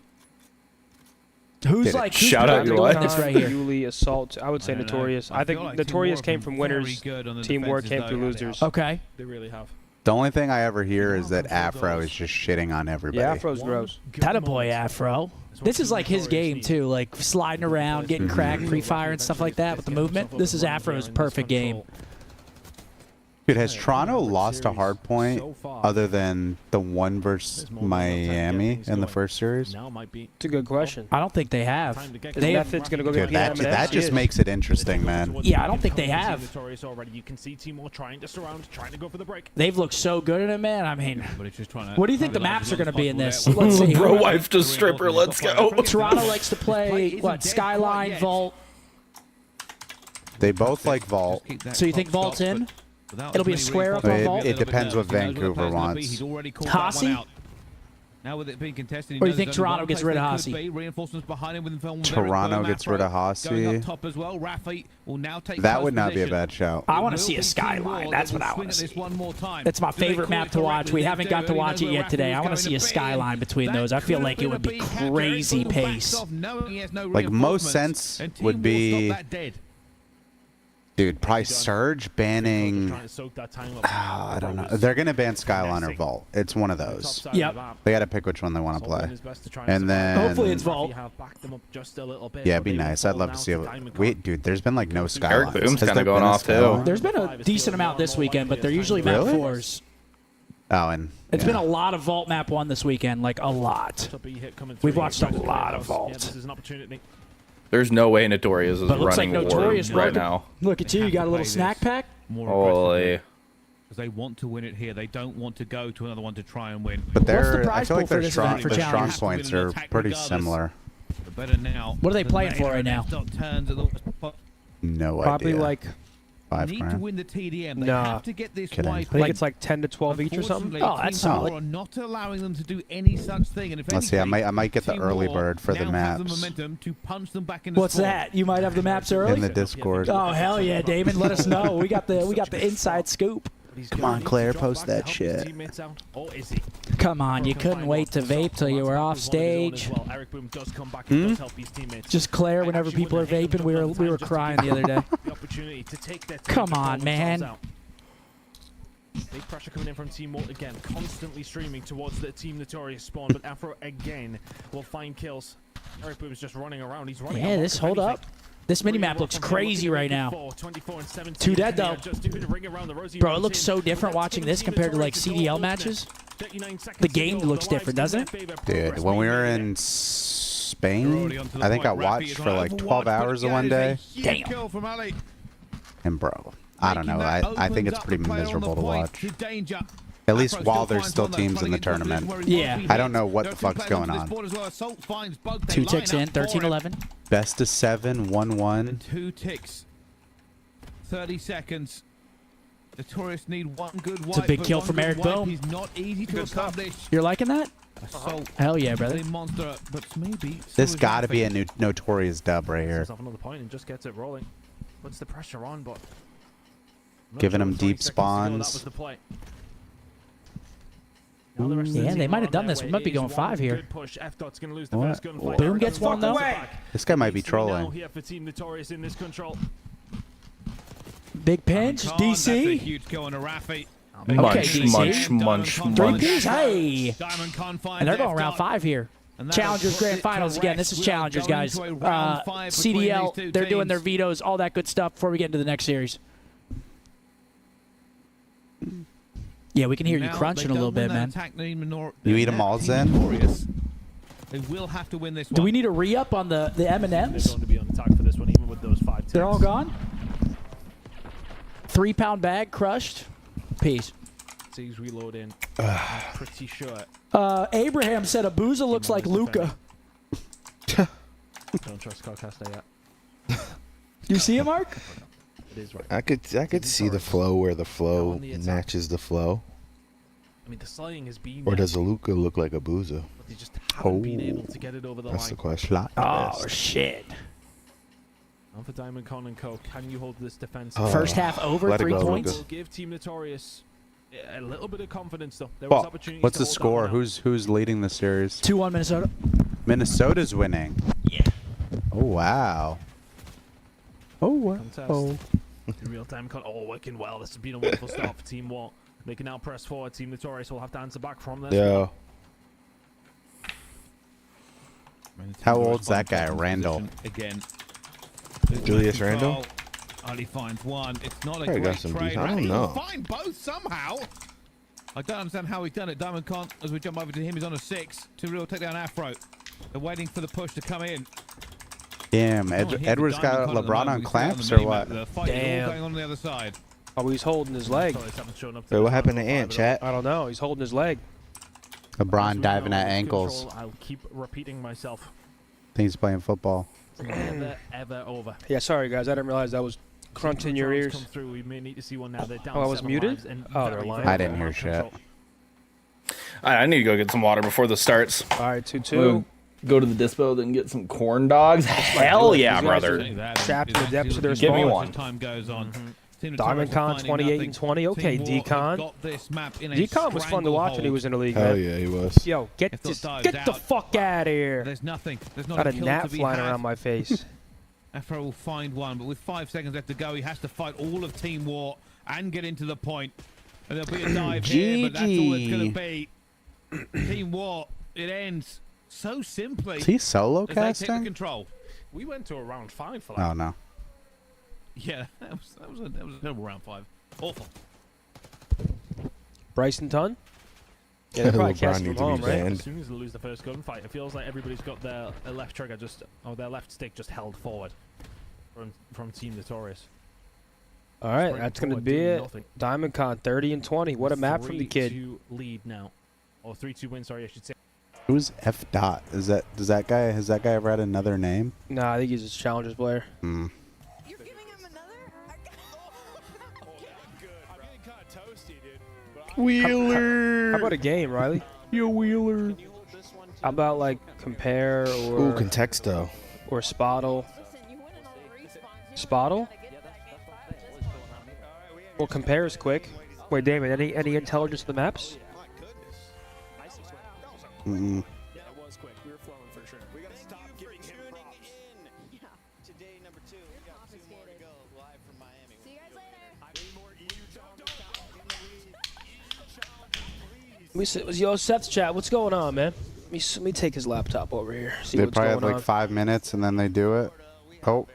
Who's like shout out your wife this right here? Yuli Assault. I would say Notorious. I think like Notorious came from winners. Team War came through losers. Okay. They really have. The only thing I ever hear is that Afro is just shitting on everybody. Yeah, Afro's gross. That a boy, Afro. This is like his game too, like sliding around, getting cracked, pre-fire and stuff like that with the movement. This is Afro's perfect game. Dude, has Toronto lost a hard point other than the one versus Miami in the first series? It's a good question. I don't think they have. Method's gonna go get that just makes it interesting, man. Yeah, I don't think they have. They've looked so good in it, man. I mean, what do you think the maps are going to be in this? Let's see. Bro, wife to stripper. Let's go. Toronto likes to play, what, Skyline, Vault? They both like Vault. So you think Vault's in? It'll be a square up on Vault? It depends what Vancouver wants. Hossie? Now with it being contested, Or do you think Toronto gets rid of Hasi? Reinforcements behind him with Toronto gets rid of Hasi. That would not be a bad shout. I want to see a skyline. That's what I want to see. It's my favorite map to watch. We haven't got to watch it yet today. I want to see a skyline between those. I feel like it would be crazy pace. Like most sense would be, dude, probably Surge banning. I don't know. They're gonna ban Skyline or Vault. It's one of those. Yep. They gotta pick which one they want to play. And then hopefully it's Vault. Yeah, it'd be nice. I'd love to see it. Wait, dude, there's been like no Skyline. Eric Boom's kind of going off too. There's been a decent amount this weekend, but they're usually map 4s. Oh, and it's been a lot of Vault map 1 this weekend, like a lot. We've watched a lot of Vault. There's no way Notorious is But it looks like running Notorious right now. Look at you. You got a little snack pack? Holy. Because they want to win it here. They don't want to go to another one to try and win. But I feel like their strong points are pretty similar. What are they playing for right now? No idea. Probably like 5 need grand. to win the TDM. They Nah. have to get this Kidding. wipe. I think it's like 10 to 12 each or something. Oh, that's solid. Are not allowing them to do any such thing. And if Let's see. I anything, might get the Team early War bird for the now have the maps momentum to punch them back in the What's sport. that? You might have the maps early? in the Discord. Oh hell yeah, Damon! Let us know. We got the inside scoop. Come on, Claire, post that shit. Come on, you couldn't wait to vape till you were off stage. Just Claire, whenever people are vaping, we were crying the other day. Come on, man. Big pressure coming in from Team Walt again, constantly streaming towards the Team Notorious spawn, but Afro again will find kills. Eric Boom's just running around. He's running. Yeah, this hold up. This minimap looks crazy right now. 2 dead though. Bro, it looks so different watching this compared to like CDL matches. The game looks different, doesn't it? Dude, when we were in Spain, I think I watched for like 12 hours of one day. Damn. And bro, I don't know. I think it's pretty miserable to watch. At least while there's still teams in the tournament. Yeah. I don't know what the fuck's going on. 2 ticks in, 13-11. Best of 7, 1-1. 2 ticks. 30 seconds. Notorious need one good wipe. It's a big kill from Eric Boom. He's not easy to establish. You're liking that? Hell yeah, brother. Monster, but maybe This got to be a Notorious dub right here. Another point and just gets it rolling. Puts the pressure on, but Giving them deep that spawns. was the play. Yeah, they might have done this. We might be going 5 here. What? Boom gets one though. This guy might be trolling. Big pinch, DC. Huge kill on a Rafi. Munch. 3 Ps, hey. And they're going round 5 here. Challengers Grand Finals again. This is Challengers, guys. CDL, they're doing their vetoes, all that good stuff before we get into the next series. Yeah, we can hear you crunching a little bit, man. You eat them all, Zen? They will have to win this one. Do we need a re-up on the M&Ms? They're going to be on attack for this one, even with those 5 ticks. They're all gone? 3-pound bag crushed. Peace. He's reloading. Pretty sure. Abraham said Abuza looks like Luca. Don't trust Carcaster yet. You see him, Mark? It is right. I could see the flow where the flow matches the flow. I mean, the sliding has been. Or does a Luca look like a Booza? But they just haven't been able to get it over the that's line. the question. Oh shit! And for Diamond Con and Co, can you hold this defense? First half over, 3 points. Will give Team Notorious a little bit of confidence, though. There was opportunities. What's to the hold score? that one Who's leading the series? 2-1 Minnesota. Minnesota's winning. Yeah. Oh wow. Oh wow. Contest. In real time, working well. This has been a wonderful start for Team War. They can now press forward. Team Notorious will have to answer back from this. Yeah. How old's that guy, Randall? Again. Julius Randall? Only finds one. It's not a Probably great got some trade. decent- I don't He'll know. find both somehow. I don't understand how he's done it. Diamond Con, as we jump over to him, he's on a 6. To real take down Afro. They're waiting for the push to come in. Damn, Edward's got LeBron on clamps or what? The fight is all Damn. going on the other side. Oh, he's holding his leg. Wait, what happened to Ant, chat? I don't know. He's holding his leg. LeBron diving at ankles. I'll keep repeating myself. Think he's playing football. Never, ever over. Yeah, sorry guys. I didn't realize that was crunching your ears. Come through. We may need to see one now. They're down Oh, I was 7 muted? lives and Oh, they're very, lying. very I didn't hear well shit. controlled. I need to go get some water before this starts. All right, 2-2. We'll go to the dispo, then get some corn dogs. Hell yeah, brother. Trapped in the depths of their Give me spawn. one. Time goes on. DiamondCon 28-20. Okay, Decon. Decon was fun to watch when he was in the league. Hell man. yeah, he was. Yo, get the fuck out of here. There's nothing. There's not Got a kill gnat to be flying had. around my face. Afro will find one, but with 5 seconds left to go, he has to fight all of Team War and get into the point. And there'll be a dive here, but that's all it's going to be. Team War, it ends so simply. Is he solo as they take the casting? control. We went to a round 5 for that. Oh no. Yeah, that was a terrible round 5. Awful. Bryson Tunn? Yeah, they're probably LeBron casting needs from to home, be right? banned. As soon as they lose the first gunfight, it feels like everybody's got their left trigger just, or their left stick just held forward from Team Notorious. All right, Sprint that's going to forward, be doing it. nothing. DiamondCon 30-20. What a map from the kid. 3-2 lead now, or 3-2 win. Sorry, I should say. Who's F Dot? Has that guy ever had another name? Nah, I think he's a Challengers player. Hmm. Wheeler. How about a game, Riley? Yo, Wheeler. How about like compare or Ooh, Contexto. or Spottle? Spottle? Well, compare is quick. Wait, Damon, any intelligence of the maps? Mm-mm. Yo, Seth's chat, what's going on, man? Let me take his laptop over here. See They what's probably going have like on. 5 minutes and then they do it. Oh.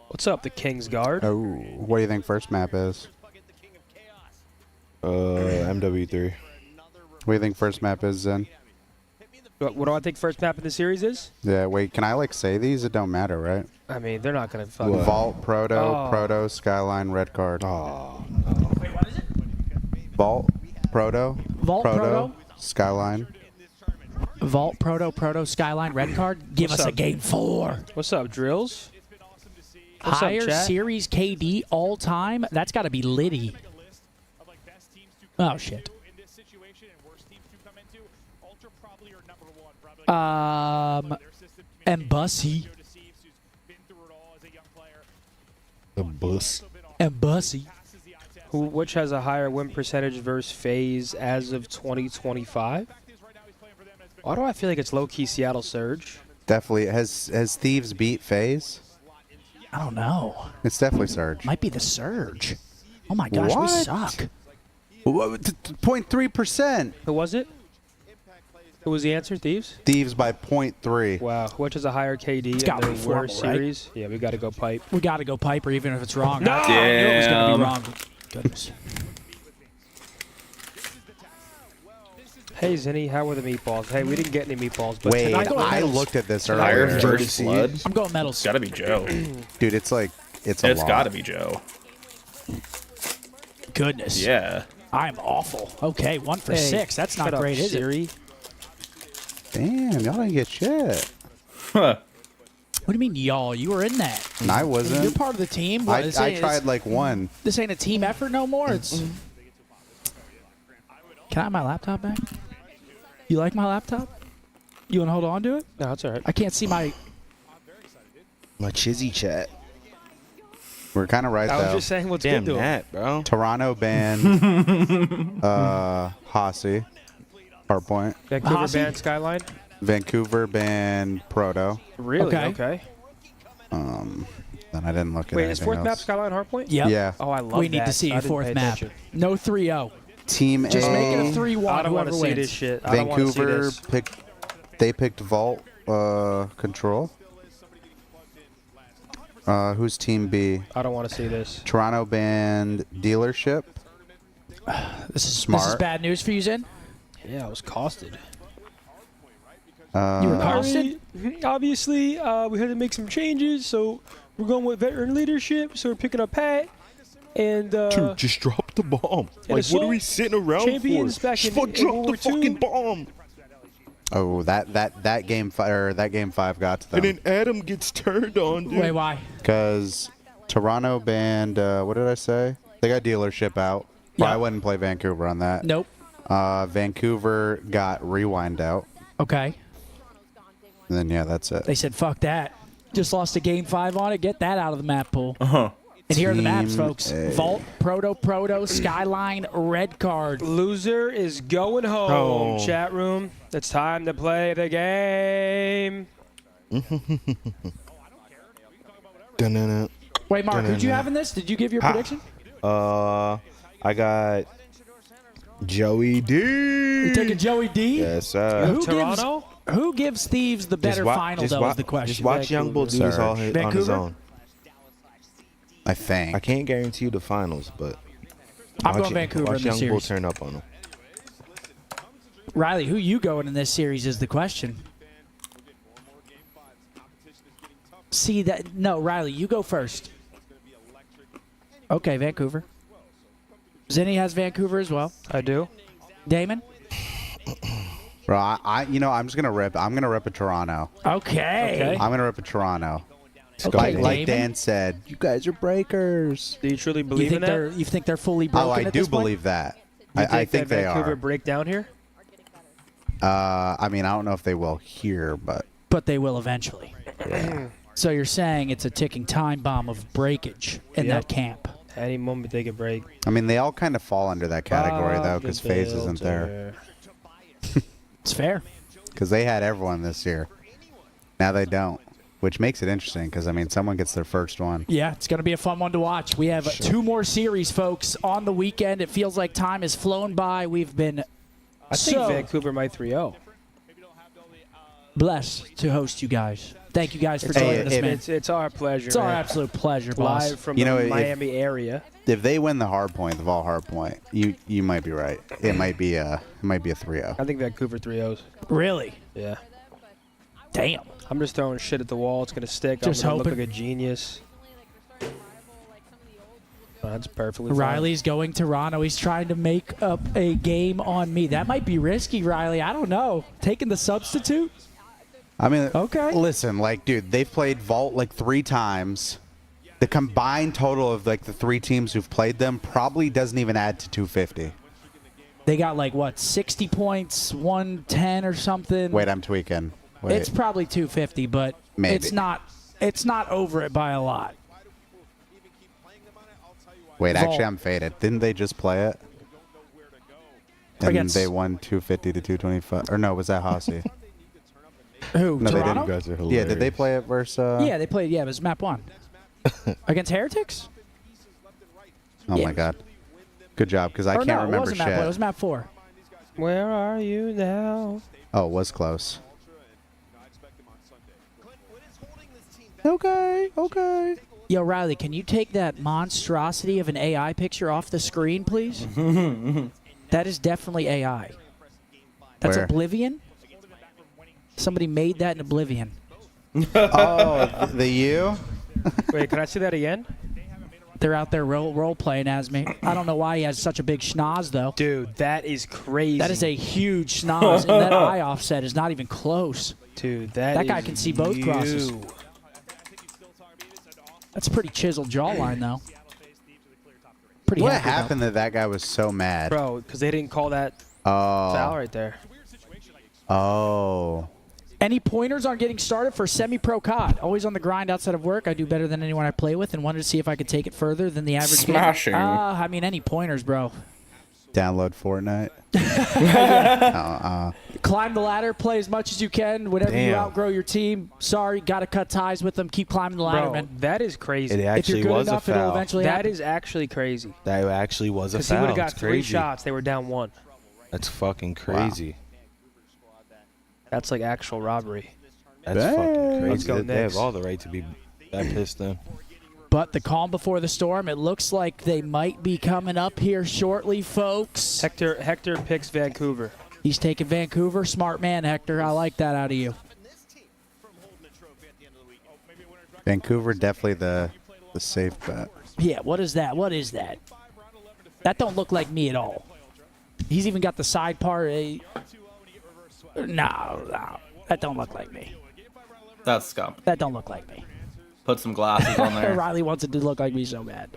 What's up, the King's Guard? Oh. What do you think first map is? MW3. What do you think first map is, Zen? What do I think first map in the series is? Yeah, wait, can I like say these? It don't matter, right? I mean, they're not gonna fucking Vault, Proto, Oh. Proto, Skyline, Red Card. Oh. Wait, what is it? Vault, Proto, Vault, Proto? Skyline. Vault, Proto, Skyline, Red Card. Give What's us a up? game 4. What's up, Drills? What's up, Higher chat? series KD all time? That's got to be Liddy. Oh, shit. And Bussy. The bus. And Bussy. Which has a higher win percentage versus FaZe as of 2025? Why do I feel like it's low-key Seattle Surge? Definitely. Has Thieves beat FaZe? I don't know. It's definitely Surge. Might be the Surge. Oh my gosh, we What? suck. 0.3%. Who was it? Who was the answer? Thieves? Thieves by 0.3. Wow. Which is a higher KD It's in gotta the be formal, worst right? series? Yeah, we got to go pipe. We got to go Piper even if it's wrong. No! I knew it was going to be Damn. wrong. Goodness. Hey, Zinni, how were the meatballs? Hey, we didn't get any meatballs. But Wait, tonight, I looked at this Higher earlier. first blood. I'm going metals. It's gotta be Joe. Dude, it's like, it's a It's lot. gotta be Joe. Goodness. Yeah. I'm awful. Okay, 1 for Hey, 6. That's not shut up, great, is it? Siri. Damn, y'all didn't get shit. Huh. What do you mean, y'all? You were in that. And I wasn't. You're part of the team. I, What, this I ain't- tried like one. This ain't a team effort no more. It's. Can I have my laptop back? You like my laptop? You want to hold on to it? No, it's all right. I can't see my. My Chizzy chat. We're kind of right, I was though. just saying what's Damn good to him. that, bro. Toronto banned Hossie, Hardpoint. Vancouver Hossie? banned Skyline? Vancouver banned Proto. Really? Okay. Okay. Then I didn't look at Wait, anything is fourth map else. Skyline Hardpoint? Yep. Yeah. Oh, I love We need that. to see I your didn't fourth pay map. attention. No 3-0. Team Just A. make it a 3-1. I don't want Whoever to see wins. this shit. I don't want to see Vancouver this. picked Vault Control. Who's Team B? I don't want to see this. Toronto banned Dealership. This is Smart. bad news for you, Zen. Yeah, I was costed. You were costed. Obviously, we had to make some changes, so we're going with veteran leadership. So we're picking up Pat and Dude, just drop the bomb. Like, what are we sitting around champions for? back Just in drop World the War II. fucking bomb. Oh, that game five got to And them then Adam gets turned on, dude. Wait, why? because Toronto banned. What did I say? They got Dealership out. But Yeah. I wouldn't play Vancouver on that. Nope. Vancouver got rewind out. Okay. And then, yeah, that's it. They said, fuck that. Just lost a game 5 on it. Get that out of the map pool. And here are the maps, folks. Vault, Proto, Skyline, Red Card. Loser is going home. Chat room, it's time to play the game. Wait, Mark, who'd you have in this? Did you give your prediction? I got Joey D. You taking Joey D? Yes, sir. Who gives Thieves the better final, though, is the question. Just watch Young Bull do this all on his own. I think. I can't guarantee you the finals, but I'm going Vancouver in the Young Bull series. turn up on him. Riley, who you going in this series is the question. See that? No, Riley, you go first. Okay, Vancouver. Zinni has Vancouver as well. I do. Damon? Bro, I'm just gonna rip. I'm gonna rip a Toronto. Okay. I'm gonna rip a Toronto. Okay, like Dan said, you guys are breakers. Do you truly believe in that? You think they're fully broken? Oh, I at do this point? believe that. You I think that they Vancouver are. break down here? I mean, I don't know if they will here, but they will eventually. Yeah. So you're saying it's a ticking time bomb of breakage in that camp? Any moment they could break. I mean, they all kind of fall under that category though, because FaZe isn't there. It's fair. Because they had everyone this year. Now they don't, which makes it interesting. Because I mean, someone gets their first one. Yeah, it's going to be a fun one to watch. We have 2 more series, folks, on the weekend. It feels like time has flown by. We've been I think Vancouver might 3-0. Blessed to host you guys. Thank you guys for joining us, man. It's our pleasure. It's our absolute pleasure, boss. Live from the Miami area. If they win the hard point, the Vol hard point, you might be right. It might be a 3-0. I think Vancouver 3-0s. Really? Yeah. Damn. I'm just throwing shit at the wall. It's gonna stick. Just I'm gonna hoping. look like a genius. That's perfectly fine. Riley's going Toronto. He's trying to make up a game on me. That might be risky, Riley. I don't know. Taking the substitute? I mean, okay. Listen, like, dude, they've played Vault like 3 times. The combined total of like the 3 teams who've played them probably doesn't even add to 250. They got like what, 60 points, 110 or something. Wait, I'm tweaking. Wait. It's probably 250, but Maybe. it's not over it by a lot. Wait, Vault. actually, I'm faded. Didn't they just play it? And they won 250 to 225. Or no, was that Hossie? Who? No, Toronto? they didn't. Yeah, did they play it versus? Yeah, they played. Yeah, it was map 1 against Heretics. Oh my God. Good job, because I can't remember it wasn't shit. map 1. It was map 4. Where are you now? Oh, it was close. Okay. Yo, Riley, can you take that monstrosity of an AI picture off the screen, please? That is definitely AI. That's Where? Oblivion. Somebody made that in Oblivion. Oh, the you? Wait, can I see that again? They're out there role playing as me. I don't know why he has such a big schnoz, though. Dude, that is crazy. That is a huge schnoz, and that eye offset is not even close. Dude, that guy can see both crosses. That's a pretty chiseled jawline, though. Pretty What happy about happened that guy was so mad? Bro, because they didn't call that foul right there. Oh. Any pointers on getting started for semi-pro COD? Always on the grind outside of work. I do better than anyone I play with and wanted to see if I could take it further than the average Smashing. I mean, any pointers, bro. Download Fortnite. Climb the ladder, play as much as you can. Whenever you outgrow your team, sorry, got to cut ties with them. Keep climbing the ladder, Bro, man. that is crazy. It actually if you're good was enough, a it'll foul. eventually That happen. is actually crazy. That actually was a Because he foul. would have got It's 3 crazy. shots. They were down 1. That's fucking crazy. That's like actual robbery. That's fucking crazy. Let's go They have Knicks. all the right to be that pissed then. But the calm before the storm, it looks like they might be coming up here shortly, folks. Hector picks Vancouver. He's taking Vancouver. Smart man, Hector. I like that out of you. Vancouver, definitely the safe bet. Yeah, what is that? What is that? That don't look like me at all. He's even got the side part. No, that don't look like me. That's scum. That don't look like me. Put some glasses on there. Riley wants it to look like me so bad.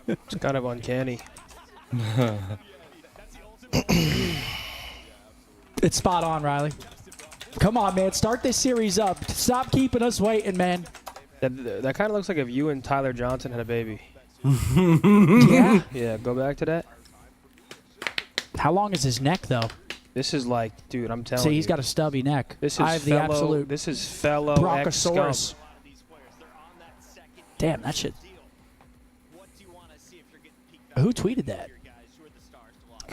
It's kind of uncanny. It's spot on, Riley. Come on, man. Start this series up. Stop keeping us waiting, man. That kind of looks like if you and Tyler Johnson had a baby. Yeah? Yeah, go back to that. How long is his neck, though? This is like, dude, I'm telling you. See, he's got a stubby neck. This is I have the absolute This is fellow Bronchosaurus. Damn, that shit. Who tweeted that?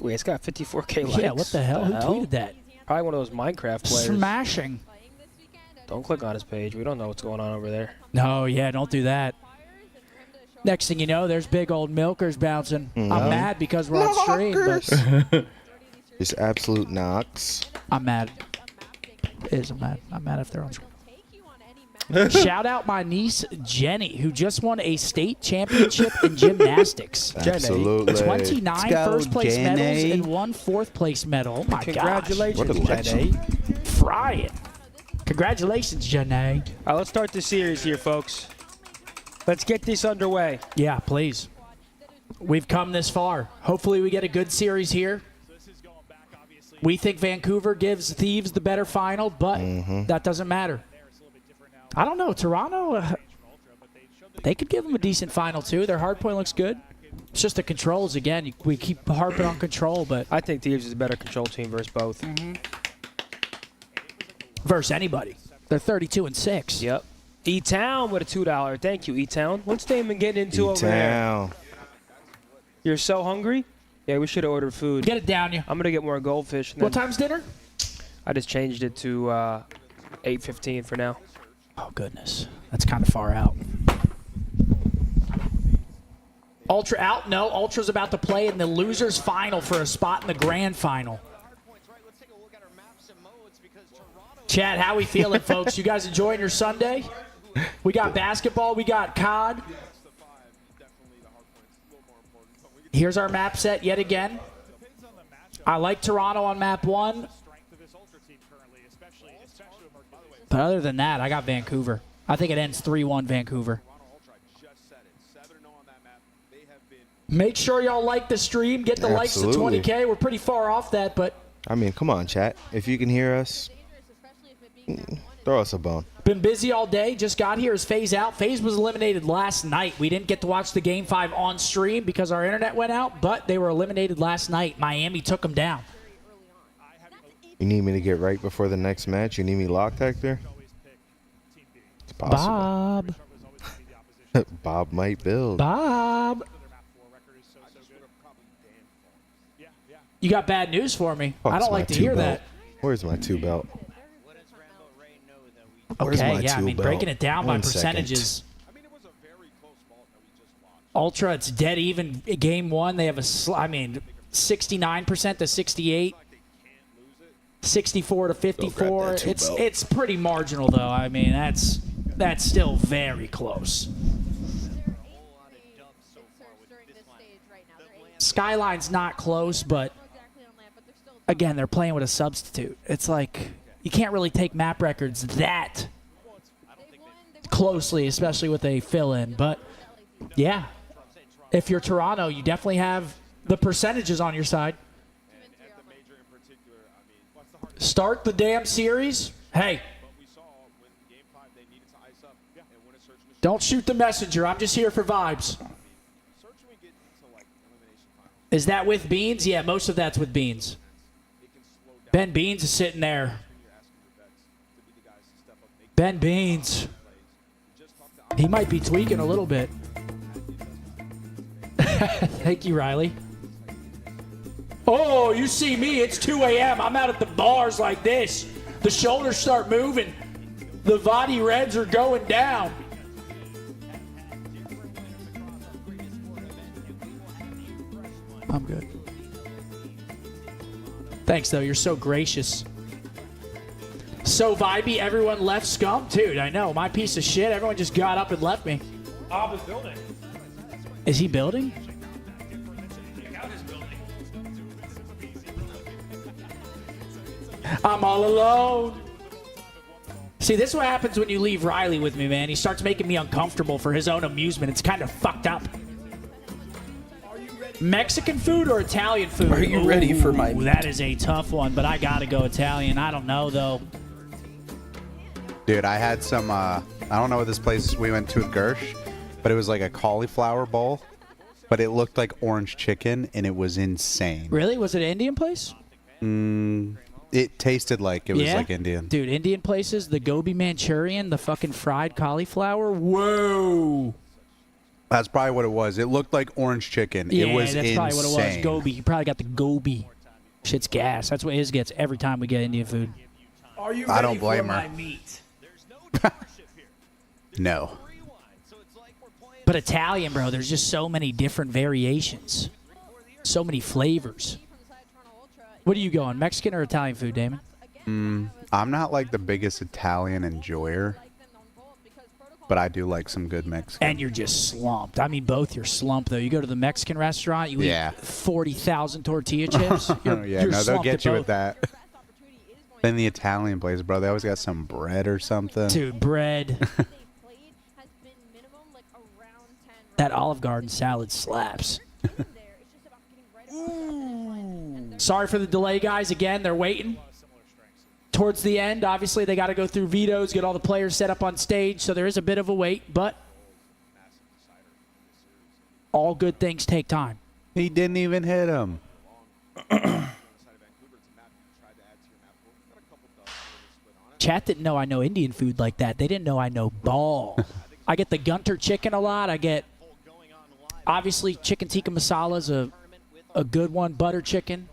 Wait, it's got 54K likes. Yeah, what the hell? Who tweeted that? Probably one of those Minecraft players. Smashing. Don't click on his page. We don't know what's going on over there. No, yeah, don't do that. Next thing you know, there's big old milkers bouncing. I'm mad because we're on stream. But It's absolute knocks. I'm mad. I'm mad if they're on stream. Shout out my niece, Jenny, who just won a state championship in gymnastics. Absolutely. 29 first-place medals and 1 fourth-place medal. Oh, my Congratulations, What a legend. Jenny. Frying. Congratulations, Jenny. All right, let's start the series here, folks. Let's get this underway. Yeah, please. We've come this far. Hopefully we get a good series here. We think Vancouver gives Thieves the better final, but that doesn't matter. I don't know. Toronto, they could give them a decent final, too. Their hardpoint looks good. It's just the controls, again. We keep harping on control, but... I think Thieves is a better control team versus both. Versus anybody. They're 32-6. Yep. E-Town with a $2. Thank you, E-Town. What's Damon getting into over there? You're so hungry? Yeah, we should have ordered food. Get it down you. I'm going to get more goldfish. What time's dinner? I just changed it to 8:15 for now. Oh, goodness. That's kind of far out. Ultra out? No, Ultra's about to play in the loser's final for a spot in the grand final. Chad, how we feeling, folks? You guys enjoying your Sunday? We got basketball. We got COD. Here's our map set yet again. I like Toronto on map 1. But other than that, I got Vancouver. I think it ends 3-1 Vancouver. Make sure y'all like the stream. Get the likes to 20K. We're pretty far off that, but... I mean, come on, chat. If you can hear us, throw us a bone. Been busy all day. Just got here as FaZe out. FaZe was eliminated last night. We didn't get to watch the Game 5 on stream because our internet went out, but they were eliminated last night. Miami took them down. You need me to get right before the next match? You need me locked, Hector? It's possible. Bob. Bob might build. Bob. You got bad news for me. I don't like to hear that. Where's my 2 belt? Okay, yeah, I mean, breaking it down by percentages. Ultra, it's dead even game 1. They have 69% to 68. 64 to 54. It's pretty marginal though. I mean, that's still very close. Skyline's not close, but again, they're playing with a substitute. It's like you can't really take map records that closely, especially with a fill-in. But yeah, if you're Toronto, you definitely have the percentages on your side. Start the damn series. Hey. Don't shoot the messenger. I'm just here for vibes. Is that with Beans? Yeah, most of that's with Beans. Ben Beans is sitting there. Ben Beans. He might be tweaking a little bit. Thank you, Riley. Oh, you see me, it's 2 a.m. I'm out at the bars like this. The shoulders start moving. The Vadi Reds are going down. I'm good. Thanks, though. You're so gracious. So vibey, everyone left Scump? Dude, I know. My piece of shit. Everyone just got up and left me. Bob is building. Is he building? I'm all alone. See, this is what happens when you leave Riley with me, man. He starts making me uncomfortable for his own amusement. It's kind of fucked up. Mexican food or Italian food? Are you ready for my meat? That is a tough one, but I gotta go Italian. I don't know though. Dude, I had some, I don't know what this place we went to with Gersh, but it was like a cauliflower bowl, but it looked like orange chicken, and it was insane. Really? Was it an Indian place? It tasted like it was like Indian. Dude, Indian places, the gobi Manchurian, the fucking fried cauliflower. Whoa. That's probably what it was. It looked like orange chicken. Yeah, it was that's insane. probably what it was. Gobi. You probably got the gobi. Shit's gas. That's what his gets every time we get Indian food. Are you I ready don't blame for her. my meat? No. But Italian, bro, there's just so many different variations. So many flavors. What are you going, Mexican or Italian food, Damon? I'm not like the biggest Italian enjoyer, but I do like some good Mexican. And you're just slumped. I mean, both you're slumped, though. You go to the Mexican restaurant, you eat 40,000 tortilla chips. You're no, they'll slumped get at you both. with that. Then the Italian place, bro, they always got some bread or something. Dude, bread. That Olive Garden salad slaps. Sorry for the delay, guys. Again, they're waiting. Towards the end, obviously, they got to go through vetoes, get all the players set up on stage, so there is a bit of a wait, but all good things take time. He didn't even hit him. Chat didn't know I know Indian food like that. They didn't know I know ball. I get the Gunter chicken a lot. I get, obviously, chicken tikka masala is a good one. Butter chicken.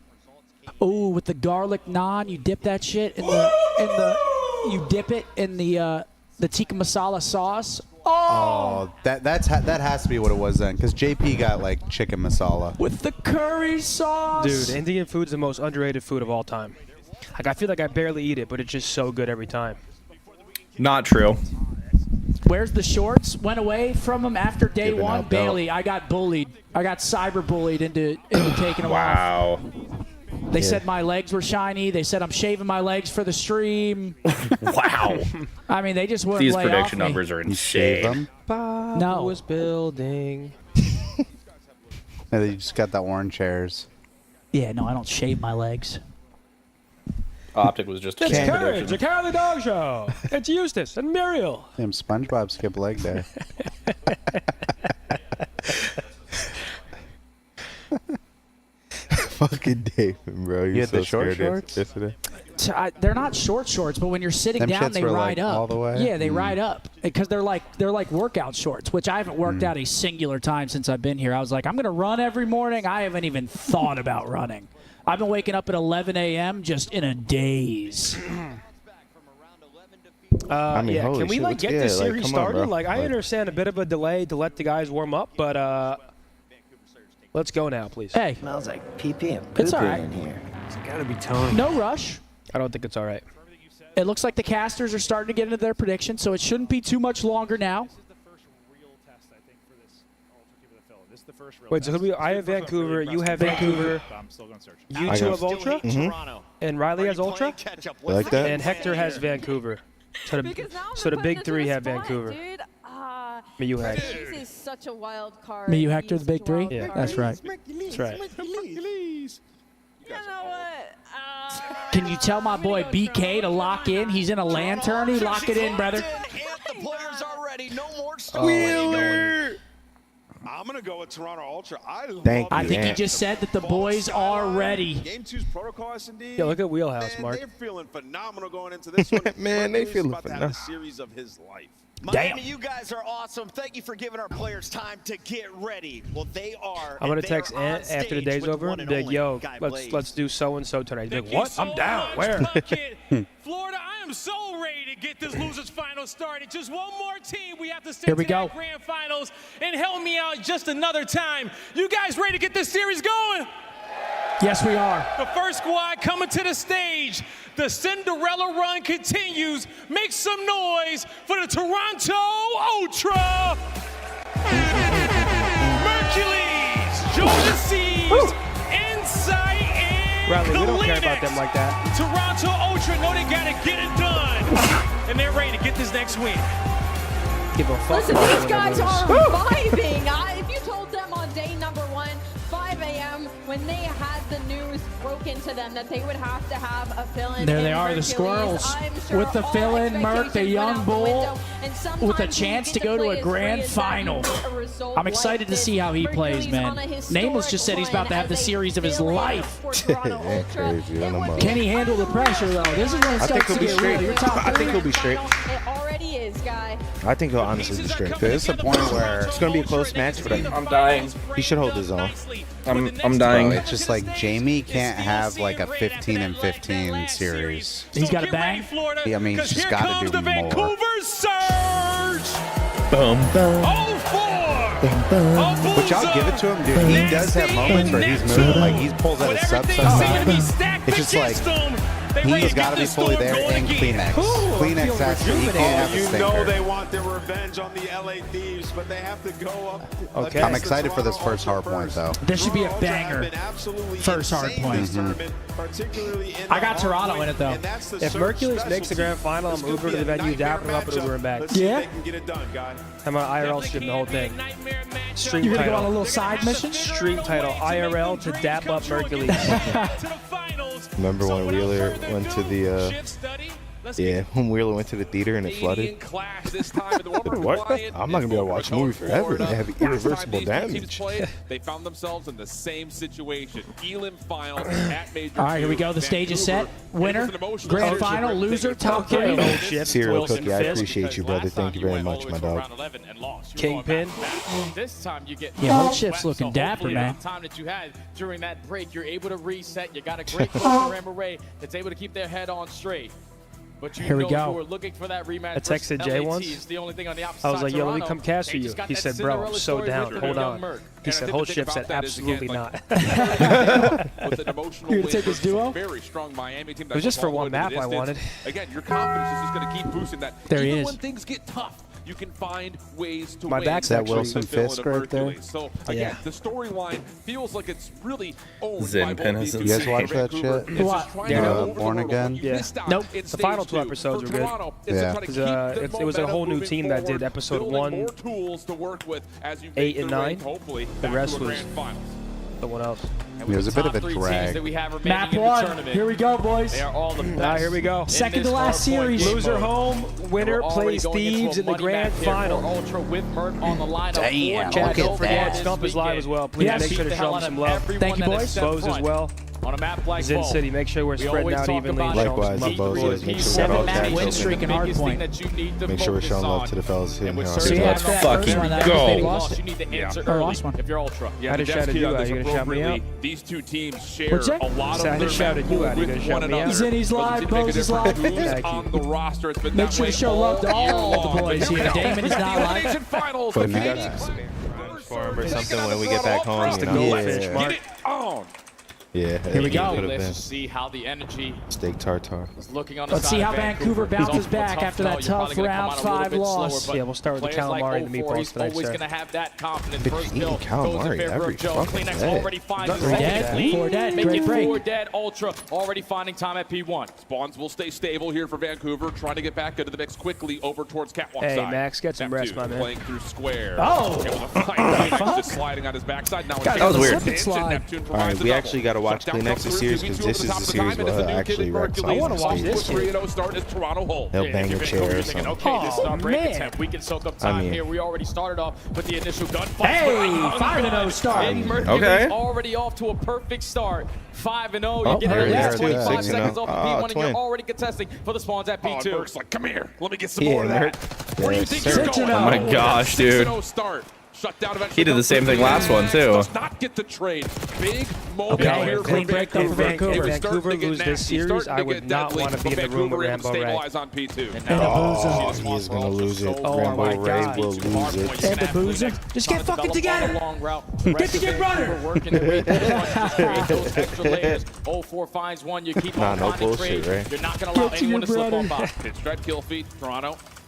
Ooh, with the garlic naan, you dip that shit in you dip it in the tikka masala sauce. Oh, that has to be what it was then, because JP got like chicken masala with the curry sauce. Dude, Indian food's the most underrated food of all time. Like, I feel like I barely eat it, but it's just so good every time. Not true. Where's the shorts? Went away from him after day Giving one. out Bailey, I got bullied. I got cyber bullied into taking them off. Wow. They said my legs were shiny. They said I'm shaving my legs for the stream. Wow. I mean, they just wouldn't These lay prediction off me. numbers are insane. Bob No. was building. And you just got the orange chairs. Yeah, no, I don't shave my legs. OpTic was just a It's fan Courage, prediction. the Carly Dog Show. It's Eustace and Muriel. Damn, SpongeBob skip leg day. Fucking David, bro. You had the short shorts? Yesterday. They're not short shorts, but when you're sitting Them down, shits they were, ride like, up. all the way? Yeah, they ride up because they're like workout shorts, which I haven't worked out a singular time since I've been here. I was like, I'm gonna run every morning. I haven't even thought about running. I've been waking up at 11 a.m. just in a daze. I mean, Yeah, holy can we shit, like what's- get yeah, this like, series come on, started? bro. Like, I understand a bit of a delay to let the guys warm up, but let's go now, please. Hey, Smells like pee-pee and It's poo-poo all right. in here. It's gotta be tone. No rush. I don't think it's all right. It looks like the casters are starting to get into their predictions, so it shouldn't be too much longer now. Wait, so who do we? I have Vancouver. You have Vancouver. I'm still going to search. You I two got- have Ultra, and Riley has Ultra, You like that? and Hector has Vancouver. So the big three have Vancouver. Dude, Me, you have. This is such a wild card. Me, you, Hector, the He's big such a three? wild Yeah. card. That's right. That's right. You know what? Can you tell my boy BK to lock in? He's in a LAN tourney. Lock it in, brother. The players are ready. No more Wheeler. I'm going to go with Toronto Ultra. I think he just said that the boys are ready. Game 2's protocol S&D. Yeah, look at Wheelhouse, Mark. They're feeling phenomenal going into this one. Man, they He's feeling about to have phenomenal. the series of his life. Miami, you guys are awesome. Thank you for giving our players time to get ready. Well, they are. I'm gonna and they text are on Ant after the stage day's with over one and and be like, only "Yo, Guy let's Blaze. do so and so tonight." He's like, Thank you "What? so I'm down. much, Where?" Bucket. Florida, I am so ready to get this losers final started. Just one more team we have to send Here we to that go. grand finals and help me out just another time. You guys ready to get this series going? Yes, we are. The first squad coming to the stage. The Cinderella run continues. Make some noise for the Toronto Ultra. Mercules, Jodeci's, Insight, and Riley, we don't care Kleenex. about them like that. Toronto Ultra know they gotta get it done. And they're ready to get this next win. Give a fuck. Listen, about these when guys they are lose. vibing. If you told them on day number 1, 5 when they had the news broken to them that they would have to have a fill-in. There they are, the Squirrels. With the fill-in, Merc, the young bull, with a chance to go to a grand final. I'm excited to see how he plays, man. Nameless just said he's about to have the series of his life. Can he handle the pressure, though? This is when it starts to get real. You're top I think he'll be straight. It already is, guy. I think he'll honestly be straight. There's a point where it's going to be a close match, but I'm dying. He should hold his own. I'm dying. Bro, it's just like Jamie can't have like a 15-15 series. He's got a bang. Yeah, I mean, he's just got to do more. Vancouver surge. Boom, boom. But y'all give it to him, dude. He does have moments where he's moving, like he pulls out his sub sometimes. It's just like he's got to be fully there and Kleenex. Kleenex actually, he can't have a You know stinker. they want their revenge on the LA Thieves, but they have to go up. Okay. I'm excited for this first hard point, though. This should be a banger. First hard point. I got Toronto in it, though. If Mercules makes the grand final, I'm Uber to the venue, dapping him up and Uber him back. Yeah? I'm on IRL stream the whole thing. Stream You're going to title. go on a little side mission? Stream title, IRL to dap up Mercules. Remember when Wheeler went to the when Wheeler went to the theater and it flooded? What? I'm not gonna be able to watch a movie forever. They have irreversible damage. They found themselves in the same situation. Elim finals at Major. All right, here we go. The stage is set. Winner, grand final, loser, top three. Serial Cookie, I appreciate you, brother. Thank you very much, my dog. Kingpin. This time you get Yeah, whole shift's looking dapper, man. time that you had during that break, you're able to reset. You got a great coach in Rambo Ray that's able to keep their head on straight. But you Here we know go. you were looking for that rematch. I texted Jay once. It's the only thing on the opposite I was side, like, yo, let me Toronto. come cast for They you. just got He that said, bro, I'm Cinderella so story down. with Hold young on. Merc. He said, whole shift said, absolutely not. With an emotional You gonna win take this versus duo? a very strong Miami team. It was just for one map I wanted. Again, your confidence is just going to keep boosting that. There he Even is. when things get tough, you can find ways to My win. back's That actually Wilson Fisk right there. So again, the storyline feels like it's really owned Zen by Pen both is these You guys teams. watch that Vancouver shit? is What? just trying Yeah. to get over Born the Again? You Yeah. missed out Nope. in The final stage two two. episodes For were good. Toronto, it's to Yeah. try to keep the It was a whole momentum new moving team that did forward, episode building 1, more tools to work with as you 8 make and your way, 9. hopefully The back rest to a was grand finals. someone else. It was a bit of a drag. Map one. Here we go, boys. They are all the best. Now here we go. Second to last series. Loser home, winner plays Thieves in the grand final. Ultra with Merc on the lineup. Damn, Chat, look don't at forget, that. Scump is live as well. Please Yes. make sure to show him some love. Thank you, boys. Bows as well. On a map like Zin Bow. City, make sure we're We spreading always out talk evenly. about and show 'em Likewise, some the love. Bozos. Make sure we got all 7-map tags win open. streak and hard point. Make sure we're showing love to the fellas here. So yeah, after that first one, that go. they lost You need to answer Or early lost one. if you're Ultra. Yeah, I the just shouted Jets you key on out. this You gonna shout me out? appropriately. These two teams share What'd you say? a lot Said I of their just shouted you out. You gonna with shout one me out? another. Zinni's live, Doesn't Bose make a is difference live. who's Thank on you. the roster. It's been Make that sure way to show love to all the boys Here we here. go. Damon is The not live. elimination finals. But The we got Phoenix. Farm or something when we get back home. It's the You know? goldfish, Yeah. Mark. Get it on. Yeah. Here we go. Could have Let's been see how the energy steak tartare. is looking on the Let's side see of how Vancouver bounces back Tough after though. that You're probably tough gonna come round out a little 5 bit loss. slower, but Yeah, we'll start with the players like calamari and the 04, meatballs he's tonight, always sir. going to have that confidence. Been First eating kill goes in calamari favor every of Joe. fucking Kleenex day. already finds Three dead, lead. 4 dead. Make Great it break. 4 dead. Ultra already finding time at P1. Spawns will stay stable here for Vancouver, trying to get back into the mix quickly over towards Catwalk Hey, side. Max, get some Step rest, two, my man. Playing through square. Oh! It was a fight. Kleenex just sliding on his backside. Now That it's was weird. Neptune Slide. All right, we actually got to watch Kleenex's series because this is the series where he'll actually wreck some I wanna watch stages. this shit. 3-0 start is Toronto Hole. He'll bang a chair or Thinking, something. okay, this is our break man. attempt. We can soak up time I mean- here. We already started off with the initial gunfight. Hey, 5-0 start. And Mercury's Okay. already off to a perfect start. 5-0. Oh, You're getting there at it least is, 25 too. seconds 6-0. off of Oh, P1, and twin. you're already contesting for the spawns at Oh, P2. Merck's like, come here. Let me get some Yeah, more of that. Merc. Where do you Yes, think sir. you're going? 6-0. Oh my gosh, dude. 6-0 start. Shut down eventually. He did the same thing last one, too. Does not get the trade. Big moment Okay, here clean for break though for Vancouver. It was If starting Vancouver to get lose this nasty, series, starting to I would get not deadly, wanna be but in the room Vancouver with able to Rambo Ray. stabilize on P2. Oh, he is going to lose it. Oh, Rambo my Ray God. will lose it. And the boozer. Just get fucking together. Get to get runner. Working their way through the punch, just create those extra layers. 04 finds one. You keep Nah, on no finding bullshit, trade. right? You're not going to allow Get to anyone your to slip brother. on by. Pinstripe kill feed, Toronto.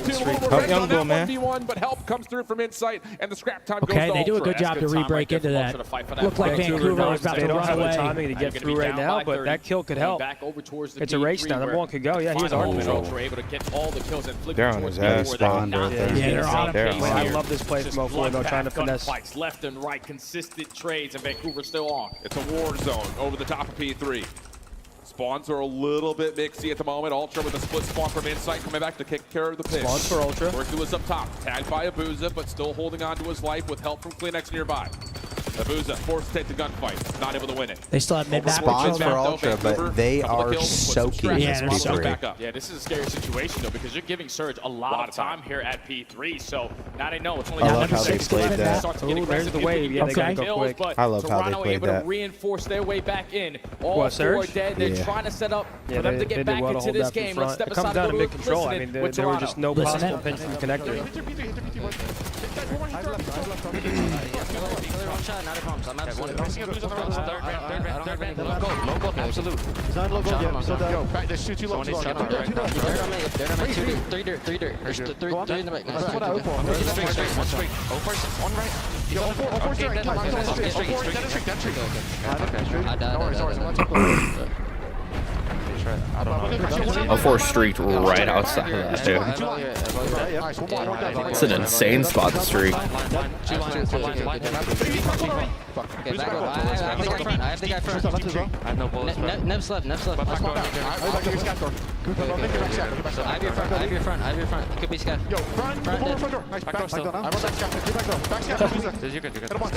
2, a little Help revenge young on bull, that man. 1v1, but help comes through from Insight, and the scrap time goes Okay, to they do a Ultra. good job to re-break into that. Looked like Vancouver was about They to don't run have the away. timing to get through right now, but that kill could help. It's a race now. Number one could go. Yeah, he was arguing. Ultra able to get all the kills and flip They're on his ass. Spawned right there. Yeah, they're on him. I love this play from 04 though, trying to finesse. Fights left and right, consistent trades, and Vancouver's still on. It's a war zone over the top of P3. Spawns are a little bit mixy at the moment. Ultra with a split spawn from Insight coming back to take care of the pitch. Spawns for Ultra. Merciless up top, tagged by Abuza, but still holding on to his life with help from Kleenex nearby. Abuza forced to take the gunfight, not able to win it. They still have mid-map. Spawns for Ultra, but they are soaking this P3. Yeah, this is a scary situation, though, because you're giving Surge a lot of time here at P3. So now they know it's only I love how they played that. Oh, there's the wave. Yeah, they gotta go quick. I love how they Toronto played able that. to reinforce their way back in. All What, four Surge? dead. They're Yeah. trying to set up Yeah, for them to they get did back well to into hold this that from game. front. Let's step It comes aside down and to go mid control. I listening mean, with there were Toronto. just no Listen possible in. pins from connector. Absolute. Back, there's two low. Three dirt. There's three in the back. One straight. Oh, first. One right. A 4 streaked right outside of that, dude. It's an insane spot to streak. I have the guy front. I have no bullets. Nev's left. I have your front. It could be Scat.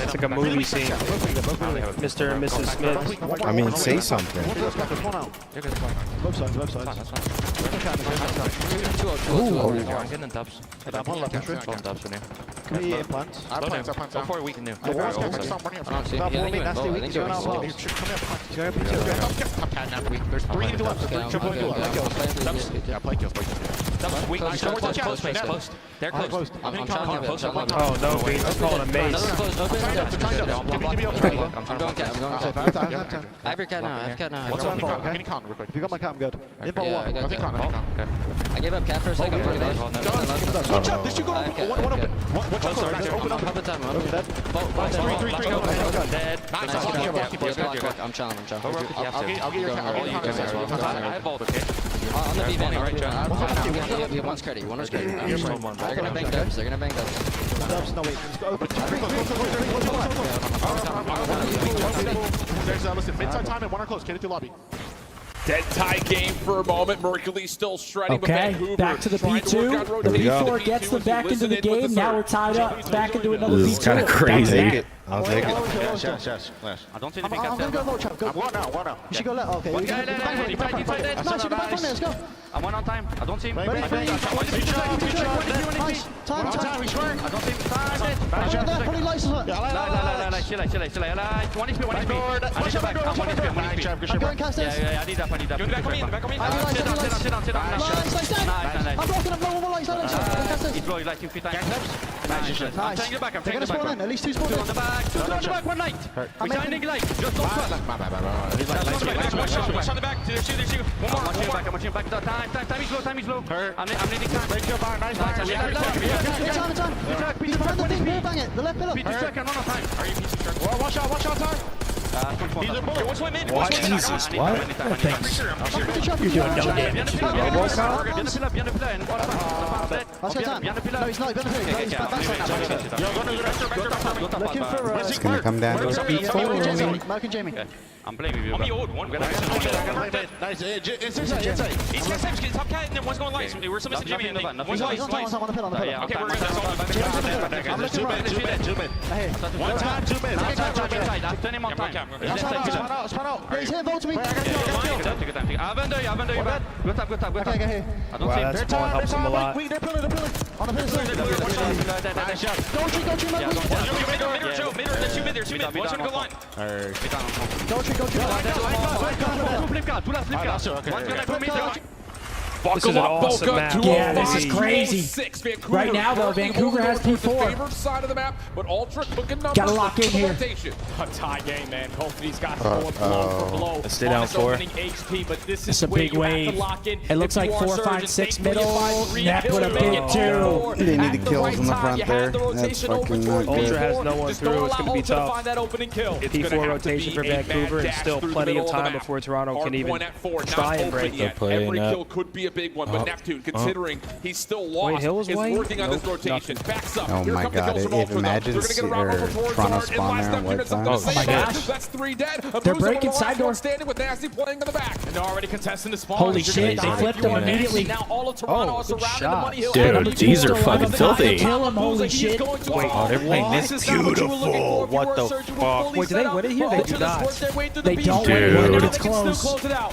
It's like a movie scene. Mr. and Mrs. Smith. I mean, say something. Both sides. I'm getting in dubs. Can we plant? I plants. Before we can do. I don't see it. There's three to left. Triple to left. Yeah, play kills. Close. They're close. I'm trying to Oh, no, Beans. I'm calling a maze. I'm going cat. I have your cat now. What's on ball? Can you con real quick? If you got my cat, I'm good. In ball one. I think con. I gave up cat for a second. Watch out! This should go one open. Watch out! Open up. Half the time. Open dead. Dead. I'm chilling. I'll get your cat. I have bolt, okay? On the B-van. You have one credit. They're gonna bang dubs. Dubs, no wait. Open. There's listen, mid-side time and one are close. Get it through lobby. Dead tie game for a moment. Mercury still shredding, but Okay, Vancouver back to the trying to P2. work on The rotation. P4 gets them back into the game. Now we're tied up. Back into another This P2. is kind of crazy. I'll take it. Yes. I don't think I'm gonna go low, chap. Go. One now. You should go left. Okay. Nice, you can back on there. Let's go. I'm one on time. I don't see him. Ready, three. Nice. Time. I don't see him. Probably license. Chill. One HP. I'm going cast this. Yeah, I need that. Back on me. Sit down. Nice. I'm blocking him. Low lights. Cast this. He's blowing like 2 feet. Nice. I'm taking it back. They're gonna spawn in. At least two spawns in. Two on the back, one light. We're shining light. Just don't sweat. Watch on the back. There's you. One more. I'm watching back. Time is low. I'm needing time. Break your bar. Nice. Time. Peter, bang it. The left pillar. Peter's track and run on time. Are you piece of track? Watch out time. What's my mid? What? Jesus, what? Thanks. You're doing no damage. Let's go time. No, he's not. Looking for It's gonna come down. Mark and Jamie. I'm blaming you. I'm the old one. Nice. He's got same skin. Top cat and then one's going light. We're still missing Jimmy. One's light. On the pillar. Okay, we're good. I'm looking right. Hey. One time, 2 minutes. I've done him on time. Span out. He's hitting vote to me. I have under you. Good tap. Okay, here. I don't Wow, see him. that spawn helps him a lot. They're pillar. On the pillar. Go tree. There's two mid. One's gonna go line. Go tree. Two left. One's gonna go mid. This is an awesome map. Yeah, this is crazy. Right now, though, Vancouver has P4. Favorite side of the map, but Ultra cooking numbers. Gotta lock in here. A tie game, man. Both of these guys going blow for blow. Let's stay down 4. HP, but this It's is a big wave. It looks like 4, 5, 6 middle. Net with a big 2. They need the kills in the front there. That's fucking not Ultra good. has no one through. It's going to be tough. P4 P4 rotation for Vancouver and still plenty of time before Toronto can even try and break. Every kill could be a big one, but Neptune, considering he's still lost, is working on this rotation. Backs up. Oh my God! If Imagine Toronto spawn there in white time. Oh my gosh. That's 3 dead. They're breaking side door. Standing with Nasty playing in the back. And they're already contesting the spawn. Holy shit, they flipped him immediately. Now all of Toronto are surrounded the Money Hill. Dude, these are fucking filthy. Kill him, holy shit. Wait, they're playing this beautiful. What the fuck? Wait, do they win it here? They do not. They don't win it when it's close.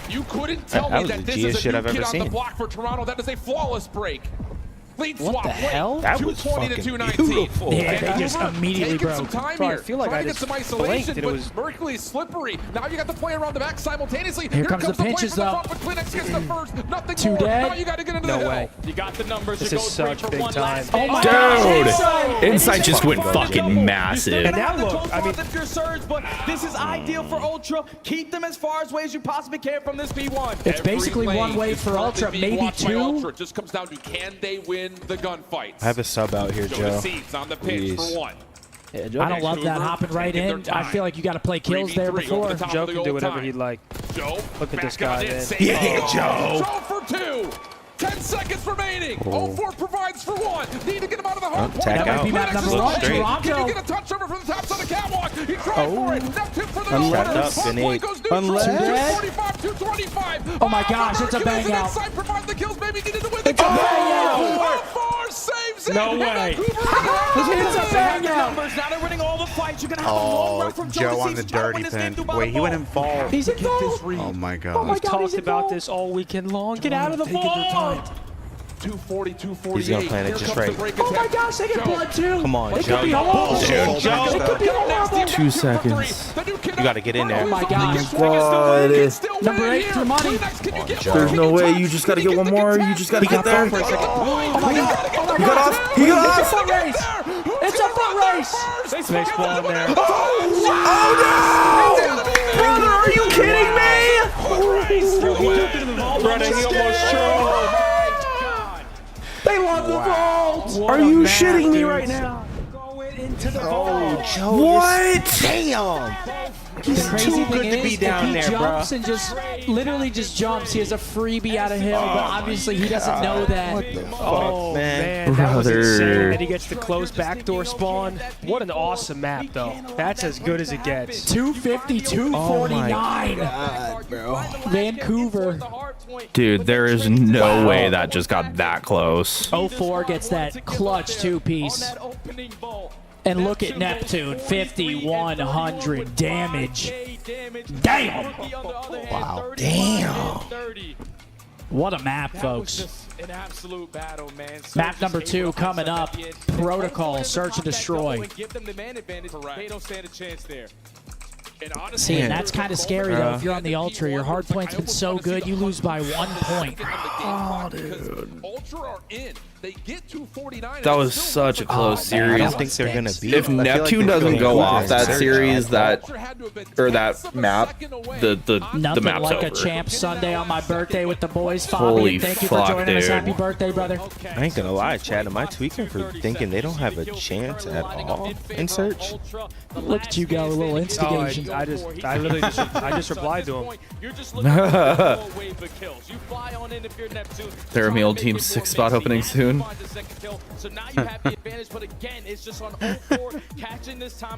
You couldn't tell me that this is a new kid on the block for Toronto. That is a flawless break. Lead What swap. the hell? That was 220 to fucking 219. beautiful. Yeah, they just immediately Taking broke. some time Bro, I here. feel like Trying I to get just some blinked isolation, and it but was- Mercury is slippery. Now you got the play around the back simultaneously. Here comes the play pinches, from the though. front, but Kleenex gets the first. Nothing Two more. dead. Now you got to get into No the way. You got the numbers. This You is go such for big one time. last Oh my hit. God. Dude, Insight just went fucking massive. And now look, I mean, if you're Surge, but this is ideal for Ultra. Keep them as far away as you possibly can from this P1. It's basically Every one lane way is for currently Ultra, being maybe watched by 2. Ultra. It just comes down to can they win the gunfights. I have a sub out here, Joe Joe. Seeds on the pitch Please. for 1. I don't love that hopping right in. I feel like you got to play kills there 3v3 over before. the top Joe of the can do old whatever time. he'd like. Joe, Look at this back on guy, in, man. save Yeah, it. Joe. Joe for 2. 10 seconds remaining. 0-4 provides for 1. Need to get him out of the hard point. tag That might be out. map number Look 1. straight. Toronto. Can he get a touch over from the top of the catwalk? He tried for it. Neptune for the Unleft corner. up, Hard grenade. point goes neutral. Unleft. 245, 225. Oh my gosh, it's a bang Mercury's out. inside, provide the kills. Maybe needed to win the It's a game. bang out. 0-4 saves it. No way. It's a bang out. Now they're winning all the fights. You're gonna have a long run Oh, from Joe on Seeds the to try to dirty win this game pen. through by Wait, the he went ball. involved. He's involved. Oh my Oh God. my We've God, talked he's about involved. this all weekend long. Get out of the vault. 240, 248. He's gonna plan it Here just comes the right. break Oh my attack. gosh, they get blood too. Come on, It Joe. could be horrible. Dude, It could be horrible. 2 seconds. You got to get in there. Oh my gosh. Number 8 for money. There's no way. You just got to get one more. You just got to get there. Oh my God. Oh my He got God. off. He got It's a off. foot race. It's a foot race. Nice ball in there. Oh no! Brother, are you kidding me? Brother, he almost choked. They won the vault. Are you shitting me right now? Going into the Oh, vault. Joe. What? Damn. The crazy too thing good to is, be down if he there, jumps bro. and just literally just jumps, he has a freebie out of hill, but obviously he doesn't know that. Oh, man. That was insane. And he gets the close backdoor spawn. What an awesome map, though. That's as good as it gets. 250, 249. God, bro. Vancouver. Dude, there is no way that just got that close. 04 gets that clutch 2-piece. And look at Neptune, 5,100 damage. Damn! Wow. Damn. What a map, folks. An absolute battle, man. Map number 2 coming up. Protocol, search and destroy. Give them the man advantage. They don't stand a chance there. See, and that's kind of scary, though. If you're on the Ultra, your hard point's been so good, you lose by 1 point. Oh, dude. Ultra are in. They get 249. That was such a close series. I don't think they're gonna beat. If Neptune doesn't go off that series, that map, the Nothing map's like over. a champ Sunday on my birthday with the boys. Fabi, Holy thank you fuck, for joining us. dude. Happy birthday, brother. I ain't gonna lie, Chad. Am I tweaking for thinking they don't have a chance at all in search? Look at you go, a little instigation. I literally just replied to him. Their old team 6-spot opening soon.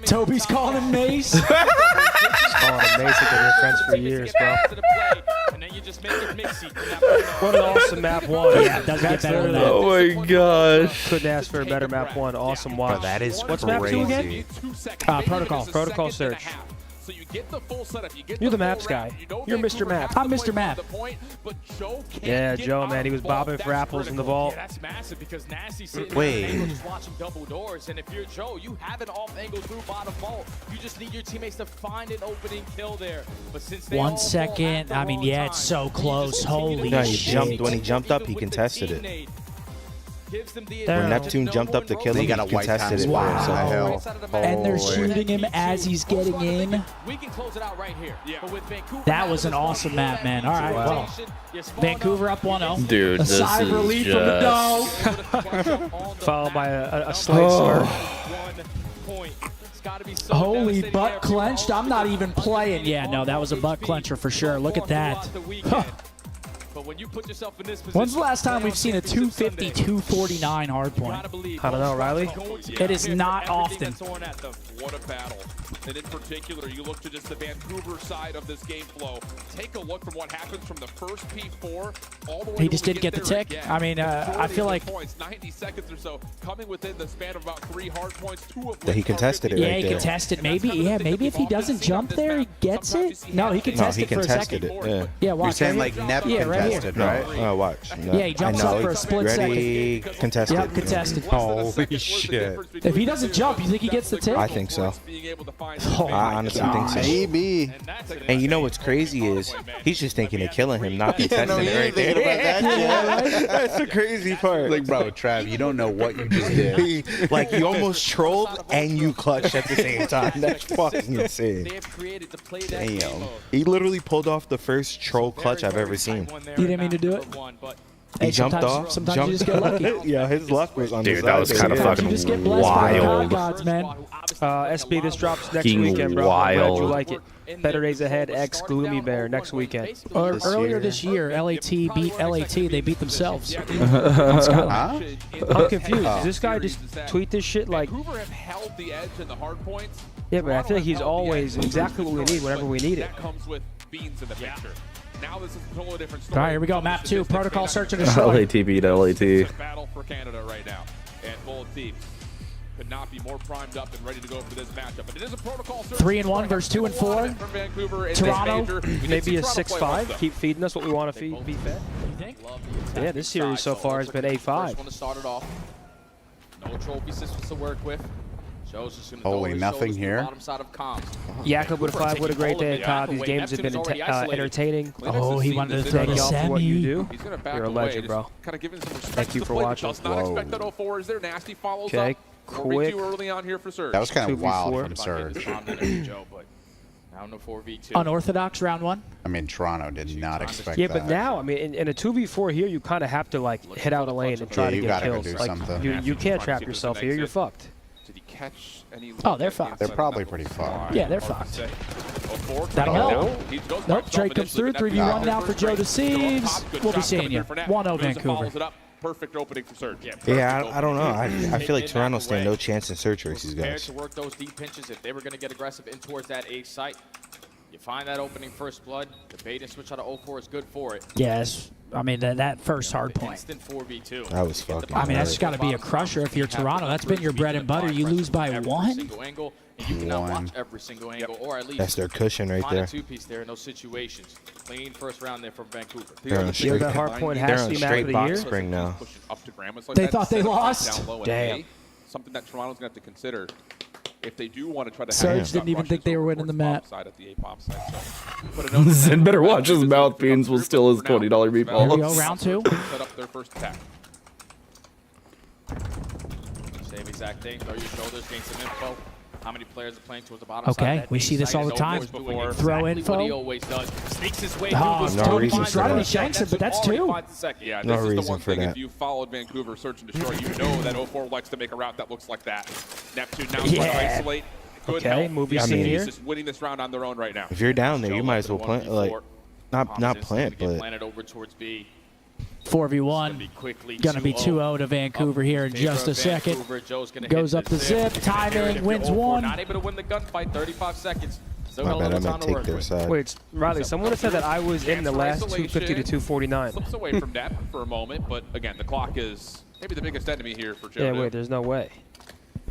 Toby's calling him Mace. He's calling him Mace. They've been friends for years, bro. What an awesome map 1. Yeah, it doesn't get better than that. Oh my gosh. Couldn't ask for a better map 1. Awesome watch. Bro, that is What's map 2 again? crazy. Protocol. Protocol search. So you get the full setup. You get You're the full maps round. guy. You know You're Vancouver Mr. Map. has I'm to Mr. play Map. for the point, but Joe can't Yeah, get Joe, on man, he was the ball. bobbing for apples in the vault. Yeah, that's massive because Nasty's sitting Wait. there and just watching double doors. And if you're Joe, you have an off angle through bottom vault. You just need your teammates to find an opening kill there. But since they 1 all second. I mean, yeah, it's so close. Holy No, he shit. jumped when he jumped up. He contested it. When Neptune jumped up to kill him, He he got a white contested it. wow. So Hell. And they're Holy. shooting him as he's getting in. We can close it out right here. But with Vancouver, That was an awesome map, man. All right, well. Vancouver up 1-0. Dude, A this sigh of is relief from the dog. Followed by a slight smirk. Holy butt clenched. I'm not even playing. Yeah, no, that was a butt clencher for sure. Look at that. when you put yourself in this position. When's the last time we've seen a 250, 249 hard point? I don't know, Riley. It is not often. What a battle. And in particular, you look to just the Vancouver side of this game flow. Take a look from what happens from the first P4 all the way He just didn't get the tick. I mean, I feel like 90 seconds or so coming within the span of about 3 hard points, 2 of That he contested it. yeah, right he there. contested. Maybe, yeah, maybe if he doesn't jump there, he gets it. No, he contested for a second. it. Yeah, watch. You're saying right like here. Nep contested, right? Oh, watch. No. Yeah, he jumps up for a split Ready, second. contested. Yep, contested. Holy shit. If he doesn't jump, you think he gets the tip? I think so. Oh, I honestly think so. Maybe. And you know what's crazy is he's just thinking of killing him, not contesting it right there. That's the crazy part. Like, bro, Trav, you don't know what you just did. Like, you almost trolled and you clutched at the same time. That's fucking insane. Damn. He literally pulled off the first troll clutch I've ever seen. You didn't mean to do it? He jumped off. Sometimes you just get lucky. Yeah, his luck was on Dude, his that was side. kind of fucking You just get blessed by the wild. gods, man. SB, this drops next Fucking weekend, bro. I'm glad wild. you like it. Better Days Ahead X Gloomy Bear next weekend. Earlier this year, LAT beat LAT. They beat themselves. Huh? I'm confused. Does this guy just tweet this shit like? Vancouver have held the edge in the hard points. Yeah, but I feel like he's always exactly what we need whenever we need it. That comes with beans in the picture. Now this is a totally different All story. right, here we go. Map 2, protocol search and destroy. LAT beat LAT. It's a battle for Canada right now, and both teams could not be more primed up and ready to go for this matchup. But it is a protocol search. 3-1 versus 2-4. From Vancouver and Toronto. Maybe a 6-5. Keep feeding us what we want to feed. Be fed. You think? Yeah, this series so far has been A5. First one to start it off. No trophy systems to work with. Joe's just gonna Holy throw his nothing shoulders to the here. bottom side of comms. Jakob with a 5. What a great day at COD. These games have been entertaining. Oh, he wanted to throw Thank the y'all for what you semi. do. He's gonna back You're a away, legend, bro. Kind of giving some respect Thank you to for play, but watching. does not expect that 04. Is there nasty follows Okay, up? Or we quick. too early on here for Surge? That was kind of 2v4. wild from Surge. Joe, but now no 4v2. Unorthodox round 1. I mean, Toronto did not expect Yeah, that. but now, I mean, in a 2v4 here, you kind of have to like hit out a lane and try Yeah, to you get gotta go kills. do Like, something. you can't trap yourself here. You're fucked. Did he catch any? Oh, they're fucked. They're probably pretty far. Yeah, they're fucked. 04, That'll help. He goes by Nope, himself Drake comes through. initially, 3v1 but now for Joe Deceives. Good We'll be job seeing coming you. through for Nat. 1-0 Moves and Vancouver. follows it up. Perfect opening for Surge. Yeah, I don't know. I feel like Toronto stand no chance in search versus these Prepared guys. to work those deep pinches if they were going to get aggressive in towards that A site. You find that opening first blood. The bait and switch out of 04 is good for it. Yes. I mean, that first hard point. Instant 4v2. That was fucking. I mean, that's got to be a crusher if you're Toronto. That's been your bread and butter. You lose by Every 1? single angle, and you cannot watch every single angle, or at least That's their cushion right find there. a two-piece there in those situations. Clean first round there from Vancouver. They're on straight. that hard point They're has on to be map straight of the box year. spring now. Pushing up to Grandma's like They that, thought they set it up lost? down low in Damn. A. Something that Toronto's going to have to consider if they do want to try to Surge have didn't even think they were winning the map. side at the A-pop side. So put a note in Zen that. better watch his mouth. Beans will steal his $20 Here we go, meatballs. round 2. Set up their first attack. Same exact thing. Throw your shoulders, gain some info. How many players are playing towards the bottom Okay, side? That we A see this site all is the time. always doing Throw exactly info. what he always does. Sneaks his way Oh, through those no two reason points. for Right, that. he shanks it, but that's Already 2. finds the second. Yeah, No this is the reason one for thing. that. If you followed Vancouver Search and Destroy, you know that 04 likes to make a route that looks like that. Neptune now Yeah. trying to isolate. Good Okay, help. movie The scene SCDs here. just winning this round on their own right now. If you're down there, you Joe might as well looking plant. at Like, 1v4. not Thompson's plant, gonna get but planted over towards B. 4v1. Going to be 2-0 to Vancouver here in just a second. Goes up the zip, timing, wins 1. Not able to win the gunfight, 35 seconds. Still my got a bad. I little might time to take work their with. side. Wait, Riley, someone have said that I was in the last 250 to 249. Slips away from that for a moment, but again, the clock is maybe the biggest enemy here for Joe. Yeah, to wait, there's no way.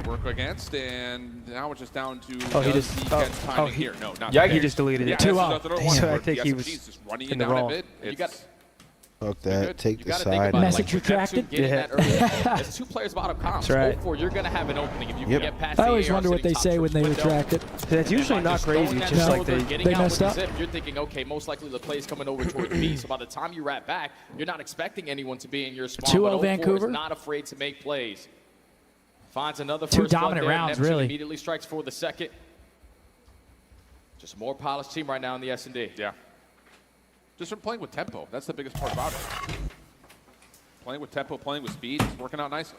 work against, and now it's just down to Oh, he does just. he Oh, get oh, timing he, here? No, not yeah, there. he just deleted Yeah, it. this is another one So I where think the he SMG's was just running in it the down a wrong. bit. You got Fuck that. Take the gotta think side. about it, Message like, retracted? Neptune getting Yeah. that early. There's 2 players bottom comms. That's right. 04, you're going to have an opening if you Yep. can get past I the always AR wonder what sitting they top say when they church window. retract it. That's usually not crazy. It's just like they messed up. Zip, you're thinking, okay, most likely the play's coming over towards B. So by the time you wrap back, you're not expecting anyone to be in your spawn. 2-0 but 04 Vancouver. is not afraid to make plays. Finds another 2 first blood dominant there. rounds, Neptune really. immediately strikes for the second. Just a more polished team right now in the S&D. Yeah. Just from playing with tempo. That's the biggest part about it. Playing with tempo, playing with speed, it's working out nicely.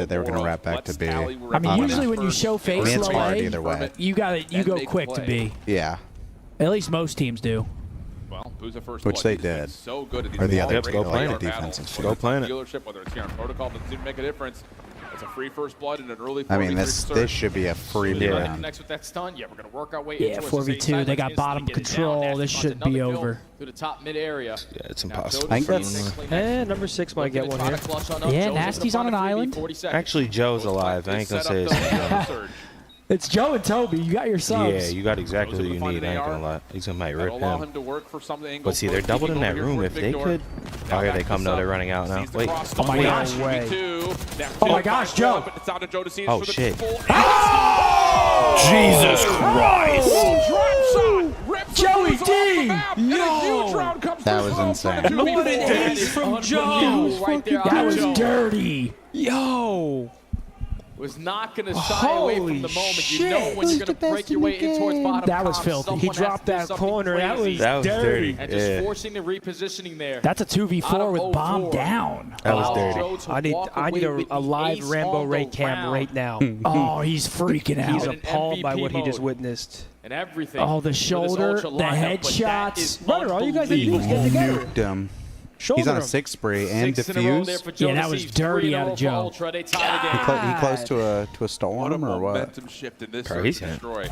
that they were going to wrap back to B. I mean, usually when you show face it's low hard A, either way. you go quick to B. Yeah. At least most teams do. Well, who's the first Which they did. So good at these or the other defensive defenses. Go playing it. Dealership, whether it's here on protocol, doesn't seem to make a difference. It's a free first blood in an early 4v3 I mean, this should be a free round. Next with that stun, yeah, we're gonna work our way Yeah, 4v2. They got bottom control. This should be over. Through the top mid area. Yeah, it's impossible. I think that's. Number 6 might get one here. Yeah, Nasty's on an island. Actually, Joe's alive. I ain't gonna say it's It's Joe and Toby. You got your subs. Yeah, you got exactly what you need. I ain't gonna lie. He's gonna might rip him. But see, they're doubled in that room. If they could. Oh, here they come. No, they're running out now. Wait. Oh my gosh. Oh my gosh, Joe. Oh shit. Jesus Christ. Joey D. Yo. That was insane. What an ace from Joe. That was dirty. Yo. Was not going to shy away from the moment. You know when you're going to break your way in towards bottom. That was filthy. He dropped that corner. That was dirty. And just forcing the repositioning there. That's a 2v4 with bomb down. That was dirty. I need a live Rambo Ray cam right now. Oh, he's freaking out. He's appalled by what he just witnessed. And everything. Oh, the shoulder, the headshots. Brother, all you guys need to do is get together. Nuked him. He's on a 6 spree and defuse. Yeah, that was dirty out of Joe. He close to a storm or what? Momentum shift in this destroy.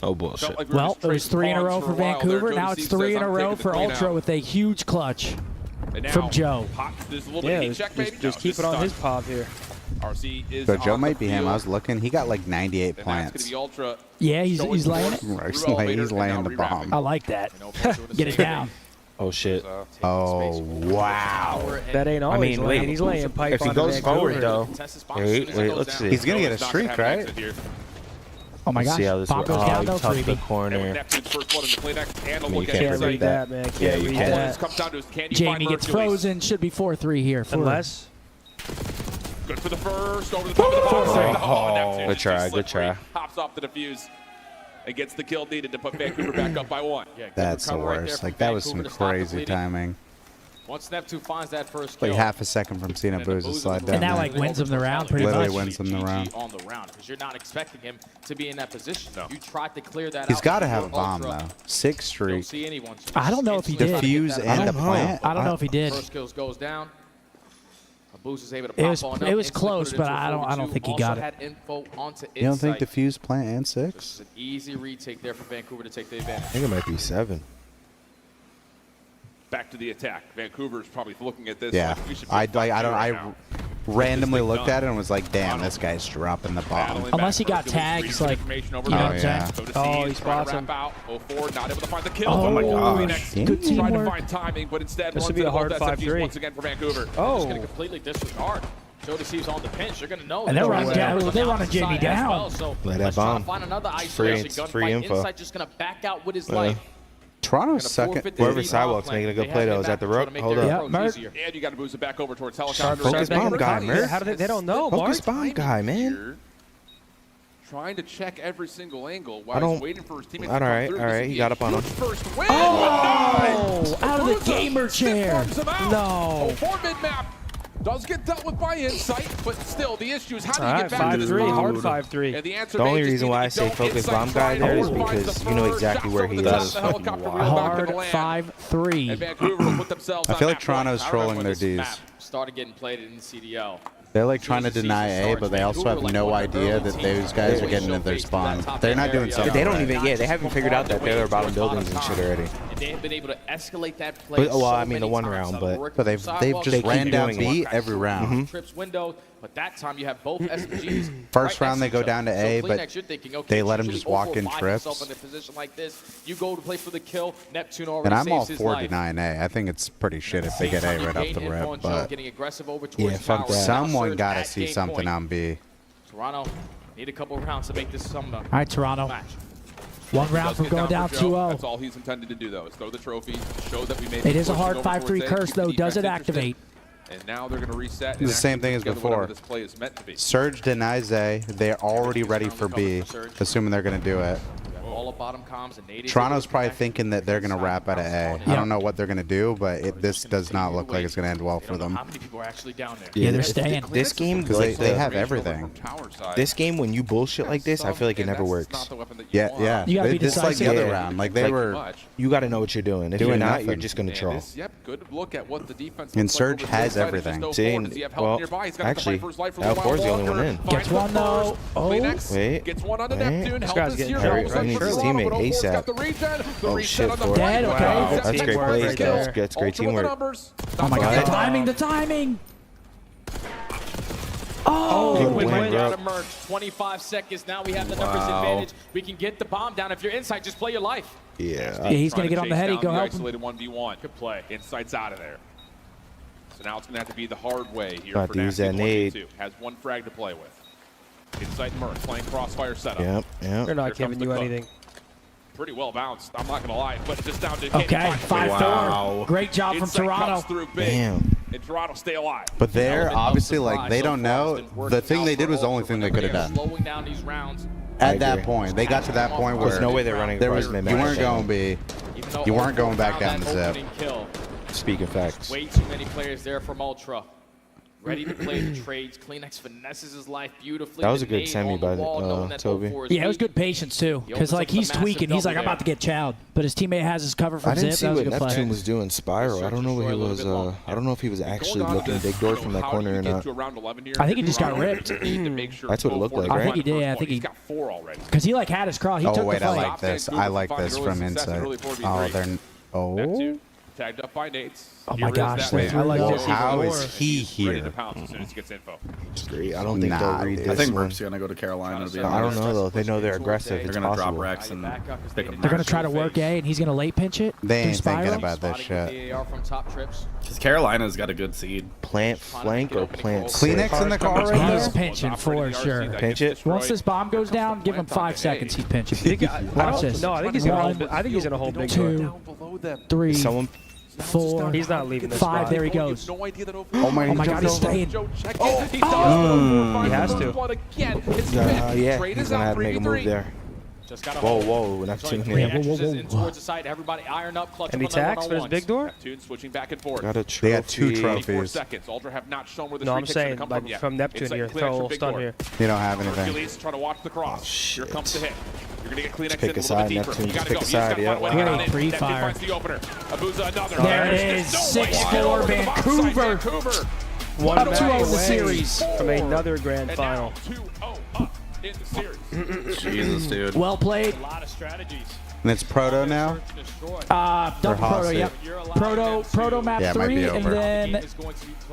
Oh bullshit. Well, it was 3 in a row for Vancouver. Now it's 3 in a row for Ultra with a huge clutch from Joe. Yeah, just keep it on his pop here. So Joe might be him. I was looking. He got like 98 plants. Yeah, he's laying it. He's laying the bomb. I like that. Get it down. Oh shit. Oh wow. That ain't always laying. He's laying pipe. If he goes forward though. Wait, let's see. He's gonna get a streak, right? Oh my gosh. See how this Bomb goes down though. tough the corner. Can't read that, man. Can't read that. Jamie gets frozen. Should be 4-3 here. Unless. Good for the first. Over the top of the box. Oh, good try. Good try. Hops off the defuse. And gets the kill needed to put Vancouver back up by 1. Yeah, that's the worst. Like, that was some crazy timing. Once Neptune finds that first kill. Like half a second from Cena Booz to slide down. And that like wins him the round pretty much. Literally wins him the round. On the round because you're not expecting him to be in that position. No. You tried to clear that out. He's got to have a bomb though. 6 streak. I don't know if he did. Defuse and a plant. I don't know if he did. First kills goes down. Boost is able to pop on it was close, but I don't think he got it. You don't think defuse, plant, and 6? This is an easy retake there for Vancouver to take the advantage. I think it might be 7. Back to the attack. Vancouver's probably looking at this. Yeah, like, I randomly looked at it and was like, damn, this guy's dropping the bomb. Unless he got tags, like, you know what I'm saying? Oh, he spots him. 04, not able to find the kill. Oh my gosh. Good trying to find timing, but instead this would be a hard 5-3 once again for Vancouver. Oh, just going to completely disregard. Joe Deceives on the pinch. You're going to know. And they're running Jamie down. Well, so let that bomb. Find another isolation gunfight. Free info. Inside just going to back out with his life. Toronto's second. Whoever Sidewalk's making a good play though is at the rope. Hold up. And you got to boost it back over towards helicopter. Focus bomb guy, man. How do they don't know, Focus bomb guy, man. Trying to check every single angle while he's waiting for his teammates to come through. All right, he got up on him. First win. Oh, out of the gamer chair. No. 04 mid-map. Does get dealt with by Insight, but still, the issue is how do you get back to this 5-3, hard bomb? 5-3. And the answer The only reason why I say focus bomb guy there is because you know exactly where he is. Hard 5-3. And Vancouver will put themselves I feel on like Toronto's trolling their Ds. Started getting played in the CDL. They're like trying to deny A, but they also have no idea that those guys are getting into their spawn. They're not doing something. They don't even, they haven't figured out that they're bottom buildings and shit already. And they have been able to escalate that play. Well, I mean the one round, but they've just ran down B every round. Trips window, but that time you have both SMGs. First round they go down to A, but they let him just walk in trips. In a position like this, you go to play for the kill. Neptune already and I'm all saves his for life. denying A. I think it's pretty shit if they get A right off the rip, but yeah, fuck that. Someone gotta see something on B. Toronto need a couple rounds to make this some. All right, Toronto. One round from going down 2-0. That's all he's intended to do, though, is throw the trophy, show that we made it. Is a hard 5-3 curse, though. Does it activate? And now they're going to reset. It's the same thing as before. This play is meant to be. Surge denies A. They're already ready for B, assuming they're going to do it. All bottom comms and Nate is Toronto's probably thinking that they're going to wrap out of A. I don't know what they're going to do, but this does not look like it's going to end well for them. How many people are actually down there? Yeah, they're staying. This game, because they have everything. This game, when you bullshit like this, I feel like it never works. Yeah. You gotta be This is like the decisive. other round. Like they were You got to know what you're doing. If you're not, you're just going to troll. Yep, good look at what the defense And looks Surge like has over the side. everything. Just See, 04. Does he have help well, nearby? He's gonna have to fight actually, for his life for a little L4 's the while. only one in. Walker Gets one, though. Oh. Kleenex Wait. gets one onto Wait. Neptune. This Help guy's is getting here. hurt. Help He needs his Toronto, teammate but O's got ASAP. the regen. The Oh, reset shit, on the for Dead, right. okay. Wow. That's great Teamwork. plays, Great guys. kill. That's great Ultra with the teamwork. numbers. Oh my god, God. the timing, the timing. Oh, Good we win, went bro. out of merge. 25 seconds. Now we have the numbers advantage. We can get the bomb down. If you're inside, just play your life. Yeah. Yeah, he's Trying gonna get on the chase heady. down Go the help him. isolated 1v1. Good play. Insight's out of there. So now it's going to have to be the hard way here About for to use Nasty that nade. 1v2. Has one frag to play with. Insight Merc playing crossfire setup. Yep. They're not Here comes giving the you cook. anything. Pretty well bounced. I'm not going to lie, but just down to Okay, 5-4. Great job from Insight Toronto. comes through big. Damn. And Toronto stay alive. But they're Element of obviously surprise like they so don't far has know. been working The thing out they for did was the only Ultra thing they whenever could have they're done. Slowing down these rounds. At that point. They got to that point where There's no way they're running there across was, mid you map. weren't going to be. Even though You weren't Ultra going back found down that the zip. opening kill. Speaking facts. Way too many players there from Ultra. Ready to play the trades. Kleenex finesses his life beautifully. That was a The good nade semi on the by wall, knowing that Toby. 04 is Yeah, it was weak. good patience too, He because opens like up the he's massive tweaking. He's like, double I'm about to there. get chowed, but his teammate has his cover from I didn't Zip. see That was a what good play. Neptune was doing Spiral. I don't know what he was. I don't know if he was actually looking big door from that corner or not. I think he just got ripped. That's what it looked like, I think right? he did. I think he. He's got 4 already. Because he like had his crawl. He Oh took wait, the I fight. like this. I like this from Insight. Oh, they're Neptune tagged up by Nate. Oh my gosh, Wait, I like this. how is he Ready to here? pounce as soon as he gets info. I don't think they'll read I this think one. Merc's gonna go to Carolina. To be I don't honest. know though. They know they're aggressive. They're It's gonna drop possible. Rex and pick them. They're gonna try to work A, and he's gonna late pinch it. They through ain't thinking Spiral. about this shit. VAR from top trips. Because Carolina's got a good seed. Plant flank or plant Kleenex in the car right He's there? pinching for sure. Pinch it. Once this bomb goes down, give him 5 seconds. He's pinching. Watch this. No, I think he's gonna hold. I think he's gonna hold big door. 2, 3, Someone. 4. He's not leaving this 5. spot. There he goes. No idea that Oh my, Oh my God, he's staying. He has to. Yeah, he's gonna have to make a move there. Just got Whoa, Neptune Yeah, here. whoa, in towards the side. Everybody iron up, clutch And he up on the tags for his big door? Neptune switching back and forth. Got a They got 2 trophy. 24 trophies. seconds. Ultra have not shown where the No, I'm retake should saying come like from yet. from Neptune Insight here. Kleenex Throw a for little big stun door. here. You don't have anything. Hercules trying to watch the cross. Here comes the hit. You're gonna get Kleenex pick in a a side, little bit deeper. Neptune, You just gotta pick go. a You just side, gotta yeah. find a way to get on in. Pre-fire. Neptune finds the opener. Abuza another. There it There's is. no way. 6-4 Over the box side, Vancouver. Vancouver. One Up match 2-0 in the away series. from another grand And final. now 2-0 up in the series. Jesus, dude. Well played. A lot of strategies. And it's Proto now? Double Proto, Hostage. yep. Proto map Yeah, it might 3, be and over. then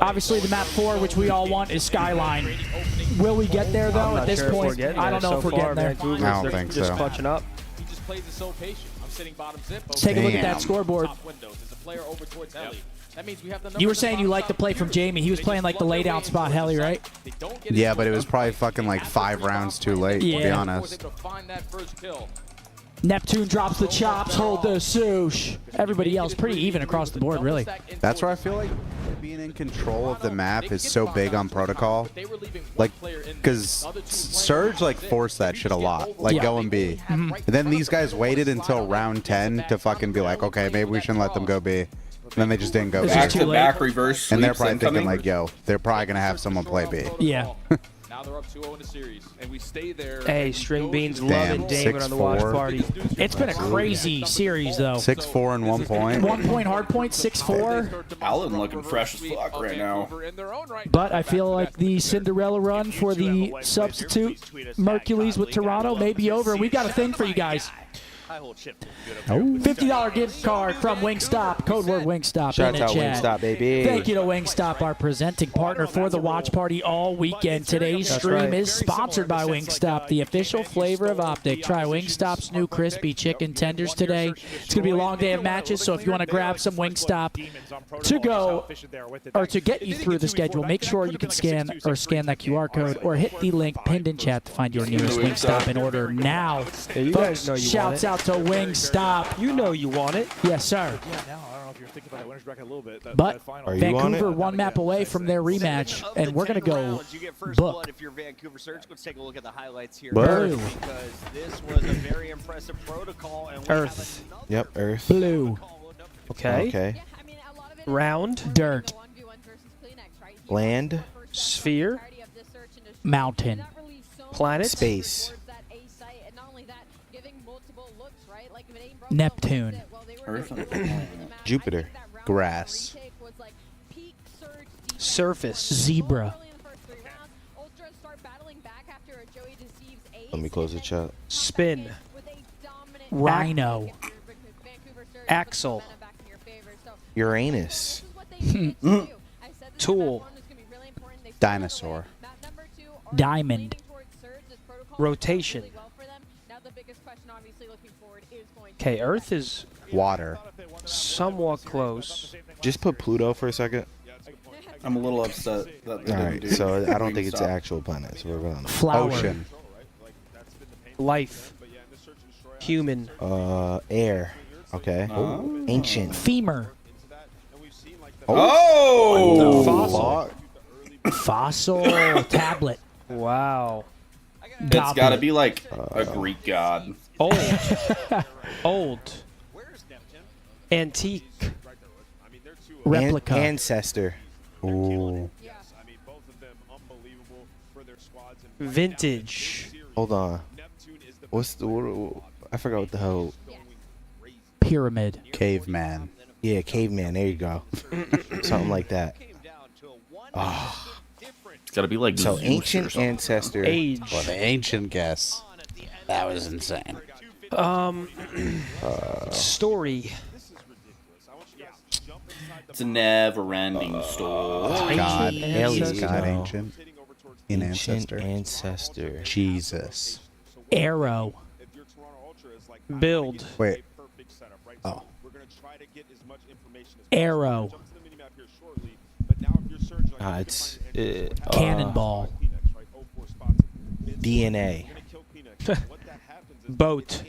obviously the map 4, which we all want, is Skyline. Will we get there though? I'm At not this sure if we're point, getting I don't there. know if So we're far, getting there. Vancouver's, I don't they're think just so. clutching up. He just plays it so patient. I'm sitting bottom zip. Take a look at that Damn. scoreboard. Top windows. There's a player over towards Ellie. That means we have the You were numbers saying on you top liked the play from Jamie. He was playing like the laydown spot heli, right? They don't get Yeah, it but it was to probably fucking like 5 rounds too late, to be Yeah. honest. able to find that first kill. Neptune drops the chops, hold the swoosh. Everybody else pretty even across the board, really. That's where I feel like being in control of the map is so big on protocol. Like, because Surge like forced that shit a lot, like Yeah. going B. And then these guys waited until round 10 to fucking be like, okay, maybe we shouldn't let them go B. And then they just didn't go B. Back to back reverse. And they're sweeps probably thinking incoming. like, yo, they're probably gonna have someone play B. Yeah. Now they're up 2-0 in the series. And we stay there. Hey, String Beans Damn, loving Damon on the watch 6-4. party. It's been a crazy series, though. 6-4 and 1 point. 1 point hard point, 6-4. Allen looking fresh as fuck right now. But I feel like the Cinderella run for the substitute Mercules with Toronto may be over. We've got a thing for you guys. $50 gift card from Wingstop. Code word Wingstop Shout in the out chat. Wingstop, baby. Thank you to Wingstop, our presenting partner for the watch party all weekend. Today's That's stream right. is sponsored by Wingstop, the official flavor of OpTic. Try Wingstop's new crispy chicken tenders today. It's going to be a long day of matches, so if you want to grab some Wingstop to go or to get you through the schedule, make sure you can scan that QR code or hit the link pinned in chat to find your nearest Wingstop and order now. Yeah, you guys know you want Shouts it. out to Wingstop. You know you want it. Yes, sir. you're thinking about that winner's bracket a little bit. But final. Vancouver one map away from their rematch, and we're going to go you get first book. blood if you're Vancouver Surge. Let's take a look at the highlights here. Blue. Because this was a very impressive protocol. And Earth. Yep, Earth. Blue. Okay. Okay. Round. Dirt. Land. Sphere. Mountain. Planet. Space. Neptune. Earth. Jupiter. Grass. Surface. Zebra. Let me close the chat. Spin. Rhino. Axle. Uranus. Tool. Dinosaur. Diamond. Rotation. Okay, Earth is Water. somewhat close. Just put Pluto for a second. I'm a little upset that they All didn't right, do so I don't green think it's stuff. an actual planet, so we're going to Flower. Ocean. Life. Human. Air. Okay. Oh. Ancient. Femur. Oh! Fossil. Fossil. Tablet. Wow. It's got to be like a Greek god. Old. Old. Antique. Replica. Ancestor. Ooh. Vintage. Hold on. What's the... What, I forgot what the hell... Pyramid. Caveman. Yeah, caveman. There you go. Something like that. Oh. It's got to be like So Zeus or ancient something. ancestor. Age. Well, the ancient guess. That was insane. Story. It's a never-ending story. God. Ancient God ancestor. ancient. In Ancient ancestor. ancestor. Jesus. Arrow. Build. Wait. Oh. Arrow. It's... Cannonball. DNA. Boat.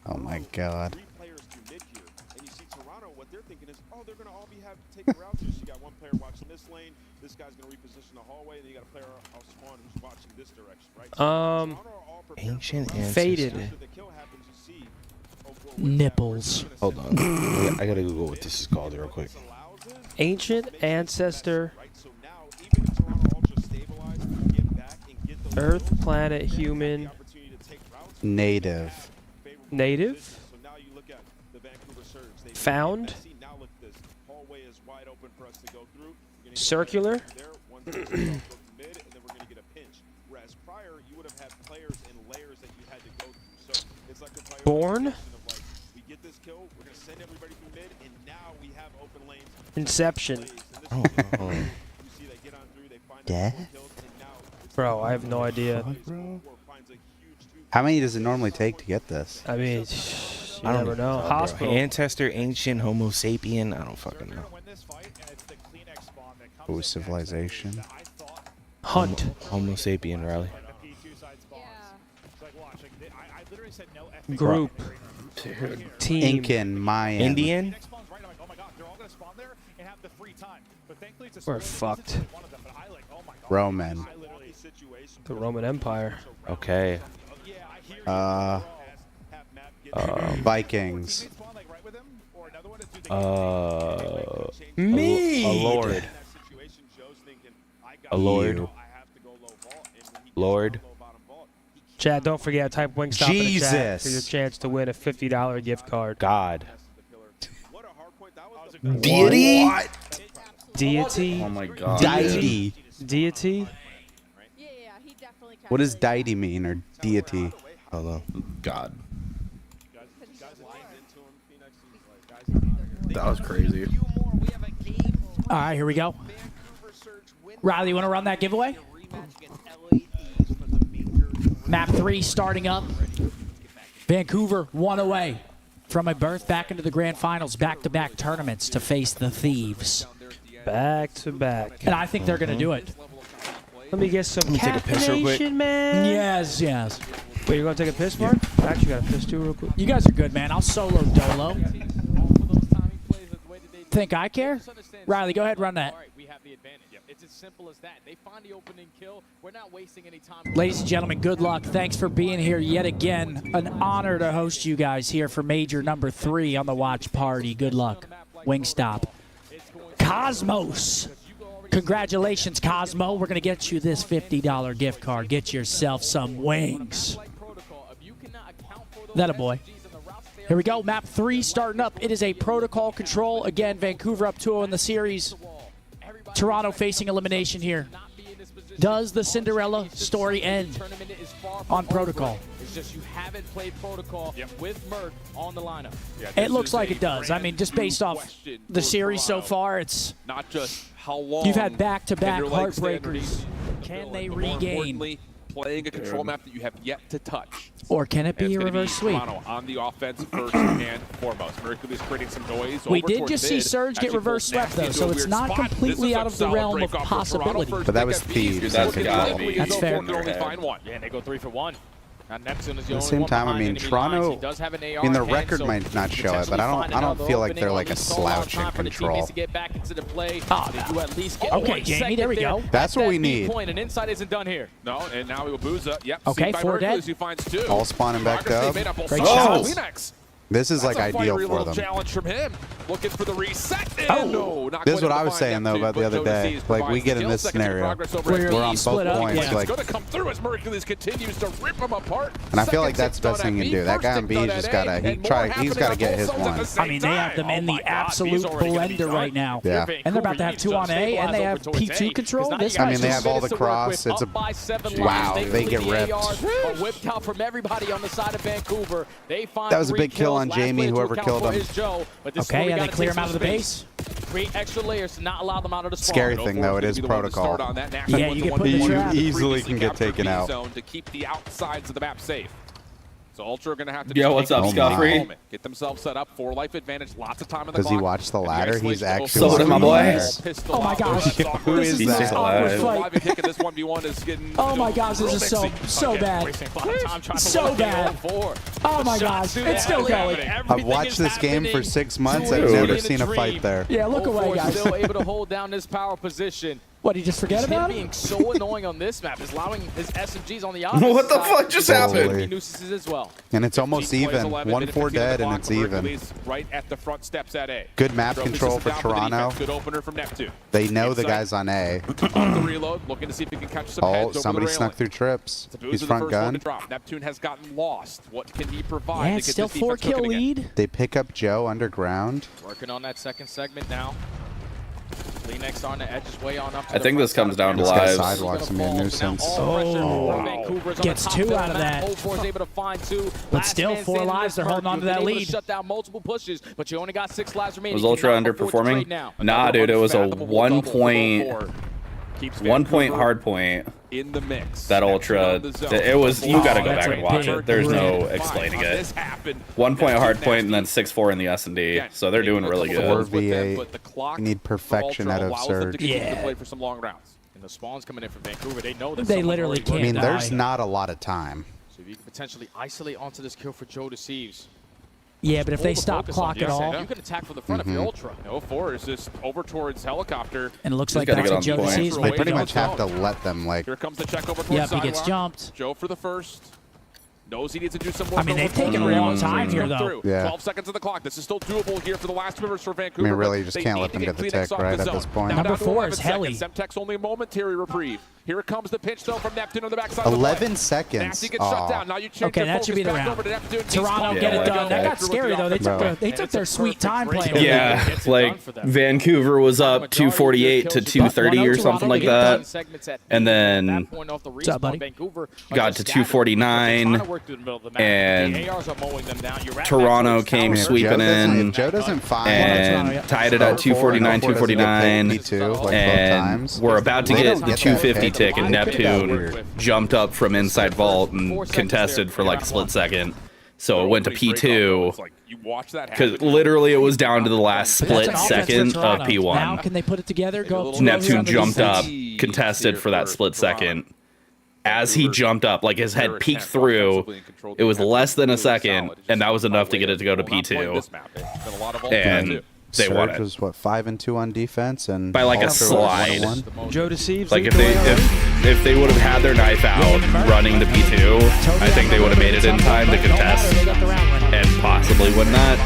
Oh my God. Ancient ancestor. Faded. Nipples. Hold on. I gotta Google what this is called real quick. Ancient ancestor. Earth, planet, human. Native. Native. Found. Circular. Born. Inception. Oh. Death? Bro, I have no idea. How many does it normally take to get this? I mean, you I don't never know. bro. Hospital. Ancestor, ancient, Homo sapien. I don't fucking know. Oh, civilization. Hunt. Homo sapien, Riley. Group. Team. Incan, Mayan. Indian? We're fucked. Roman. The Roman Empire. Okay. Vikings. Me. A lord. A lord. You. Lord. Chad, don't forget, type Wingstop in the chat Jesus. for your chance to win a $50 gift card. God. Deity? Deity. Oh my God. Deity. Deity. What does deity mean, or deity? Hold on. God. That was crazy. All right, here we go. Riley, you want to run that giveaway? Map 3 starting up. Vancouver 1 away from a berth back into the grand finals, back-to-back tournaments to face the Thieves. Back to back. And I think they're going to do it. Let me get some Let me take a piss real quick. caffeination, man. Yes, yes. Wait, you going to take a piss, Mark? I actually got a piss too real quick. You guys are good, man. I'll solo Dolo. Think I care? Riley, go ahead, run that. We have the advantage. It's as simple as that. They find the opening kill. We're not wasting any time. Ladies and gentlemen, good luck. Thanks for being here yet again. An honor to host you guys here for Major number 3 on the watch party. Good luck. Wingstop. Cosmos. Congratulations, Cosmo. We're going to get you this $50 gift card. Get yourself some wings. That a boy. Here we go. Map 3 starting up. It is a protocol control. Again, Vancouver up 2-0 in the series. Toronto facing elimination here. Does the Cinderella story end on protocol? It's just you haven't played protocol with Mert on the lineup. It looks like it does. I mean, just based off the series so far, it's not just how long you've had back-to-back like heartbreakers. Can they regain? Playing a control map that you have yet to touch. Or can it be a reverse sweep? Toronto on the offense first and foremost. Mercury's creating some noise. We did just see Surge get reverse swept, though, so it's not completely out of the realm of possibility. But that was Thieves. That's fair. Yeah, and they go 3 for 1. Neptune is At the same time, I mean, Toronto, I mean, their record might not show it, but I don't feel like they're like a slouch in control. Okay, Jamie, there we go. That's what we need. And inside isn't done here. No, and now we will Booza. Yep. Okay, 4 dead. Who finds 2. All spawning back up. Great shot. This is like ideal for them. Challenge from him. Looking for the reset. No, this is what I was saying though about the other day. Like we get in this scenario, we're on both points. Like, it's going to come through as Mercules continues to rip them apart. and I feel like that's the best thing you can do. That guy on B just gotta he's gotta get his one. I mean, they have them in the absolute blender right now. Yeah. And they're about to have 2 on A, and they have P2 control. This I mean, they have all the cross. It's a wow. They get ripped. Whipped out from everybody on the side of Vancouver. That was a big kill on Jamie. Whoever killed him. Okay, yeah, they clear him out of the base. Create extra layers to not allow them out of the spawn. Scary thing though, it is protocol. Yeah, you get put in the trap. You easily can get taken out. To keep the outsides of the map safe. So Ultra are going to have to Yo, what's up, Scuffrey? Get themselves set up for life advantage. Lots of time in the Does clock. he watch the ladder? He's actually. So did my boy. Oh my gosh. Who is This that? is an awkward fight. This 1v1 is getting. Oh my gosh, this is so bad. So bad. Oh my gosh, it's still going. I've watched this game for 6 months. I've never seen a fight there. Yeah, look away, guys. Still able to hold down this power position. What, he just forget about it? Being so annoying on this map is allowing his SMGs on the opposite What the fuck just happened? Nuisances as well. And it's almost even. 1-4 dead, and it's even. Right at the front steps at A. Good map control for Toronto. Good opener from Neptune. They know the guys on A. On the reload, looking to see if he can catch some heads over somebody the snuck through trips. He's front gun. Neptune has gotten lost. What can he provide? Yeah, it's still 4-kill lead. They pick up Joe underground. Working on that second segment now. Kleenex on the edge is way on up to I think this comes down to lives. Sidewalks can be a nuisance. Gets 2 out of that. Able to find 2. But still 4 lives. They're holding on to that lead. Shut down multiple pushes, but you only got 6 lives remaining. Was Ultra underperforming? Nah, dude, it was a 1 point hard point. In the mix. That Ultra, it was, you gotta go back and watch it. There's no explaining it. 1 point hard point and then 6-4 in the S&D. So they're doing really good. 4v8. You need perfection out of Surge. Yeah. For some long rounds. And the spawns coming in from Vancouver, they know that they literally can't. I mean, there's not a lot of time. So if you can potentially isolate onto this kill for Joe Deceives. Yeah, but if they stop clock at all. You can attack from the front of your Ultra. No, 4 is just over towards helicopter. And it looks like that's what Joe Deceives. They pretty much have to let them, like. Here comes the check over towards Yep, he gets jumped. Joe for the first. Knows he needs to do some more. I mean, they've taken real time here, though. Yeah. 12 seconds of the clock. This is still doable here for the last members for Vancouver. I mean, really, you just can't let them get the tick, right, at this point. Number 4 is Heli. Semtex only a momentary reprieve. Here comes the pinch though from Neptune on the backside. 11 seconds. Okay, that should be the round. Toronto, get it done. That got scary though. They took their sweet time playing. Yeah, like Vancouver was up 248 to 230 or something like that, and then got to 249, and Toronto came sweeping in and tied it at 249, 249, and we're about to get the 250 tick, and Neptune jumped up from inside vault and contested for like a split second. So it went to P2 because literally it was down to the last split second of P1. Now can they put it together? Go Neptune jumped up, contested for that split second, as he jumped up, like his head peeked through. It was less than a second, and that was enough to get it to go to P2. And they won Surge it was what 5-2 on defense, and by like a Ultra was slide. 1-1. Joe deceives. Like if they would have had their knife out running to P2, I think they would have made it in time to contest and possibly win that.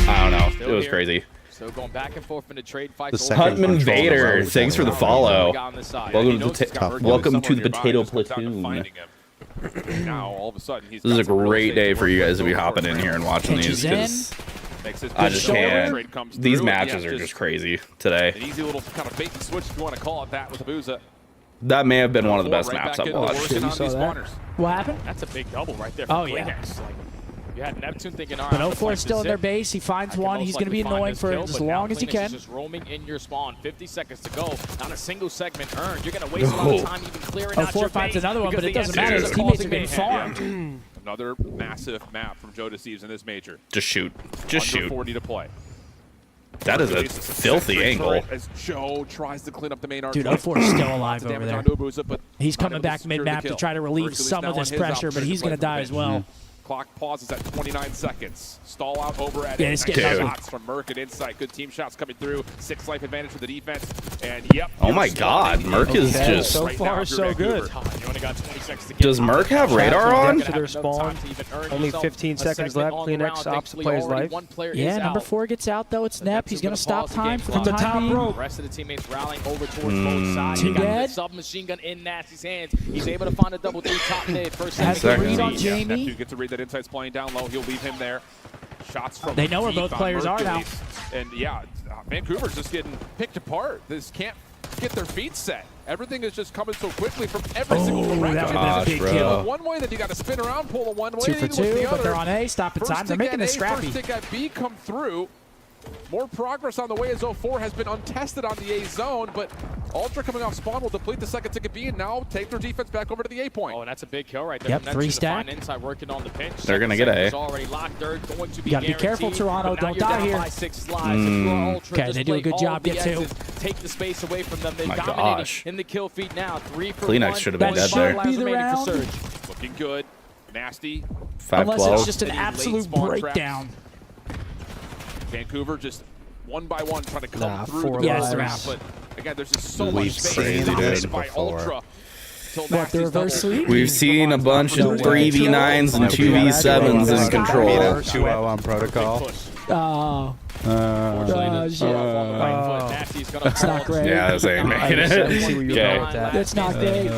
I don't know. It was crazy. So going back and forth in the trade fights. Huntman Vader, thanks for the follow. Welcome to the Potato Platoon. Now all of a sudden he's This is a great day for you guys to be hopping in here and watching these because I just can't. These matches are just crazy today. An easy little kind of bait and switch, if you want to call it that, with Abuza. That may have been one of the best maps I've watched. What happened? That's a big double right there for Kleenex. Like, you had Neptune thinking, all right, But 04 is still in their base. He finds one. He's going to be annoying for as long as he can. Just roaming in your spawn. 50 seconds to go. Not a single segment earned. You're going to waste a lot of time even clearing out your base. 04 finds another one, but it doesn't matter. His teammates are getting farmed. Another massive map from Joe Deceives in this major. Just shoot. Just Under shoot. 40 to play. That is a filthy angle. As Joe tries to clean up the main arc. Dude, 04 is still alive over there. But He's coming back mid-map to try to relieve some of this pressure, but he's going to die as well. Clock pauses at 29 seconds. Stall out over at Yeah, it's getting nice ugly. shots from Merc at Insight. Good team shots coming through. 6 life advantage for the defense. And yep. Oh my God, Merc is just so far so good. Does Merc have radar on? To their spawn. Only 15 seconds left. Kleenex ops the player's life. Yeah, number 4 gets out though. It's Nep. He's going to stop time from the top rope. The rest of the teammates rallying over towards both sides. Two He got dead. the submachine gun in Nasty's hands. He's able to find a double 3 top mid. First Has second. the read on Yeah, Jamie. Neptune gets to read that Insight's playing down low. He'll leave him there. Shots from They know where deep both on players are now. Mercules. And yeah, Vancouver's just getting picked apart. This can't get their feet set. Everything is just coming so quickly from every single direction. that would've been a big kill. One way that you got to spin around, pull the one way. 2 for with 2, the but other. they're on A. Stop in First time. They're stick making at this A, scrappy. First stick at B come through. More progress on the way as 04 has been untested on the A zone, but Ultra coming off spawn will deplete the second ticket B and now take their defense back over to the A point. Oh, and that's a big kill right there. Yep, from 3 Neptune to stack. find Insight working on the pinch. They're gonna get A. Already locked. They're going to be You gotta be careful, guaranteed, Toronto. but now Don't you're die down here. by 6 lives. If you are Ultra, Okay, just they do a play good all job. of the Get 2. X's, take the space away from them. They've My dominated gosh. in the kill feed now. 3 for Kleenex 1. should have been Only dead 5 there. lives Be the remaining for round. Surge. Looking good. Nasty. Unless 5-12. it's just an Any late absolute spawn traps? breakdown. Vancouver just one by one trying to come Nah, through 4 the lives. round. But again, there's just so We've much space seen dominated this by before. Ultra. Till What, the Nasty's reverse double. sweep? We've seen a bunch of 3v9s and 2v7s in control. 2-0 on protocol. Oh. It's not great. Yeah, this ain't making I see where it. you're going with Okay. that. That's not Dave.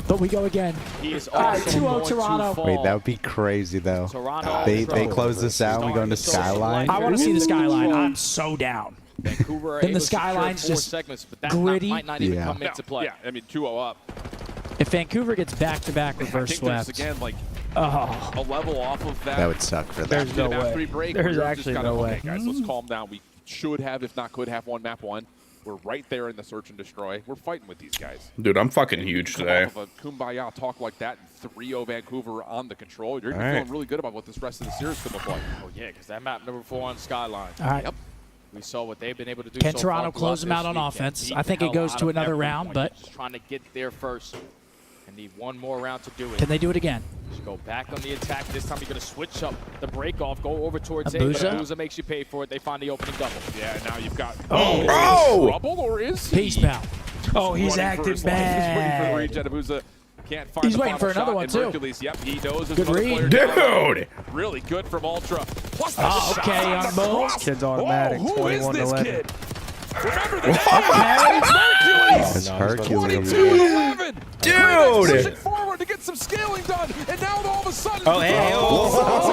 But we go again. He is All right, also 2-0 going to Toronto. fall. Wait, that would be crazy though. Toronto They Ultra close this out and we go into Skyline. I want to see the skyline. I'm so down. Vancouver are Then the able to secure skyline's 4 just segments, but that gritty. might not even Yeah. come into play. Yeah, I mean 2-0 up. If Vancouver gets back-to-back I reverse think there's swept, again like oh, a level off of that. That would suck for them. There's no map way. 3 break. There's where you're actually just no kinda, way. Okay, guys, let's calm down. We should have, if not could have, won map 1. We're right there in the search and destroy. We're fighting with these guys. Dude, I'm fucking huge Come today. off of a kumbaya talk like that and 3-0 Vancouver on the control. You're All feeling right. really good about what this rest of the series could look like. Oh, yeah, because that map number 4 on Skyline. all right. Yep. We saw what they've been able to do. Can so Toronto far close them throughout out on this weekend. offense? Beat I think the it goes hell to out of another everyone. round, but Just trying to get there first. And need one more round to do it. can they do it again? Just go back on the attack. This time you're going to switch up the break off, go over towards A. Abuza? But Abuza makes you pay for it. They find the opening double. Yeah, now you've got. Oh! Is he in trouble or is he? Peace, pal. Oh, he's running for acting his life. He's waiting for the bad. regen. Abuza can't find He's the waiting final for another shot, one, and too. Hercules, yep, he knows. There's Good another read. player down. Dude! Really good from Ultra. Plus the Oh, shot okay, on on the both. cross. Kid's automatic, Whoa, who is 21 to this 11. kid? Remember the name? Hercules. It's Hercules. 22-11. Dude! Pushing forward to get some scaling done, and now all of a sudden. Oh, hey,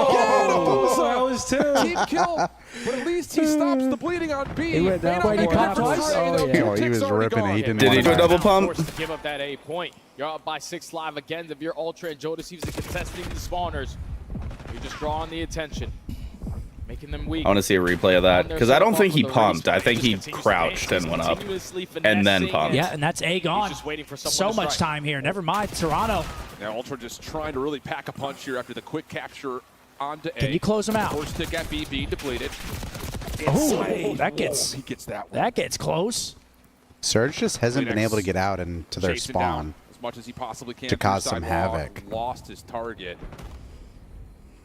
That was 2. Team kill, but at least he stops the bleeding on B. He went down May not for make a more. difference. Oh, yeah. Oh, he was Tick's already ripping it. gone. He didn't Did he want do a to double die. pump? Forced to give up that A point. You're up by 6 live again. If you're Ultra and Joe Deceives the contesting the spawners, you're just drawing the attention, making them weak. I want to see a replay of that because I don't think he pumped. I think he crouched and went up and then pumped. Yeah, and that's A gone. just waiting for someone So to much strike. time here. Never mind, Toronto. Now Ultra just trying to really pack a punch here after the quick capture onto A. Can you close him out? First stick at B, being depleted. Oh, that gets He gets that one. that gets close. Surge just hasn't been able to get out into their Chasing spawn. down. As as much as he possibly can To cause through some sidewalk, havoc. Lost his target.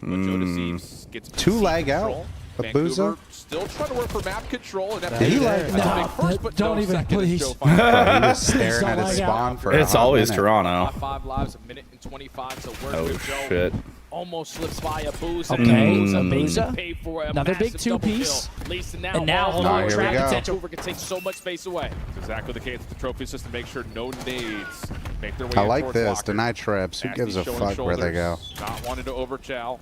But Joe Deceives gets 2 lag out. Vancouver still trying to work for map control. And Did he lag that's a big first, but don't no even, second as please. Joe Bro, finds he was staring at his spawn for It's a hot always minute. Toronto. 5 lives, a minute and 25 to work Oh, with Joe. shit. Almost slips by a boost. Okay, Booza Booza. paid for a Another big massive two-piece. double kill. Leads to And now all here we track go. potential. Vancouver can take so much space away. It's exactly the case with the trophy system. Make sure no nades make their way I in like towards this. lockers. Deny trips. Who gives a Showing fuck where they go? shoulders, Not wanting to overchow.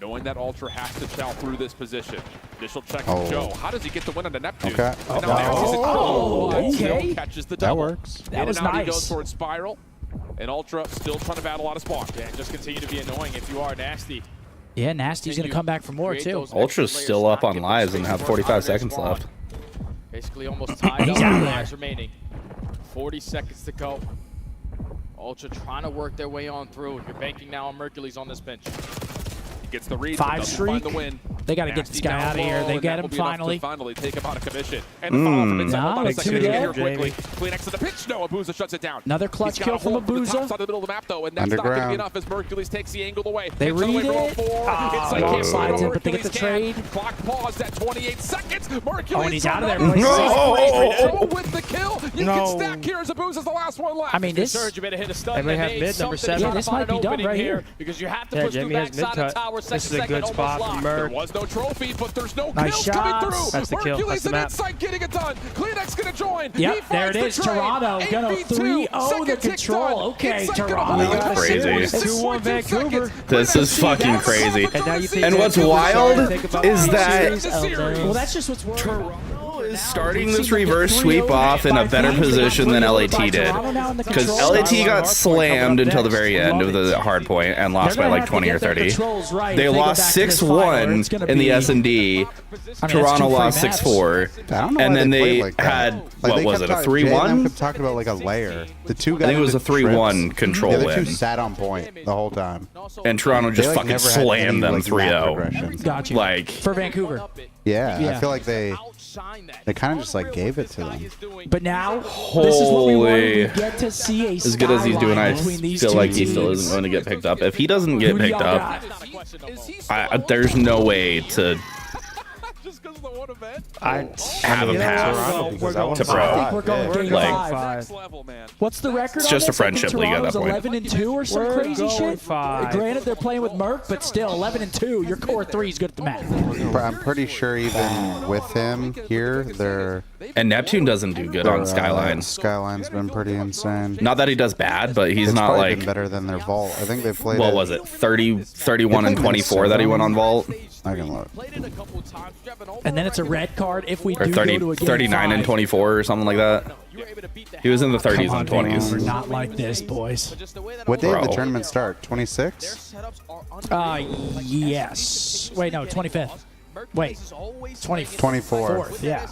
Knowing that Ultra has to chow through this position. Initial check from Oh. Joe. How does he get the win on the Neptune? Okay. And now Maxis is okay. catches the That double. works. That was and out he nice. goes towards Spiral. And Ultra still trying to battle out of spawn. And just continue to be annoying if you are nasty. Yeah, Nasty's going to come back for more, Create too. those Ultra's extra still layers, up not on give lives them and space have for 45 their seconds squad. left. Basically almost tied He's up out with there. lives remaining. 40 seconds to go. Ultra trying to work their way on through. You're banking now on Mercules on this bench. Gets the read. 5 doesn't streak. Find the win. They got to get Nasty this guy down out of here. low, They and get that him will be enough to finally. finally take him out of commission. And the follow from inside. Hold on a Nice. second. Two Here dead. quickly. Kleenex to the pitch. No, Abuza shuts it down. Another clutch He's got kill a from hold the top Abuza. side of the middle of the map, though, and that's not going to be Underground. enough as Mercules takes the angle away. They Takes away read from it. 4. Ah, Inside wrong can't sides find it, but they get the Mercules can. trade. Clock paused at 28 seconds. Mercules. Oh, and he's out of there. No. No. With the kill. You No. can stack here as Abuza's the last one left. I mean, this... Surge, you better hit a stun. They may have mid, number 7. Yeah, this might be done right here. Because you have to Yeah, push through Jamie has backside of mid-cut. tower. This is a good Second spot almost from locked. There Merc. was no trophy, but there's no Nice kills coming shots. through. That's the kill. Mercules That's the and map. Insight getting it done. Kleenex gonna join. Yep, He there it finds is. the trade. Toronto gonna 8v2. 3-0 the Second tick control. done. Okay, Insight gonna Toronto. hold That's on. crazy. 2-1 Vancouver. This is fucking crazy. And now you think And what's Vancouver's wild starting to think about is the that series? Well, that's just what's worrying. Toronto is starting this reverse sweep off in a better position than LAT did. Because LAT got slammed until the very end of the hard point and lost by like 20 or 30. They lost 6-1 in the S&D. Toronto lost 6-4. I don't know And why then they played like that. had, Like, what they was kept it, a talking- Jay and them 3-1? kept talking about like a layer. The two guys. I think it was a 3-1 control The other two win. sat on point the whole time. And Toronto They, just like, fucking never had slammed any, them like, 3-0. map progression. Got you. Like, For Vancouver. Yeah, Yeah. I feel like they kind of just like gave it to them. But now, this is what we wanted. holy. We get to see a As good as he's doing, I skyline between these feel two like he still teams. isn't going to get picked up. If he doesn't get Who do picked y'all up, got? there's no way to Just because of the one event. have him have to I think we're going game Like, 5. What's the record It's on just a this? I think friendship league at that Toronto's point. 11-2 or some We're crazy going shit. 5. Granted, they're playing with Merc, but still, 11-2. Your core 3 is good at the math. But I'm pretty sure even with him here, their and Neptune doesn't do good on Skyline. Skyline's been pretty insane. Not that he does bad, but he's It's not probably like, been better than their vault. I think they played. what was it, 30, 31, and 24 that he went on Vault? I can look. And then it's a red card if we Or do 30, go to a game 39 and 5. 24 or something like that. He was in the 30s and We're 20s. not like this, boys. What day did the Bro. tournament start? 26? Yes. Wait, no, 25th. Wait, 24. Yeah.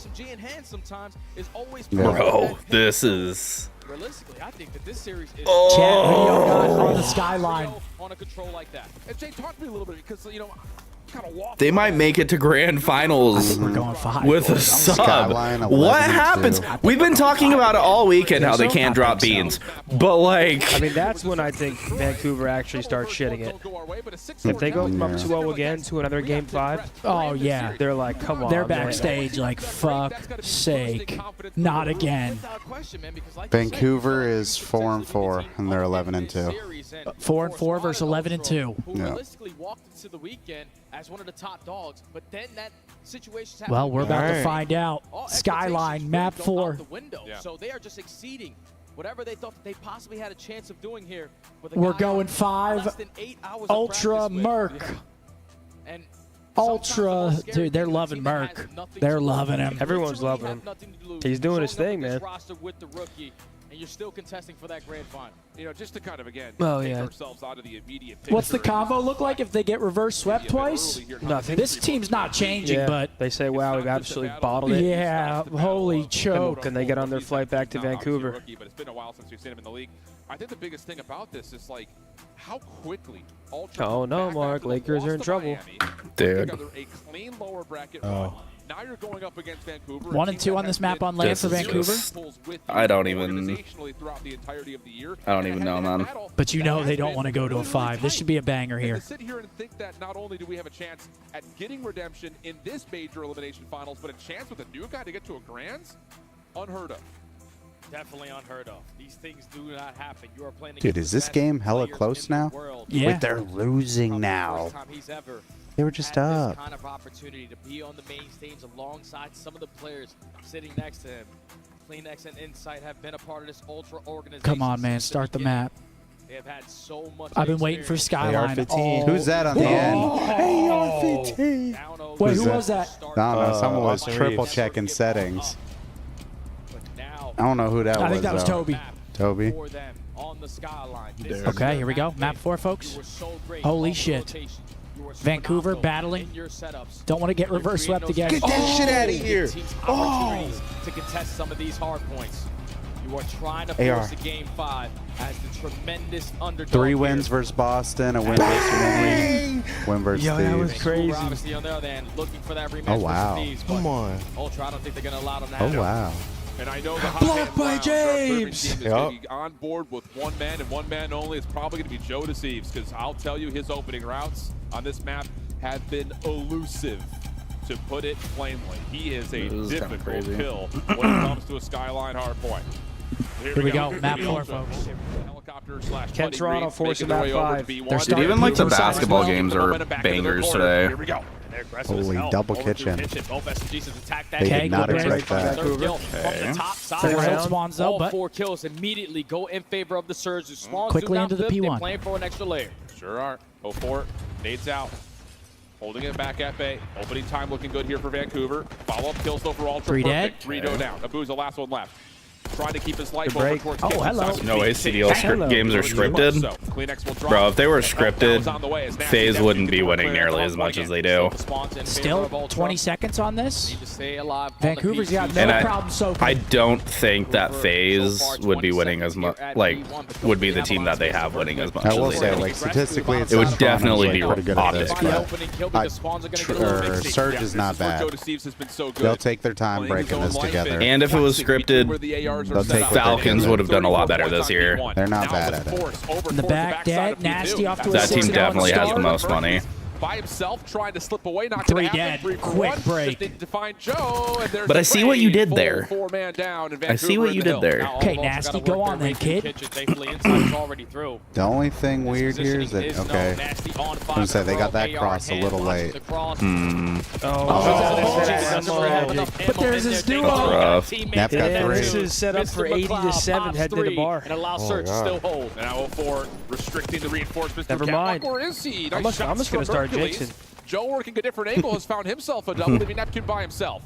Bro, this is... Realistically, I think that this series is Chat, who y'all got on the Oh. skyline? on a control like that. And Jay, talk to me a little bit because, you know, kind of walk. They might make it to grand finals We're going 5. with a boys. sub. Skyline, What 11-2. happens? We've been talking about it all weekend how they can't drop beans. But like, I mean, that's when I think Vancouver actually starts shitting it. If they go up 2-0 again to another game 5, Oh, yeah. they're like, come on. They're man. backstage like, fuck sake. Not again. Vancouver is 4-4, and they're 11-2. 4-4 versus 11-2. Who Yeah. realistically walked into the weekend as one of the top dogs, but then that situation's happened. Well, we're about to Alright. find out. All Skyline, expectations map really go 4. out the window. Yeah. So they are just exceeding whatever they thought that they possibly had a chance of doing here. With a We're guy going on 5. less than 8 hours of Ultra practice with. Merc. And Ultra. Dude, they're loving Merc. They're loving him. Everyone's loving him. He's doing his thing, man. With the rookie, and you're still contesting for that grand final. You know, just to kind of, again, Oh, take yeah. ourselves out of the immediate What's the picture. combo look like if they get reverse swept twice? Nothing. This team's not changing, Yeah, but they say, wow, we've absolutely bottled it. yeah, holy choke. Can they get on their flight back to Not obviously a Vancouver? rookie, but it's been a while since we've seen him in the league. I think the biggest thing about this is like how quickly Ultra Oh, no, back Mark, after the Lakers loss are in to trouble. Miami, put Dude. together a clean lower bracket Oh. run, Now you're going up against Vancouver. 1 and 2 on this map on land for Vancouver. I don't even know, man. But you know they don't want to go to a 5. This should be a banger here. To sit here and think that not only do we have a chance at getting redemption in this major elimination finals, but a chance with a new guy to get to a Grands, unheard of. Definitely unheard of. These things do not happen. You are playing. Dude, is this game hella close now? Yeah. Wait, they're losing now. They were just up. Kind of opportunity to be on the main stage alongside some of the players sitting next to him. CleanX and Insight have been a part of this Ultra organization. Come on, man. Start the map. They have had so much. I've been waiting for Skyline. Who's that on the end? AR-15. Wait, who was that? I don't know. Someone was triple checking settings. I don't know who that was. I think that was Toby. Toby. Okay, here we go. Map 4, folks. Holy shit. Vancouver battling. Don't want to get reverse swept again. Get that shit out of here. To contest some of these hard points. You are trying to force the game 5 as the tremendous underdog. 3 wins versus Boston, a win versus Mini, win versus Yo, that was Thieves. crazy. Obviously on the other end, looking for that rematch. Oh, wow. Thieves, Come on. Ultra, I don't think they're going to allow them that. Oh, wow. And I know the Blocked by James. Team is going to be on board with one man and one man only. It's probably going to be Joe Deceives, because I'll tell you, his opening routes on this map have been elusive, to put it plainly. He is a difficult kill when it comes to a Skyline hardpoint. Here we go. Map 4, folks. Ken Toronto forcing map 5. Dude, even like the basketball games are bangers today. Here we go. Holy double kitchen. Both SMGs have attacked that. They did not expect that. Third kill from the top side. Spawns though, All but 4 kills immediately go in favor of the Surge. Spawns quickly into the P1. They're playing for an extra layer. Sure are. 04, nades out. Holding it back at bay. Opening time looking good here for Vancouver. Follow-up kills though for Ultra. 3 dead. 3 go down. Abu's the last one left. Trying to keep his life over towards Oh, hello. No way CDL games are scripted. Bro, if they were scripted, FaZe wouldn't be winning nearly as much as they do. still 20 seconds on this. Vancouver's got no problem so far. I don't think that FaZe would be winning as much, like, would be the team that they have winning as much I will as they say, do. like, statistically, It would definitely be pretty good at this, OpTic. but Surge is not bad. They'll take their time breaking this together. And if it was scripted, They'll take Falcons would have done a lot better this year. They're not bad at it. In the back, dead, nasty off to a That team 6-0 definitely has the start. most money. By himself, trying to slip away, not 3 going to happen. dead. Quick break. To find Joe, and there's But I see what you did there. 4-man down, and I see what you did there. Okay, nasty, go on then, kid. The only thing weird here is that, okay, I'm gonna say they got that cross a little late. But there's his duo. Rough. Nap got 3. This is set up for 80 to 7 heading to the bar. And allow Surge to still hold. And now 04 restricting the reinforcements. Never mind. Where is he? I'm just going to start Jackson. Joe working a different angle has found himself a double, leaving Neptune by himself.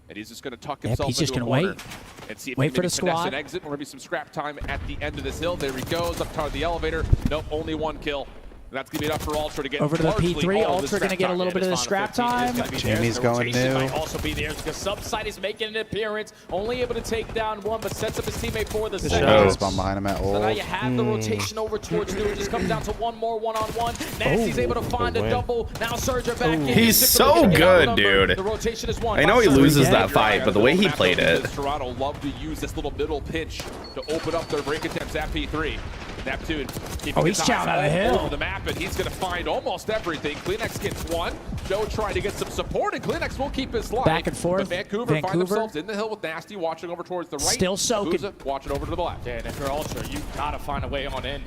And he's just going to tuck himself he's just into a gonna corner wait. and see if Wait he for maybe the finesse squad. an exit or maybe some scrap time at the end of this hill. There he goes, up toward the elevator. Nope, only 1 kill. And that's going to be enough for Ultra to get Over to the largely P3. all of the Ultra going to scrap get a time. little bit of the scrap time. Jimmy's going new. Might also be there because Subside is making an appearance, only able to take down 1, but sets up his teammate for the second. Oh. Spawn behind him at So now old. you have the rotation over towards New. It just comes down to 1 more one-on-one. Nasty's able to find a double. Now Surge are back in. He's so good, dude. The rotation is 1. I know he loses that fight, but the way he played it. Toronto love to use this little middle pinch to open up their break attempts at P3. Neptune keeping he's his eyes chowing out a all hill. over the map, and he's going to find almost everything. CleanX gets 1. Joe trying to get some support, and CleanX will keep his life. Back and forth. But Vancouver find themselves in the hill with Nasty watching over towards the right. Still soaking. Buza watching over to the left. Yeah, and if you're Ultra, you gotta find a way on in.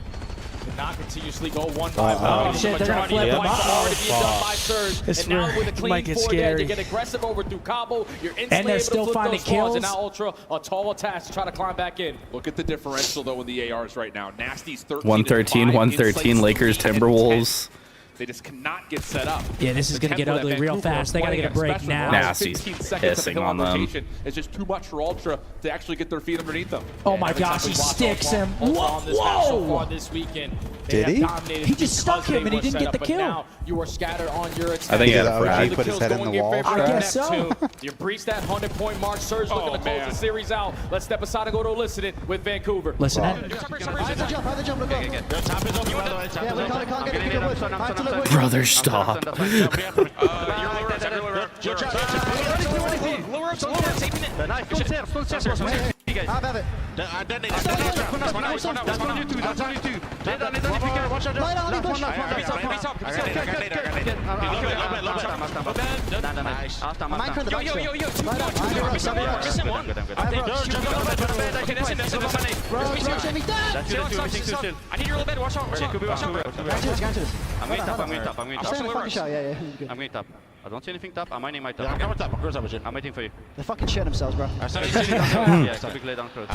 To not continuously go 1 by 1. Shit, they're gonna flip him. Already being done by Surge. This And now with a might clean get 4 there, scary. you get aggressive over through Cabo. You're instantly And they're able still to flip finding those spawns, and kills. now Ultra, a tall task to try to climb back in. Look at the differential, though, in the ARs right now. Nasty's 13 113, 113, Lakers, Timberwolves. They just cannot get set up. Yeah, this is going to get ugly real fast. They got to get a break now. Nasty's pissing on them. It's just too much for Ultra to actually get their feet underneath them. Oh my gosh, he sticks him. Whoa! This weekend. Did he? He just stuck him and he didn't get the kill. Now you are scattered on your attack. I think he had a OG frag. put his head in the wall. I guess so. You breached that 100-point mark. Surge looking to close the series out. Let's step aside and go to listen it with Vancouver. Listen in. Brother, stop. I need your little bed. Watch out. Watch out. Watch out. I'm going top. I'm going top. I'm going top. I'm going top. I don't see anything top. I'm mining my top. Yeah, I'm top. I'm waiting for you. They fucking shit themselves, bro. Yeah, quick lay down close.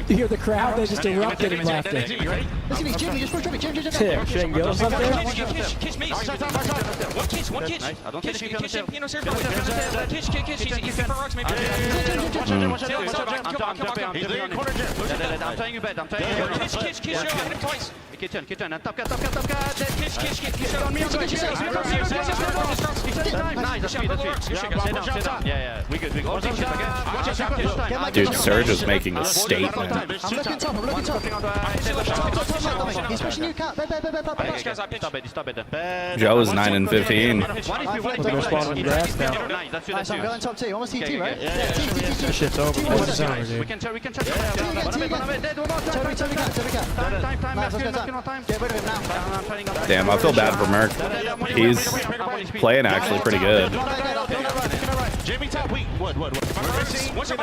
You hear the crowd? They just erupted and left it. You ready? Listen to me, Jimmy. Just push Jimmy. Jimmy, Yeah, Shane Gills up there. Kiss me. One kiss. One kiss. I don't see anything on the tail. Kiss. He's for rocks maybe. I'm jumping on it. I'm tying you bed. I'm tying you bed. Kiss. Yo, hit him twice. Kitchen. Top cut. Kiss. On me. Nice. Sit down. Yeah. We good. Dude, Surge is making a statement. I'm looking top. He's pushing you, Cat. Stop it. Joe is 9 and 15. Nice, I'm going top 2. Almost T2, right? Yeah. This shit's over. This is over, dude. We can check. Get rid of him now. Damn, I feel bad for Merc. He's playing actually pretty good. Jamie top, wait, what? What's up,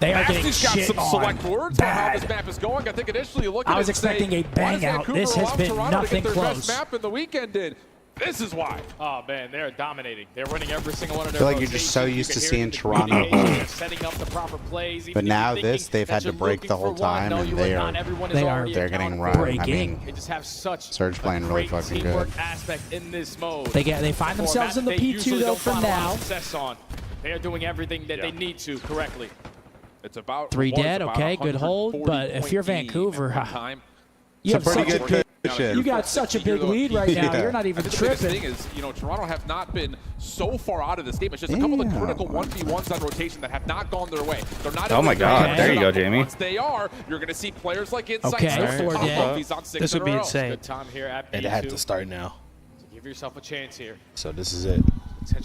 They are getting Nasty's got shit some on. select words on how Bad. this map is going. I think initially you look at I was it and say, expecting a why bang does out. Vancouver This has allow been Toronto to nothing get their close. best map in the weekend in? This is why. Oh man, they're dominating. They're winning every single one of I their feel like you're just so used to seeing Toronto hold. setting up the proper plays. But now this, they've had to break the whole time, and they're getting run. I mean, They just have such Surge playing really fucking good. aspect in this mode. They find themselves in the P2 though for now. They are doing everything that they need to correctly. It's about 3 dead, okay, good hold. But if you're Vancouver, you got such a big lead right now. You're not even tripping. The thing is, Toronto have not been so far out of this game. It's just a couple of critical 1v1s on rotation that have not gone their way. They're not. Oh my God! There you go, Jamie. Once they are, you're going to see players like Insight. This would be insane. Good time here at It had to start now. Give yourself a chance here. So this is it.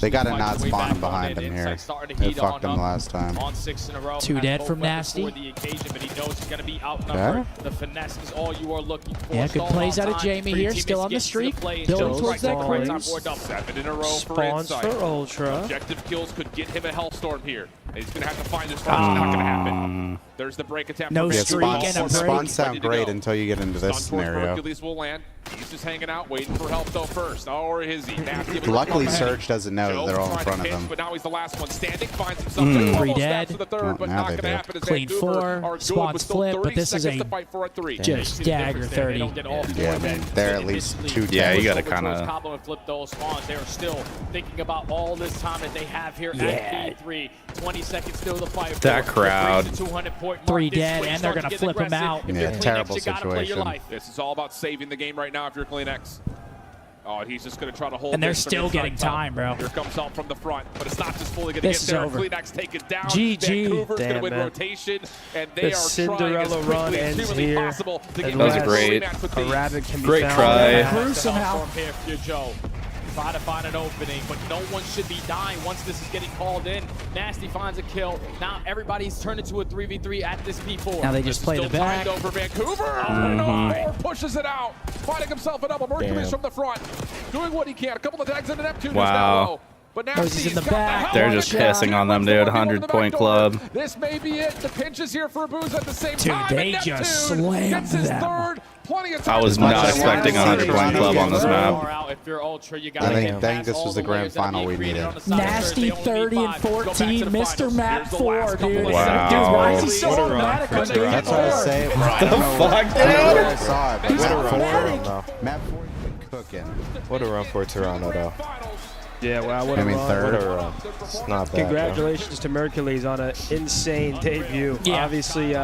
They got to not spawn him behind him here. They fucked him last time. On 6 in a row. 2 dead from Nasty. For the occasion, but he knows he's going to be outnumbered. The finesse is all you are looking for. Yeah, good plays out of Jamie here. Still on the streak. Building towards that cleanse. 7 in a row for Spawns Insight. for Ultra. Objective kills could get him a Hellstorm here. He's going to have to find this first. Not going to happen. There's the break attempt. No streak and a break. Spawns sound great until you get into this scenario. Hercules will land. He's just hanging out, waiting for help though first. Or is he? Luckily, Surge doesn't know that they're all in front of him. But now he's the last one standing. Finds himself 3 dead. to the third, but not going to happen. As Clean Vancouver 4. Spawns flip, but this is a just dagger 30. Yeah, I mean, they're at least 2 dead. Yeah, you got to kind of. Combo and flip those spawns. They are still thinking about all this time that they have here at P3. 20 seconds still to fight. That crowd. 3 dead, and they're going to flip him out. Yeah, terrible situation. This is all about saving the game right now if you're CleanX. Oh, he's just going to try to hold. And they're still getting time, bro. Here comes help from the front, but it's not just fully going to get there. CleanX take it down. GG. Vancouver's going to win rotation, and they are Cinderella run ends here. That was great. A rabbit can be Great found. try. Somehow. Here for Joe. Try to find an opening, but no one should be dying once this is getting called in. Nasty finds a kill. Now everybody's turned into a 3v3 at this P4. Now they just play the back. Still over Vancouver. Moore pushes it out, finding himself a double. Mercury's from the front, doing what he can. A couple of tags into Neptune. Wow. But now he's in the back. They're just pissing on them, dude. 100-point club. This may be it. The pinch is here for Booze at the same time. Dude, they just slammed them. I was not expecting a 100-point club on this map. I think this was the grand final we needed. Nasty 30 and 14, Mr. Map 4, dude. Wow. Dude, why is he so automatic on doing That's what I say. What the fuck, dude? I saw it, but He's Map 4 Map 4 cooking. What a run for Toronto, though. Yeah, well, what I mean, third. What a run. It's not bad. Congratulations to Mercules on an insane debut. Yeah. Obviously,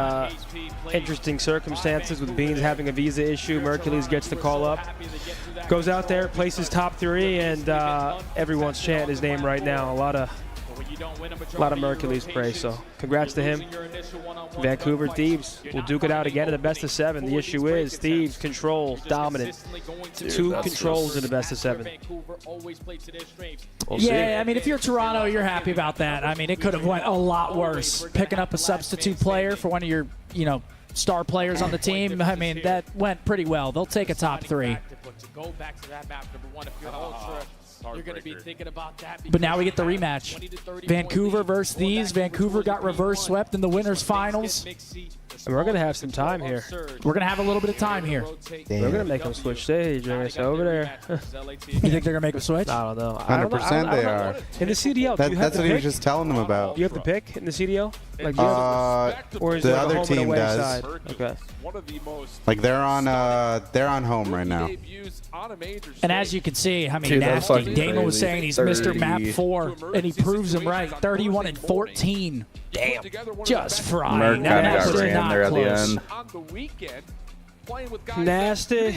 interesting circumstances with Beans having a visa issue. Mercules gets the call up, goes out there, places top 3, and everyone's chanting his name right now. A lot of A lot of Mercury's praise, so congrats to him. Vancouver Thieves will duke it out again in the best of 7. The issue is Thieves control dominant. 2 controls in the best of 7. Yeah, I mean, if you're Toronto, you're happy about that. I mean, it could have went a lot worse. Picking up a substitute player for one of your, star players on the team, I mean, that went pretty well. They'll take a top 3. Go back to that map, number 1, if you're Ultra. You're going to be thinking about that. But now we get the rematch. Vancouver versus these. Vancouver got reverse swept in the winners finals. And we're going to have some time here. We're going to have a little bit of time here. Damn. We're going to make them switch stage. I guess over there. You think they're going to make them switch? I don't know. 100% they are. In the CDL, That's what he was just telling them about. You have the pick in the CDL? Like, or is the other team does. Side? Okay. Like they're on home right now. And as you can see, I mean, nasty. Dana was saying he's Mr. Map 4, and he proves him right. 31 and 14. Damn. Just frying. Merc kind of got ran there at the end. Nasty.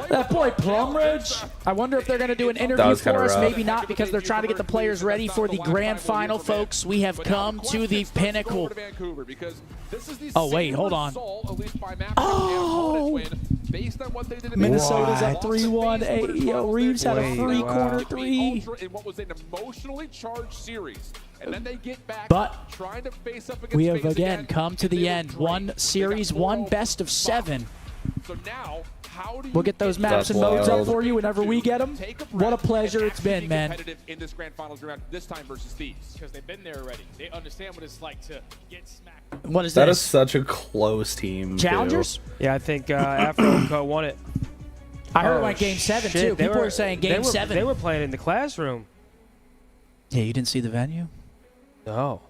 That boy Plumridge. I wonder if they're going to do an interview for us. Maybe not, because they're trying to get the players ready for the grand final, folks. We have come to the pinnacle. Oh, wait, hold on. Oh! Minnesota's up 3-1. Hey, yo, Reeves had a free corner 3. But we have again come to the end. 1 series, 1 best of 7. So now, how do you we'll get those maps and modes up for you whenever we get them. What a pleasure it's been, man. In this grand finals round, this time versus Thieves, because they've been there already. They understand what it's like to get smacked. What is that? This Is such a close team. Challengers? Too. Yeah, I think Afro won it. I heard it went Game 7 too. People were saying Game 7. They were playing in the classroom. Yeah, you didn't see the venue? No.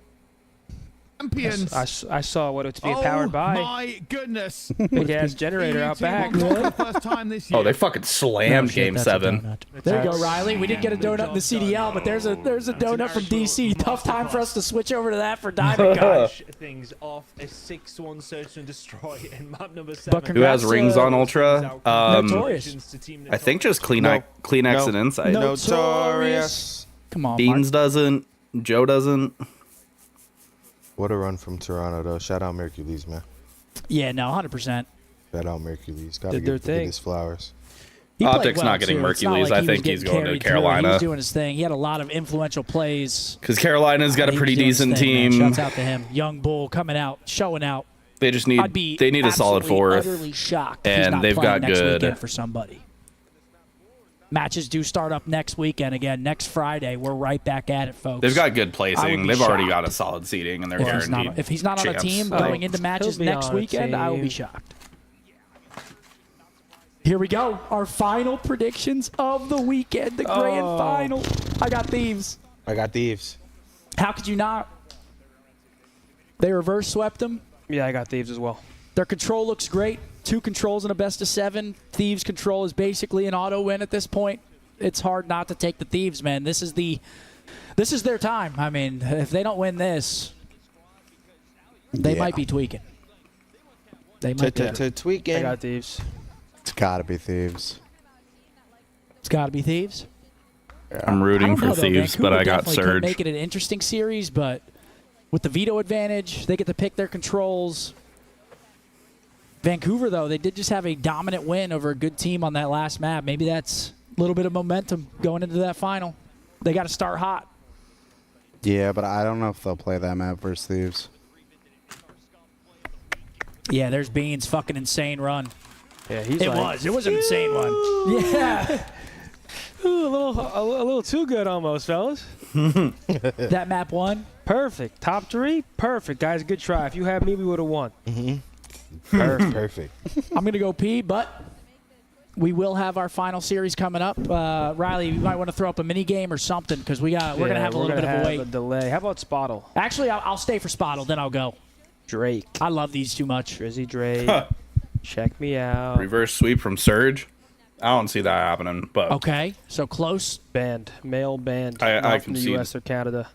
Champions. I saw what it's being powered by. Oh my goodness! Big ass generator out back. First time this year. Oh, they fucking slammed Game 7. There you go, Riley. We didn't get a donut in the CDL, but there's a donut from DC. Tough time for us to switch over to that for Diamond Gosh. Things off a 6-1 search and destroy in map number 7. Who has rings on Ultra? Notorious. I think just Kleenex and Insight. Notorious. Come on, Beans doesn't. Joe doesn't. What a run from Toronto, though. Shout out Mercules, man. Yeah, no, 100%. Shout out Mercules. Got to Did their give the thing. biggest flowers. OpTic's not getting Mercules. I think he's going to Carolina. He's doing his thing. He had a lot of influential plays. Because Carolina's got a pretty decent team. Shouts out to him. Young Bull coming out, showing out. They just need a solid 4th. Utterly shocked. And they've got next good weekend for somebody. Matches do start up next weekend again. Next Friday, we're right back at it, folks. They've got good placing. They've already got a solid seating, and they're guaranteed. If he's not on a team going into matches next weekend, I will be shocked. Here we go. Our final predictions of the weekend, the grand final. I got Thieves. I got Thieves. How could you not? They reverse swept them. Yeah, I got Thieves as well. Their control looks great. 2 controls in a best of 7. Thieves control is basically an auto win at this point. It's hard not to take the Thieves, man. This is their time. I mean, if they don't win this, they might be tweaking. They might be tweaking. I got Thieves. It's gotta be Thieves. It's gotta be Thieves. I'm rooting for Thieves, but I got Surge. Make it an interesting series, but with the veto advantage, they get to pick their controls. Vancouver, though, they did just have a dominant win over a good team on that last map. Maybe that's a little bit of momentum going into that final. They got to start hot. Yeah, but I don't know if they'll play that map versus Thieves. Yeah, there's Beans' fucking insane run. Yeah, It was an insane one. Yeah. Ooh, a little too good almost, fellas. That map won. Perfect. Top 3? Perfect, guys. Good try. If you had me, we would have won. Perfect. I'm going to go pee, but we will have our final series coming up. Riley, you might want to throw up a mini game or something because we're going to have a little bit of a wait. A delay. How about Spottle? Actually, I'll stay for Spottle, then I'll go. Drake. I love these too much. Drizzy Drake. Check me out. Reverse sweep from Surge. I don't see that happening, but okay. So close. Banned. Male banned. I from can the see U.S. or Canada.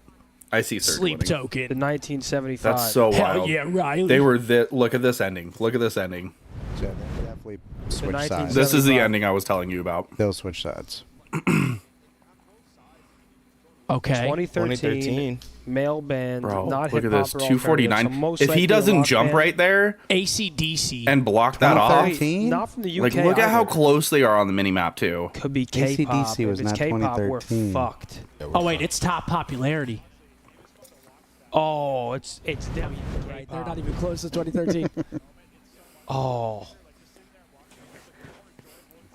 I see Surge Sleep winning. token. The 1975. That's so Hell wild. yeah, Riley. They were look at this ending. Look at this ending. Yeah, they'll definitely switch sides. This is the ending I was telling you about. They'll switch sides. Okay. 2013. Male band. Bro, not look at hip-hop this. or 249. alternative, so most If likely he a doesn't rock jump band. right there AC/DC. and block that off, 2013? Not from the UK. like look at how either. close they are on the mini map too. Could be K-pop. AC/DC was if it's not K-pop, we're 2013. fucked. Oh wait, it's top popularity. Oh, it's definitely Right, they're not even close to 2013. Oh.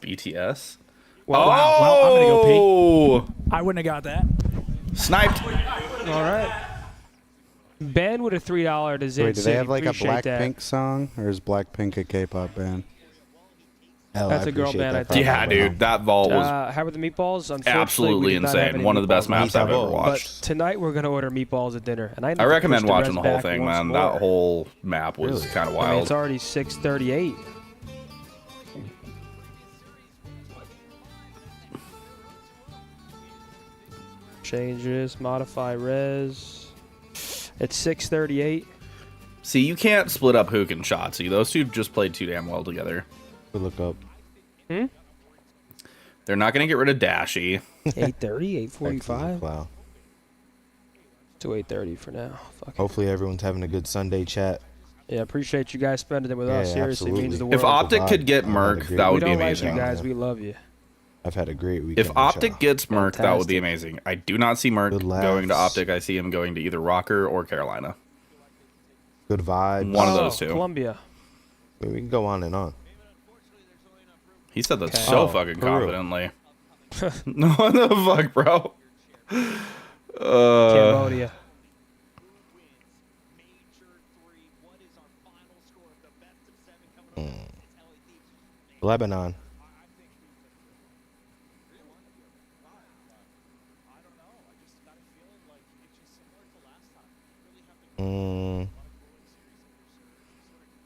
BTS. Wow. Well, I'm gonna go pee. Oh, I wouldn't have got that. sniped. All right. Band with a $3 to Zid Wait, do they have like a Appreciate that. Blackpink song, or is Blackpink a K-pop band? Oh, That's I a girl appreciate band, that I think. Yeah, dude, that vault was How about the meatballs? Unfortunately, absolutely we did not have insane. any One of the best meatballs. maps I've ever watched. But tonight we're gonna order meatballs at dinner, and I I recommend watching the whole thing, man. That whole map was Really? kind of I mean, wild. it's already 6:38. Changes, modify res. It's 6:38. See, you can't split up Hook and Shotzi. Those two just played too damn well together. We look up. They're not going to get rid of Dashy. 8:30, 8:45. Wow. To 8:30 for now. Fuck it. Hopefully everyone's having a good Sunday chat. Yeah, appreciate you guys spending it with us. Yeah, Seriously, means the world. If OpTic could get Merc, that would be amazing. We don't like you guys. We love you. I've had a great weekend. If OpTic gets Merc, that would be amazing. I do not see Merc Good going to laughs. OpTic. I see him going to either Rocker or Carolina. Good vibes. One of those two. Columbia. I mean, we can go on and on. He said that Okay. so Oh, fucking for real? confidently. No, what the fuck, bro? Cambodia. Lebanon.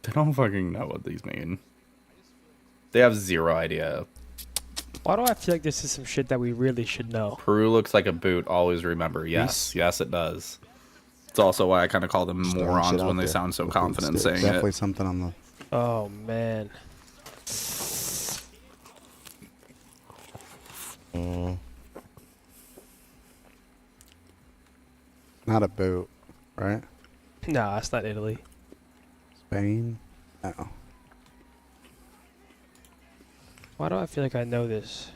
They don't fucking know what these mean. They have zero idea. Why do I feel like this is some shit that we really should know? Peru looks like a boot. Always remember. Yes, yes, it does. It's also why I kind of call them throwing morons shit when out they there. sound so confident saying Definitely it. something on the. Oh man. Not a boot, right? No, that's not Italy. Spain? No. Why do I feel like I know this?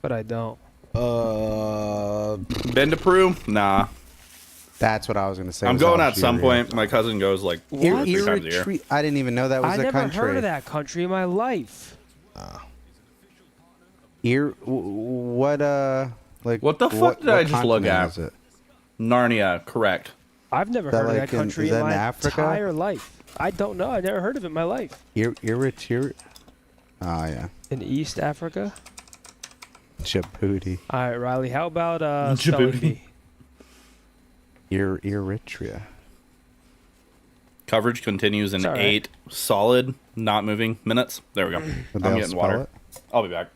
But I don't. Been to Peru? Nah. That's what I was gonna say. I'm was going at some Algeria. point. My cousin goes like 2 or 3 times a year. I didn't even know that was I a never country. heard of that country in my life. What like What the fuck did I just look continent at? is it? Narnia, correct. I've never Is that heard of like that in- country is that in in my Africa? entire life. I don't know. I never heard of it in my life. Eritrea. Oh yeah. In East Africa? Djibouti. All right, Riley. How about spelling bee? Eritrea. Coverage continues in It's all right. 8 solid, not moving minutes. There we go. Would I'm they all getting spell water. it? I'll be back.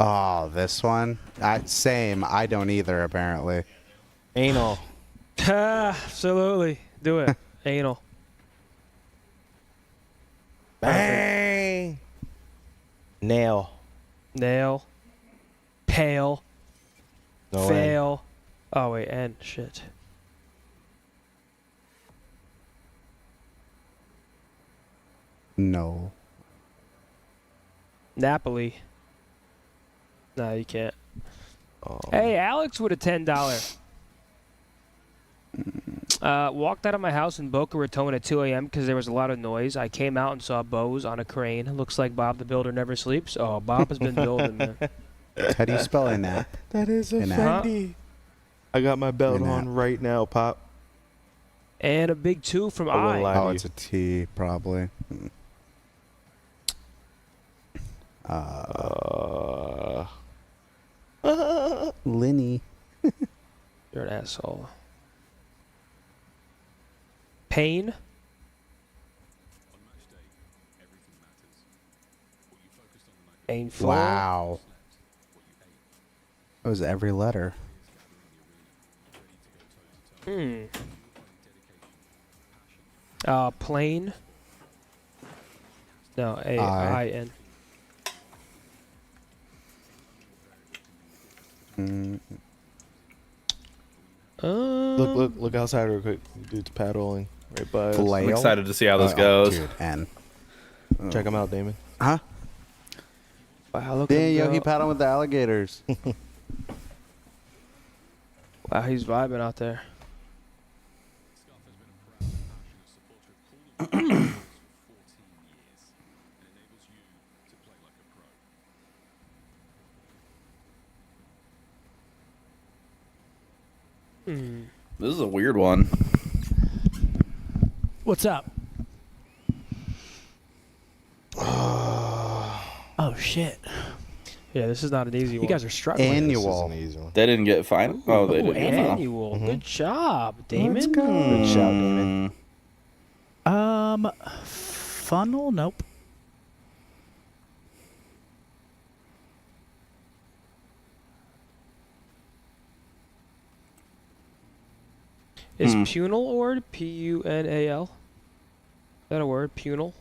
Oh, this one. Same. I don't either. Apparently. Anal. Absolutely. Do it. Anal. Bang. Nail. Nail. Pale. No Fail. Oh, wait. N. Shit. No. Napoli. No, you can't. Hey, Alex with a $10. Walked out of my house in Boca Raton at 2 a.m. because there was a lot of noise. I came out and saw Bose on a crane. Looks like Bob the Builder never sleeps. Oh, Bob has been building, man. How do you spell a nap? That is a An app. Fendi. I got my belt An on app. right now, Pop. And a big 2 from I won't I. lie to Oh, you. it's a T, probably. Linny. You're an asshole. Pain. Painful. Wow. That was every letter. Plain. No, I. A-I-N. Look outside real quick. Dude's paddling right by us. I'm excited to see how this goes. Dude, N. Check him out, Damon. Huh? Wow, look Yeah, at him yo, go. he paddling with the alligators. Wow, he's vibing out there. This is a weird one. What's up? Oh shit! Yeah, this is not an easy one. You guys are struggling. Annual. This is an easy one. They didn't get final. Oh, they didn't. Annual. Good job, Damon. Let's go. Good job, Damon. Funnel? Nope. Is punal a word? P-U-N-A-L? Is that a word? Punal?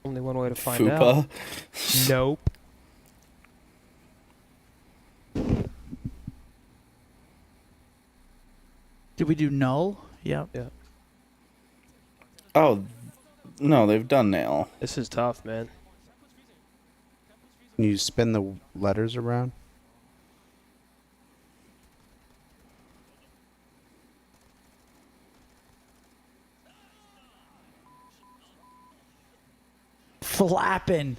Only one way to find out. Nope. Did we do null? Yep. Yeah. Oh, no, they've done nail. This is tough, man. Can you spin the letters around? Flapping.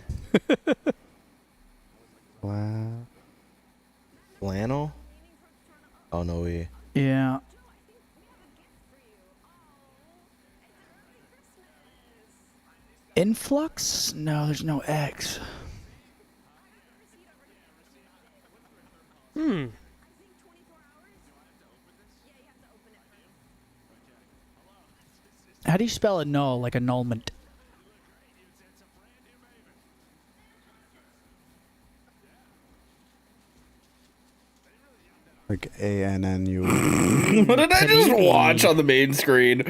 Flannel? Oh, no way. Yeah. Influx? No, there's no X. How do you spell a null, like annulment? Like A-N-N-U. What did I just watch on the main screen?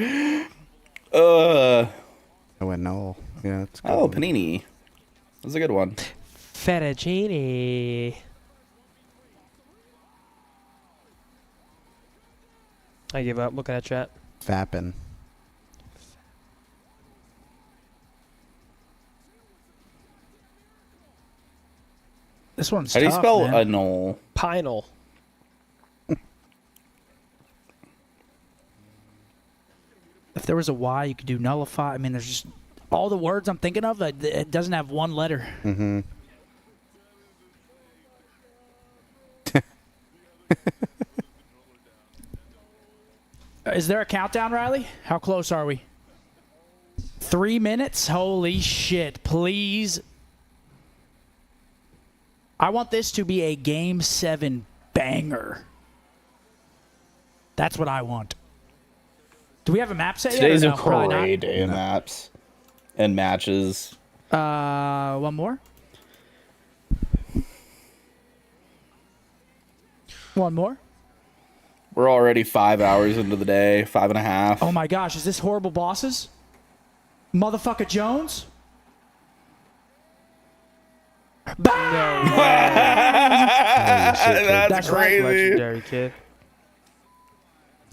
I went null. Yeah, it's good. Oh, Panini. That's a good one. Fettuccine. I give up. Looking at chat. Fappin. This one's How do you tough, spell man. annul? Pinal. If there was a Y, you could do nullify. I mean, there's just all the words I'm thinking of. It doesn't have one letter. Mm-hmm. Is there a countdown, Riley? How close are we? 3 minutes? Holy shit. Please. I want this to be a Game 7 banger. That's what I want. Do we have a map set yet? Today's or a no? Probably not. great day of maps and matches. One more? One more? We're already 5 hours into the day, 5.5. Oh my gosh, is this Horrible Bosses? Motherfucker Jones? That's crazy. Legendary kid.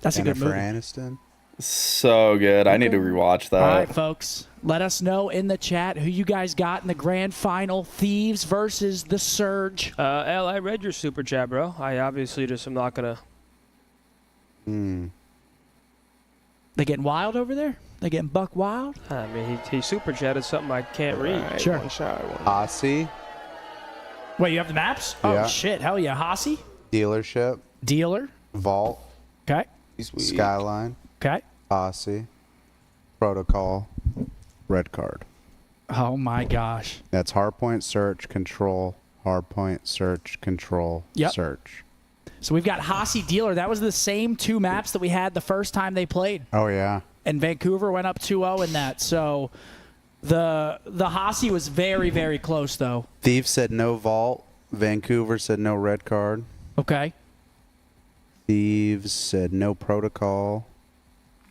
That's a good Jennifer movie. Aniston. So good. I need to rewatch that. All right, folks. Let us know in the chat who you guys got in the grand final. Thieves versus the Surge. L, I read your super chat, bro. I obviously just am not going to. They getting wild over there? They getting buck wild? I mean, he super chatted something I can't read. Right, Sure. One shot. Aussie. Wait, you have the maps? Yeah. Oh, shit. Hell yeah. Hossie? Dealership. Dealer. Vault. Okay. Sweet. Skyline. Okay. Aussie. Protocol. Red card. Oh, my gosh. That's hardpoint, search, control. Hardpoint, search, control, Yep. search. So we've got Hossie Dealer. That was the same two maps that we had the first time they played. Oh, yeah. And Vancouver went up 2-0 in that. So the Hossie was very, very close, though. Thieves said no vault. Vancouver said no red card. Okay. Thieves said no protocol.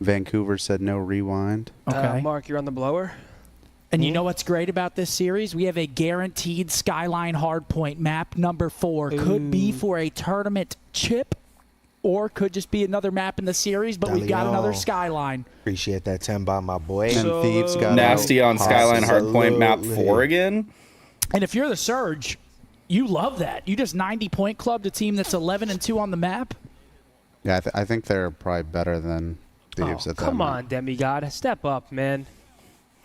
Vancouver said no rewind. Okay. Mark, you're on the blower? And you know what's great about this series? We have a guaranteed Skyline Hardpoint map number 4. Could be for a tournament chip or could just be another map in the series, but we've got another Skyline. Appreciate that 10 by my boy. And Thieves got Nasty on Skyline Hardpoint map 4 again. And if you're the Surge, you love that. You just 90-point clubbed a team that's 11-2 on the map. Yeah, I think they're probably better than Thieves at that Come moment. on, Demigod. Step up, man.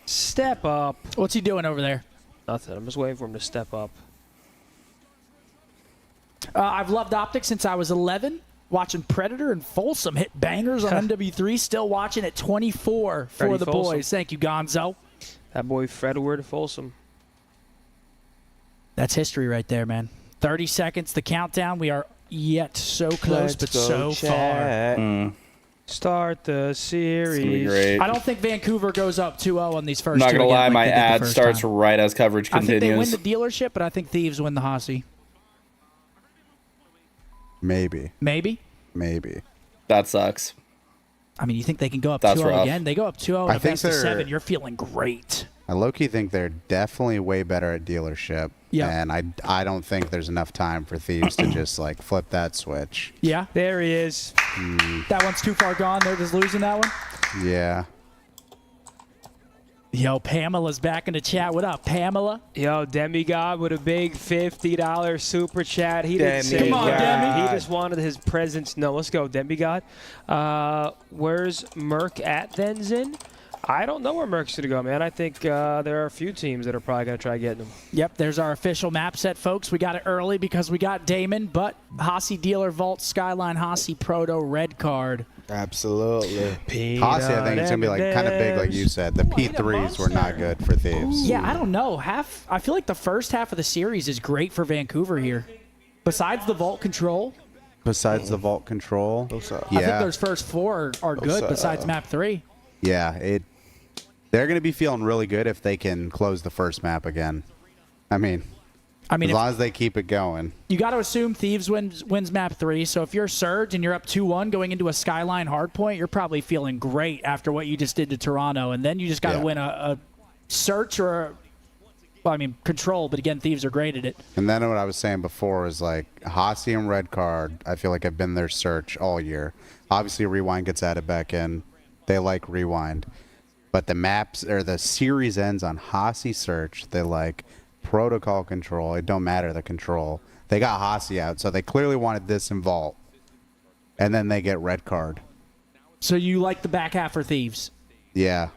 Step up. What's he doing over there? Nothing. I'm just waiting for him to step up. I've loved OpTic since I was 11. Watching Predator and Folsom hit bangers on MW3. Still watching at 24 for Freddie the Folsom. boys. Thank you, Gonzo. That boy Fred Word Folsom. That's history right there, man. 30 seconds, the countdown. We are yet so close, but so far. Start the series. It's gonna be great. I don't think Vancouver goes up 2-0 on these first Not two gonna again lie, like my they did the ad first starts time. right as coverage I think they continues. win the dealership, but I think Thieves win the Hossy. Maybe. Maybe? Maybe. That sucks. I mean, you think they can go up That's 2-0 rough. again? They go up 2-0 in I a think best of they're- 7. You're feeling great. I low-key think they're definitely way better at dealership. Yeah. And I don't think there's enough time for Thieves to just, like, flip that switch. Yeah? There he is. That one's too far gone. They're just losing that one. Yeah. Yo, Pamela's back in the chat. What up, Pamela? Yo, Demigod with a big $50 super chat. He didn't say Come on, Demi. He just wanted his presence. No, let's go, Demigod. Where's Merc at then, Zin? I don't know where Merc's going to go, man. I think there are a few teams that are probably going to try getting him. Yep, there's our official map set, folks. We got it early because we got Damon, but Hossy Dealer Vault Skyline Hossy Proto red card. Absolutely. Hossy, I think it's going to be, like, kind of big, like you said. The P3s were not good for Thieves. Yeah, I don't know. I feel like the first half of the series is great for Vancouver here. Besides the Vault Control, Besides the Vault Control. I think Yeah. those first 4 are good besides map 3. Yeah, they're going to be feeling really good if they can close the first map again. I mean as long as they keep it going. You got to assume Thieves wins map 3. So if you're Surge and you're up 2-1 going into a Skyline hardpoint, you're probably feeling great after what you just did to Toronto. And then you just got to win a search or control. But again, Thieves are great at it. And then what I was saying before is, like, Hossy and Red Card, I feel like I've been their search all year. Obviously, Rewind gets added back in. They like Rewind. But the maps or the series ends on Hossy search. They like Protocol control. It don't matter the control. They got Hossy out, so they clearly wanted this in Vault. And then they get Red Card. So you like the back half for Thieves? Yeah.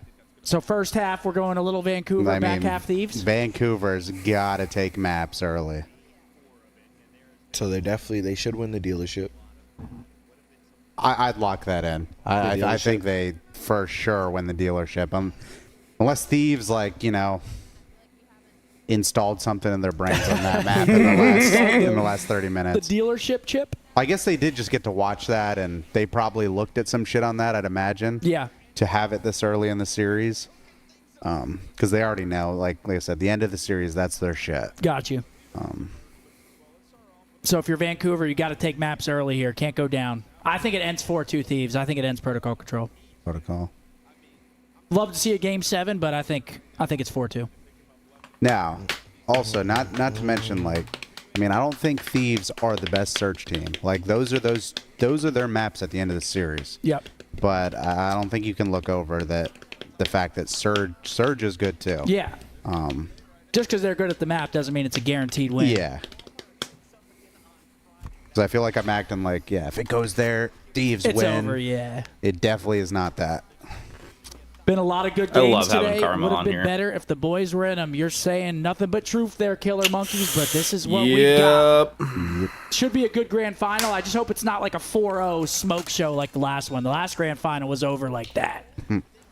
So first half, we're going a little Vancouver, back half Thieves? Vancouver's got to take maps early. So they should win the dealership. I'd lock that in. I think they for sure win the dealership. Unless Thieves, like, installed something in their brains on that map in the last 30 minutes. The dealership chip? I guess they did just get to watch that, and they probably looked at some shit on that, I'd imagine. Yeah. To have it this early in the series. Because they already know, like I said, the end of the series, that's their shit. Got you. So if you're Vancouver, you got to take maps early here. Can't go down. I think it ends 4-2 Thieves. I think it ends Protocol Control. Protocol. Love to see a Game 7, but I think it's 4-2. Now, also, not to mention, like, I don't think Thieves are the best search team. Like, those are their maps at the end of the series. Yep. But I don't think you can look over the fact that Surge is good too. Yeah. Just because they're good at the map doesn't mean it's a guaranteed win. Yeah. Because I feel like I'm acting like, if it goes there, Thieves win. It's over, yeah. It definitely is not that. Been a lot of good I games love having today. Karma Would have on been here. better if the boys were in them. You're saying nothing but truth there, Killer Monkeys, but this is what we got. Should be a good grand final. I just hope it's not like a 4-0 smoke show like the last one. The last grand final was over like that.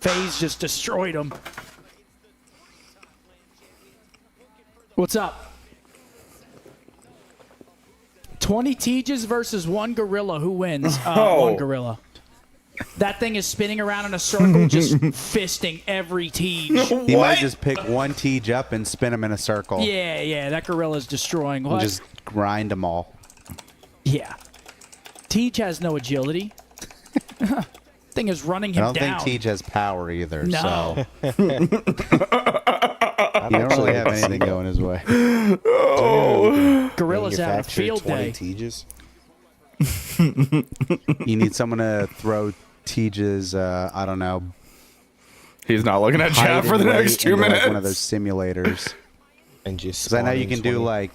FaZe just destroyed them. What's up? 20 Tejas versus 1 Gorilla. Who wins? 1 Gorilla. That thing is spinning around in a circle, just fisting every Tej. He might just pick one Tej up and spin him in a circle. Yeah, that Gorilla's destroying. And What? just grind them all. Yeah. Tej has no agility. Thing is running him I don't down. think Tej has power either. No. So. is having a field 20 day. Tejas. You need someone to throw Tejas, I don't know. He's not looking at chat for the next 2 minutes. Like one of those simulators. And just because I know you can do like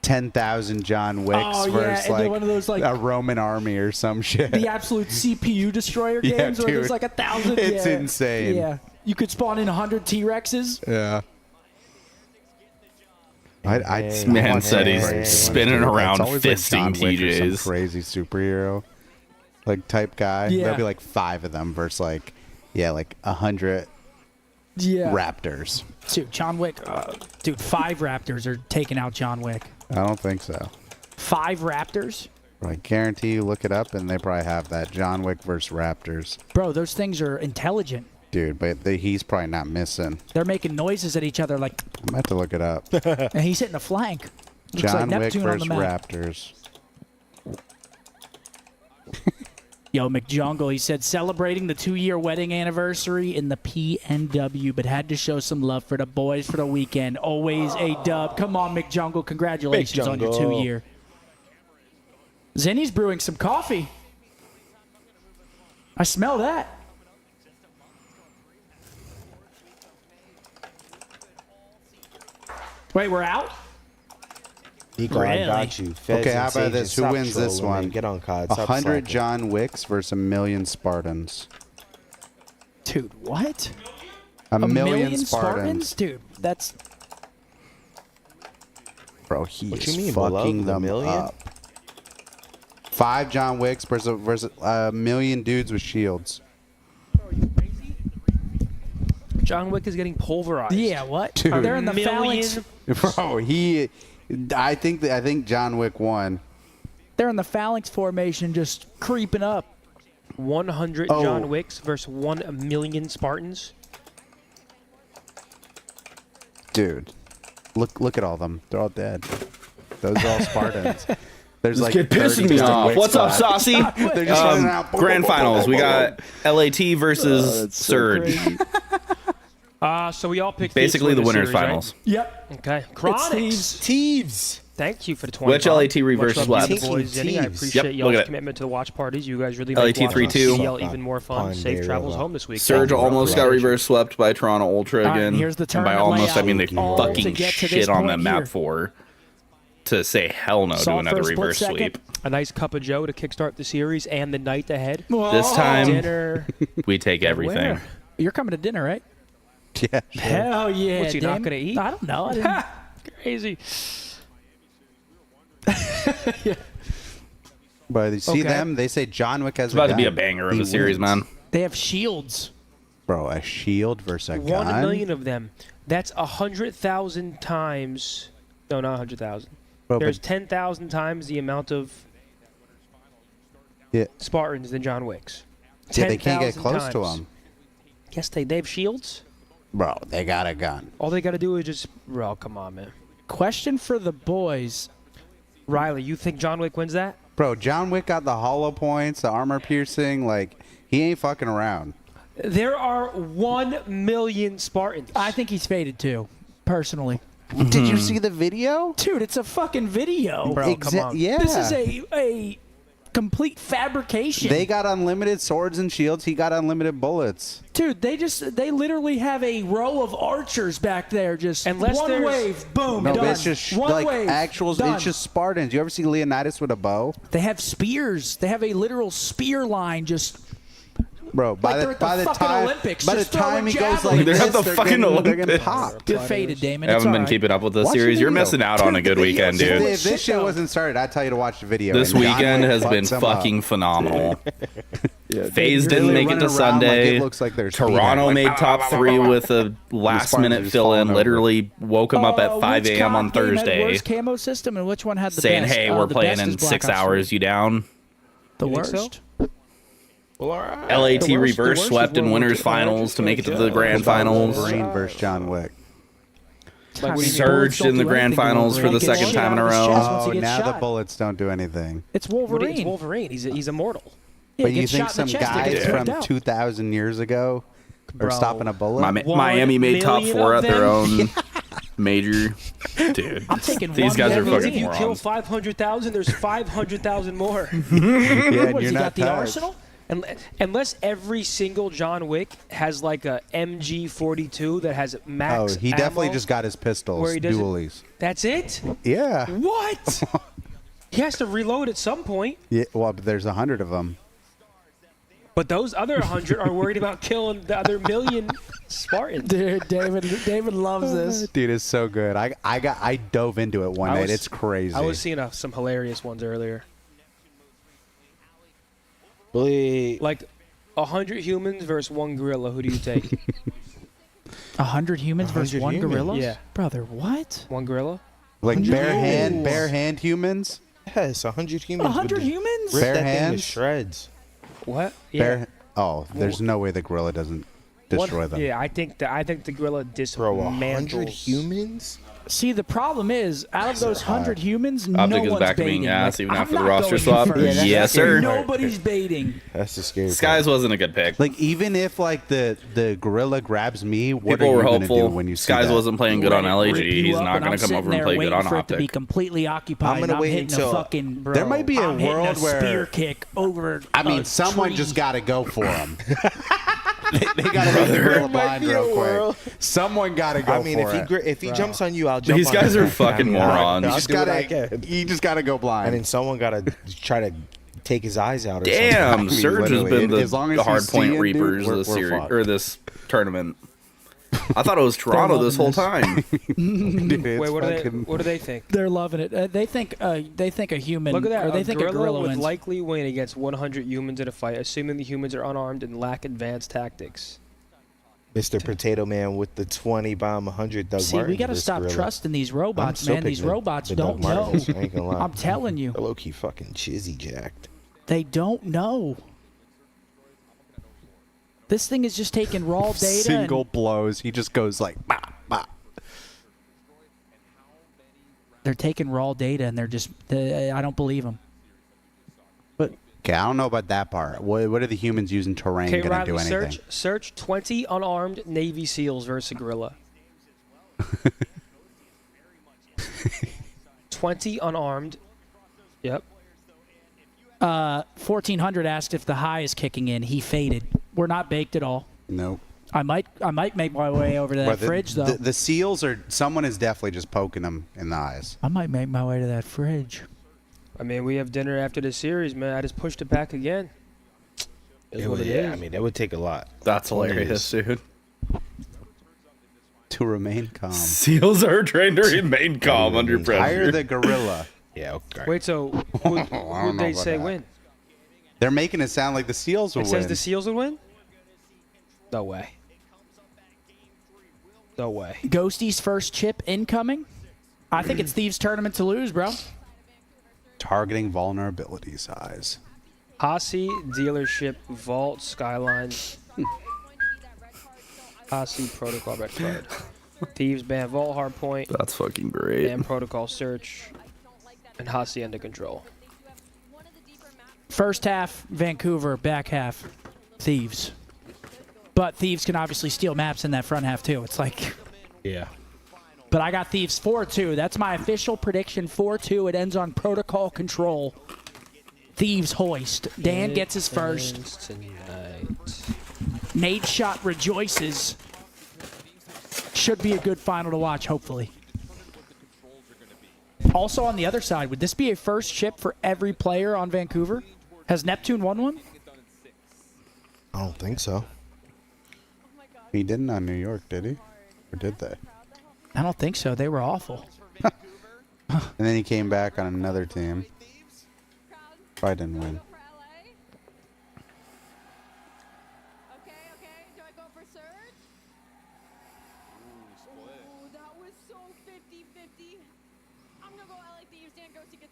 10,000 John Wicks versus like, one of those, like a Roman army or some shit. the absolute CPU destroyer Yeah, games where there's dude. like 1,000. It's insane. Yeah, you could spawn in 100 T-Rexes. Yeah. Man said he's spinning around It's always like John fisting Wick or some TJs. crazy superhero like type guy. Yeah. There'll be like 5 of them versus like 100 Yeah. raptors. Dude, John Wick. Dude, 5 raptors are taking out John Wick. I don't think so. 5 raptors? I guarantee you look it up and they probably have that. John Wick versus raptors. Bro, those things are intelligent. Dude, but he's probably not missing. They're making noises at each other like, I'm going to have to look it up. and he's hitting a flank. Looks John like Wick Neptune on the versus map. raptors. Yo, McJungle, he said celebrating the 2-year wedding anniversary in the PNW, but had to show some love for the boys for the weekend. Always a dub. Come on, McJungle. Congratulations on your 2-year. Zenny's brewing some coffee. I smell that. Wait, we're out? Nico, I got you. Feds Okay, how and about Sages, this? Who stop wins this trolling, one? man. Get on COD. Stop 100 slacking. John Wicks versus 1,000,000 Spartans. Dude, what? A A million million Spartans. Dude, that's... Bro, he What is you mean, below fucking the them million? up. 5 John Wicks versus 1,000,000 dudes with shields. John Wick is getting pulverized. Yeah, what? Dude. They're in the phalanx. Bro, I think John Wick won. They're in the phalanx formation just creeping up. 100 Oh. John Wicks versus 1,000,000 Spartans. Dude, look at all of them. They're all dead. Those are all Spartans. There's This like kid 30 pissing me John off. Wick What's up, spots. Saucy? They're just running out. Grand finals. We got LAT versus Surge. So we all picked Basically Thieves the for winners series, right? finals. Yep. Okay. Chronix. Thieves. Thank you for the 20. Which LAT reverse Much love to you swept? boys, Zenny. I Thieves. appreciate Yep, look y'all's at it. commitment to the watch parties. You guys really LAT make watching 3-2. CDL even more fun. Safe travels home this week. Surge almost got reverse swept by Toronto Ultra All right, again. here's the and by tournament almost, I layout. mean they All to fucking get to this shit on that point map here. for to say hell no to Saw another for a split reverse second. sweep. A nice cup of Joe to kickstart the series and the night ahead. This time, Dinner. we take everything. Where? You're coming to dinner, right? Yeah, sure. Hell yeah. What's he not damn gonna it. eat? I don't know. I didn't... Crazy. But you see Okay. them? They say John Wick has It's about to be a gun. banger of He a series, wins. man. They have shields. Bro, a shield versus a gun? 1,000,000 of them. That's 100,000 times. No, not 100,000. Bro, There's but 10,000 times the amount of yeah, Spartans than John Wick's. yeah, they can't get 10,000 close to times. him. Yes, they have shields. Bro, they got a gun. All they got to do is just. Bro, come on, man. Question for the boys. Riley, you think John Wick wins that? Bro, John Wick got the hollow points, the armor piercing. Like, he ain't fucking around. There are 1,000,000 Spartans. I think he's faded too, personally. Did you see the video? Dude, it's a fucking video. Bro, come on. Yeah. This is a complete fabrication. They got unlimited swords and shields. He got unlimited bullets. Dude, they literally have a row of archers back there. Just Unless one there's- wave, boom, No, done. but it's just one like wave, actuals. done. It's just Spartans. You ever see Leonidas with a bow? They have spears. They have a literal spear line. Just Bro, by they're the at the by the fucking time Olympics, by the just throwing time he goes javelins. like They're at this, the fucking they're getting Olympics. popped. you're faded, Damon. I It's haven't been all right. keeping up with the Watch the series. You're video. missing out on a good weekend, If dude. this shit wasn't started, I'd tell you to watch the video. This And John weekend Wick has been fucks him up. fucking phenomenal. Yeah, FaZe they're didn't really make it to running around like Sunday. it looks like they're speed Toronto like, made top 3 with a last Spartans are minute just fill in. falling over. Literally woke them up at 5 which a.m. on comp game had Thursday, worst camo system, and which one had the saying, best? "Hey, we're the playing best in is Black 6 Ops hours. 3. You down?" The You think worst. so? Well, all right. LAT The worst reverse is swept in World War winners II. finals to make it to the Yeah. grand finals. Wolverine versus John Wick. I mean, Surged in the grand finals for the Wolverine. second Get time in a shit out of his row. chest once he Oh, gets now the shot. bullets don't do anything. It's What Wolverine. is Wolverine? He's immortal. Yeah, But he you gets think shot in some the chest, he guys gets from knocked out. 2,000 years ago are Bro. stopping a bullet? Miami made top 1,000,000 4 of at their them? own major. Dude, I'm taking these guys are If fucking you kill morons. 500,000, there's 500,000 more. Yeah, What and has you're he not got, the tired. arsenal? Unless every single John Wick has like a MG42 that has max Oh, he definitely ammo, just got his pistols, where he doesn't- dualies. That's it? Yeah. What? He has to reload at some point. Yeah. Well, but there's 100 of them. But those other 100 are worried about killing the other million Spartans. Dude, David loves this. Dude, it's so good. I dove into it one night. It's crazy. I was seeing some hilarious ones earlier. Like 100 humans versus one gorilla. Who do you take? 100 humans versus 1 humans? gorilla? Yeah. Brother, what? One gorilla? Like bare hand humans? Yes, 100 humans. 100 humans? Rip Bare that thing to hands? shreds. What? Bare, there's no way the gorilla doesn't destroy them. Yeah, I think the gorilla Bro, 100 dismantles. humans? See, the problem is, out of those 100 humans, no OpTic is one's back to baiting. being ass even I'm after the not roster going swap. first. Yes, sir. Nobody's baiting. That's the scary Skies wasn't a good pick. Like, even if, like, the gorilla grabs me, what People are were you going to do hopeful. when you see Skies that? wasn't playing good on LAG. Rip you He's up, not and going I'm to come sitting over and there play good waiting on for it to be OpTic. completely occupied. I'm gonna and wait hitting until- a fucking. There might be a I'm hitting world where- spear kick over. I mean, a someone tree. just got to go for him. they got to make the gorilla blind real quick. Someone got to go I mean, for it. if he jumps on you, I'll jump These on guys him. are fucking morons. I'll just do what I gotta, can. you just got to go blind. And then someone got to try to take his eyes out or Damn, something. Surge has literally, been as long as the hard he's point seeing, reapers dude, this we're series fucked. or this tournament. I thought it was Toronto this whole time. Dude, it's Wait, what fucking- do they think? They're loving it. They think a human. Look at that. Or they think a gorilla would wins. likely win against 100 humans in a fight, assuming the humans are unarmed and lack advanced tactics. Mr. Potato Man with the 20 bomb 100 Doug See, Martin. we got to stop trusting these robots, still man. These picking robots the don't Doug know. Martins, I ain't gonna lie. I'm telling you. They're low-key fucking chizzy jacked. They don't know. This thing is just taking raw data. Single blows. He just goes like, bah, bah. They're taking raw data, and they're just. I don't believe them. Okay, I don't know about that part. What are the humans using terrain Okay, going to do Riley, anything? search 20 unarmed Navy SEALs versus a gorilla. 20 unarmed. Yep. 1400 asked if the high is kicking in. He faded. We're not baked at all. Nope. I might make my way over to that But fridge though. The seals are. Someone is definitely just poking them in the eyes. I might make my way to that fridge. I mean, we have dinner after the series, man. I just pushed it back again. Is what it is. I mean, that would take a lot. That's hilarious, dude. To remain calm. Seals are trained to remain calm under pressure. Hire the gorilla. Yeah, okay. Wait, so who'd they say win? They're making it sound like the seals will It win. says the SEALs would win? No way. No way. Ghosty's first chip incoming. I think it's Thieves tournament to lose, bro. Targeting vulnerability size. Hasi, dealership, vault, skyline. Hasi, protocol, red card. Thieves, ban, vault, hard point. That's fucking great. Ban, protocol, search. And Hasi under control. First half, Vancouver. Back half, Thieves. But Thieves can obviously steal maps in that front half, too. It's like... Yeah. But I got Thieves 4-2. That's my official prediction, 4-2. It ends on protocol control. Thieves hoist. Dan gets his first. Nade shot rejoices. Should be a good final to watch, hopefully. Also on the other side, would this be a first chip for every player on Vancouver? Has Neptune won one? I don't think so. He didn't on New York, did he? Or did they? I don't think so. They were awful. And then he came back on another team. Probably didn't win.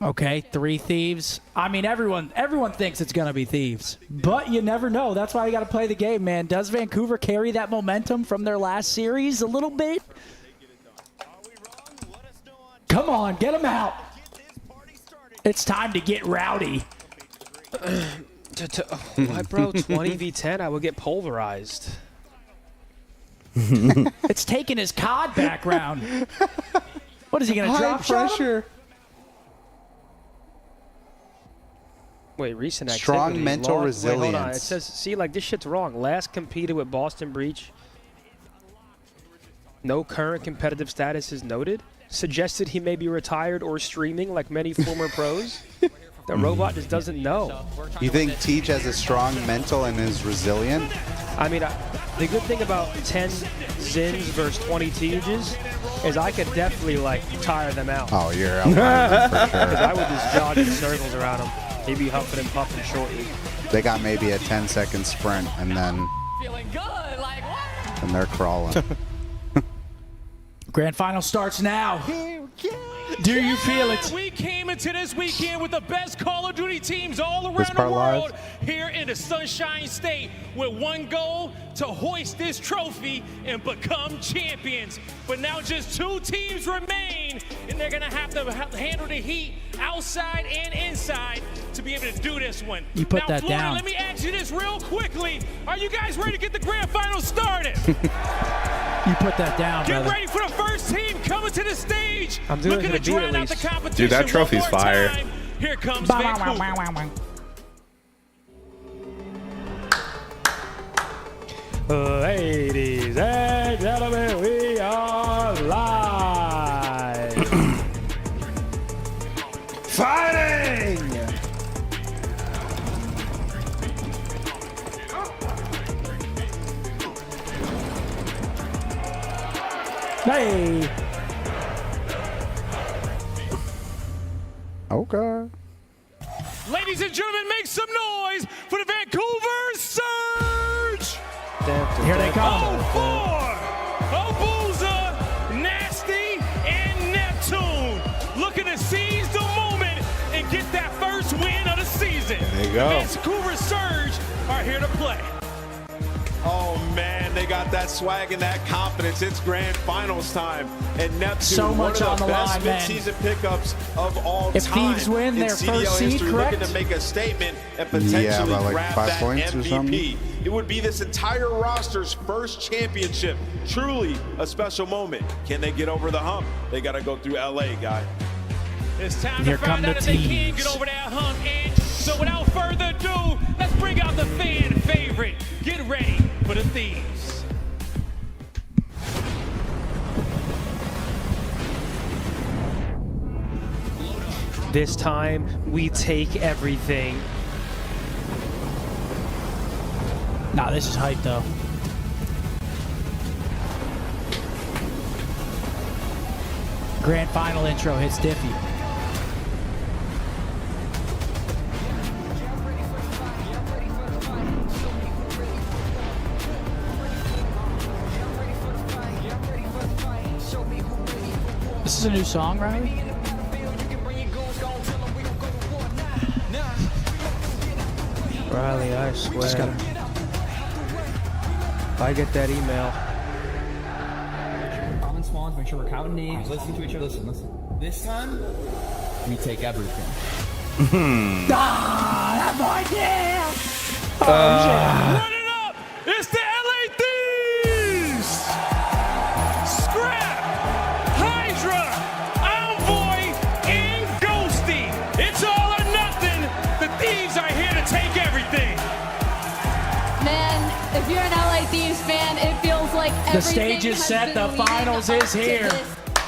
Okay, 3 Thieves. I mean, everyone thinks it's going to be Thieves. But you never know. That's why you got to play the game, man. Does Vancouver carry that momentum from their last series a little bit? Come on, get them out. It's time to get rowdy. What, bro? 20v10? I would get pulverized. It's taking his COD background. What is he going to drop pressure. Wait, recent activity. Strong mental resilience. Wait, hold on. It says, see, like, this shit's wrong. Last competed with Boston Breach. No current competitive status is noted. Suggested he may be retired or streaming like many former pros. The robot just doesn't know. You think Teach has a strong mental and is resilient? I mean, the good thing about 10 Zins versus 20 Teages is I could definitely, like, tire them out. Oh, you're out. For sure. Because I would just jog in circles around them. He'd be huffing and puffing shortly. They got maybe a 10-second sprint, and then Feeling good, like what? and they're crawling. Grand final starts now. Do you feel it? We came into this weekend with the best Call of Duty teams all This around part the world live? here in the Sunshine State with one goal to hoist this trophy and become champions. But now just 2 teams remain, and they're going to have to handle the heat outside and inside to be able to do this one. You put now, that Florida, down. let me ask you this real quickly. Are you guys ready to get the grand final started? You put that down, Get brother. ready for the first team coming to the stage. I'm doing Looking it to to beat at drown out the least. competition. Dude, that one trophy's more fire. time. Here comes Bow, Vancouver. wow, wow, wow, wow. Ladies and gentlemen, we are live. Fighting! Hey! Okay. Ladies and gentlemen, make some noise for the Vancouver Surge. Here they come. 04, Abusa, Nasty, and Neptune. Looking to seize the moment and get that first win of the season. There you go. The Vancouver Surge are here to play. Oh man, they got that swag and that confidence. It's grand finals time, and Neptune, So much one on of the the best line, man. mid-season pickups of all If time. Thieves win in their CDL first seed, history, correct? looking to make a statement and potentially about like grab 5 that points or MVP. something. It would be this entire roster's first championship. Truly a special moment. Can they get over the hump? They got to go through LA, guy. It's time Here to come find the out if they can teams. get over that hump. And so without further ado, let's bring out the fan favorite. Get ready for the Thieves. This time, we take everything. Nah, this is hype, though. Grand final intro hits Diffie. This is a new song, Riley? Riley, I swear. If I get that email. Common spawns, make sure we're counting names, listening to each other. Listen. This time, we take everything. Ah, that boy, yeah! Run it up! It's the LA Thieves! Scrap, Hydra, Envoy, and Ghosty. It's all or nothing. The Thieves are here to take everything. Man, if you're an LA Thieves fan, it feels like The stage is set, the finals is here.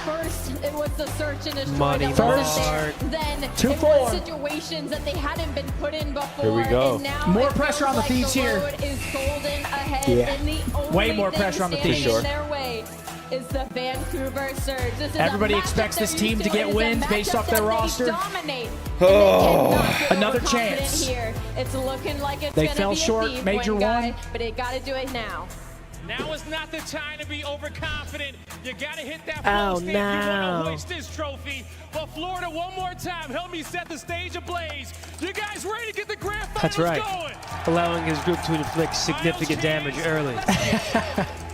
First, it was the search and destroy Money that wasn't mark. there. Then it 2-4. was situations that they hadn't been put in before. Here we go. And now More it pressure feels on the like Thieves here. road is golden ahead, Yeah. and the only Way more thing pressure on the standing Thieves. in their way is the Vancouver Surge. This is Everybody a expects matchup this they're team used to get It is a wins based matchup off their that they roster. Dominate. Oh, another another chance. Here. It's looking like it's They gonna fell be a short, Thief major win, guy, one. but they got to do it now. Now is not the time to be overconfident. You gotta hit that Oh, flow stand if you no. wanna hoist this trophy. But Florida, one more time, help me set the stage ablaze. You guys ready to get the grand finals That's right. going? Allowing his group to inflict significant damage early.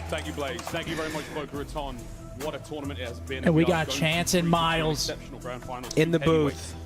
Thank you, Blaze. Thank you very much, Boca Raton. What a tournament it has been. And we are got going Chance through and two Miles exceptional grand finals in the heavyweight. booth.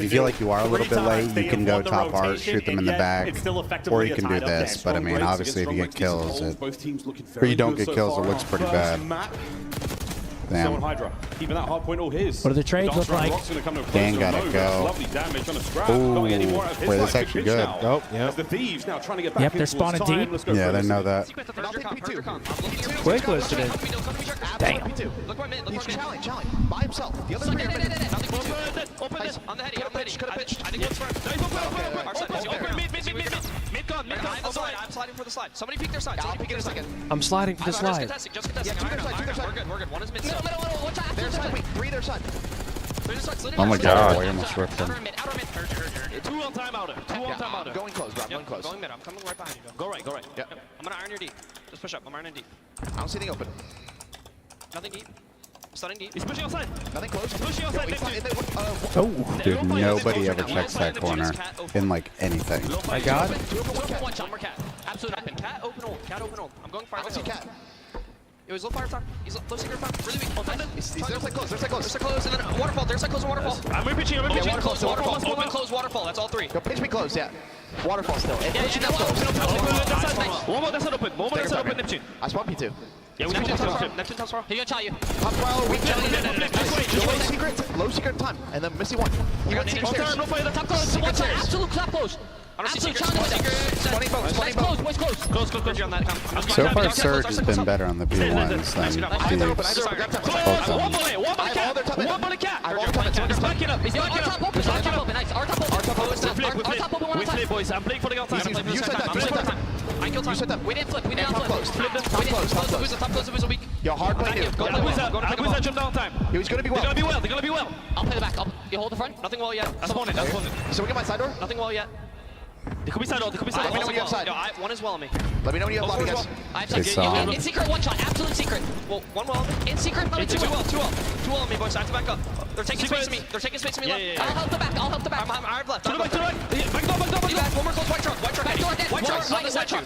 if you feel like you are a little bit late, you can go top art, shoot them in the back, or you can do this. But I mean, obviously, if you get kills, or you don't get kills, it looks pretty bad. Damn. So Hydra, keeping that hard point all his. What do the trades look like? Dan gotta go. Lovely damage on a scrap. Ooh, Going anymore out of his wait, life. that's actually good. Now. Nope, As the thieves now trying to get back they're into spawning time. deep. Let's go Yeah, they know that. Quick listed. Damn. Look my mid. He's challenge by himself. The other three are mid. Open it. On the heady. On the heady. Could have pitched. I think it's front. Open mid. Mid gone. I'm sliding for the slide. Somebody peek their side. Somebody peek their second. I'm sliding for the slide. Just contesting. We're good. One is mid. Middle. Watch out. Their side. Wait. Three their side. Oh my god, I almost ripped him. Two on timeout. Going close, Rob. Going close. Going mid. I'm coming right behind you. Go right. Yeah. I'm gonna iron your deep. Just push up. I'm ironing deep. I don't see anything open. Nothing deep. Stunning deep. He's pushing outside. Nothing close. Pushing outside. Oh, dude, nobody ever checks that corner in like anything. My god. One shot. More cat. Absolute open. Cat open hold. I'm going fire. I don't see cat. It was low fire top. He's low secret top. Really weak. Hold on. He's their side close. Their side close. There's a close and then waterfall. There's a close and waterfall. I'm pitching. Yeah, waterfall. Waterfall. Open, close, waterfall. That's all three. Go pitch me close, yeah. Waterfall still. And Yeah, pitching yeah, them close. One more, that's not open. One more, that's not open, Neptune. I spawn P2. Yeah, we Neptune can top Neptune. Neptune top far. He gonna try you. Top row, weak jelly. Low secret time. And then missing one. You got secret stairs. No fire. The top close. One side. Absolute top close. I don't see secret. Spawning boat. Boys close. Close on that. So far, Surge has been better on the B1s than Thieves. One bullet cat. I have all the time. He's backing up. He's backing up. Nice. Our top open. We flip, boys. I'm playing for the outside. You said that. I killed time. We didn't flip. We didn't flip. Flip them. We didn't close. Top close. It was weak. Yo, hard play here. Go play well. Aguiza jump down time. He was going to be well. They're going to be well. I'll play the back. You hold the front. Nothing well yet. That's one. So we get my side door? Nothing well yet. They could be side. Let me know when you have side. One is well on me. Let me know when you have lobby, guys. I have They saw him. in secret, one shot, absolute secret. Well, one well. In secret, two well on me, boys. I have to back up. They're taking space to me. Left. I'll help the back. I have left. To the right. Back door. One more close, white truck. White truck on the statue.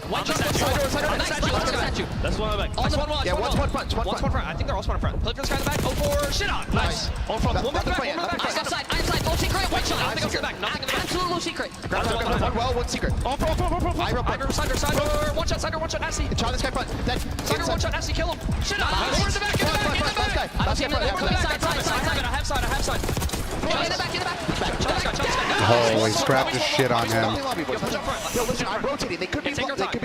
That's one back. On the one wall. Yeah, one's one front. One's one front. I think they're all spawn in front. Play for this guy in the back. 0-4. Shit on. Nice. All front. One more back. I have side. Low secret. White shot. I think I'll back. Nothing in the back. Absolute low secret. One well, one secret. Side door. One shot. Nasty. Try this guy front. Dead. Side door. One shot. Nasty. Kill him. Shit on. Over in the back. I don't see him. I have side. In the back. Holy scrap the shit on him. Yo, listen, I'm rotating. They could be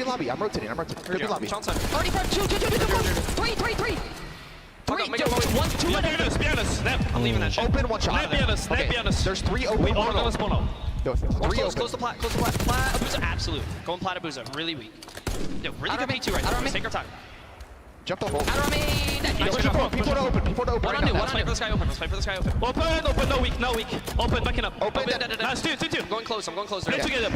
lobby. I'm rotating. Could be lobby. Already front. Two. Three. Be honest. I'm leaving that shit. Open one shot. Be honest. There's three open. We all gonna spawn out. Close the plat. Plat Abuza, absolute. Going plat Abuza, really weak. Yo, really good B2 right now. Take our time. Jumped off hold. Out of me. People to open. One on two. Let's fight for this guy open. Open. No weak. Open. Backing up. Open. Nice. Two. I'm going close. Play together.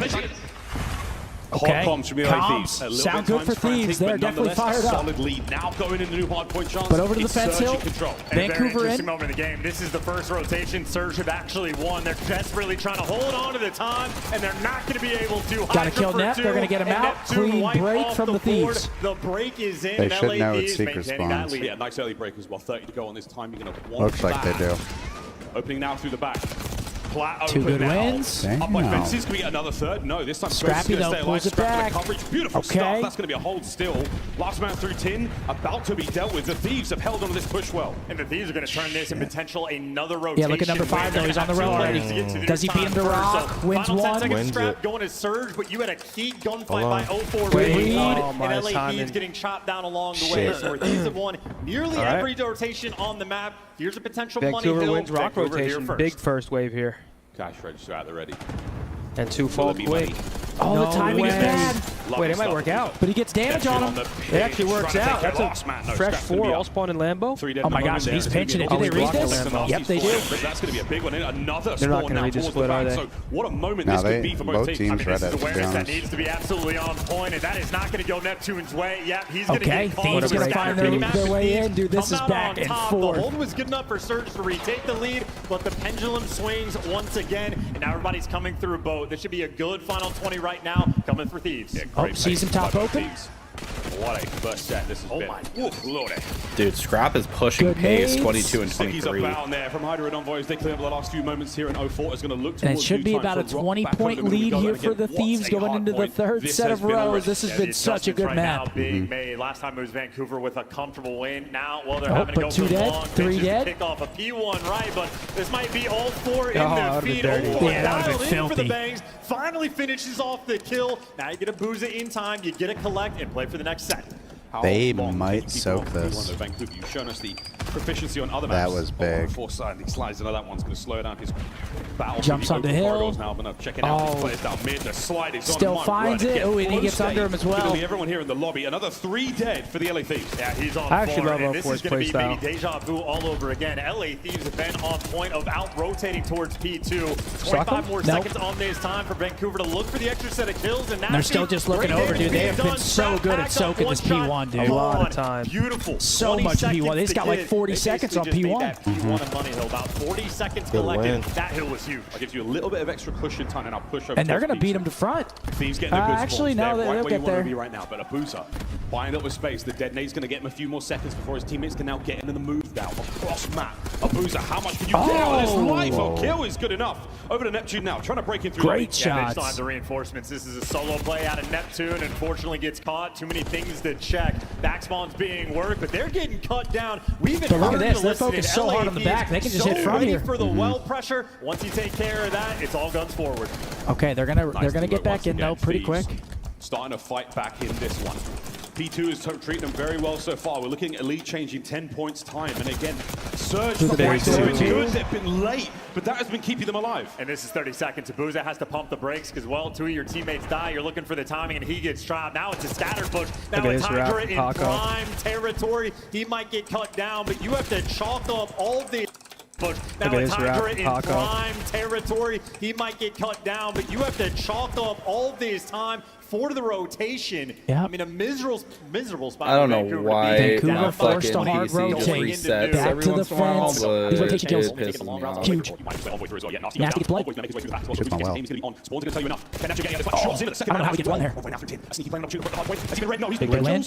Okay. Comms from Thieves. A little Sound bit good for time Thieves. frantic, They're but definitely nonetheless, fired up. Solid lead now going into the new hard point chance. But over to the It's fence Surge hill. in control. Vancouver in. Moment of the game. This is the first rotation. Surge have actually won. They're desperately trying to hold on to the time, and they're not going to be able to. Gotta kill Nep. They're going to get him out. Clean break from the Thieves. The break is in. They and should LA know it's Thieves secret maintaining that spawns. lead. Yeah, nice early break as well. 30 to go on this time. You're going to want Looks like they do. Opening now through the back. Flat Two open good now. wins. Up by Damn. fences. Can we get another third? No, this time Scrappy, Ghost is going to though, stay alive. pulls it Scrappy back. the coverage. Beautiful Okay. stuff. That's going to be a hold still. Last man through tin. About to be dealt with. The Thieves have held onto this push well. And the Thieves are going to turn this in potential another rotation. Yeah, look at number 5 though. He's on the road already. Does he beat him to Rock? Wins Final 10 one. seconds Wins scrap it. going to Surge, but you had a key gunfight Hold by on. 0-4 Wait. lead, Oh, and my LA timing. Thieves getting chopped down along the way. Shit. So Thieves have won nearly All right. every rotation on the map. Here's a potential Vancouver money wins hill. rock Vancouver here rotation. first. Big first wave here. Cash register out there ready. And 2 fall Will it be quick. money? Oh, the timing is way. bad. Wait, it might work out. But he gets damage on him. It actually works out. That's a fresh 4 all spawn in Lambo. Oh my gosh, he's pinching it. Do they read this? Yep, they do. That's going to be a big one. Another They're not spawn gonna now read this towards split, the are back. they? So what a moment No, this could be for both teams teams. read This it, is to be awareness that honest. needs to be absolutely on point, and that is not going to go Neptune's way. Yep, he's going to Okay, get called. Thieves for gonna scatter find match. their way Thieves in. Dude, this come is out back on and top. forth. The hold was good enough for Surge to retake the lead, but the pendulum swings once again, and now everybody's coming through boat. This should be a good final 20 right now, coming for Thieves. Oh, sees him top open. Thieves. What a first set this has been. Oof, lordy. Dude, Scrap is pushing pace 22 and Stickies 23. about there from Hydra and Envoys. They clear up the last few moments here in 04. Is going to look towards And it should be about a 20-point lead here for the Thieves going into the third set of rows. This has been such a good map. Being made. Last time it was Vancouver with a comfortable win. Now, well, they're having to go two for dead, long three pitches dead. to pick off a P1 right, but this might be all four in Oh, their that would've feet. been dirty. Oh, Yeah, that would've been dialed in for the filthy. bangs. Finally finishes off the kill. Now you get a Booza in time, you get a collect, and play for the next set. They might soak this. Vancouver, you've shown us the proficiency on other That maps. was big. Foresight, he slides into that one's going to slow down his battle. Jumps on the hill. Now, but checking out these players down mid. The slide is Still on finds it. Oh, and he gets under him as well. Literally everyone here in the lobby. Another 3 dead for the LA Thieves. Yeah, he's on I actually form, love and this is O4's going to be maybe playstyle. deja vu all over again. LA Thieves have been on point of out-rotating towards P2. Suck 25 him? more Nope. seconds on this time for Vancouver to look for the extra set of kills, and now They're still just looking over, dude. They have been so good at soaking this P1, dude. A lot of time. Beautiful. So 20 much seconds P1. They just to got like get. 40 They seconds on basically just made P1. that P1 and money hill. About 40 seconds collected. That hill was huge. That gives you a little bit of extra cushion time, and I'll push over. And they're going to beat him to front. Thieves getting a good Actually, spawns. no, They're right they'll where you get want there. to be right now. But Abusa buying up with space. The dead nade's going to get him a few more seconds before his teammates can now get into the move down across map. Abusa, how much can you get? This life kill is good enough. Over to Neptune now, trying to break in through. Great Yeah, they shots. still have the reinforcements. This is a solo play out of Neptune. Unfortunately, gets caught. Too many things to check. Backspawns being worked, but they're getting cut down. We've been But look at heard this. They're listening. focused so LA hard on the Thieves back. They can just so hit from ready here. for the well pressure. Once you take care of that, it's all guns forward. Okay, they're gonna get back in though pretty quick. Starting to fight back in this one. P2 is treating them very well so far. We're looking at lead change in 10 points time. And again, Surge Good. They've been late, but that has been keeping them alive. And this is 30 seconds. Abusa has to pump the brakes because, well, 2 of your teammates die. You're looking for the timing, and he gets trapped. Now it's a scatter push. Now it's Hydra in prime territory. He might get cut down, but you have to chalk up all the push. Now it's Hydra in prime territory. He might get cut down, but you have to chalk up all this time for the rotation. Yeah. I mean, a miserable spot. I don't for know Vancouver why Vancouver forced to hard PC just rotate. resets Back every to the once in a while, fence. but He's rotation kills. it pisses me off. Huge. Nasty play. Took my well. I don't know how he gets one there. Big win.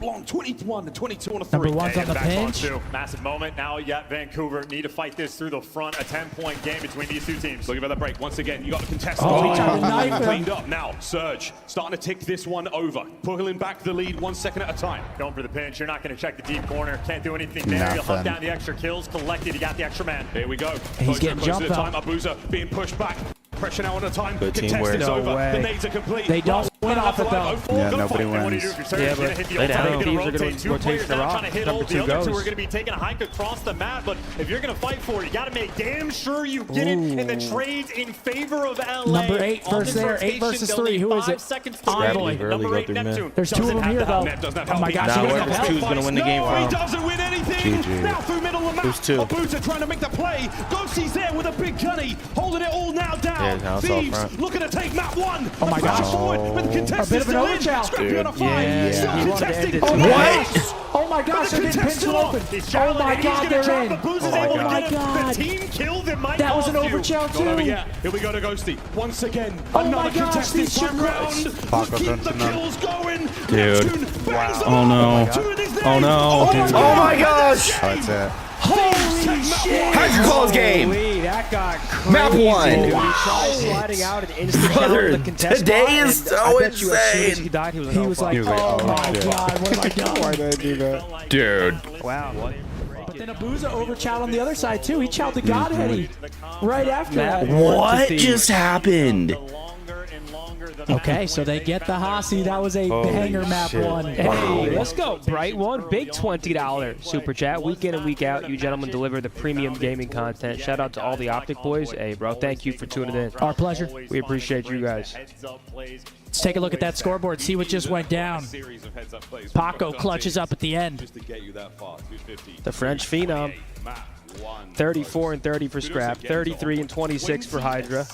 Long 21 and 22 on a 3. Number one's on the pinch. Massive moment. Now you got Vancouver need to fight this through the front. A 10-point game between these two teams. Looking for the break once again. You got the contest. Oh, he tried to knife him. Cleaned up now. Surge starting to tick this one over, pulling back the lead 1 second at a time. Going for the pinch. You're not going to check the deep corner. Can't do anything there. You'll hunt down the extra kills. Collected. You got the extra man. Here we go. He's getting close to jumped the time. up. Abusa being pushed back. Pressure now on a time. Good Contest teamwork. is No over. way. The nades are complete. They don't win off it though. Yeah, nobody wins. Yeah, but they down. Teams are going to rotate the rock. Number two The other two are goes. going to be taking a hike across the map, but if you're going to fight for it, you got to make damn sure you get it in the trades in favor of LA. Number 8 versus there. 8 versus 3. Who is it? Envoy. Number 8, Neptune. There's 2 of them here though. Oh my gosh, he doesn't have Whoever's 2 is help. going to win the game. No, he doesn't win anything. GG. Now through middle of the map. Who's 2? Abusa trying to make the play. Ghosty's there with a big gunny, holding it all now down. Yeah, now it's all Thieves front. looking to take map 1. Oh my gosh. Forward, but the contest A bit is of an still in. overchild. Scrappy on a 5. Yeah. Still He wanted to contesting. end it Oh too. my What? gosh. Oh my gosh, they didn't pinch him open. Oh my god, they're in. Oh my God. The team killed him. That was an overchild Not over too. yet. Here we go to Ghosty. Once again, Oh my another gosh, contested these should time round. Paco Keep the Johnson on. kills going. Dude. Neptune bangs them Oh up. no. Two in his name. Oh no. my Oh my gosh. Oh, that's it. Holy shit. How'd you call his game? Holy, that got crazy. Map 1. Dude. He tried sliding out and instantly Brother, the contest today spot, is and so I bet you as soon as insane. he died, he was, He was like, oh my god, what have I done? Why did I do that? Dude. wow. But then Abusa overchowed on the other side too. He chowed the God Heady right after that. What just happened? Okay, so they get the Hossie. That was a banger map shit. 1. Hey, let's go. Bright one. Big $20 super chat. Week in and week out, you gentlemen deliver the premium gaming content. Shout out to all the OpTic boys. Hey, bro, thank you for tuning in. Our pleasure. We appreciate you guys. Let's take a look at that scoreboard, see what just went down. Paco clutches up at the end. The French Phenom. 34 and 30 for Scrap. 33 and 26 for Hydra.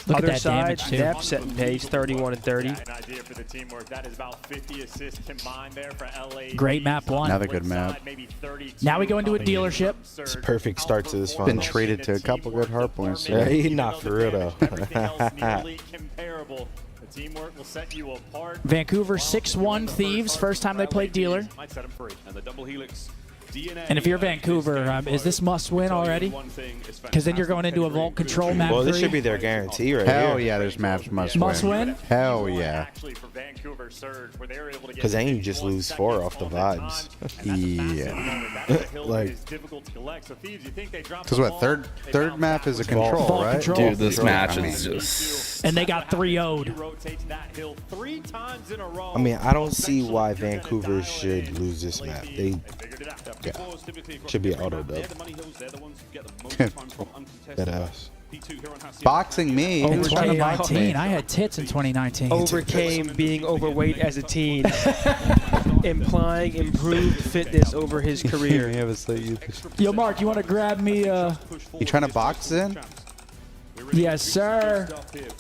Look Other at that side, damage, too. Dep setting pace, 31 and 30. An idea for the teamwork. That is about 50 assists combined there for LA. Great map 1. Another good map. Now we go into a dealership. It's a perfect start to this Been final. treated to a couple good hard points. Yeah, not for real though. Everything else nearly comparable. The teamwork will set you apart. Vancouver 6-1 Thieves, first time they played dealer. Might set them free. And the double helix DNA. And if you're Vancouver, is this must win already? Because then you're going into a vault control map. Well, this should be their guarantee right Hell here. yeah, there's maps must win. Hell yeah. Actually, for Vancouver Surge, where they were able to get Because then you just lose 4 off the vibes. Yeah. Like, difficult to collect. So Thieves, you think they dropped because what, third map is a control, Vault right? control. Dude, this match is just... And they got 3-0'd. I mean, I don't see why Vancouver should lose this map. They should be auto dub. That ass. Boxing me. In 2019, I had tits in 2019. Overcame being overweight as a teen, implying improved fitness over his career. Yo, Mark, you want to grab me? You trying to box in? Yes, sir.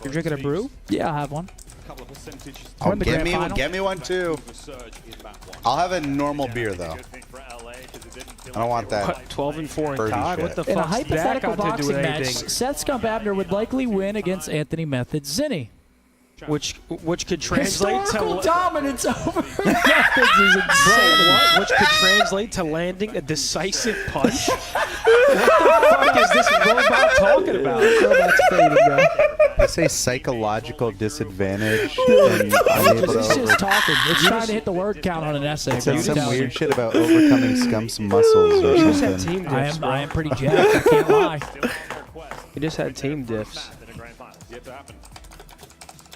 You're drinking a brew? Yeah, I'll have one. Oh, get me one too. I'll have a normal beer though. I don't want that. 12-4 in birdie COD? What shit. the In a fuck's that hypothetical got to do boxing with match, anything? Seth "Scump" Abner would likely win against Anthony Method Zinni. Which could translate Historical to dominance over Methods is insane. what? Which could translate to landing a decisive punch? What the fuck is this robot talking about? Robot's fading, bro. I say psychological disadvantage. And unable It's to just talking. It's trying to hit the word count on an essay. It said bro. some I'm telling weird you. shit about overcoming Scump's muscles or You just had something. team diffs, I am pretty jacked. I can't lie. You just had team diffs. Yet to happen.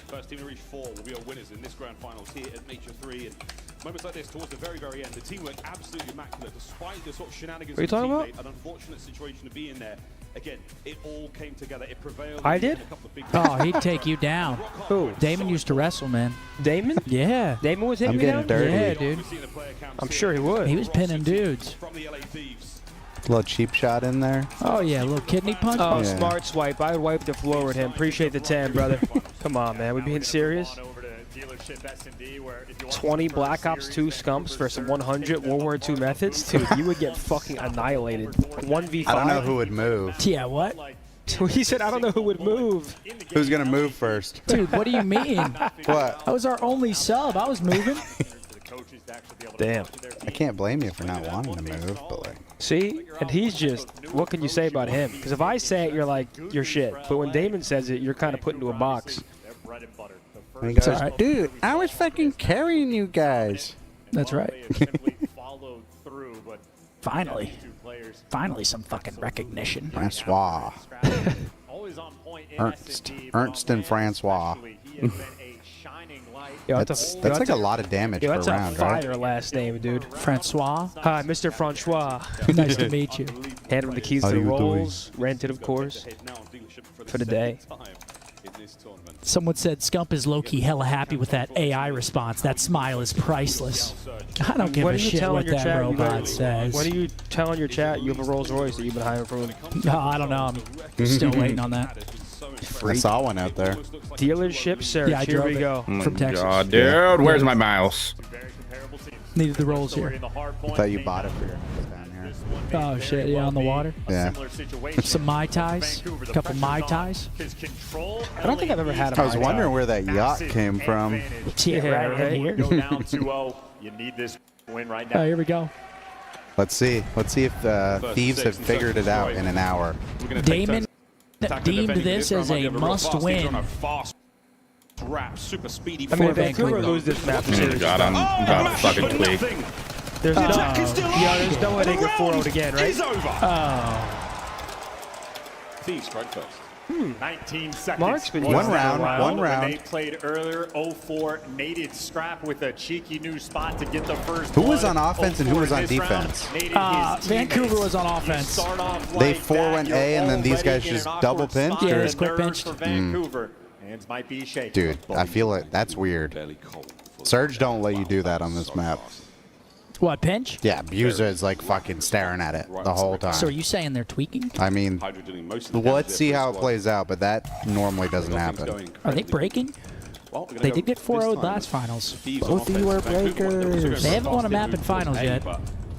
First team to reach 4 will be our winners in this grand finals here at Nature 3. And moments like this, towards the very, very end, the teamwork absolutely immaculate, despite the sort of shenanigans What are you of the talking teammate, an unfortunate situation to be in there. Again, it all came together. It prevailed. I did? Oh, he'd take you down. Who? Damon used to wrestle, man. Damon? Yeah. Damon was hitting I'm me getting down? dirty. Yeah, dude. I'm sure he would. He was pinning dudes. From the LA Thieves. A little cheap shot in there. Oh, yeah, a little kidney punch. Oh, Yeah. smart swipe. I would wipe the floor with him. Appreciate the 10, brother. Come on, man. We being serious? 20 Black Ops 2 scumps versus 100 World War II methods? Dude, you would get fucking annihilated. 1v5. I don't know who would move. Yeah, what? He said, I don't know who would move. Who's gonna move first? Dude, what do you mean? What? I was our only sub. I was moving. Damn. I can't blame you for not wanting to move, but like. See? And he's just, what can you say about him? Because if I say it, you're like, you're shit. But when Damon says it, you're kind of put into a box. And he goes, dude, I was fucking carrying you guys. That's right. Followed through, but Finally. Finally some fucking recognition. Francois. Ernst and Francois. Yo, That's like a lot of damage per that's round, a fire right? last name, dude. Francois. Hi, Mr. Francois. Nice to meet you. Hand him the keys How to the you doing? rolls. Rented, of course, for the day. Someone said Scump is low-key hella happy with that AI response. That smile is priceless. I don't give What a are you shit telling what your that chat? robot says. What are you telling your chat? You have a Rolls Royce that you've been hiring from. No, I don't know. I'm still waiting on that. I saw one out there. Dealership search. Yeah, I Here drove we it. go. From Texas. God, dude, where's my mouse? Needed the rolls here. I thought you bought it for your down here. Oh shit, yeah, on the water. Yeah. Some Mai Tais. A couple Mai Tais. I don't think I've ever had a I was wondering where that yacht came from. Yeah, right here. Go down 2-0. You need this win right now. Oh, here we go. Let's see. Let's see if Thieves have figured it out in an hour. Damon deemed this as a must-win. Super speedy. I mean, if Vancouver lose this map, seriously. God, I'm about to fucking tweak. There's no, there's no way they get 4-0 again, right? Oh. Thieves strike first. 19 seconds. Mark's been One round, one When round. they played earlier, 0-4, nated Scrap with a cheeky new spot to get the first Who was blood. on offense and who 0-4 was on in this round, defense? nated his Vancouver teammates. was on You offense. start off They like 4 that, went you're A and then these already guys in an just awkward double pinched, spot. Yeah, or- just quick Nerves pinched. for Vancouver. Hands might be shaking. Dude, I feel it. That's weird. Surge don't let you do that on this map. What, pinch? Yeah, Buza is like fucking staring at it the whole time. So are you saying they're tweaking? I mean, let's see how it plays out, but that normally doesn't happen. Are they breaking? They did get 4-0'd last finals. Both of you are breakers. They haven't won a map in finals yet.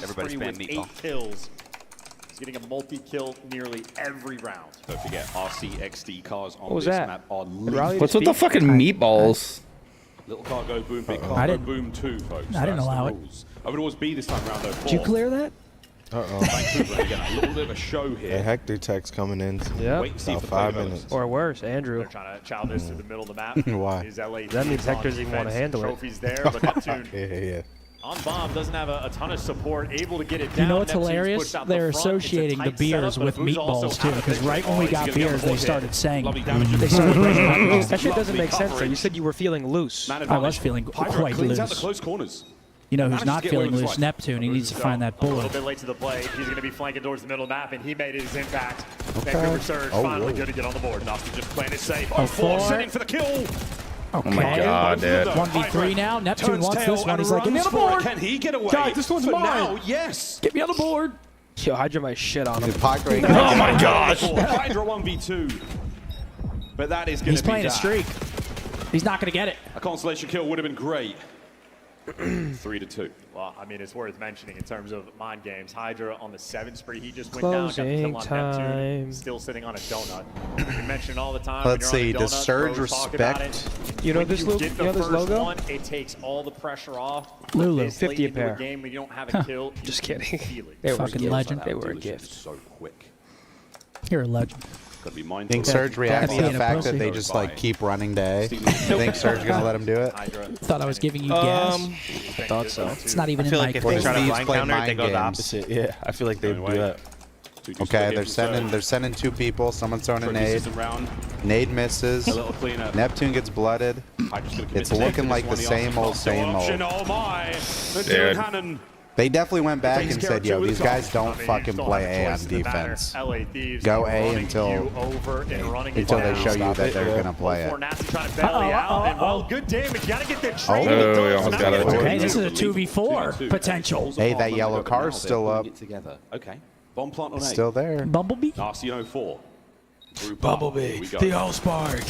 5 spree with 8 kills. He's getting a multi-kill nearly every round. Don't forget, RC XD cars on What was this that? map are Rally What's with the fucking meatballs? Little cargo boom, big I cargo didn't- boom too, folks. I didn't That's the allow it. rules. I would always be this time around though. Did you clear that? Vancouver again, a little bit of a show here. The Hector tech's coming in. Yeah. Wait and see if About the play 5 goes. minutes. Or worse, Andrew. They're trying to chow this to the middle of the map. Why? These LA That means teams on Hector doesn't even want to defense, handle it. Trophies there, but Neptune Yeah. on bomb doesn't have a ton of support, able to get it down. You know what's Neptune's hilarious? pushed out They're the front. It's a associating the tight beers setup, with but Abuza also meatballs too, out of because the right when we picture. got He's gonna beers, be on they the started saying Lovely damage. they started breaking meatballs. That shit doesn't make sense, though. coverage. You said you were feeling loose. Man I was advantage. feeling Hydra quite cleans out the loose. close corners. You know who's Manages not to get away feeling with his loose? life. Neptune. He needs to find that A little bullet. bit late to the play. He's going to be flanking towards the middle of the map, and he made his impact. Okay. Vancouver Surge Oh, finally whoa. good to get on the board. Nasty just playing it safe. Oh, 4 four. sitting for the kill. Okay. Oh my God, dude. 1v3 now. Neptune Turns wants tail this one. and He's like, get me on the runs for it. board. Can he get away? Guys, this one's For mine. now, yes. Get me on the board. Yo, Hydra might shit on him. Dude, Paco Oh my gosh. Hydra 1v2. But that is going to be He's playing a that. streak. He's not going to get it. A consolation kill would have been great. 3-2. Well, I mean, it's worth mentioning in terms of mind games. Hydra on the 7th spree, he just went down, got the kill on Closing Neptune, still sitting on a donut. We mention it all the time. Let's when you're see, on a does donut, Surge pros talk about respect- it. You know When this you lo- get you the know this first logo? one, it takes all the pressure off. Lulu. This late 50 a into pair. game when you don't have a kill, you Just can kidding. feel it. They were a Fucking gift. legend. They were a Dealership gift. is so quick. You're a legend. Gotta be I mindful. think Surge reacts to being the a fact pussy. that they just like keep running to A. You think Surge gonna let him do it? Hydra. Thought I was giving you gas. Thought so. It's not even I feel in like my if they Or try to Steve's blind play counter it, they mind go the games. opposite. Yeah, I feel like they would do that. Okay, they're sending 2 people. Someone's throwing a nade. Round. Nade misses. A little cleaner. Neptune gets blooded. It's looking like the same old, same old. Oh my. Dude. Hannon. They definitely went back and Takes said, care yo, of these two guys with don't I mean, you fucking still play have a A on choice in the matter. defense. LA Thieves Go are A running until you over and running until it they down. show you that they're gonna play it. Before Nasty trying to belly out, and well, good damage. Gotta get the train. Oh, we almost got it. Okay, this is a 2v4 potential. Hey, that yellow car's still up. Together. Okay. Bomb plant on It's A. still there. Bumblebee? Nasty 04. Bumblebee, the Allspark.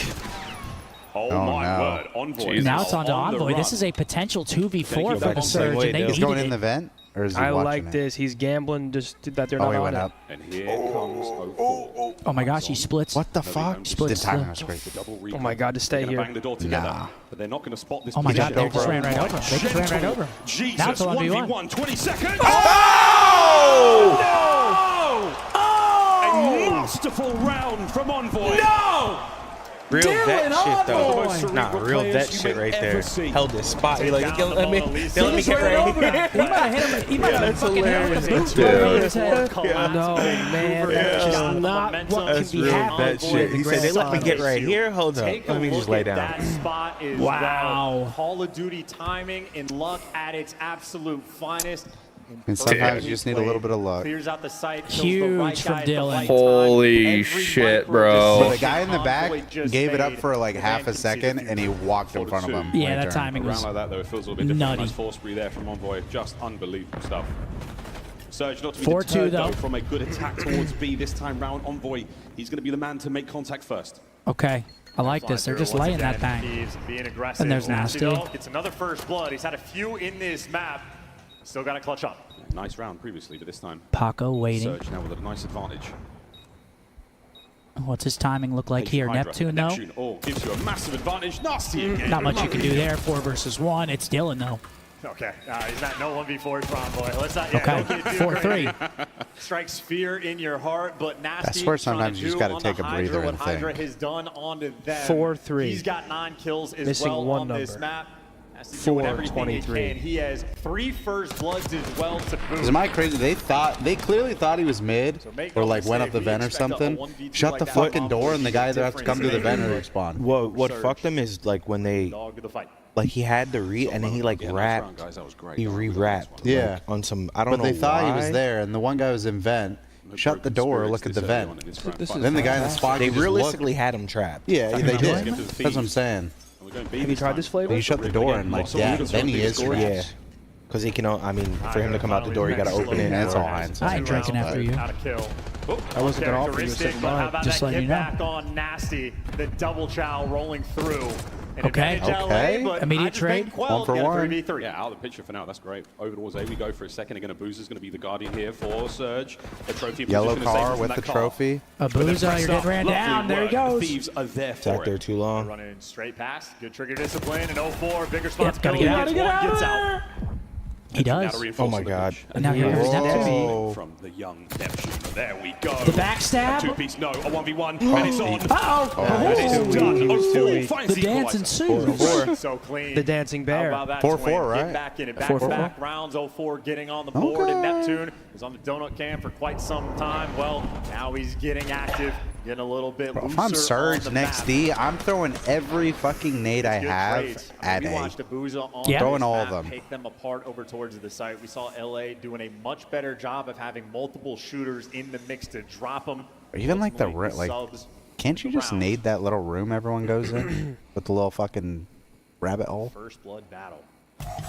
Oh, Oh, my no. word. Envoy. Now it's on to the Envoy. This run. is a potential 2v4 Thank you. for the That's Surge, and they He's needed going in the it. vent, or is he I watching like it? this. He's gambling just that they're Oh, not he on went it. up. And here comes 04. Oh my gosh, he splits. What the fuck? The Splits timing the- was great. The double Oh my God, to stay They're gonna here. bang the door together. Nah. But they're not going to spot this. Oh my He God, jumped they just over ran right him. over him. They just ran right over him. Jesus, Now it's a 1v1. 1v1, 20 seconds. Oh! A masterful round from Envoy. No! Real vet shit though. Envoy. Nah, real vet shit right there. Held his spot. He like, Down the let me Mona Lisa. get Ran right over him. here. He might have hit him. He might have That's fucking hit him with hilarious. the boot right over Yeah. his head. No, man, that's just not what That's can be real happening. vet shit. He said, they let me get right here. Hold up. Take a Let me just look lay at down. That spot is Wow. Call of Duty timing and luck at its absolute finest. And sometimes you just need a little bit of luck. Clears out the site, kills Huge the right from guy at the Dylan. right Holy time. Every shit, micro bro. So the decision guy in the back Envoy just gave it up made, for like the half man a can see the second, future. and he walked in front of him. Yeah, when he that turned. timing A round was like that, though, it feels a little bit different. nutty. Nice force spree there from Envoy. Just unbelievable stuff. Surge not to be 4-2 deterred, though. from a good attack towards B this time round. Envoy, he's going to be the man to make contact first. Okay, I like this. They're just laying that bang. Thieves being aggressive. And there's Nasty. though, It's another first blood. He's had a few in this map. Still got to clutch up. Nice round previously, but this time Paco waiting. Surge now with a nice advantage. What's his timing look like Patient here? Hydra. Neptune, though? Neptune, oh, gives you a massive advantage. Nasty again. Not much you can do there. 4 versus 1. It's Dylan, though. Okay, he's not no 1v4 for Envoy. Let's not. Okay, don't get too 4-3. crazy. Strikes fear in your heart, but Nasty. That's where sometimes you just got to take a breather what and Hydra think. has done onto them. 4-3. He's got 9 kills as Missing well one on this number. map. Nasty's doing everything he 4-23. can. He has 3 first bloods as well to boot. Am I crazy? They clearly thought he was mid, make or no like went mistake, up the we vent or expect a something. 1v2 Shut like the that. fucking door, and the guy that has to come Difference through the in vent the and respawn. What Surge. fucked him is like when they Dog to the fight. like he had the read and then he like Yeah, nice wrapped. round, guys. That was great. He re-wrapped. Yeah. like, on some. I don't But know they thought why. he was there, and the one guy was in vent. Shut the door, look at the vent. Then the guy in the spot. They could just look. realistically had him trapped. Yeah, they did. Really? That's what I'm saying. Have you tried this flavor? You shut the door and like, yeah, then he is trapped. Yeah. Because he can. I mean, for him to come out the door, you got to open it. That's or- all hindsight. I ain't drinking after you. Out of kill. I wasn't gonna offer you a Characteristic, second but how line. about Just that letting get you know. back on Nasty? The double chow rolling through. Okay. Immediate trade. 1 for 1. Yeah, out of the picture for now. That's great. Over towards A we go for a second. Again, Abuza's going to be the guardian here for Surge. The trophy Yellow car with the trophy. Abuza, you're getting ran down. There he goes. The Thieves are there for Sat there too long. Running straight past. Good trigger discipline. And 0-4. Big responsibility. Gotta get out. Gets out. He does. Oh my God. And now here's Neptune. From the young Neptune. There we go. The backstab. 2-piece, no. A 1v1. And it's on. The dance ensues. So clean. The dancing bear. 4-4, right? Get back in it. Back-to-back rounds. 0-4 getting on the board. And Neptune is on the donut cam for quite some time. Well, now he's getting active. Getting a little bit looser. If I'm Surge next D, I'm throwing every fucking nade I have at we A. watched Abuza on Throwing this all map of them. take them apart over towards the site. We saw LA doing a much better job of having multiple shooters in the mix to drop them. Or even like the can't you just nade that little room everyone goes in with the little fucking rabbit hole? First blood battle.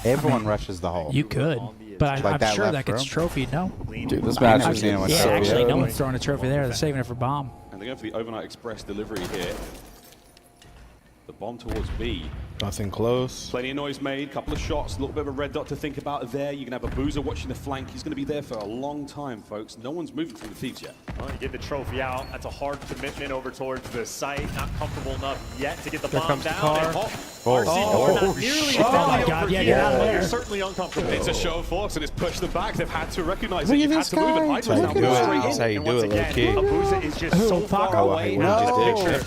Everyone rushes the hole. You could, but Like I'm sure that left gets room? trophied. No. Dude, this match is actually, no one's throwing a trophy there. They're saving it for bomb. And they're going for the overnight express delivery here. The bomb towards B. Nothing close. Plenty of noise made, couple of shots, a little bit of a red dot to think about there. You can have Abuza watching the flank. He's going to be there for a long time, folks. No one's moving through the Thieves yet. Well, you get the trophy out. That's a hard commitment over towards the site. Not comfortable enough yet to get the bomb down. RC4 not nearly my God, yeah, get out of there. Certainly uncomfortable. It's a show of force, and it's pushed them back. They've had to recognize Look it. at You've had this to move, and guy. Hydra's now Look at going that. straight That's in. how you do it, low key. Abuza is just so far away. No.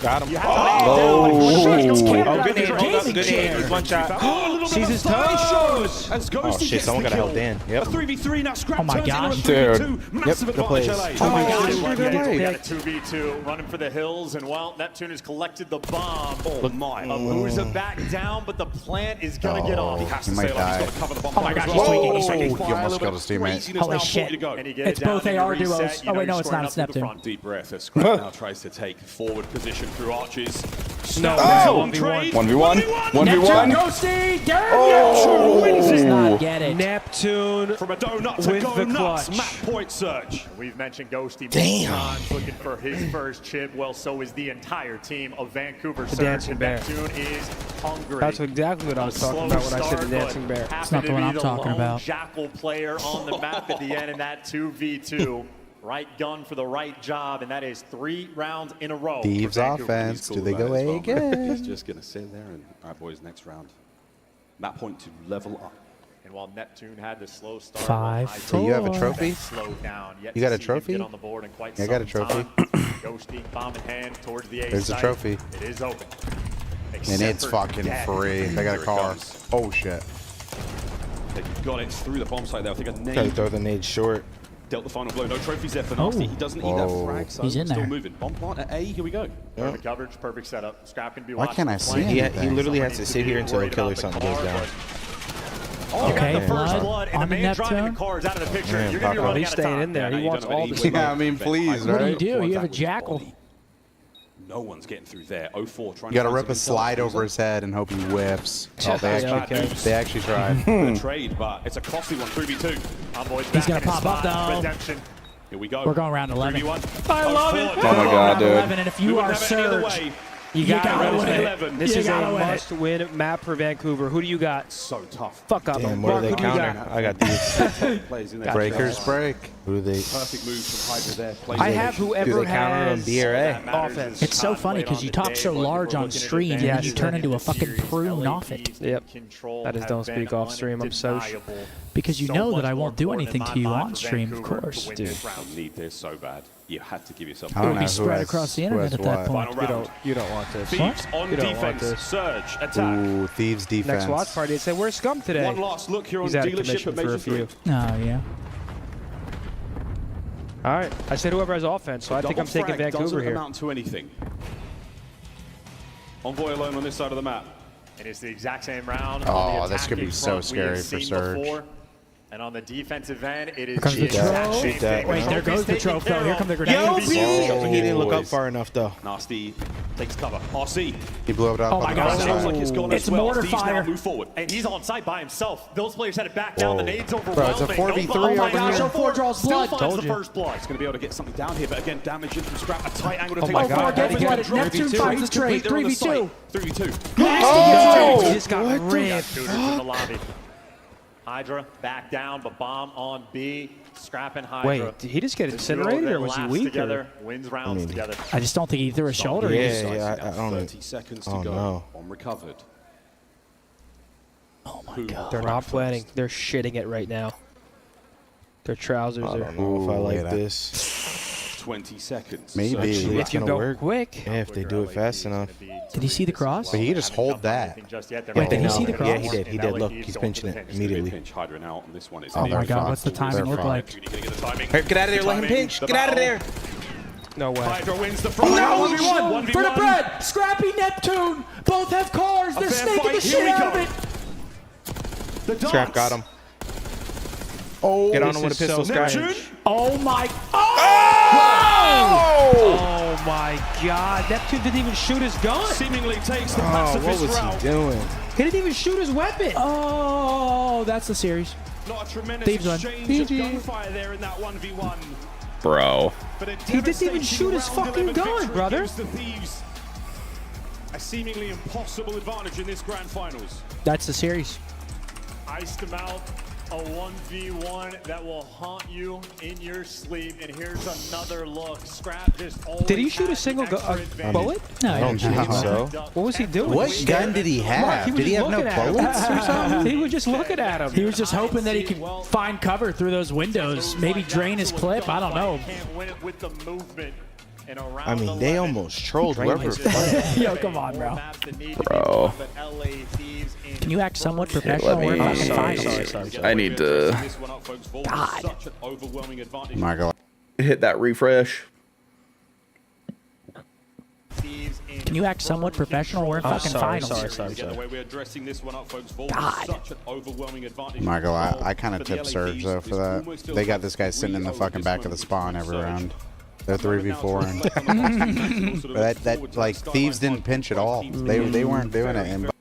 Got him. Oh, good hit. Good hit. One shot. Sees his toes. Oh shit, someone got held in. Yep. A 3v3 now. Scrap Oh my turns gosh. into a 3v2. Dude. Massive Yep, good plays. advantage, Oh LA. my gosh. We got a 2v2 running for the hills, and well, Neptune has collected the bomb. Oh my. Abuza back down, but the plant is gonna get off. He has to He stay might alive. die. He's got to cover the bomb. Oh my gosh, as he's well. tweaking, he's tweaking. He almost killed his teammate. Craziness Holy now, shit. 40 to go. And you get It's it down both and AR you reset, duos. you know Oh, wait, no, you're it's squaring not. up It's to the Neptune. front. Deep breath as Scrap now tries to take forward position through arches. No. On trade. 1v1. 1v1. Ghosty. Does not get it. Neptune From a donut to with go the nuts. clutch. Map point search. We've mentioned Ghosty many times, looking for his first chip. Well, so is the entire team of Vancouver Surge. Dancing And Bear. Neptune is hungry. That's exactly what I was talking about when I said the dancing bear. It's not the one I'm talking about. Jackal player on the map at the end in that 2v2. Right gun for the right job, and that is 3 rounds in a row. Thieves offense. Do they go A again? He's just going to sit there and, all right, boys, next round. Map point to level up. And while Neptune had the slow start, 5, So you have a trophy? slowed down. Yet You got to a see him trophy? Get on the board in quite Yeah, I got a some trophy. time. Ghosty, bomb in hand towards the A There's the site. trophy. It is open. And Except it's for fucking Dead. free. They got a car. Oh shit. They've got it through the bomb site there. I think a Gotta nade throw the nade short. dealt the final blow. No trophies there for Nasty. He doesn't need that Whoa. frag, so He's in still there. moving. Bomb plant at A. Here we go. Perfect coverage, perfect setup. Scrap can be Why watching can't I the see flank. anything? He literally Someone has to needs sit be here until a worried kill or about the something goes car, down. Oh, Okay, got the first blood blood, and on the the man driving the Neptune. car is out of the picture. Man, You're going to be fuck running He's out of staying time. in there. Yeah, He you wants don't have all any the wiggle Yeah, I mean, room. please, What do you right? do? You have a Contact with his jackal. body. No one's getting through there. 0-4 trying You gotta to rip a slide over his head and hope he whips. Oh, okay. they actually tried. Good trade, but it's a costly one. 3v2. He's going to pop up, though. Redemption. Here we go. We're going round 11. 3v1. I love it. Oh my god, dude. 11, and if you are wouldn't have it any other Surge, way. You You got gotta to win it. 11. This You is a gotta win it. must-win map for Vancouver. Who do you got? So tough. Fuck up. Damn, what Mark, do they who do you counter? got? I got these. Plays in there. Breakers break. Who do they? Perfect moves from Hydra there. Plays I in. have Do whoever they counter on has B or A? offense. it's so funny because you talk so large on stream and then you turn into a fucking prune off it. Yep. That is don't speak off stream. I'm so Because you know that I won't do anything to you on stream, of course. Dude, I need this so bad. You had to give yourself. I It don't would know be who spread has- across the who internet has at that what. point. Final round. You don't want this. Thieves on You don't want defense. this. Surge. Attack. Ooh, Thieves defense. Next watch party, they said, where's Scum today? One last look here on He's out of dealership commission at for Major a few. 3. Oh, yeah. All right. I said whoever has offense, so I think I'm taking Double frag Vancouver doesn't here. amount to anything. Envoy alone on this side of the map. It is the exact same round. Oh, on the this could be attacking so front we have scary for seen Surge. before. And on the defensive end, it is Here comes the the exact trophy. same Shoot that. thing. Wait, there goes the trophy. Here come the grenades. grenades. He didn't look up far enough though. Nasty Takes cover. RC. He blew it up. Oh my God. Sounds like it's gone It's as well. mortar Thieves fire. now move forward. And he's on site by himself. Those players had to back down. The nades Bro, overwhelming. it's a 4v3 Oh my over gosh, here. 04 draws Still blood. finds Told the you. first blood. He's going to be able to get something down here, but again, damage in from Scrap. A tight angle to Oh take my over. God. Gets flooded. Neptune finds the trade. They're on the 3v2. site. 3v2. Oh, he just got ripped. Shooters in the lobby. Hydra back down, but bomb on B. Scrap and Hydra. Wait, did he just get incinerated or was he weak? Together, wins rounds together. I just don't think he threw a shoulder. Yeah, I don't know. 30 seconds to Oh, go. no. Bomb recovered. Oh my God. They're not planning. They're shitting it right now. Their trousers I are. don't know if I like yeah. this. 20 seconds. Maybe. Actually, If it's you gonna go work. quick. Yeah, if they do it fast enough. Did he see the cross? But he just hold that. Wait, did he see the cross? Yeah, he did. He did. Look, he's pinching it immediately. Pinch Hydra now on this one. It's Oh my they're God, fucked. what's the timing They're look fucked. like? Hey, get out of there. Let him pinch. Get out of there. No way. Hydra wins the front. No, 1v1. for the bread. Scrappy, Neptune. Both have cars. They're fair snaking fight. the Here shit we out go. of it. The Scrap got him. Oh, Get on this him with a is pistol, so Sky. Neptune. Oh my. Oh my God. Neptune didn't even shoot his gun. Seemingly takes the Oh, what pacifist was route. he doing? He didn't even shoot his weapon. Oh, that's the series. Not a tremendous Thieves won. exchange of gunfire there in that 1v1. Bro. But a He didn't even shoot his round fucking 11 gun, victory brother. gives the Thieves a seemingly impossible advantage in this grand finals. That's the series. Iced him out. A 1v1 that will haunt you in your sleep. And here's another look. Scrap just always Did he shoot a had single the extra advantage. bullet? No, I don't think so. What was he doing? What gun did he have? was Did he just have no looking at him. bullets or something? He was just looking at him. He was just hoping that he could find cover through those windows. Maybe drain his clip. I don't know. Can't win it with the movement. And around I mean, they 11, almost trolled whoever fighting. Yo, come on, bro. Bro. Can you act somewhat professional? let We're me- fucking fine. Sorry. I need to God. Such an overwhelming advantage. Michael. hit that refresh. Can you act somewhat professional? We're in fucking finals. Sorry. The way we're addressing this one up, folks. Volvo God. such an overwhelming advantage. Michael, I kind of For the tip LA Surge Thieves, though for this that. almost feels They got like this guy sitting in the 3-0 fucking this back one of the for spawn Team every Surge. round. They're 3v4, but that like Thieves didn't pinch at all. They weren't doing it. And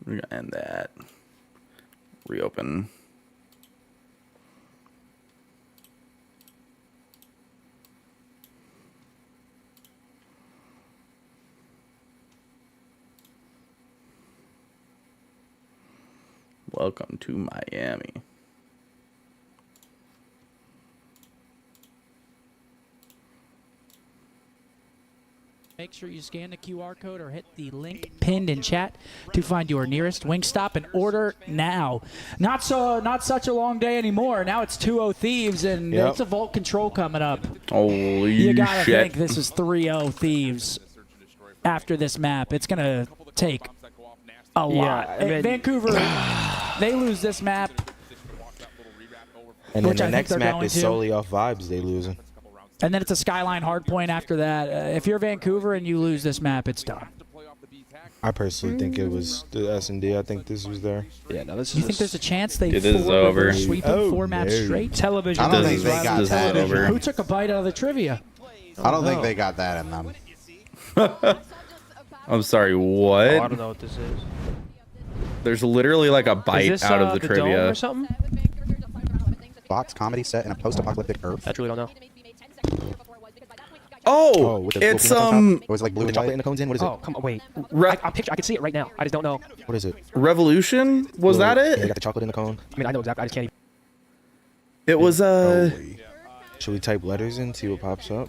We're gonna end that. Reopen. Welcome to Miami. Make sure you scan the QR code or hit the link pinned in chat to find your nearest Wingstop and order now. Not such a long day anymore. Now it's 2-0 Thieves and Yep. it's a Vault Control coming up. Holy You gotta shit. think this is 3-0 Thieves after this map. It's gonna take a lot. I mean- Vancouver, they lose this map. And then Which the I think next they're map going is to. solely off vibes they losing. And then it's a Skyline hardpoint after that. If you're Vancouver and you lose this map, it's done. I personally think it was the S&D. I think this was there. Yeah, no, this You think there's a chance they It is four over. reverse sweep them 4 maps no. straight? television? I don't This think is- they got this is that. over. Who took a bite out of the trivia? I don't think they got that in them. I'm sorry, Oh, what? I don't know what this is. There's literally like a bite Is this out of the Dome trivia. or something? Fox comedy set in a post-apocalyptic Earth. I truly don't know. Oh, with the it's little peanuts on top. It was like blue With the and chocolate white. in the cones in. What is it? Oh, come on, wait. Re- I can see it right now. I just don't know. What is it? Revolution? Was Blue. that Yeah, you it? got the chocolate in the cone. I mean, I know exactly. I just can't even. It was Holy. Should we type letters in, see what pops up?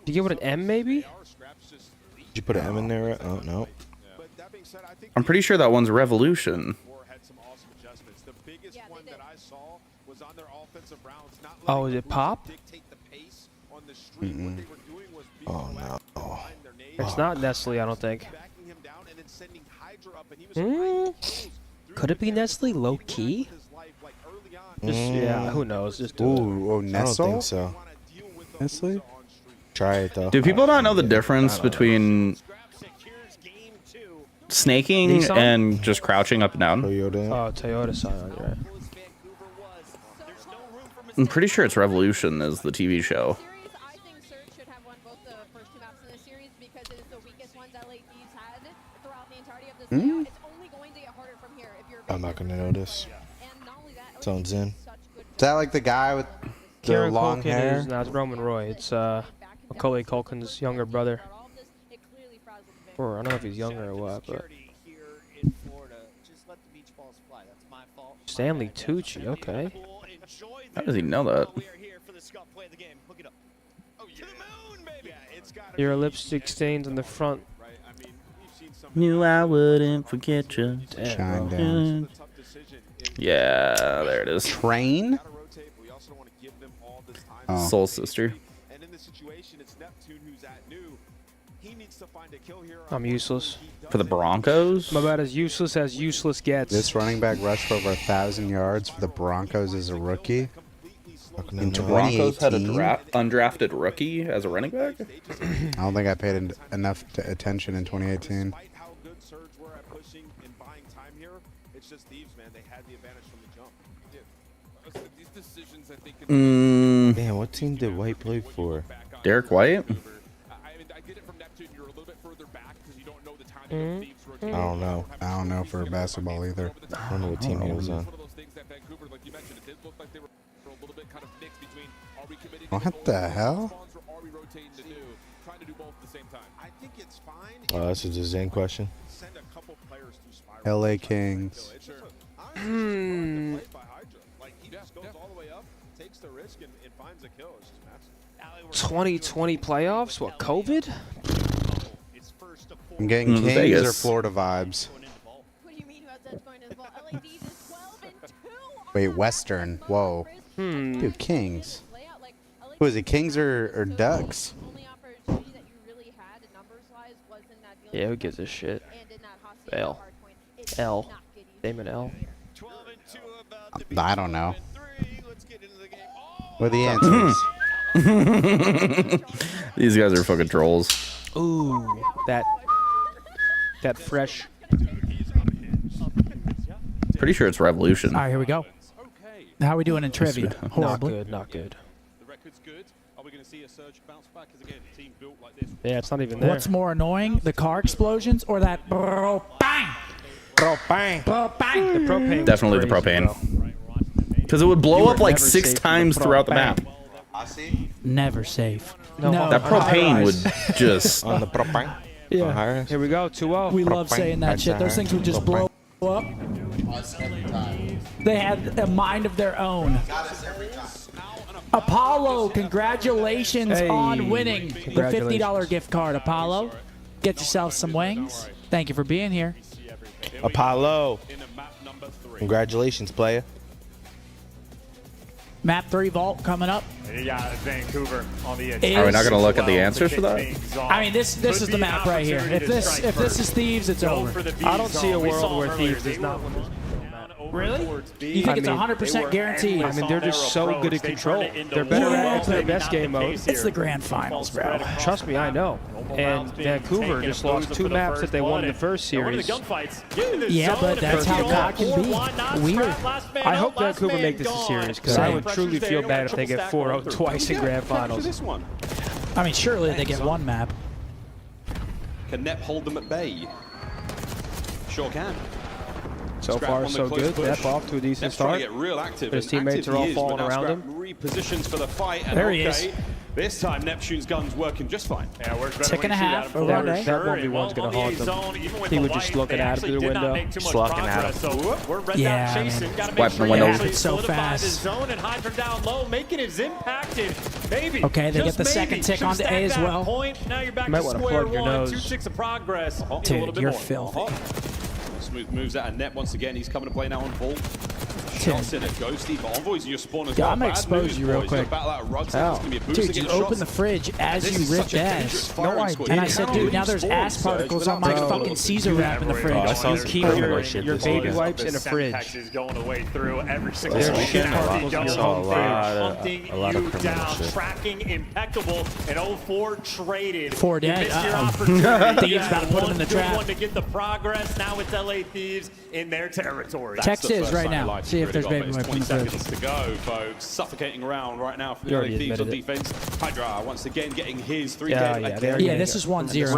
Do you give it an M, maybe? Did you put an M in there? Oh, no. I'm pretty sure that one's Revolution. Oh, is it Pop? Mm-mm. Oh, no. Oh. It's not Nestle, I don't think. Could it be Nestle low key? Just, yeah, who knows? Just do it. Ooh, oh, I don't Nestle? think so. Nestle? Try it, though. Do people not know the difference between snaking Nissan? and just crouching up and down? Toyota. Oh, Toyota Scion, right. I'm pretty sure it's Revolution is the TV show. Hmm? I'm not gonna notice. Sounds in. Is that like the guy with the Kieran long Culkin hair? is, no, it's Roman Roy. It's Macaulay Culkin's younger brother. Or I don't know if he's younger or what, but Stanley Tucci, okay. How does he know that? Your lipstick stains on the front. Knew I wouldn't forget you. Shine down. Yeah, there it is. Train? Oh. Soul Sister. I'm useless. For the Broncos? I'm about as useless gets. This running back rushed for over 1,000 yards for the Broncos as a rookie. In The Broncos had a 2018? undrafted rookie as a running back? I don't think I paid enough attention in 2018. Damn, what team did White play for? Derek White? I don't know. I don't know for basketball either. I don't know what team he was on. What the hell? Oh, this is a Zen question. LA Kings. 2020 playoffs? What, COVID? I'm getting Kings Vegas. or Florida vibes. Wait, Western. Whoa. Dude, Kings. Who is it, Kings or Ducks? Yeah, who gives a shit? L. L. Damon L. I don't know. What are the answers? These guys are fucking trolls. Ooh, that fresh. Pretty sure it's Revolution. All right, here we go. How are we doing in trivia? Not Horribly. good, not good. The record's good. Are we going to see a surge bounce back? Because again, a team built like this. Yeah, it's not even there. What's more annoying, the car explosions or that bro bang? Propane. Propane. The propane. Definitely the propane. Because it would blow up like 6 times throughout the map. Never safe. No. That propane would just... On the propane? Yeah. Here we go, 2-0. We love saying that shit. Those things would just blow up. They had a mind of their own. Apollo, congratulations on winning the $50 gift card, Apollo. Get yourself some wings. Thank you for being here. Apollo. Congratulations, player. Map 3 vault coming up. You got Vancouver on the edge. Are we not going to look at the answers for that? I mean, this is the map right here. If this is Thieves, it's over. I don't see a world where Thieves does not win. Really? You think it's 100% guaranteed? I mean, they're just so good at control. They're better at it. It's their best game mode. It's the grand finals, bro. Trust me, I know. And Vancouver just lost 2 maps that they won in the first series. Yeah, but that's how God can be. Weird. I hope Vancouver make this a series, because I would truly feel bad if they get 4-0 twice in grand finals. I mean, surely they get 1 map. Can Nep hold them at bay? Sure can. So far, so good. Nep off to a decent start. Get real active. His teammates are all falling around him. Repositions for the fight. And there he is. This time, Neptune's gun's working just fine. Yeah, we're tick and a half over on That 1v1's going to haunt him. He was just looking at him through the window. Just looking at him. Yeah, man. Wiping the window. It's so fast. Zone and hide from down low, making his impacted. Maybe. Okay, they get the second tick onto A as well. Now you're back Might to want to square plug your one. nose. 2 ticks of progress. Dude, you're filthy. Smooth moves out of Net once again. He's coming to play now on Vault. Shots in a Ghosty, but Envoy's in your spawn as well. I'm going to expose you real quick. Dude, you open the fridge as you ripped ass. No, I didn't. And I said, dude, now there's ass particles on my fucking Caesar wrap in the fridge. You keep your baby wipes in a fridge. Is going away through every single There's shit particles in your home fridge. hunting you down, tracking impeccable, and 0-4 traded. 4 dead. You missed your opportunity. Thieves about to put him in the trap. One to get the progress. Now it's LA Thieves in their territory. Text is right now. See if there's baby wipe 20 in the fridge. seconds to go, folks. Suffocating round right now for You the already LA Thieves on admitted it. defense. Hydra once again getting his 3K Yeah, again. Yeah, this is 1-0.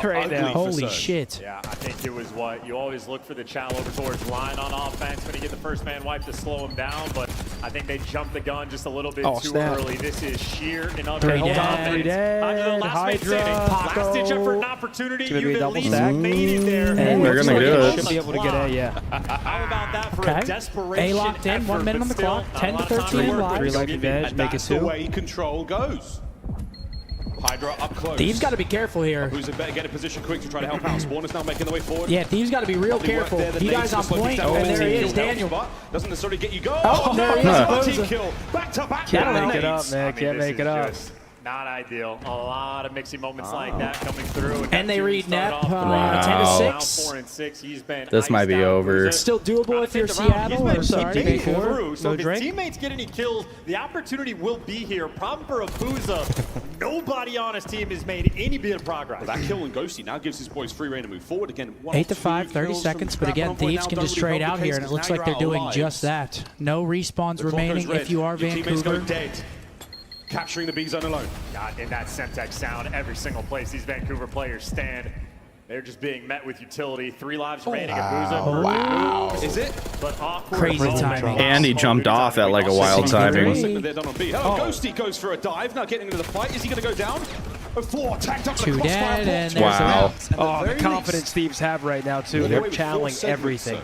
Right now. Holy shit. Yeah, I think it was what you always look for the channel over towards line on offense when you get the first man wipe to slow him down, but I think they jumped the gun just a little bit too early. This is sheer and utter confidence. Hydra, last ditch effort and opportunity. You've at least made it there. They're gonna do it. Should be able to get A, yeah. How about that for a desperation? A locked in, 1 minute on the clock, 10 to 13 live. 3 life advantage, make it That's 2. the way control goes. Hydra up close. Thieves got to be careful here. Who's better get in position quick to try to help out. Spawn is now making the way forward. Yeah, Thieves got to be real careful. You guys on point, and there he is, Daniel. Doesn't necessarily get you going. Oh, there he is. Team kill. Back to back. Can't make it up, man. Can't make it up. Not ideal. A lot of mixing moments like that coming through. And they read Nep 10 to 6. 4 and 6. He's been This might be over. Still doable if you're Seattle or sorry, Vancouver. So if his teammates get any kills, the opportunity will be here. Problem for Abuza. Nobody on his team has made any bit of progress. That kill and Ghosty now gives his boys free reign to move forward again. 8 to 5, 30 seconds, but again, Thieves can just trade out here, and it looks like they're doing just that. No respawns remaining if you are Vancouver. Capturing the B zone alone. God, in that Semtex sound, every single place these Vancouver players stand, they're just being met with utility. 3 lives remaining. Abuza. Wow. Is it? But awkward. Crazy timing. And he jumped off at like a wild timing. Ghosty goes for a dive, now getting into the fight. Is he going to go down? A 4 tagged up the 2 dead, and there's wow. Oh, the confidence Thieves have right now, too. They're channeling everything.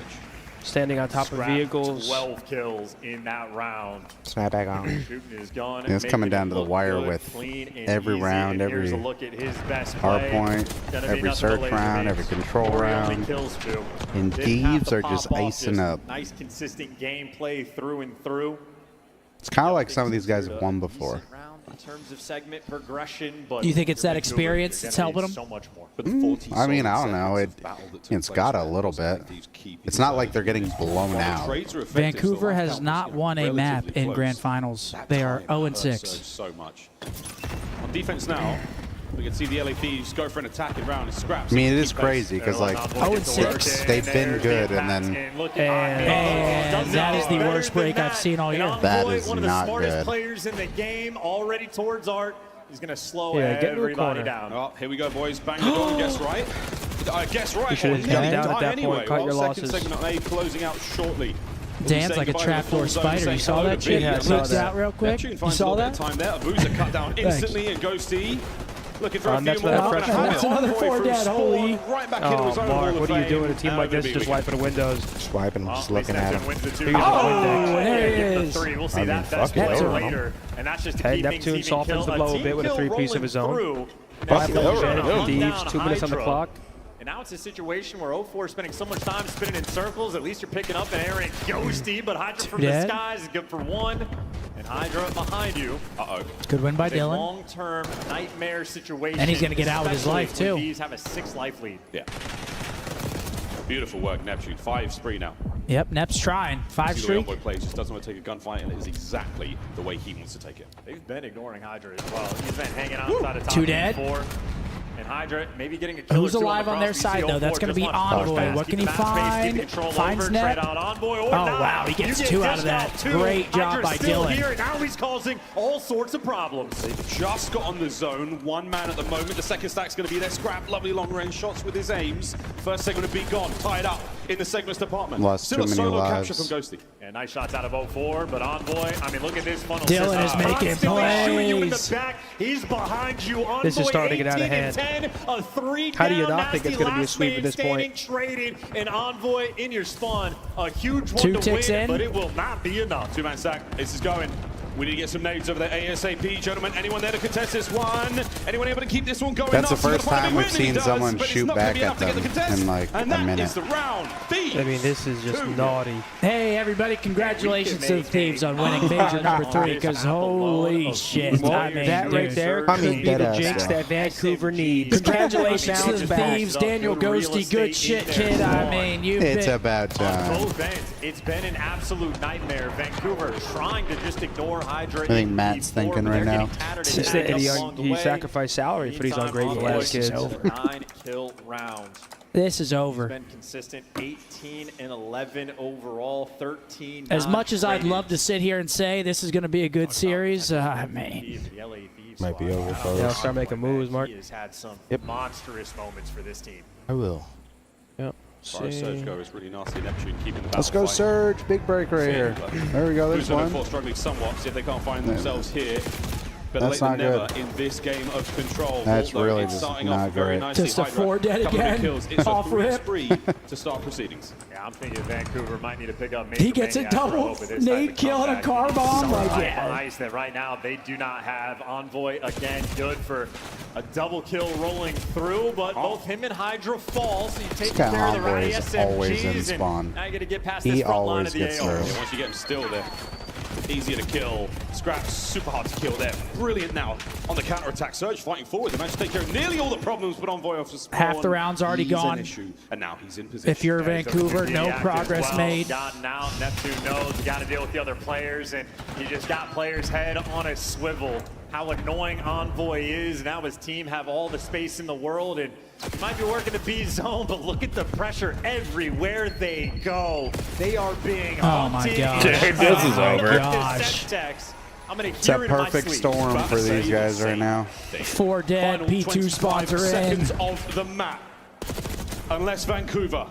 Standing on top of vehicles. 12 kills in that round. Snap back on. Shooting is gone. It's coming down to the wire with every round, every hard point, every search round, every control round. And Thieves are just icing up. Nice consistent gameplay through and through. It's kind of like some of these guys have won before. In terms of segment progression, but you think it's that experience that's helping them? So much more. I mean, I don't know. It's got a little bit. It's not like they're getting blown out. Vancouver has not won a map in Grand Finals. They are 0-6. So much. On defense now, we can see the LA Thieves go for an attack and round and scraps. I mean, it is crazy because like 0-6. they've been good and then and that is the worst break I've seen all year. That is one of the not smartest good. players in the game, already towards Art. He's going to slow everybody down. Oh, here we go, boys. Bang the door and guess right. Guess right. You should have jumped down at that point, cut your losses. Second segment A closing out shortly. Dan's like a trapdoor spider. You saw that shit? Yeah, Flipped out real quick. You saw that? Time there. Abuza cut down instantly and Ghosty. Looking for a few more. That's another 4 dead. Holy. Right back into his own Mark, what are you doing? A team like this just wiping the windows. Just wiping them, just looking at them. Oh, there it is. We'll see that later. And that's just to Hey, keep Neptune things softens the blow a bit with a 3-piece of his own. 5 Thieves, 2 minutes on the clock. And now it's a situation where 04 is spending so much time spinning in circles. At least you're picking up an errant Ghosty, but Hydra from the skies is good for 1. And Hydra behind you. Good win by Dylan. Dylan. Long-term nightmare situation. And he's going to get out with his life, too. These have a 6 life lead. Yeah. Beautiful work, Neptune. 5 spree now. Yep, Nep's trying. 5 streak. The plays just doesn't want to take a gunfight, and it is exactly the way he wants to take it. They've been ignoring Hydra as well. He's been hanging outside of top 2 dead. 4. And Hydra maybe getting a kill. Who's alive on their side, though? That's going to be Envoy. What can he find? Finds Net. Oh, wow. He gets 2 out of that. Great job by Dylan. Here. Now he's causing all sorts of problems. They've just got on the zone. 1 man at the moment. The second stack's going to be there. Scrap, lovely long-range shots with his aims. First segment to be gone. Tied up in the segments department. Lost Still too a many solo lives. capture from Ghosty. And nice shots out of 04, but Envoy, I mean, look at this funnel. Dylan is making shooting you in the plays. back. He's behind you. Envoy, This is starting to get out of 18 and hand. 10, a 3 How do you down, not think it's going to be a sweep at this point? Trading and Envoy in your spawn. A huge one 2 to ticks win, in. but it will not be enough. 2-man stack. This is going. We need to get some nades over there ASAP, gentlemen. Anyone there to contest this one? Anyone able to keep this one going? That's the first time we've seen someone shoot back at them in like a minute. The round. I mean, this is just naughty. Hey, everybody, congratulations to the Thieves on winning major number 3, because holy shit. I mean, That right there I mean, could be the deadass, jinx though. that Vancouver needs. Congratulations to the Thieves. Daniel Ghosty, good shit, kid. I mean, you've It's been... about On time. both ends, it's been an absolute nightmare. Vancouver trying to just ignore Hydra. I think Matt's thinking right now. He's thinking he sacrificed salary for these ungrateful ass kids. 9 kill rounds. This is over. He's been consistent, 18 and 11 overall, 13. As much as I'd love to sit here and say this is going to be a good series, man. Might be over, folks. Yeah, I'll start making moves, Mark. He has had some monstrous moments for this team. I will. Yep. As far as Surge goes, really nasty. Neptune keeping the battle Let's go, fight. Surge. Big break right here. There we go. There's Boozer one. struggling somewhat. See if they can't find themselves here. But That's late not than never good. in this game of control. That's although really it's just starting not off very great. nicely. Just a Hydra, 4 dead couple of again. kills. It's Off a rip. 3-spree to start proceedings. Yeah, I'm thinking Vancouver might need to pick up. He gets a double nade kill and a car bomb. Like, Ice that right now they do not have. Envoy again, good for a double kill rolling through, but both him and Hydra fall. So you take This guy care of the Envoy rowdy is always in SMGs, spawn. and now you got to get past He this front line always of the gets AR. through. Yeah, once you get him still, they're easier to kill. Scraps super hard to kill there. Brilliant now on the counter attack. Surge fighting forward. They managed to take care of nearly all the problems, but Envoy off the spawn. Half the round's already He's gone. An issue, and now he's in position. If you're Vancouver, no progress made. Gotten out. Neptune knows you got to deal with the other players, and he just got players' head on a swivel. How annoying Envoy is. Now his team have all the space in the world, and he might be working the B zone, but look at the pressure everywhere they go. They are being Oh my hunted. gosh. Dude, this is over. Gosh. I'm gonna It's a perfect storm for these guys right now. 4 dead. Final P2 25 spots are in. seconds of the map. Unless Vancouver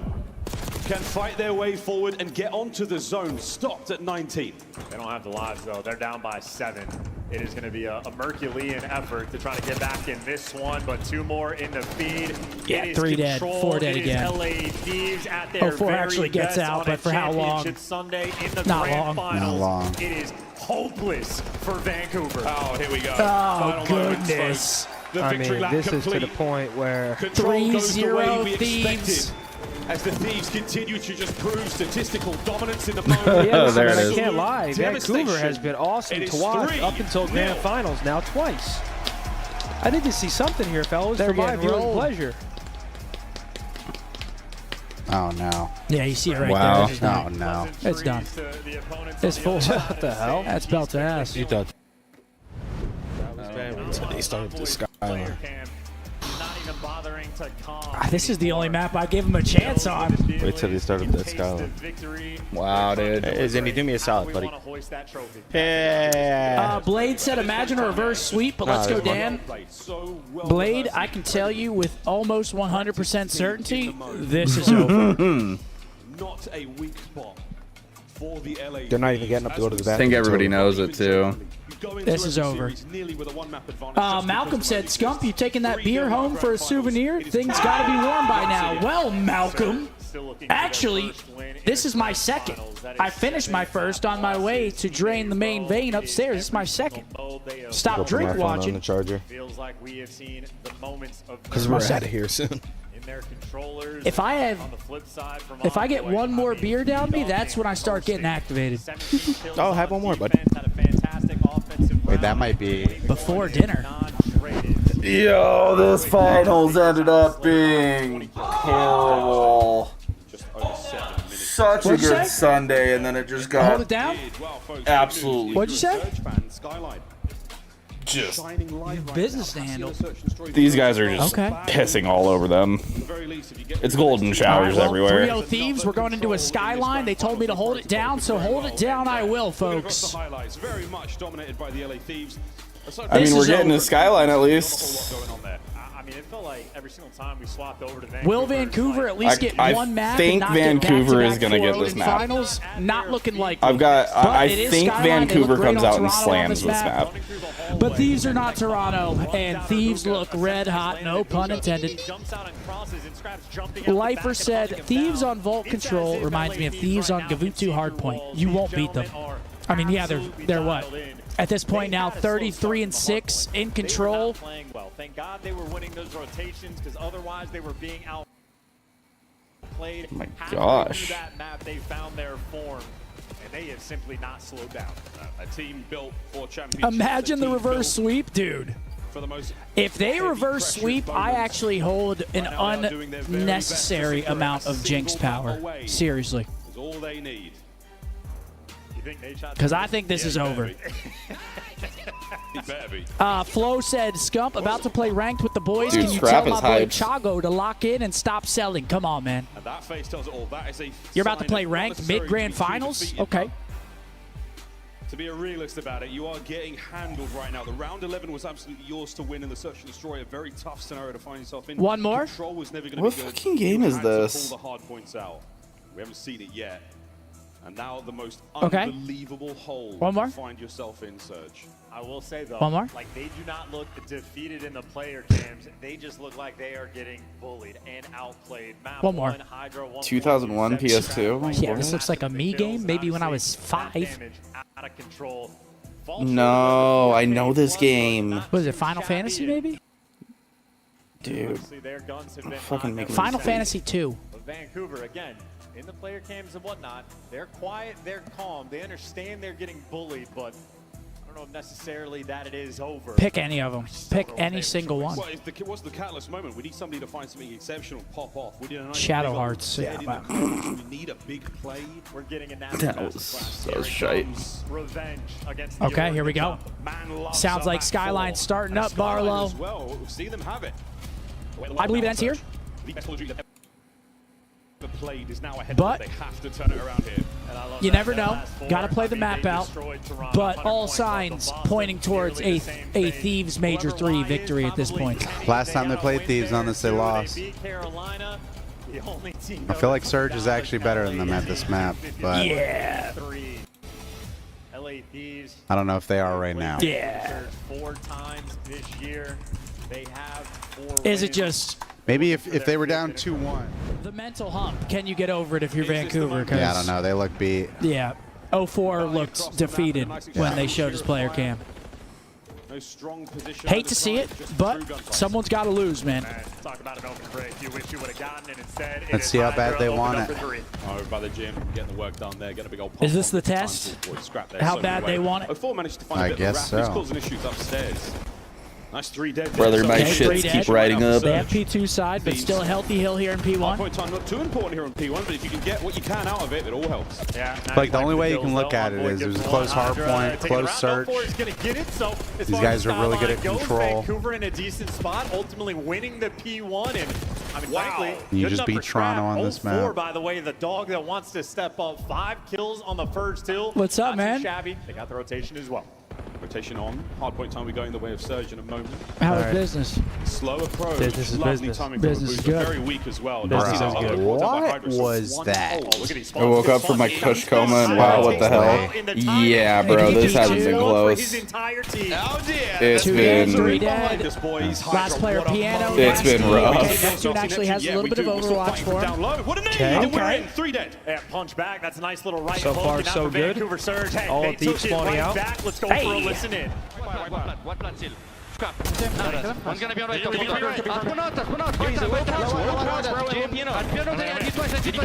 can fight their way forward and get onto the zone, stopped at 19. They don't have the lives, though. They're down by 7. It is going to be a Herculean effort to try to get back in this one, but 2 more in the feed. Yeah, It is 3 dead, control. 4 dead It is again. LA Thieves at their 4 very actually gets best out, on but a for how long? championship Sunday in the Not grand long. finals. Not long. It is hopeless for Vancouver. Oh, here we go. Oh, Final moments, goodness. folks. The I victory mean, lap this is complete. to the point where Control goes the way 3-0 we Thieves. expected. As the Thieves continue to just prove statistical dominance in the moment. yeah, There it I is. can't lie. Vancouver Devastation. has been awesome It to is watch 3-0. up until grand finals now twice. I need to see something here, fellas, They're for my getting viewing rolled. pleasure. Oh, no. Yeah, you see it right Wow. there. It's Oh, done. no. It's done. It's full. What the hell? That's belt to ass. You thought they started the Skyline. Not even bothering to calm. This is the only map I gave him a chance on. Wait till they start up that Skyline. Wow, dude. Hey, Zinni, do me a solid, buddy. Yeah. Blade said imagine a reverse sweep, but let's go, Dan. Blade, I can tell you with almost 100% certainty, this is over. Not a weak spot for the LA. They're not even getting up to go to the I bathroom. think everybody knows it too. This is over. Malcolm said, Scump, you taking that beer home for a souvenir? Things got to be warm by now. Well, Malcolm, actually, this is my second. I finished my first on my way to drain the main vein upstairs. This is my second. Stop drink On the watching. charger. Feels like we have seen the moments of Because we're out of here soon. in their controllers. If I On the flip side from if I get Envoy, one more mean, beer down me, dog that's when I start getting activated. 17 kills Oh, on have one more, bud. defense, had a fantastic offensive Wait, that round. might be. Before dinner. Non-traded. Yo, this finals ended up being horrible. Such a What'd you good say? Sunday, and then it just Hold got it down. absolutely What'd you say? just. Business to handle. These guys are just Okay. pissing all over them. It's golden showers everywhere. 3-0 Thieves, we're going into a skyline. They told me to hold it down, so hold it down I will, folks. Very much dominated by the LA Thieves. I mean, This we're is getting over. a skyline at least. I mean, it felt like every single time we swapped over to Vancouver. Will Vancouver at least get I one map? think and not get Vancouver is back-to-back gonna get this 4-0 map. Finals, not looking likely. I've got. But I it is think Skyline. They Vancouver look great comes on out and Toronto on slams this this map. But Thieves are not Toronto, and Thieves look red hot, no pun intended. Lifer said, Thieves on Vault Control reminds me of Thieves on Gavutu Hardpoint. You won't beat them. I mean, yeah, they're what? At this point now, 33-6 in control. Playing well. Thank God they were winning those rotations, because otherwise they were being outplayed. My Halfway gosh. through that map, they found their form, and they have simply not slowed down. A team built for championships. Imagine the a team reverse built sweep, dude. for the most If they heavy reverse pressure sweep, I moments. actually hold an Right now they are doing their very best to unnecessary secure amount a of Jinx single power. away. Seriously. Is all they need. You think they shot? Because I think this is over. Flo said, Scump about to play ranked with the boys. Dude, Can you Scrap tell is my boy hyped. Chago to lock in and stop selling? Come on, man. And that face tells it all. That is a You're about to sign play of not ranked necessarily mid-grand to be too finals? defeated, Okay. To be a realist about it, you are getting handled right now. The round 11 was absolutely yours to win in the Search and Destroy. A very tough scenario to find yourself in. One more? Control was never going to What be good. fucking game You is had to this? pull the hard points out. We haven't seen it yet. And now the most Okay. unbelievable hole One more? to find yourself in, Surge. I will say, though, One more? like, they do not look defeated in the player cams. They just look like they are getting bullied and outplayed. Map One more. Hydra, 2001 PS2. Yeah, this looks like a me game. Maybe when I was 5. Out of control. No, I know this game. Was it Final Fantasy, maybe? Dude. Their guns have been Fucking make Final Fantasy 2. But Vancouver, again, in the player cams and whatnot, they're quiet, they're calm. They understand they're getting bullied, but I don't know if necessarily that it is over. Pick any of them. Pick any single one. Well, what's the catalyst moment? We need somebody to find something exceptional, pop off. We did a nice Shadow big Hearts. dead Yeah, in wow. the corner. We need a big play. We're getting a That was so shite. Revenge against the Okay, here we go. Man loves Sounds a like back Skyline four. starting And up, Skyline Barlow. as well. We'll see them have it. I believe it ends here. The best strategy they've ever played is now ahead But of them. They have to turn it around here. you never know. Got to play the map out. But all signs pointing towards a Thieves Major 3 victory at this point. Last time they played Thieves on this, they lost. I feel like Surge is actually better than them at this map, but Yeah. LA Thieves. I don't know if they are right now. Yeah. 4 times this year. They have 4 Is it wins. just Maybe if they were down 2-1. the mental hump? Can you get over it if you're Vancouver? 'Cause, Yeah, I don't know. They look beat. Yeah. 04 looked defeated when they showed his player cam. No strong position. Hate to see it, but someone's got to lose, man. Talk about an open break. You wish you would have gotten it instead. Let's see how bad they want it. Over by the gym, getting the work done there, getting a big old pop. Is this the test? How bad they want it? 04 managed to find I a bit of a guess wrap. He's so. causing issues upstairs. Nice 3 dead. Brother, my Okay, shits 3 keep dead. riding up. They have P2 side, but still a healthy hill here in P1. Point time not too important here on P1, but if you can get what you can out of it, it all helps. Yeah. Like the only way you can look at it is it was a close hard point, close search. These guys are really good at control. Vancouver in a decent spot, ultimately winning the P1, and I mean, frankly, You good just enough beat for Scrap. Toronto on this 04, map. by the way, the dog that wants to step up. 5 kills on the first hill. What's up, Not man? Too shabby. They got the rotation as well. Rotation on. Hard point time, we go in the way of Surge in a moment. How's business? Slow approach. Business is Lovely business. timing Business from is a boost. good. Very weak as well. Business Doesn't is see good. that. What Hydra, so was one- that? Oh, look at these I woke up from my Kush coma and wow, what the hell? Yeah, bro, this hasn't been close. It's been 3 dead. Last player piano. It's been rough. Okay, Neptune actually has a little bit of Overwatch for him. What a name! Okay. And we're in. 3 dead. Yeah, punch back. That's a nice little right So hook. far, and now so for good. Vancouver Surge. Hey, All they Thieves took it spawning right out. back. Let's go for a listen in. One plant still. One's gonna be on right.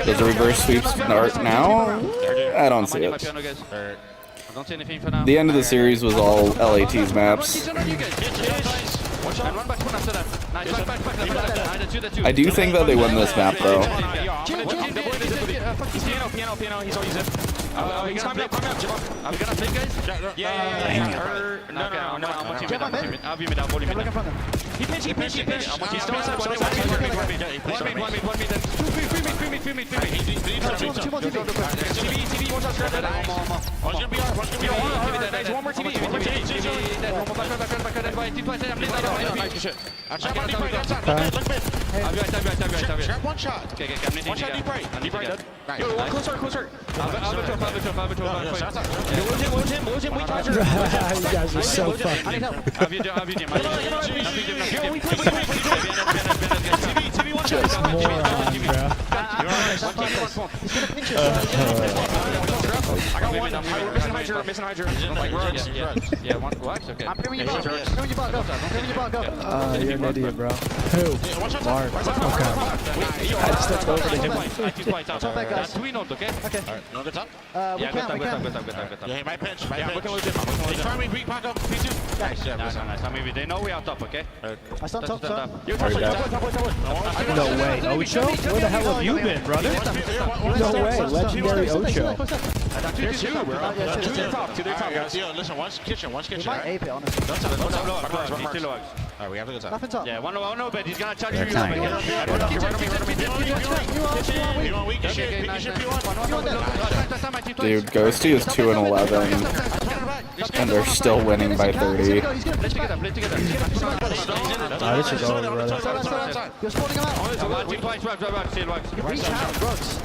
Does a reverse sweep start now? I don't see it. I don't see anything for now. The end of the series was all LAT's maps. I do think that they win this map, though. Piano, he's all using. He's coming up. Are we gonna flip, guys? Yeah. No. I'm on team. I'll be mid. I'll volley mid. He pinch. He's still inside. One mid. Then 3 mid. Two more TV. TV, one shot scrap. One's gonna be on. Guys, one more TV. One more TV. Back. I'm lit. Nice shit. I'll be right. Scrap one shot. Okay. One shot deep right. Nice. Yo, closer. I'll be Wound him. We touch her. You guys are so fucking. TV, one shot. Just moron, bro. I got one. We're missing Hydra. Like runs. Yeah, one. What? Okay. I'm coming you back. Go. You're an idiot, bro. Who? Mark. Okay. I just stepped over to him. That's 2 note, okay? Okay. No good top? We Yeah, can. good top. Yeah, my pinch. Yeah, we can lose him. He's trying to back up. P2. Nice. Nice. I mean, they know we out top, okay? I stop top, sir. You touch it. No way. Ocho? Where the hell have you been, brother? No way. Legendary Ocho. There's two, bro. Two to the top. Listen, one's kitchen. Might ape it, honestly. Alright, we have to go top. Nothing's up. Yeah, one open. He's gonna touch you. They're kind. Dude, Ghosty is 2-11, and they're still winning by 30. Play together. This is over, brother. You're spawning him out.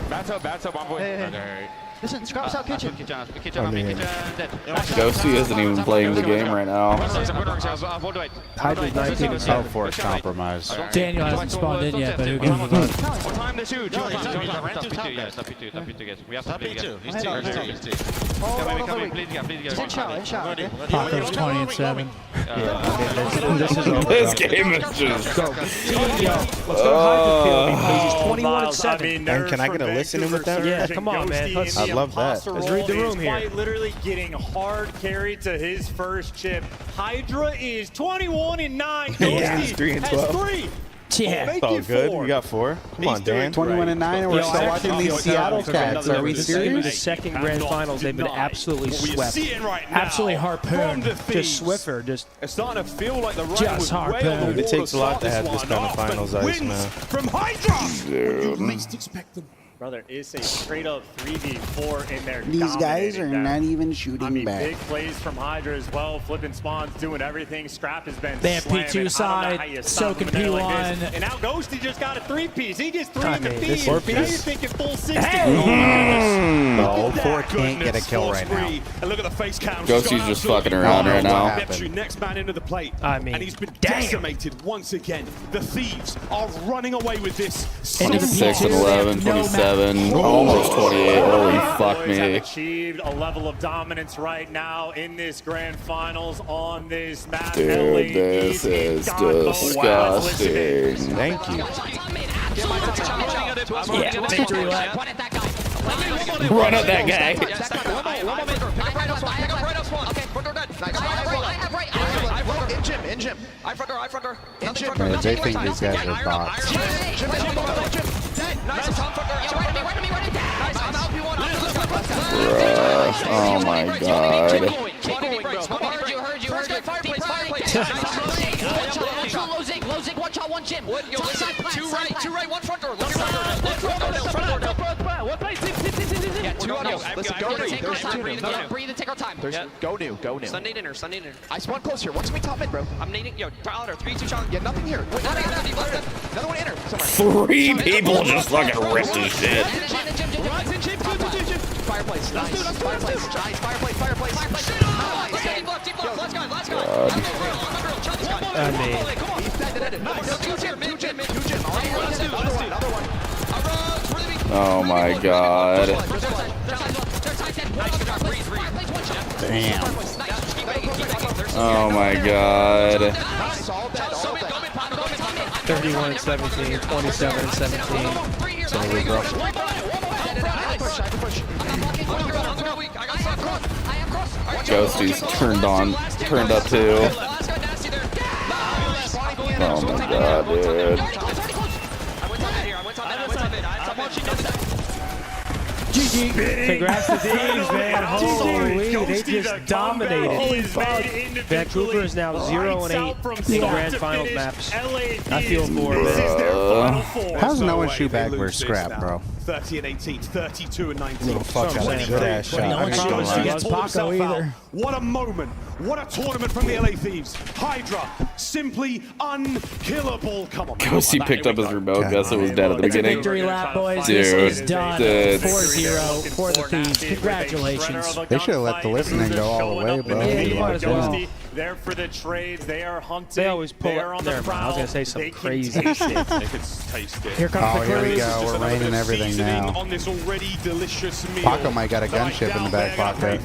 Bats up, one point. Hey. Listen, Scraps out kitchen. Ghosty isn't even playing the game right now. Hydra's 19 Oh, force compromise. Daniel hasn't spawned in yet, but who gives a fuck? What time the two? We have to play together. He's two. Paco's 20 and 7. This is over. This game is just... Let's go Hydra field. He's 21 and 7. And can I get a listening with them? Yeah, come on, man. I'd love that. Let's read the room here. Quite literally getting hard carried to his first chip. Hydra is 21 and 9. Yeah, he's 3 and 12. 3. Yeah. It's all good. We got 4. Come on, Dan. 21 and 9, and we're still watching these Seattle Cats. Are we This is gonna be the serious? second grand finals. They've been absolutely swept. Absolutely harpooned. Just Swiffer. Just It's starting to feel like the run Just was harpoon. way on the Dude, it takes a lot to have this kind of finals ice, man. From Hydra! Dude. Least expect them. Brother, it's a straight up 3v4 in there. These guys are not even shooting I mean, back. big plays from Hydra as well. Flipping spawns, doing everything. Scrap has been They have slamming. P2 side, soaking P1. And now Ghosty just got a 3-piece. He gets 3 in the feed. this Now 4-piece? you're thinking full 60. Oh, 4 can't get a kill right now. And look at the face cam. Ghosty's just fucking around right now. Neptune, next man into the plate. I mean, and he's been decimated once again. The Thieves are running away with this. 26 and 11, 27, almost 28. Holy fuck me. Achieved a level of dominance right now in this grand finals on this map. Dude, this is disgusting. Thank you. Yeah, victory lap. Run at that guy. In gym. I front door. Man, they think these guys are bots. Bruh. Oh my god. Two right, one front door. Breathe and take our time. Go new. Sunday dinner. I spawn close here. Watch me top mid, bro. I'm nading. Yo, ladder. 3-2 challenge. Yeah, nothing here. Wait, another one enter. 3 people just fucking ripped his shit. Fireplace. Nice. Fireplace. Oh my god. Damn. Oh my god. 31 and 17, 27 and 17. So we're rough. Ghosty's turned up too. Oh my god, dude. GG. Congrats to Thieves, man. Holy, they just dominated. Vancouver is now 0-8 in Grand Finals maps. I feel for How's no one shoot back versus Scrap, bro? 30 and 18, 32 and 19. Little fuck out of good ass shot. No one Paco against Paco either. What a moment. What a tournament from the LA Thieves. Hydra, simply unkillable. Come on. Ghosty picked up his remote. Guess it was dead at the beginning. Victory lap, boys. Dude, This is done. 4-0 for the Thieves. Congratulations. They should have let the listening go all the way, bro. Yeah, you might as well. They're for the trades. They are hunting. They always pull They're up. on the Never mind. I was going to say some They can crazy taste shit. it. They could taste it. Here comes Oh, the here we cruise. go. We're raining everything now. On this already delicious meal. Paco might got a gunship in the back pocket.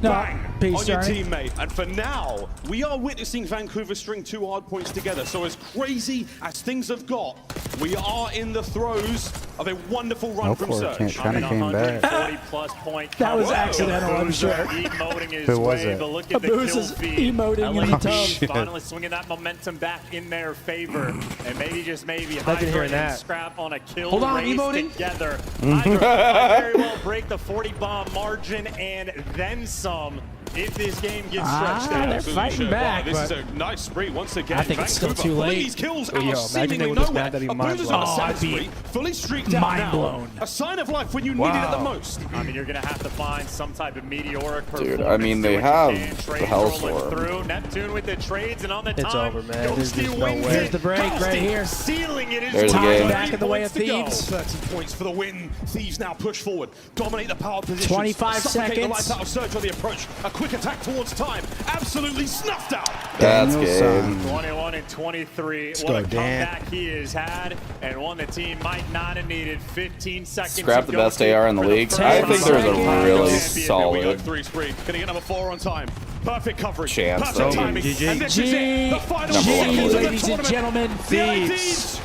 No, peace, on your sorry. teammate. And for now, we are witnessing Vancouver string 2 hard points together. So as crazy as things have got, We are in the throes of a wonderful run from Surge. Kind of came back. 40-plus point. That was accidental, I'm sure. Emoting his Who was way, it? but look at the Abuse kill is feed. emoting in the tub. Finally swinging that momentum back in their favor, and maybe just maybe Imagine Hydra hearing and that. Scrap on a kill Hold on, race emoting. together. Hydra might very well break the 40-bomb margin and then some. If this game gets stretched out. They're fighting back. This but is a nice spree once again. I think it's still Vancouver too pulling late. these kills Yo, out imagine seemingly they were this nowhere. mad, that'd be Abuzer's on a mind-blown. seven I'd be spree, fully streaked out mind now. blown. A sign of life when you need it at the most. I mean, you're going to have to find some type of meteoric performance. Dude, I mean, they do what have you can. the Trades Hellstorm. rolling through. Neptune with the trades and on the It's time. over, man. There's Ghosty just no wins way. it. Here's the break right Ghosty here. Sealing it. There's the Time game. back in the way of 30 Thieves. 30 points for the win. Thieves now push forward, dominate the power positions. 25 suffocate the seconds. life out of Surge on the approach. A quick attack towards time. Absolutely snuffed out. That's game. 21 and 23. Let's What go, a Dan. comeback he has had, and one the team might not have needed. 15 seconds. Scrap to the go best to AR in the for league. first I think there's a time. really Here we go, solid 3 spree. Gonna get number 4 on time. Perfect coverage. chance. Perfect though. timing. GG. And this is it. The final Number one seconds of the Ladies and tournament. gentlemen, The LA Thieves.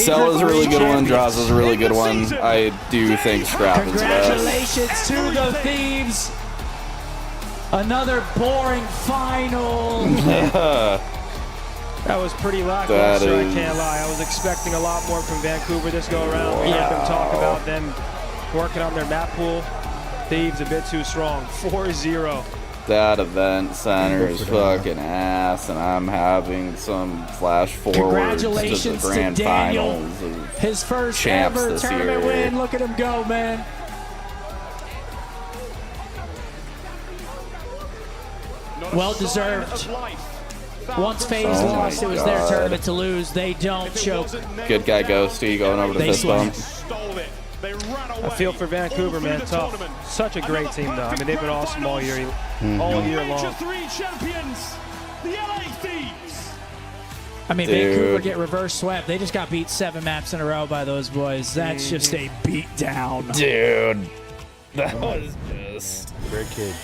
Cell is a really good one. Draws is a really good one. I do think Scrap is best. Congratulations to the Thieves. Another boring final. That was pretty lackluster, I can't lie. I was expecting a lot more from Vancouver this go around. We heard them talk about them working on their map pool. Thieves a bit too strong. 4-0. That event center is fucking ass, and I'm having some flash forwards to the Congratulations to grand Daniel. finals of His first champs ever this tournament year. win. Look at him go, man. Well deserved. Once FaZe Oh lost, my it was their God. tournament to lose. They don't choke. Good guy Ghosty going over to They fist swing. bump. I feel for Vancouver, man. Tough. Such a great team, though. I mean, they've been awesome all year long. 3 champions, the LA Thieves. I mean, Dude. Vancouver get reverse swept. They just got beat 7 maps in a row by those boys. That's just a beat down. Dude, that was just Great kid.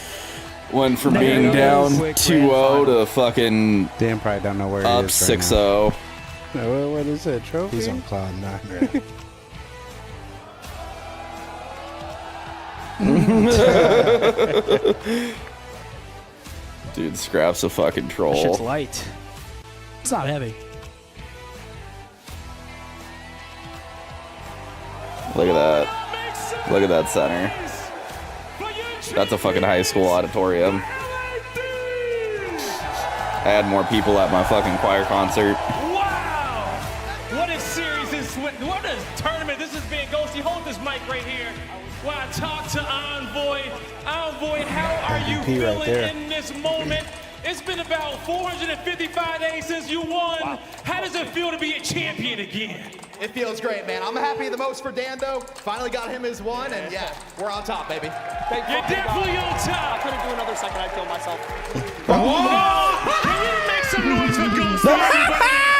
went from There being you go. down Quick 2-0 to fucking Dan probably don't know where up he is right 6-0. now. What is it? Trophy? He's on cloud 9. Dude, Scrap's a fucking troll. Shit's light. It's not heavy. Look at that. Look at that center. That's a fucking high school auditorium. I had more people at my fucking choir concert. Wow! What a series this, what a tournament this has been. Ghosty, hold this mic right here while I talk to Envoy. Envoy, how are you MVP feeling right there. in this moment? It's been about 455 days since you won. Wow. How does it feel to be a champion again? It feels great, man. I'm happy the most for Dan, though. Finally got him his one, and yeah, we're on top, baby. You're definitely on top. I couldn't do another second. I'd kill myself. Whoa! Can you make some noise for Ghosty, everybody?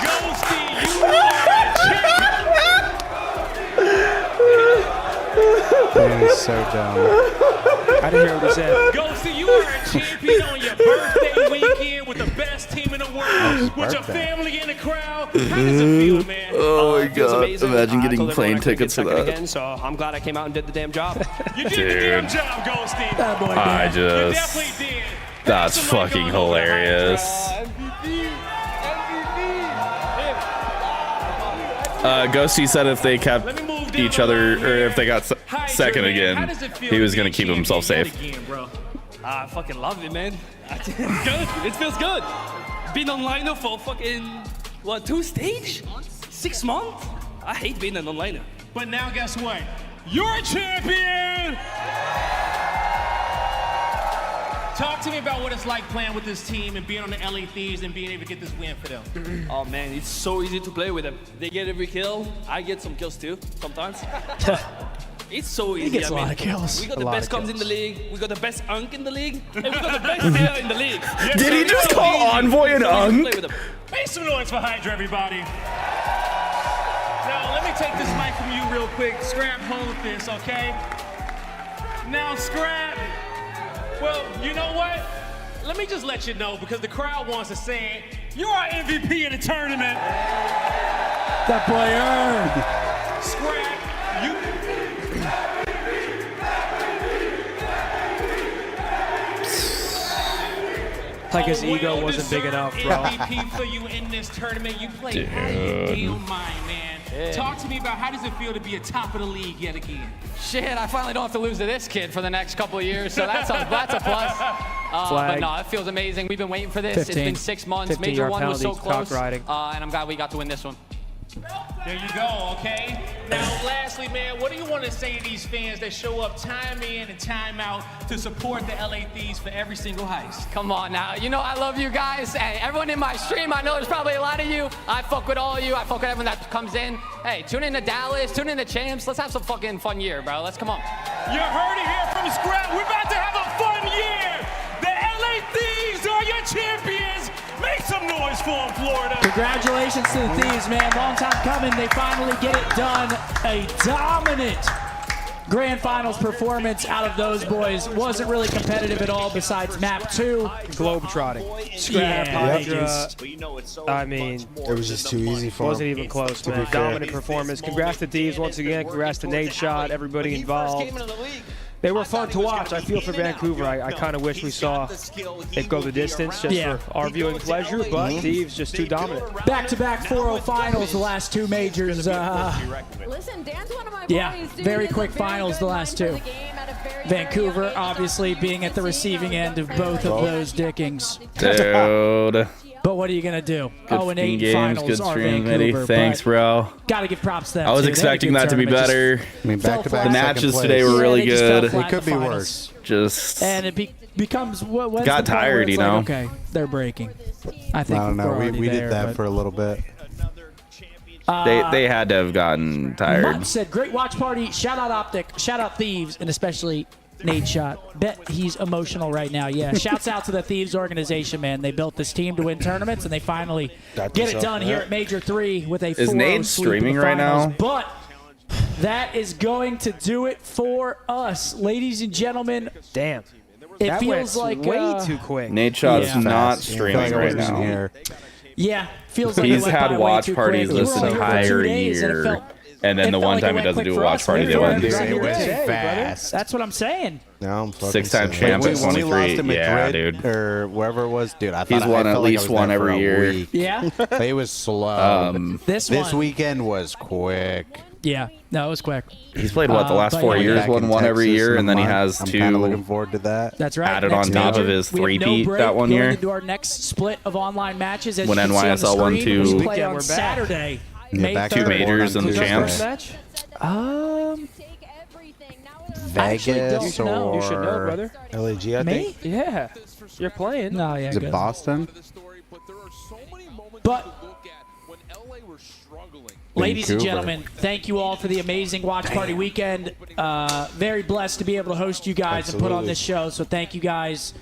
Ghosty, you are a champion. That is so dumb. I didn't hear what he said. Ghosty, you are a champion on your birthday weekend with the best team in the world, with your family in the crowd. How does it feel, man? Oh my It feels god, amazing. imagine I getting told everyone plane I couldn't tickets get for second that. Again, so I'm glad I came out and did the damn job. You did the damn job, Ghosty. That boy I did. You just, definitely did. that's fucking hilarious. Ghosty said if they kept each other, or if they got second again, he was gonna keep himself safe. I fucking love it, man. It's good. It feels good. Been online for fucking, what, 2 stage? 6 months? I hate being an onliner. But now guess what? You're a champion! Talk to me about what it's like playing with this team and being on the LA Thieves and being able to get this win for them. Oh man, it's so easy to play with them. They get every kill. I get some kills too, sometimes. It's so easy. He gets I a mean, lot of kills. We got A the lot best of comms in kills. the league. We got the best unk in the league. And we got the best player in the league. Did he just call Envoy an unk? Play with them. Make some noise for Hydra, everybody. Now, let me take this mic from you real quick. Scrap, hold this, okay? Now, Scrap, well, you know what? Let me just let you know, because the crowd wants to say it. You are MVP in the tournament. That boy earned. Scrap, you. Like his ego wasn't big enough, bro. MVP for you in this tournament. You played out of your damn mind, man. Talk to me about how does it feel to be at top of the league yet again? Shit, I finally don't have to lose to this kid for the next couple of years, so that's a plus. But no, it feels amazing. We've been waiting for this. 15. It's been 6 months. 15 Major yard one was so penalties, close, cock riding. and I'm glad we got to win this one. There you go, okay? Now, lastly, man, what do you want to say to these fans that show up time in and time out to support the LA Thieves for every single heist? Come on now. You know I love you guys, and everyone in my stream, I know there's probably a lot of you. I fuck with all of you. I fuck with everyone that comes in. Hey, tune in to Dallas, tune in to Champs. Let's have some fucking fun year, bro. Let's come on. You heard it here from Scrap. We're about to have a fun year. The LA Thieves are your champions. Make some noise for them, Florida. Congratulations to the Thieves, man. Long time coming. They finally get it done. A dominant grand finals performance out of those boys. Wasn't really competitive at all besides map 2. Globetrotting. Scrap, Hydra. I mean, it was just too easy for him. Wasn't even close, man. Dominant performance. Congrats to Thieves once again. Congrats to Nate Shot, everybody involved. They were fun to watch. I feel for Vancouver. I kind of wish we saw it go the distance just for our viewing pleasure, but Thieves just too dominant. Back-to-back 4-0 finals, the last 2 majors. Listen, Dan's one of my boys, dude. Very quick finals, the last 2. Vancouver, obviously, being at the receiving end of both of those dickings. Dude. But what are you going to do? Good 0-8 games, finals good are stream, Vancouver. Eddie. Thanks, bro. Got to give props to them. I was too. expecting that to be better. I mean, back-to-back The matches today were really good. It could be worse. Just and it becomes what got tired, you know. Okay, they're breaking. I think I don't know. We did that for a little bit. They had to have gotten tired. Mutt said, "Great watch party. Shout out OpTic. Shout out Thieves, and especially Nate Shot. Bet he's emotional right now. Yeah. Shouts out to the Thieves organization, man. They built this team to win tournaments, and they finally get it done here at Major 3 with a 4-0 Is Nate streaming right now? But that is going to do it for us, ladies and gentlemen. Damn. It that feels went like way too quick. Nate Shot's not streaming right now. Yeah, feels like He's had watch parties this entire year. And then the one time he doesn't do a watch party, they went. It went fast. That's what I'm saying. No, I'm fucking 6-time champ at 23. Yeah, dude. Or wherever it was, dude. I thought He's won at least one every year. Yeah. It was slow. This weekend was quick. Yeah. No, it was quick. He's played what the last 4 years, won one every year, and then he has I'm 2. kind of looking forward to that. That's right. Added on top of his 3-peat that one year. Into our next split of online matches. As when you can see on the NYSL won screen, 2. we play on Saturday. Yeah, back 2 majors and champs. Vegas or You should know, brother. LAG, I think. Yeah. You're playing. No, yeah. Is it good. Boston? But ladies and gentlemen, thank you all for the amazing watch party weekend. Very blessed to be able to host you guys and put on this show. So thank you guys.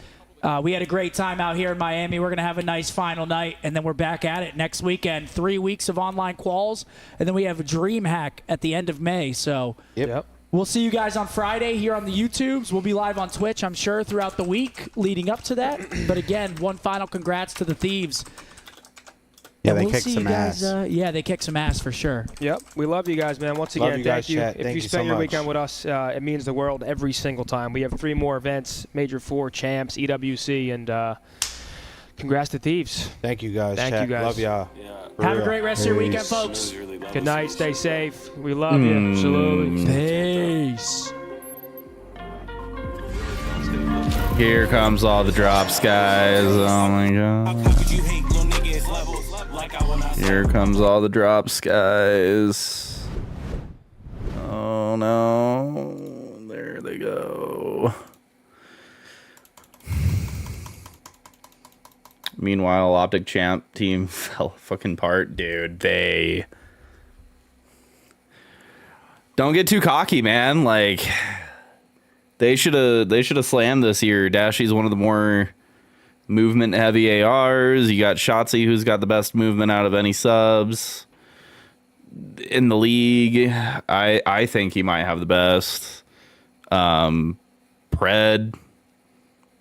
We had a great time out here in Miami. We're going to have a nice final night, and then we're back at it next weekend. 3 weeks of online quals, and then we have a Dream Hack at the end of May. So we'll see you guys on Friday here on the YouTubes. We'll be live on Twitch, I'm sure, throughout the week leading up to that. But again, one final congrats to the Thieves. Yeah, And they we'll kicked see some you guys, ass. Yeah, they kicked some ass for sure. Yep. We love you guys, man. Once Love again, you guys, thank you. chat. If Thank you you spend so your much. weekend with us, it means the world every single time. We have 3 more events, Major 4, Champs, EWC, and congrats to Thieves. Thank you guys. Thank chat. you guys. Love y'all. Have a great rest of your weekend, folks. Good night. Stay safe. We love you. Salute. Peace. Here comes all the drops, guys. Oh my god. Here comes all the drops, guys. Oh no. There they go. Meanwhile, OpTic champ team fell fucking apart. Dude, they don't get too cocky, man. Like they should have slammed this year. Dashy's one of the more movement heavy ARs. You got Shotzi, who's got the best movement out of any subs in the league. I think he might have the best. Pred,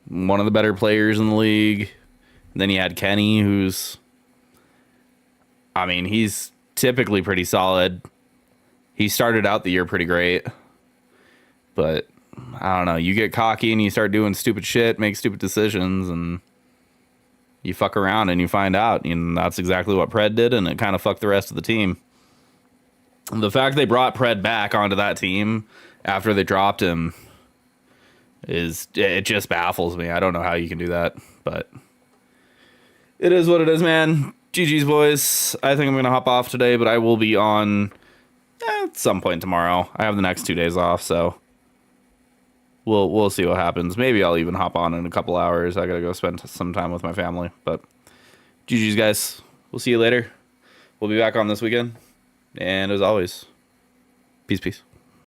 one of the better players in the league. And then you had Kenny, who's I mean, he's typically pretty solid. He started out the year pretty great. But, I don't know. You get cocky and you start doing stupid shit, make stupid decisions, and you fuck around and you find out. And that's exactly what Pred did, and it kind of fucked the rest of the team. The fact they brought Pred back onto that team after they dropped him it just baffles me. I don't know how you can do that, but it is what it is, man. GG's, boys. I think I'm going to hop off today, but I will be on at some point tomorrow. I have the next 2 days off, so we'll see what happens. Maybe I'll even hop on in a couple hours. I got to go spend some time with my family, but GG's, guys. We'll see you later. We'll be back on this weekend, and as always, peace.